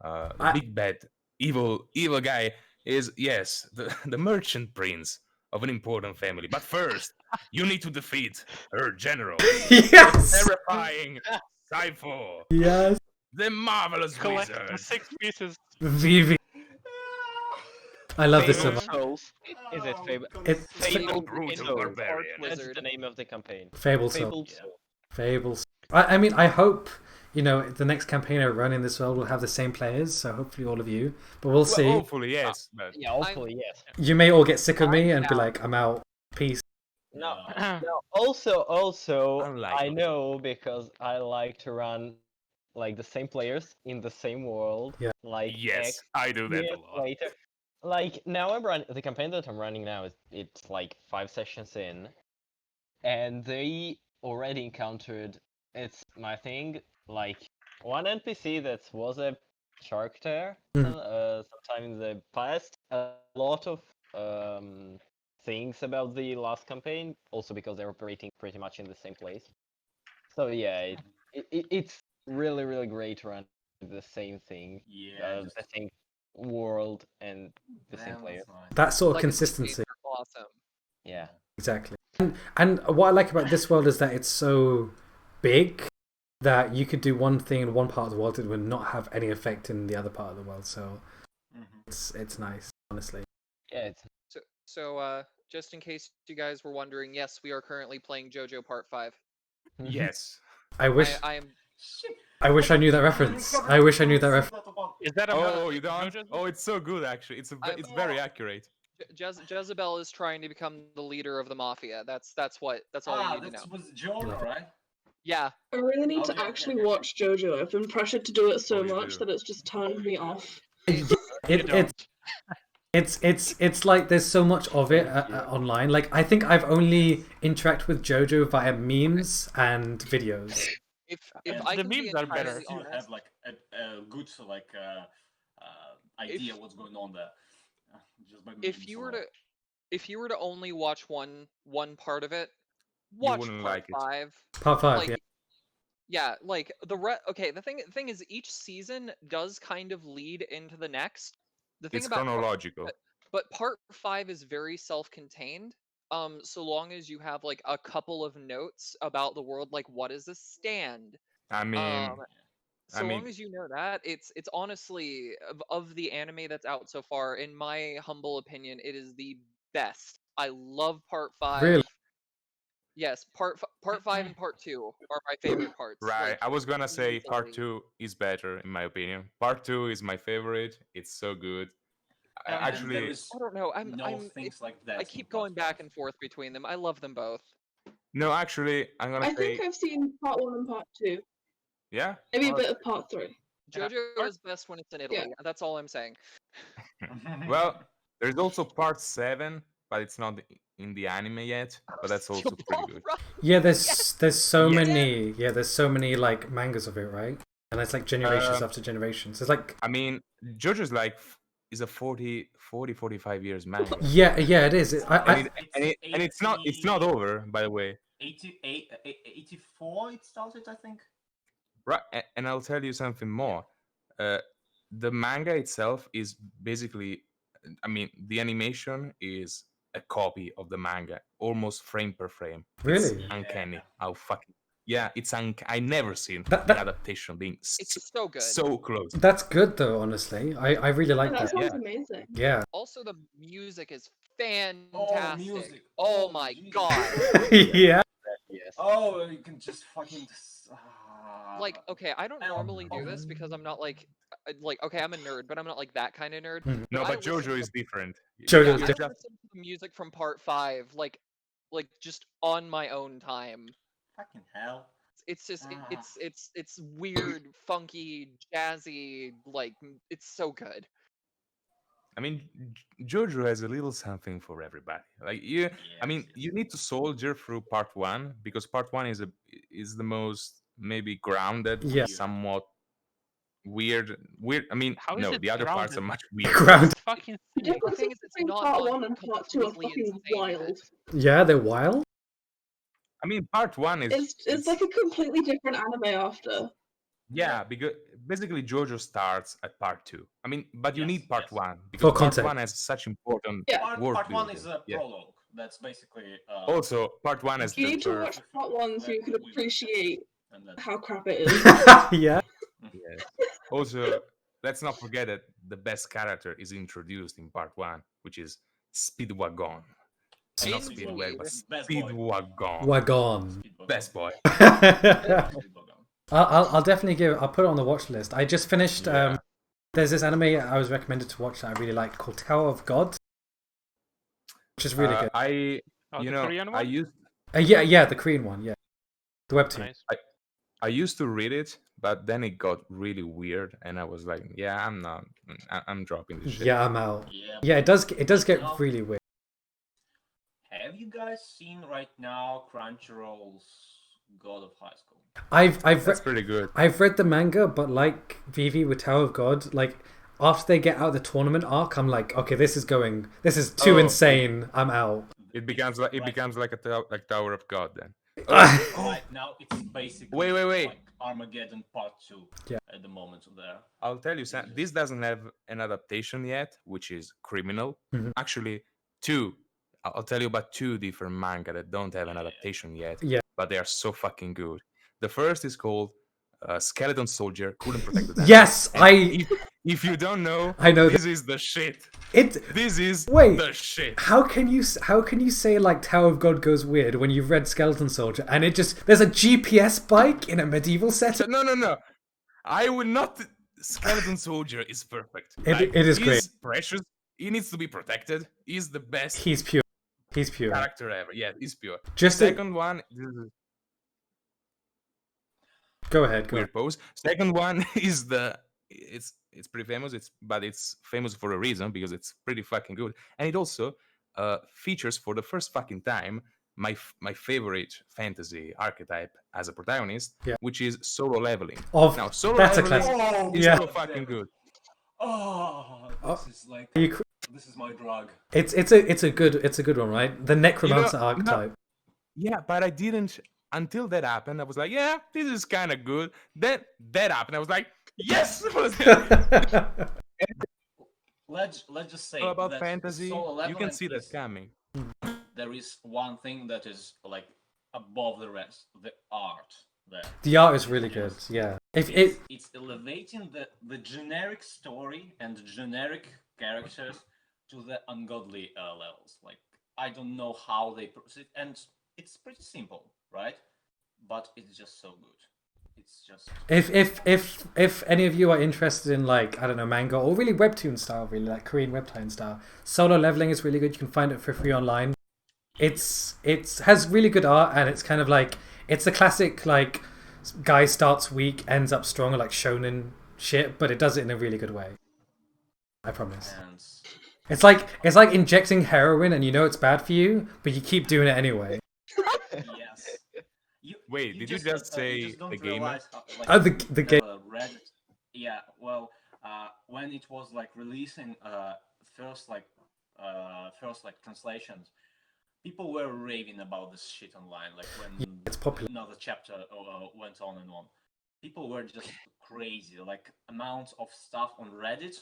[SPEAKER 3] The
[SPEAKER 1] I-
[SPEAKER 3] big bad evil guy is, yes, the merchant prince of an important family. But first, you need to defeat her general,
[SPEAKER 1] Yes!
[SPEAKER 3] terrifying Cypher,
[SPEAKER 1] Yes!
[SPEAKER 3] the marvelous
[SPEAKER 4] Collect the
[SPEAKER 3] wizard.
[SPEAKER 4] 6 pieces.
[SPEAKER 1] Vivi. I love this so
[SPEAKER 7] Fabled
[SPEAKER 1] much.
[SPEAKER 7] Souls. Is it Fable?
[SPEAKER 1] It's
[SPEAKER 3] Fabled
[SPEAKER 7] Fabled
[SPEAKER 3] brutal
[SPEAKER 7] Souls.
[SPEAKER 3] barbarian.
[SPEAKER 6] Wizard.
[SPEAKER 7] That's the name of the campaign.
[SPEAKER 1] Fable Soul.
[SPEAKER 7] Fabled
[SPEAKER 2] Yeah.
[SPEAKER 7] Souls.
[SPEAKER 1] Fables. I mean, I hope, the next campaign I run in this world will have the same players, so hopefully all of you. But we'll see.
[SPEAKER 3] Well, hopefully, yes. But
[SPEAKER 7] Yeah, hopefully, yes.
[SPEAKER 1] You may all get sick of me and be
[SPEAKER 6] down.
[SPEAKER 1] like, I'm out. Peace.
[SPEAKER 7] No,
[SPEAKER 2] Yeah.
[SPEAKER 7] no. Also, I
[SPEAKER 3] Unlikely.
[SPEAKER 7] know because I like to run like the same players in the same world.
[SPEAKER 1] Yeah.
[SPEAKER 7] Like
[SPEAKER 3] yes,
[SPEAKER 7] X
[SPEAKER 3] I do that
[SPEAKER 7] years
[SPEAKER 3] a lot.
[SPEAKER 7] later. Like now I'm running the campaign that I'm running now it's like 5 sessions in, and they already encountered it's my thing like one NPC that was a character sometime in the past. A lot of things about the last campaign, also because they're operating pretty much in the same place. So yeah, it's really really great to run the same thing,
[SPEAKER 2] Yeah.
[SPEAKER 7] the same world and the same
[SPEAKER 2] Man,
[SPEAKER 7] players.
[SPEAKER 2] that's nice.
[SPEAKER 1] That sort of
[SPEAKER 6] Legacy
[SPEAKER 1] consistency.
[SPEAKER 6] days are awesome.
[SPEAKER 7] Yeah.
[SPEAKER 1] Exactly. And what I like about this world is that it's so big that you could do one thing in one part of the world that would not have any effect in the other part of the world. So
[SPEAKER 2] Mhm.
[SPEAKER 1] it's nice, honestly.
[SPEAKER 7] Yeah, it's
[SPEAKER 6] So just in case you guys were wondering, yes, we are currently playing JoJo Part 5.
[SPEAKER 3] Yes.
[SPEAKER 1] I wish
[SPEAKER 6] I am
[SPEAKER 2] Shit.
[SPEAKER 1] I wish I knew that reference. I wish I knew that reference.
[SPEAKER 4] Is that a
[SPEAKER 3] Oh, you don't?
[SPEAKER 4] JoJo's?
[SPEAKER 3] Oh, it's so good actually. It's very accurate.
[SPEAKER 6] Jezebel is trying to become the leader of the mafia. That's all you need to
[SPEAKER 2] That
[SPEAKER 6] know.
[SPEAKER 2] was Jonah, right?
[SPEAKER 6] Yeah.
[SPEAKER 8] I really need to
[SPEAKER 2] Okay,
[SPEAKER 8] actually
[SPEAKER 2] okay.
[SPEAKER 8] watch JoJo. I've been pressured to do it so
[SPEAKER 3] Oh, you
[SPEAKER 8] much
[SPEAKER 3] do.
[SPEAKER 8] that it's just turned me off.
[SPEAKER 4] You
[SPEAKER 1] It's
[SPEAKER 4] don't.
[SPEAKER 1] it's like there's so much of it online. Like I think I've only interacted with JoJo via memes and videos.
[SPEAKER 6] If
[SPEAKER 2] And
[SPEAKER 6] I
[SPEAKER 4] the
[SPEAKER 6] can be
[SPEAKER 4] memes are better.
[SPEAKER 6] entirely
[SPEAKER 2] still
[SPEAKER 6] honest,
[SPEAKER 2] have like a good idea what's going on there. Just by
[SPEAKER 6] if
[SPEAKER 2] memes
[SPEAKER 6] you
[SPEAKER 2] alone.
[SPEAKER 6] were to if you were to only watch one part of it,
[SPEAKER 3] You
[SPEAKER 6] watch
[SPEAKER 3] wouldn't
[SPEAKER 6] part
[SPEAKER 3] like it.
[SPEAKER 6] 5.
[SPEAKER 1] Part 5,
[SPEAKER 6] Like,
[SPEAKER 1] yeah.
[SPEAKER 6] yeah, like okay, the thing is each season does kind of lead into the next. The thing
[SPEAKER 3] It's
[SPEAKER 6] about
[SPEAKER 3] chronological.
[SPEAKER 6] but part 5 is very self-contained. So long as you have like a couple of notes about the world, like what is a stand?
[SPEAKER 3] I mean,
[SPEAKER 6] So long as you know that, it's honestly of the anime that's out so far, in my humble opinion, it is the best. I love part 5.
[SPEAKER 1] Really?
[SPEAKER 6] Yes, part 5 and part 2 are my favorite parts.
[SPEAKER 3] right.
[SPEAKER 6] Like,
[SPEAKER 3] I was gonna say part
[SPEAKER 6] easily.
[SPEAKER 3] 2 is better in my opinion. Part 2 is my favorite. It's so good.
[SPEAKER 2] And there
[SPEAKER 3] Actually,
[SPEAKER 2] is
[SPEAKER 6] I don't know.
[SPEAKER 2] no things like that.
[SPEAKER 6] I
[SPEAKER 2] in
[SPEAKER 6] keep
[SPEAKER 2] part
[SPEAKER 6] going back
[SPEAKER 2] 5.
[SPEAKER 6] and forth between them. I love them both.
[SPEAKER 3] no, actually, I'm gonna
[SPEAKER 8] I
[SPEAKER 3] say
[SPEAKER 8] think I've seen part 1 and part 2.
[SPEAKER 3] yeah.
[SPEAKER 8] Maybe a
[SPEAKER 3] Oh,
[SPEAKER 8] bit of part 3.
[SPEAKER 4] Yeah,
[SPEAKER 6] JoJo
[SPEAKER 4] part-
[SPEAKER 6] is best when it's in Italy.
[SPEAKER 8] Yeah.
[SPEAKER 6] That's all I'm saying.
[SPEAKER 3] Well, there's also part 7, but it's not in the anime yet. But that's also pretty good.
[SPEAKER 1] Yeah, there's so
[SPEAKER 3] Yes.
[SPEAKER 1] many like mangas of it, right? And it's like generations after generations. It's like
[SPEAKER 3] I mean, JoJo's like is a 45 years manga.
[SPEAKER 1] yeah, it is.
[SPEAKER 3] And it's not over, by the way.
[SPEAKER 2] 84 it started, I think.
[SPEAKER 3] Right, and I'll tell you something more. The manga itself is basically, I mean, the animation is a copy of the manga, almost frame per frame.
[SPEAKER 1] Really?
[SPEAKER 3] It's uncanny. How fucking it's I never seen
[SPEAKER 1] That-
[SPEAKER 3] an adaptation being
[SPEAKER 6] It's so good.
[SPEAKER 3] so close.
[SPEAKER 1] That's good though, honestly. I really like
[SPEAKER 8] That
[SPEAKER 1] that.
[SPEAKER 8] sounds
[SPEAKER 3] Yeah.
[SPEAKER 8] amazing.
[SPEAKER 1] Yeah.
[SPEAKER 6] Also, the music is fantastic.
[SPEAKER 2] music.
[SPEAKER 6] Oh
[SPEAKER 2] Oh,
[SPEAKER 6] my
[SPEAKER 2] Jesus.
[SPEAKER 6] god.
[SPEAKER 1] Yeah.
[SPEAKER 7] Yes.
[SPEAKER 2] Oh, you can just fucking.
[SPEAKER 6] Like, okay, I don't
[SPEAKER 2] I don't
[SPEAKER 6] normally do
[SPEAKER 2] know.
[SPEAKER 6] this because I'm not like okay, I'm a nerd, but I'm not like that kind of nerd.
[SPEAKER 1] Mhm.
[SPEAKER 3] No,
[SPEAKER 6] I
[SPEAKER 3] but
[SPEAKER 6] listen
[SPEAKER 3] JoJo
[SPEAKER 6] to-
[SPEAKER 3] is different.
[SPEAKER 1] JoJo
[SPEAKER 6] Yeah,
[SPEAKER 1] is
[SPEAKER 6] I
[SPEAKER 1] different.
[SPEAKER 6] listen to the music from part 5 like just on my own time.
[SPEAKER 2] Fucking hell.
[SPEAKER 6] It's just
[SPEAKER 2] Ah.
[SPEAKER 6] it's weird, funky, jazzy, like it's so good.
[SPEAKER 3] I mean, JoJo has a little something for everybody. Like you, I mean,
[SPEAKER 2] Yes,
[SPEAKER 3] you need to soldier through part 1 because part 1 is the most maybe grounded,
[SPEAKER 1] Yeah.
[SPEAKER 3] somewhat weird. I mean,
[SPEAKER 4] How is
[SPEAKER 3] no,
[SPEAKER 4] it
[SPEAKER 3] the other parts are
[SPEAKER 4] grounded?
[SPEAKER 3] much weirder.
[SPEAKER 1] Ground.
[SPEAKER 4] It's fucking
[SPEAKER 8] The
[SPEAKER 4] silly.
[SPEAKER 8] differences
[SPEAKER 6] thing is, it's
[SPEAKER 8] between
[SPEAKER 6] not
[SPEAKER 8] part
[SPEAKER 6] gone
[SPEAKER 8] 1 and part 2 are
[SPEAKER 6] completely
[SPEAKER 8] fucking
[SPEAKER 6] insane yet.
[SPEAKER 8] wild.
[SPEAKER 1] Yeah, they're wild.
[SPEAKER 3] I mean, part 1 is
[SPEAKER 8] It's like a completely different anime after.
[SPEAKER 3] yeah, because basically JoJo starts at part 2. I mean, but you
[SPEAKER 2] Yes,
[SPEAKER 3] need part
[SPEAKER 2] yes.
[SPEAKER 3] 1
[SPEAKER 1] For
[SPEAKER 3] because part
[SPEAKER 1] context.
[SPEAKER 3] 1 has such important
[SPEAKER 8] Yeah.
[SPEAKER 3] world
[SPEAKER 2] Part 1
[SPEAKER 3] building.
[SPEAKER 2] is a
[SPEAKER 3] Yeah.
[SPEAKER 2] prologue. That's basically.
[SPEAKER 3] Also, part 1 has
[SPEAKER 8] You
[SPEAKER 3] the
[SPEAKER 8] need to
[SPEAKER 3] birth.
[SPEAKER 8] watch part 1 so you can appreciate
[SPEAKER 2] And then,
[SPEAKER 8] how crap it is.
[SPEAKER 1] Yeah.
[SPEAKER 3] Yes. Also, let's not forget that the best character is introduced in part 1, which is Speedwagon. And not
[SPEAKER 6] Indeed.
[SPEAKER 3] Speedway, but
[SPEAKER 2] Best boy.
[SPEAKER 3] Speedwagon.
[SPEAKER 1] Wagon.
[SPEAKER 2] Speedbug.
[SPEAKER 3] Best boy.
[SPEAKER 2] Speedbug.
[SPEAKER 1] I'll definitely I'll put it on the watch list. I just finished
[SPEAKER 3] Yeah.
[SPEAKER 1] there's this anime I was recommended to watch that I really liked called Tower of God, which is really good.
[SPEAKER 4] Oh,
[SPEAKER 3] You
[SPEAKER 4] the
[SPEAKER 3] know,
[SPEAKER 4] Korean
[SPEAKER 3] I
[SPEAKER 4] one?
[SPEAKER 3] used
[SPEAKER 1] Yeah, the Korean one, yeah. The webtoon.
[SPEAKER 4] Nice.
[SPEAKER 3] I used to read it, but then it got really weird, and I was like, yeah, I'm dropping this shit.
[SPEAKER 1] Yeah, I'm out.
[SPEAKER 2] Yeah.
[SPEAKER 1] Yeah, it does get
[SPEAKER 2] No.
[SPEAKER 1] really weird.
[SPEAKER 2] Have you guys seen right now Crunchyroll's God of High School?
[SPEAKER 1] I've
[SPEAKER 3] That's
[SPEAKER 1] read
[SPEAKER 3] pretty good.
[SPEAKER 1] I've read the manga, but like Vivi with Tower of God, like after they get out of the tournament arc, I'm like, okay, this is too
[SPEAKER 3] Oh.
[SPEAKER 1] insane. I'm out.
[SPEAKER 3] It becomes like like Tower of God then.
[SPEAKER 2] Right now, it's basically
[SPEAKER 3] Wait.
[SPEAKER 2] like Armageddon Part 2
[SPEAKER 1] Yeah.
[SPEAKER 2] at the moment there.
[SPEAKER 3] I'll tell you, Sam, this doesn't have an adaptation yet, which is criminal.
[SPEAKER 1] Mhm.
[SPEAKER 3] Actually, I'll tell you about 2 different manga that don't have an adaptation yet,
[SPEAKER 1] Yeah.
[SPEAKER 3] but they are so fucking good. The first is called Skeleton Soldier, Couldn't Protect the Damsel.
[SPEAKER 1] Yes,
[SPEAKER 3] And
[SPEAKER 1] I
[SPEAKER 3] If you don't know,
[SPEAKER 1] I know
[SPEAKER 3] this is the shit.
[SPEAKER 1] It.
[SPEAKER 3] This is
[SPEAKER 1] Wait.
[SPEAKER 3] the shit.
[SPEAKER 1] How can you say like Tower of God goes weird when you've read Skeleton Soldier and it just there's a GPS bike in a medieval setting?
[SPEAKER 3] No. I will not. Skeleton Soldier is perfect.
[SPEAKER 1] It is great.
[SPEAKER 3] He's precious. He needs to be protected. He's the best
[SPEAKER 1] He's pure. He's pure.
[SPEAKER 3] character ever. Yeah, he's pure.
[SPEAKER 1] Just
[SPEAKER 3] Second one. This is
[SPEAKER 1] go ahead. Go.
[SPEAKER 3] weird pose. Second one is the. It's pretty famous. But it's famous for a reason because it's pretty fucking good, and it also features for the first fucking time my favorite fantasy archetype as a protagonist,
[SPEAKER 1] Yeah.
[SPEAKER 3] which is solo leveling.
[SPEAKER 1] Of
[SPEAKER 3] Now, solo
[SPEAKER 1] that's a
[SPEAKER 3] leveling
[SPEAKER 1] classic.
[SPEAKER 3] is
[SPEAKER 1] Yeah.
[SPEAKER 3] so fucking good.
[SPEAKER 2] Oh, this is like this is my drug.
[SPEAKER 1] It's a good one, right? The Necromancer archetype.
[SPEAKER 3] Yeah, but I didn't until that happened. I was like, yeah, this is kind of good. Then that happened. I was like, yes.
[SPEAKER 2] Let's just say
[SPEAKER 3] About
[SPEAKER 2] that
[SPEAKER 3] fantasy,
[SPEAKER 2] solo
[SPEAKER 3] you can
[SPEAKER 2] leveling
[SPEAKER 3] see that
[SPEAKER 2] is-
[SPEAKER 3] coming.
[SPEAKER 2] There is one thing that is like above the rest: the art. There.
[SPEAKER 1] The art is really good. Yeah. If it
[SPEAKER 2] It's elevating the generic story and the generic characters to the ungodly levels. Like I don't know how they proceed, and it's pretty simple, right? But it's just so good. It's just
[SPEAKER 1] if any of you are interested in like I don't know manga or really webtoon style, really like Korean webtoon style, solo leveling is really good. You can find it for free online. It has really good art and it's kind of like it's the classic like guy starts weak ends up strong like shonen shit, but it does it in a really good way. I promise.
[SPEAKER 2] and
[SPEAKER 1] It's like injecting heroin and you know it's bad for you, but you keep doing it anyway.
[SPEAKER 2] yes.
[SPEAKER 3] Wait, did you just say
[SPEAKER 2] don't
[SPEAKER 3] the gamer?
[SPEAKER 2] realize how, like,
[SPEAKER 1] Oh, the game.
[SPEAKER 2] Reddit. Yeah, well, when it was like releasing first like translations, people were raving about this shit online. Like when
[SPEAKER 1] It's popular.
[SPEAKER 2] another chapter went on and on, people were just crazy. Like amount of stuff on Reddit,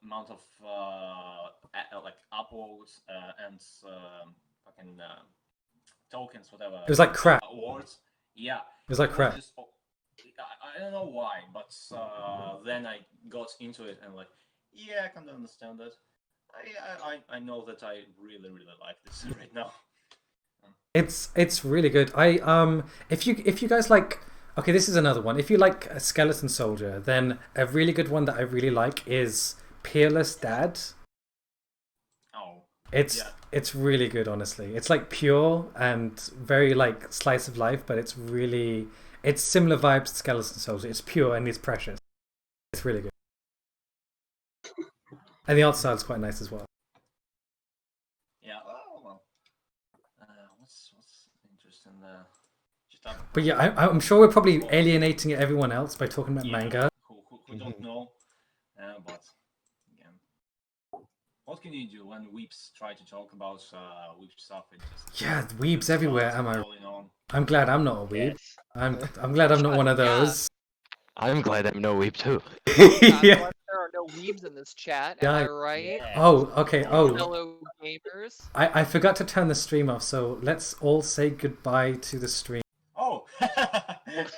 [SPEAKER 2] amount of like upvotes and fucking tokens, whatever.
[SPEAKER 1] It was like crap.
[SPEAKER 2] Awards. Yeah.
[SPEAKER 1] It was like crap.
[SPEAKER 2] Just, I don't know why, but then I got into it and like, yeah, I can understand that. I know that I really like this right now.
[SPEAKER 1] It's really good. If you guys like, okay, this is another one. If you like a Skeleton Soldier, then a really good one that I really like is Peerless Dad.
[SPEAKER 2] Oh.
[SPEAKER 1] It's really good, honestly. It's like pure and very like slice of life, but it's similar vibes to Skeleton Soldier. It's pure and it's precious. It's really good. And the art style is quite nice as well.
[SPEAKER 2] Yeah. Oh well. What's interesting there?
[SPEAKER 1] But yeah, I'm sure we're probably alienating everyone else by talking about manga.
[SPEAKER 2] Who don't know, but again, what can you do when weeps try to talk about weeb stuff? It just
[SPEAKER 1] Yeah, weebs everywhere. Am I?
[SPEAKER 2] going on.
[SPEAKER 1] I'm glad I'm not a weeb.
[SPEAKER 7] Yes.
[SPEAKER 1] I'm glad I'm not one of those.
[SPEAKER 5] I'm glad I'm no weep too.
[SPEAKER 6] God,
[SPEAKER 1] Yeah.
[SPEAKER 6] glad there are no weebs in this chat,
[SPEAKER 1] Yeah.
[SPEAKER 6] am I right?
[SPEAKER 1] Oh, okay. Oh,
[SPEAKER 6] Fellow gamers.
[SPEAKER 1] I forgot to turn the stream off, so let's all say goodbye to the stream.
[SPEAKER 2] Oh. Just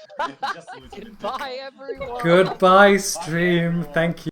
[SPEAKER 2] a little bit.
[SPEAKER 6] Goodbye, everyone.
[SPEAKER 1] Goodbye, stream. Thank you.